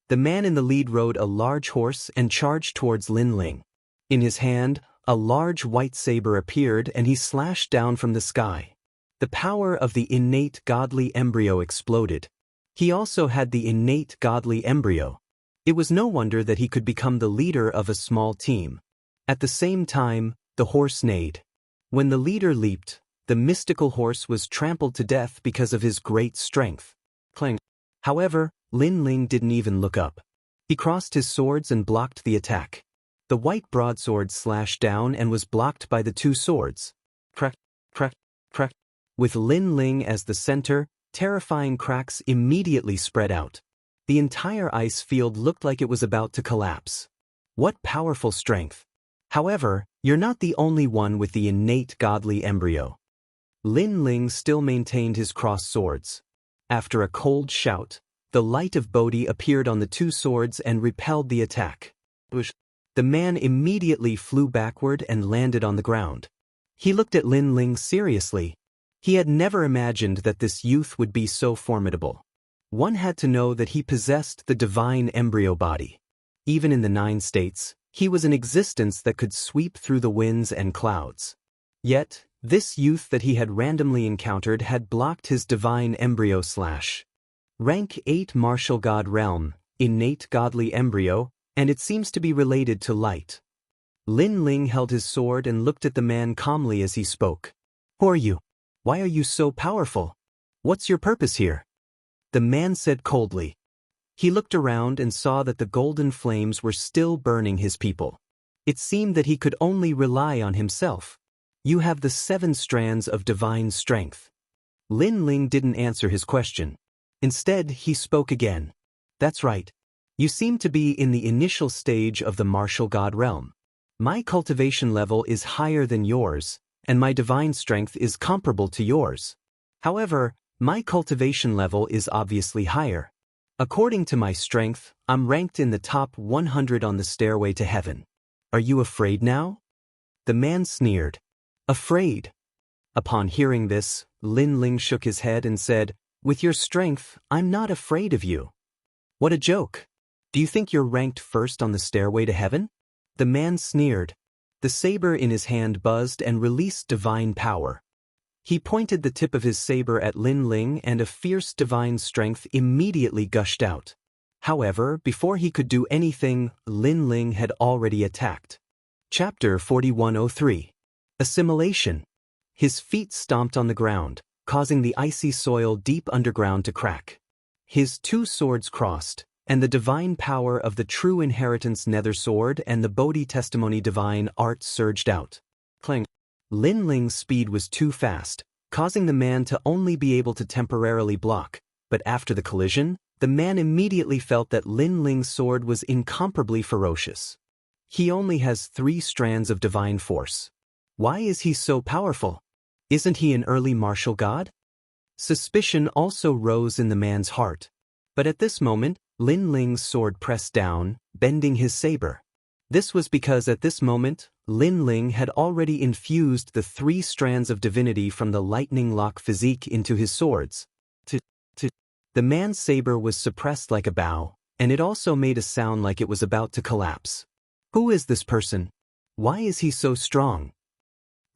The man in the lead rode a large horse and charged towards Lin Ling. In his hand, a large white saber appeared and he slashed down from the sky. The power of the innate godly embryo exploded. He also had the innate godly embryo. It was no wonder that he could become the leader of a small team. At the same time, the horse neighed. When the leader leaped, the mystical horse was trampled to death because of his great strength. Clang. However, Lin Ling didn't even look up. He crossed his swords and blocked the attack. The white broadsword slashed down and was blocked by the two swords. Crack, crack, crack. With Lin Ling as the center, terrifying cracks immediately spread out. The entire ice field looked like it was about to collapse. What powerful strength! However, you're not the only one with the innate godly embryo. Lin Ling still maintained his crossed swords. After a cold shout, the light of Bodhi appeared on the two swords and repelled the attack. The man immediately flew backward and landed on the ground. He looked at Lin Ling seriously. He had never imagined that this youth would be so formidable. One had to know that he possessed the divine embryo body. Even in the 9 states, he was an existence that could sweep through the winds and clouds. Yet, this youth that he had randomly encountered had blocked his divine embryo slash. Rank 8 martial god realm, innate godly embryo, and it seems to be related to light. Lin Ling held his sword and looked at the man calmly as he spoke. Who are you? Why are you so powerful? What's your purpose here? The man said coldly. He looked around and saw that the golden flames were still burning his people. It seemed that he could only rely on himself. You have the 7 strands of divine strength. Lin Ling didn't answer his question. Instead, he spoke again. That's right. You seem to be in the initial stage of the martial god realm. My cultivation level is higher than yours, and my divine strength is comparable to yours. However, my cultivation level is obviously higher. According to my strength, I'm ranked in the top 100 on the stairway to heaven. Are you afraid now? The man sneered. Afraid? Upon hearing this, Lin Ling shook his head and said, With your strength, I'm not afraid of you. What a joke. Do you think you're ranked first on the stairway to heaven? The man sneered. The saber in his hand buzzed and released divine power. He pointed the tip of his saber at Lin Ling and a fierce divine strength immediately gushed out. However, before he could do anything, Lin Ling had already attacked. Chapter 4103. Assimilation. His feet stomped on the ground, causing the icy soil deep underground to crack. His two swords crossed, and the divine power of the true inheritance nether sword and the Bodhi testimony divine art surged out. Clang. Lin Ling's speed was too fast, causing the man to only be able to temporarily block, but after the collision, the man immediately felt that Lin Ling's sword was incomparably ferocious. He only has 3 strands of divine force. Why is he so powerful? Isn't he an early martial god? Suspicion also rose in the man's heart. But at this moment, Lin Ling's sword pressed down, bending his saber. This was because at this moment, Lin Ling had already infused the 3 strands of divinity from the lightning lock physique into his swords. The man's saber was suppressed like a bow, and it also made a sound like it was about to collapse. Who is this person? Why is he so strong?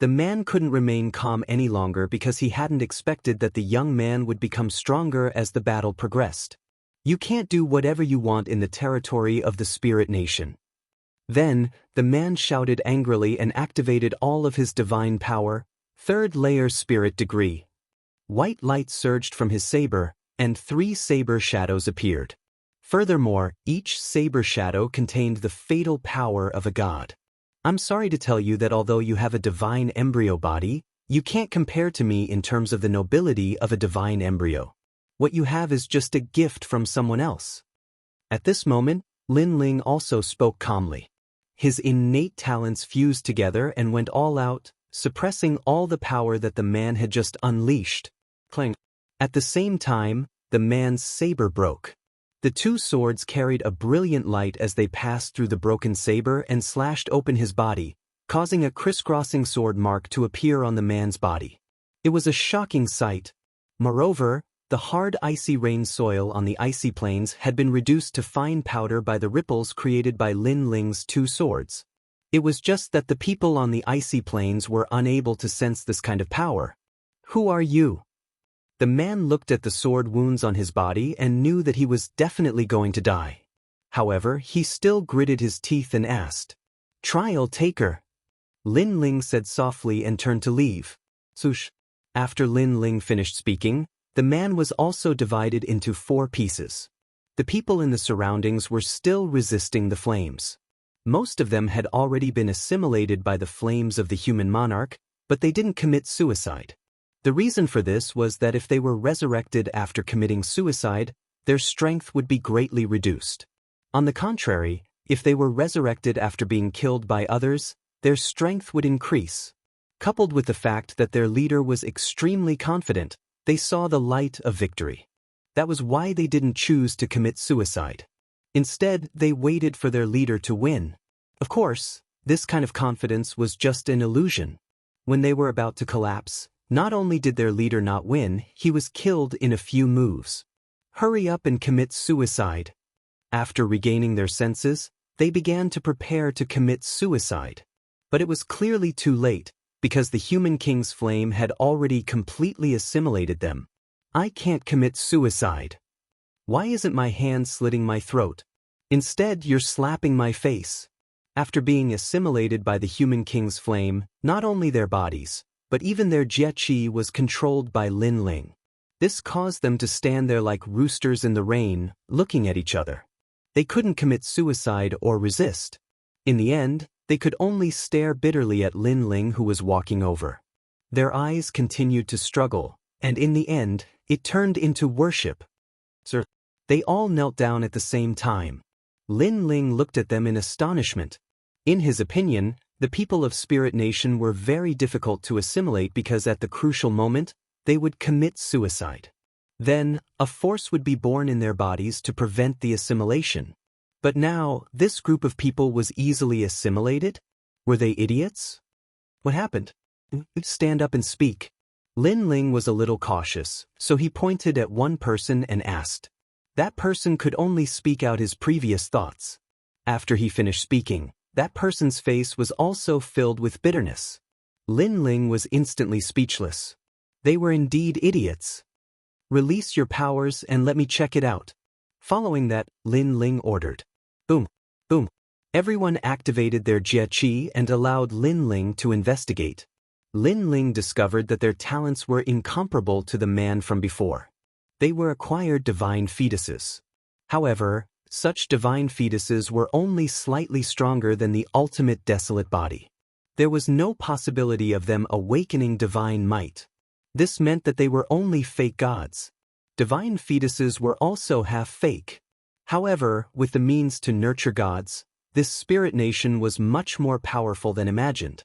The man couldn't remain calm any longer because he hadn't expected that the young man would become stronger as the battle progressed. You can't do whatever you want in the territory of the spirit nation. Then, the man shouted angrily and activated all of his divine power, 3rd layer spirit degree. White light surged from his saber, and 3 saber shadows appeared. Furthermore, each saber shadow contained the fatal power of a god. I'm sorry to tell you that although you have a divine embryo body, you can't compare to me in terms of the nobility of a divine embryo. What you have is just a gift from someone else. At this moment, Lin Ling also spoke calmly. His innate talents fused together and went all out, suppressing all the power that the man had just unleashed. Clang. At the same time, the man's saber broke. The 2 swords carried a brilliant light as they passed through the broken saber and slashed open his body, causing a crisscrossing sword mark to appear on the man's body. It was a shocking sight. Moreover, the hard icy rain soil on the icy plains had been reduced to fine powder by the ripples created by Lin Ling's 2 swords. It was just that the people on the icy plains were unable to sense this kind of power. Who are you? The man looked at the sword wounds on his body and knew that he was definitely going to die. However, he still gritted his teeth and asked, "Trial taker." Lin Ling said softly and turned to leave. Swoosh. After Lin Ling finished speaking, the man was also divided into 4 pieces. The people in the surroundings were still resisting the flames. Most of them had already been assimilated by the flames of the human monarch, but they didn't commit suicide. The reason for this was that if they were resurrected after committing suicide, their strength would be greatly reduced. On the contrary, if they were resurrected after being killed by others, their strength would increase. Coupled with the fact that their leader was extremely confident, they saw the light of victory. That was why they didn't choose to commit suicide. Instead, they waited for their leader to win. Of course, this kind of confidence was just an illusion. When they were about to collapse, not only did their leader not win, he was killed in a few moves. Hurry up and commit suicide. After regaining their senses, they began to prepare to commit suicide. But it was clearly too late, because the human king's flame had already completely assimilated them. I can't commit suicide. Why isn't my hand slitting my throat? Instead, you're slapping my face. After being assimilated by the human king's flame, not only their bodies, but even their jie-chi was controlled by Lin Ling. This caused them to stand there like roosters in the rain, looking at each other. They couldn't commit suicide or resist. In the end, they could only stare bitterly at Lin Ling, who was walking over. Their eyes continued to struggle, and in the end, it turned into worship. Sir, they all knelt down at the same time. Lin Ling looked at them in astonishment. In his opinion, the people of Spirit Nation were very difficult to assimilate because at the crucial moment, they would commit suicide. Then, a force would be born in their bodies to prevent the assimilation. But now, this group of people was easily assimilated? Were they idiots? What happened? Stand up and speak. Lin Ling was a little cautious, so he pointed at one person and asked. That person could only speak out his previous thoughts. After he finished speaking, that person's face was also filled with bitterness. Lin Ling was instantly speechless. They were indeed idiots. Release your powers and let me check it out. Following that, Lin Ling ordered. Boom, boom. Everyone activated their jie-chi and allowed Lin Ling to investigate. Lin Ling discovered that their talents were incomparable to the man from before. They were acquired divine fetuses. However, such divine fetuses were only slightly stronger than the ultimate desolate body. There was no possibility of them awakening divine might. This meant that they were only fake gods. Divine fetuses were also half fake. However, with the means to nurture gods, this spirit nation was much more powerful than imagined.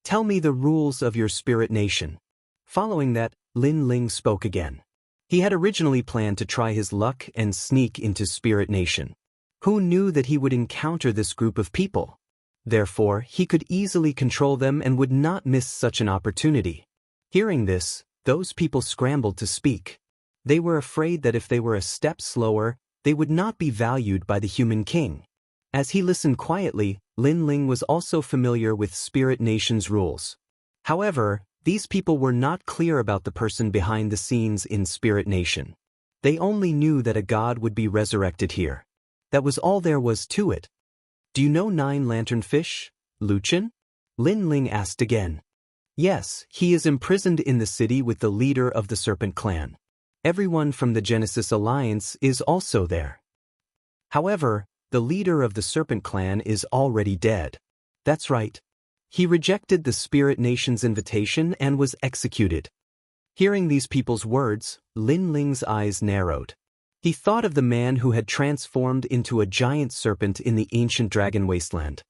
Tell me the rules of your spirit nation. Following that, Lin Ling spoke again. He had originally planned to try his luck and sneak into Spirit Nation. Who knew that he would encounter this group of people? Therefore, he could easily control them and would not miss such an opportunity. Hearing this, those people scrambled to speak. They were afraid that if they were a step slower, they would not be valued by the human king. As he listened quietly, Lin Ling was also familiar with Spirit Nation's rules. However, these people were not clear about the person behind the scenes in Spirit Nation. They only knew that a god would be resurrected here. That was all there was to it. Do you know 9 Lanternfish, Luchin? Lin Ling asked again. Yes, he is imprisoned in the city with the leader of the Serpent Clan. Everyone from the Genesis Alliance is also there. However, the leader of the Serpent Clan is already dead. That's right. He rejected the Spirit Nation's invitation and was executed. Hearing these people's words, Lin Ling's eyes narrowed. He thought of the man who had transformed into a giant serpent in the ancient dragon wasteland.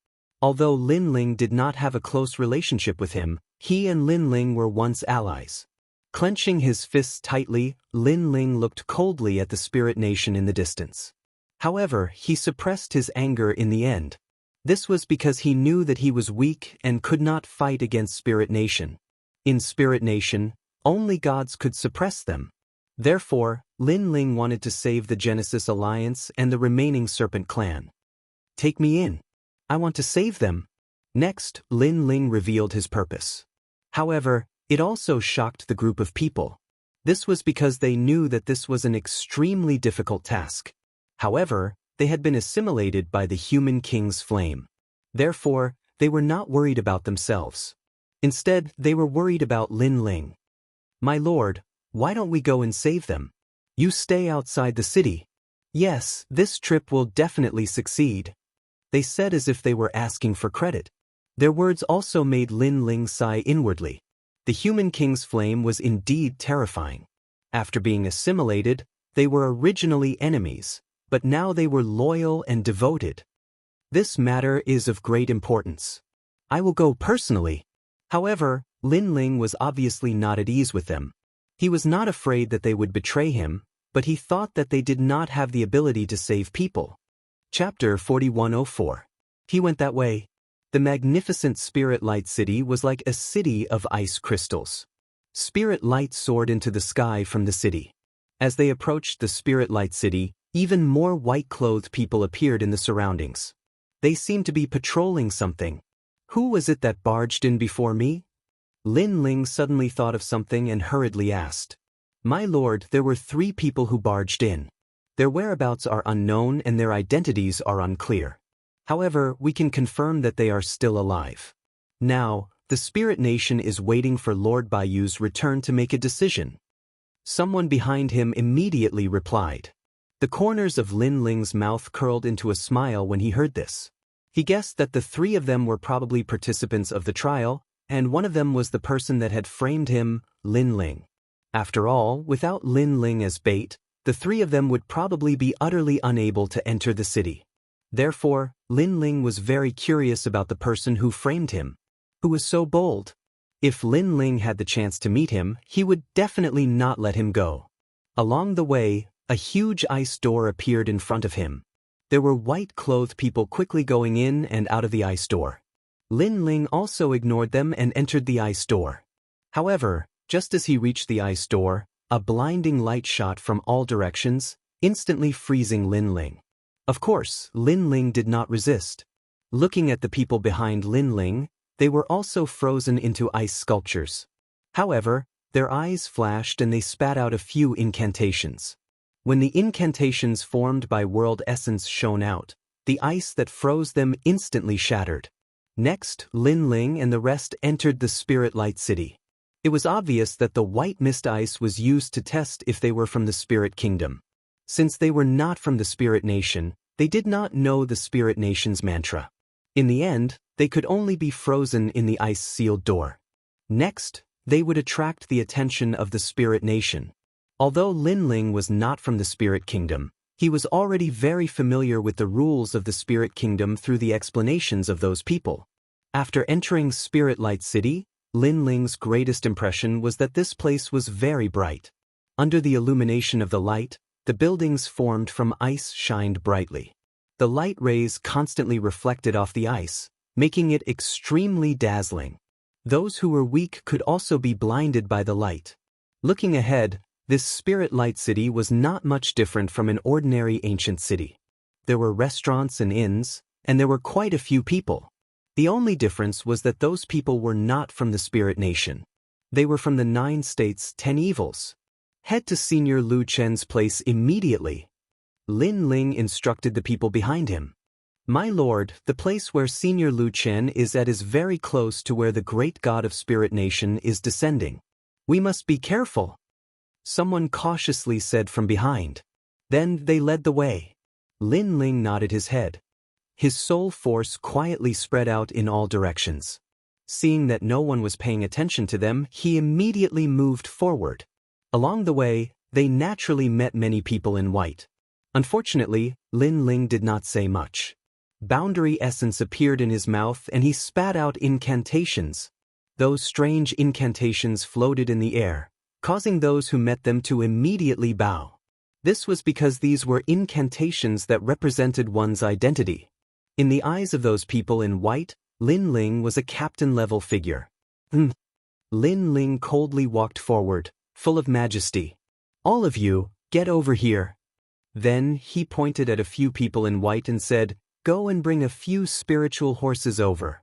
Although Lin Ling did not have a close relationship with him, he and Lin Ling were once allies. Clenching his fists tightly, Lin Ling looked coldly at the Spirit Nation in the distance. However, he suppressed his anger in the end. This was because he knew that he was weak and could not fight against Spirit Nation. In Spirit Nation, only gods could suppress them. Therefore, Lin Ling wanted to save the Genesis Alliance and the remaining Serpent Clan. Take me in. I want to save them. Next, Lin Ling revealed his purpose. However, it also shocked the group of people. This was because they knew that this was an extremely difficult task. However, they had been assimilated by the human king's flame. Therefore, they were not worried about themselves. Instead, they were worried about Lin Ling. "My lord, why don't we go and save them? You stay outside the city." "Yes, this trip will definitely succeed," they said as if they were asking for credit. Their words also made Lin Ling sigh inwardly. The human king's flame was indeed terrifying. After being assimilated, they were originally enemies, but now they were loyal and devoted. "This matter is of great importance. I will go personally." However, Lin Ling was obviously not at ease with them. He was not afraid that they would betray him, but he thought that they did not have the ability to save people. Chapter 4104. He went that way. The magnificent Spirit Light City was like a city of ice crystals. Spirit light soared into the sky from the city. As they approached the Spirit Light City, even more white-clothed people appeared in the surroundings. They seemed to be patrolling something. Who was it that barged in before me? Lin Ling suddenly thought of something and hurriedly asked. "My lord, there were 3 people who barged in. Their whereabouts are unknown and their identities are unclear. However, we can confirm that they are still alive. Now, the Spirit Nation is waiting for Lord Bayu's return to make a decision." Someone behind him immediately replied. The corners of Lin Ling's mouth curled into a smile when he heard this. He guessed that the 3 of them were probably participants of the trial, and one of them was the person that had framed him, Lin Ling. After all, without Lin Ling as bait, the 3 of them would probably be utterly unable to enter the city. Therefore, Lin Ling was very curious about the person who framed him, who was so bold. If Lin Ling had the chance to meet him, he would definitely not let him go. Along the way, a huge ice door appeared in front of him. There were white-clothed people quickly going in and out of the ice door. Lin Ling also ignored them and entered the ice door. However, just as he reached the ice door, a blinding light shot from all directions, instantly freezing Lin Ling. Of course, Lin Ling did not resist. Looking at the people behind Lin Ling, they were also frozen into ice sculptures. However, their eyes flashed and they spat out a few incantations. When the incantations formed by world essence shone out, the ice that froze them instantly shattered. Next, Lin Ling and the rest entered the Spirit Light City. It was obvious that the white mist ice was used to test if they were from the Spirit Kingdom. Since they were not from the Spirit Nation, they did not know the Spirit Nation's mantra. In the end, they could only be frozen in the ice-sealed door. Next, they would attract the attention of the Spirit Nation. Although Lin Ling was not from the Spirit Kingdom, he was already very familiar with the rules of the Spirit Kingdom through the explanations of those people. After entering Spirit Light City, Lin Ling's greatest impression was that this place was very bright. Under the illumination of the light, the buildings formed from ice shined brightly. The light rays constantly reflected off the ice, making it extremely dazzling. Those who were weak could also be blinded by the light. Looking ahead, this Spirit Light City was not much different from an ordinary ancient city. There were restaurants and inns, and there were quite a few people. The only difference was that those people were not from the Spirit Nation. They were from the 9 states, 10 evils. Head to Senior Lu Chen's place immediately. Lin Ling instructed the people behind him. "My lord, the place where Senior Lu Chen is at is very close to where the great god of Spirit Nation is descending. We must be careful," someone cautiously said from behind. Then they led the way. Lin Ling nodded his head. His soul force quietly spread out in all directions. Seeing that no one was paying attention to them, he immediately moved forward. Along the way, they naturally met many people in white. Unfortunately, Lin Ling did not say much. Boundary essence appeared in his mouth and he spat out incantations. Those strange incantations floated in the air, causing those who met them to immediately bow. This was because these were incantations that represented one's identity. In the eyes of those people in white, Lin Ling was a captain-level figure. Lin Ling coldly walked forward, full of majesty. "All of you, get over here." Then he pointed at a few people in white and said, "Go and bring a few spiritual horses over."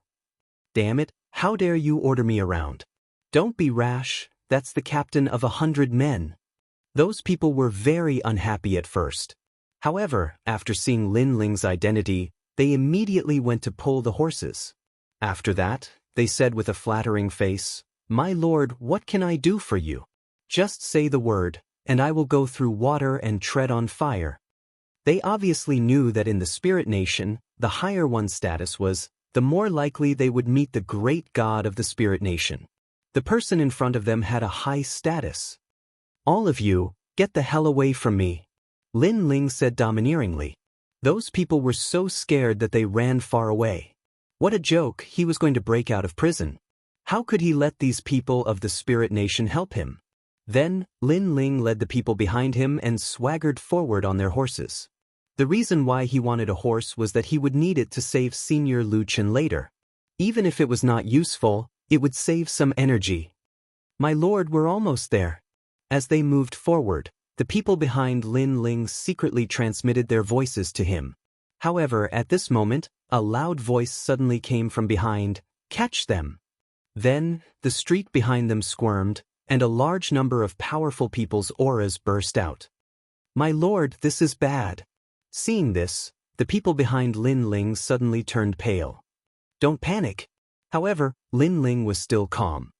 "Damn it, how dare you order me around? Don't be rash, that's the captain of 100 men." Those people were very unhappy at first. However, after seeing Lin Ling's identity, they immediately went to pull the horses. After that, they said with a flattering face, "My lord, what can I do for you? Just say the word, and I will go through water and tread on fire." They obviously knew that in the spirit nation, the higher one's status was, the more likely they would meet the great god of the spirit nation. The person in front of them had a high status. "All of you, get the hell away from me," Lin Ling said domineeringly. Those people were so scared that they ran far away. What a joke, he was going to break out of prison. How could he let these people of the spirit nation help him? Then, Lin Ling led the people behind him and swaggered forward on their horses. The reason why he wanted a horse was that he would need it to save Senior Lu Chen later. Even if it was not useful, it would save some energy. "My lord, we're almost there." As they moved forward, the people behind Lin Ling secretly transmitted their voices to him. However, at this moment, a loud voice suddenly came from behind, "Catch them!" Then, the street behind them squirmed, and a large number of powerful people's auras burst out. "My lord, this is bad." Seeing this, the people behind Lin Ling suddenly turned pale. "Don't panic." However, Lin Ling was still calm.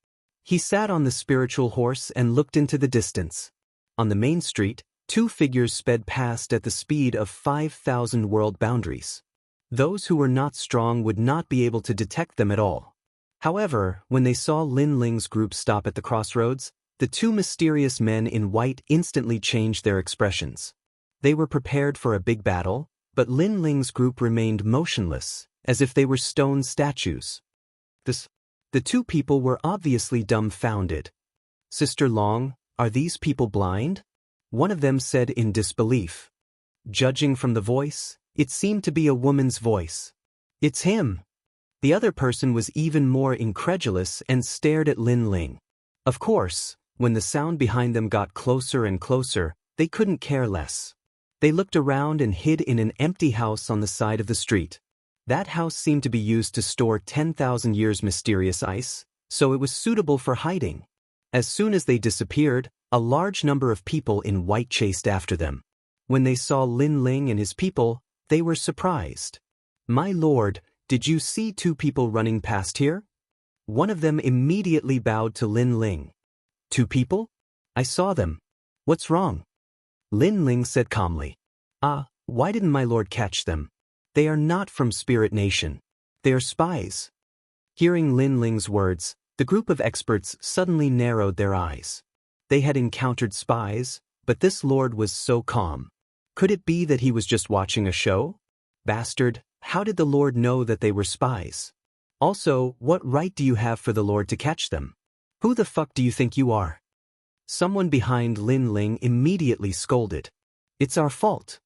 He sat on the spiritual horse and looked into the distance. On the main street, two figures sped past at the speed of 5,000 world boundaries. Those who were not strong would not be able to detect them at all. However, when they saw Lin Ling's group stop at the crossroads, the two mysterious men in white instantly changed their expressions. They were prepared for a big battle, but Lin Ling's group remained motionless, as if they were stone statues. The two people were obviously dumbfounded. "Sister Long, are these people blind?" One of them said in disbelief. Judging from the voice, it seemed to be a woman's voice. "It's him." The other person was even more incredulous and stared at Lin Ling. Of course, when the sound behind them got closer and closer, they couldn't care less. They looked around and hid in an empty house on the side of the street. That house seemed to be used to store 10,000 years mysterious ice, so it was suitable for hiding. As soon as they disappeared, a large number of people in white chased after them. When they saw Lin Ling and his people, they were surprised. "My lord, did you see two people running past here?" One of them immediately bowed to Lin Ling. "Two people? I saw them. What's wrong?" Lin Ling said calmly. Why didn't my lord catch them? They are not from Spirit Nation. They are spies." Hearing Lin Ling's words, the group of experts suddenly narrowed their eyes. They had encountered spies, but this lord was so calm. Could it be that he was just watching a show? Bastard, how did the lord know that they were spies? Also, what right do you have for the lord to catch them? Who the fuck do you think you are? Someone behind Lin Ling immediately scolded. "It's our fault."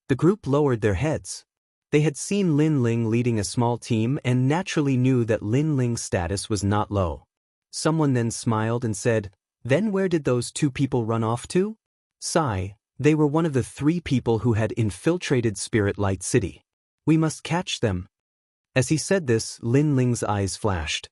The group lowered their heads. They had seen Lin Ling leading a small team and naturally knew that Lin Ling's status was not low. Someone then smiled and said, "Then where did those two people run off to?" Sigh, they were one of the 3 people who had infiltrated Spirit Light City. "We must catch them." As he said this, Lin Ling's eyes flashed.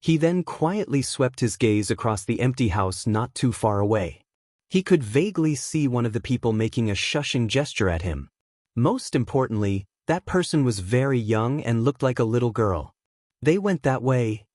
He then quietly swept his gaze across the empty house not too far away. He could vaguely see one of the people making a shushing gesture at him. Most importantly, that person was very young and looked like a little girl. They went that way,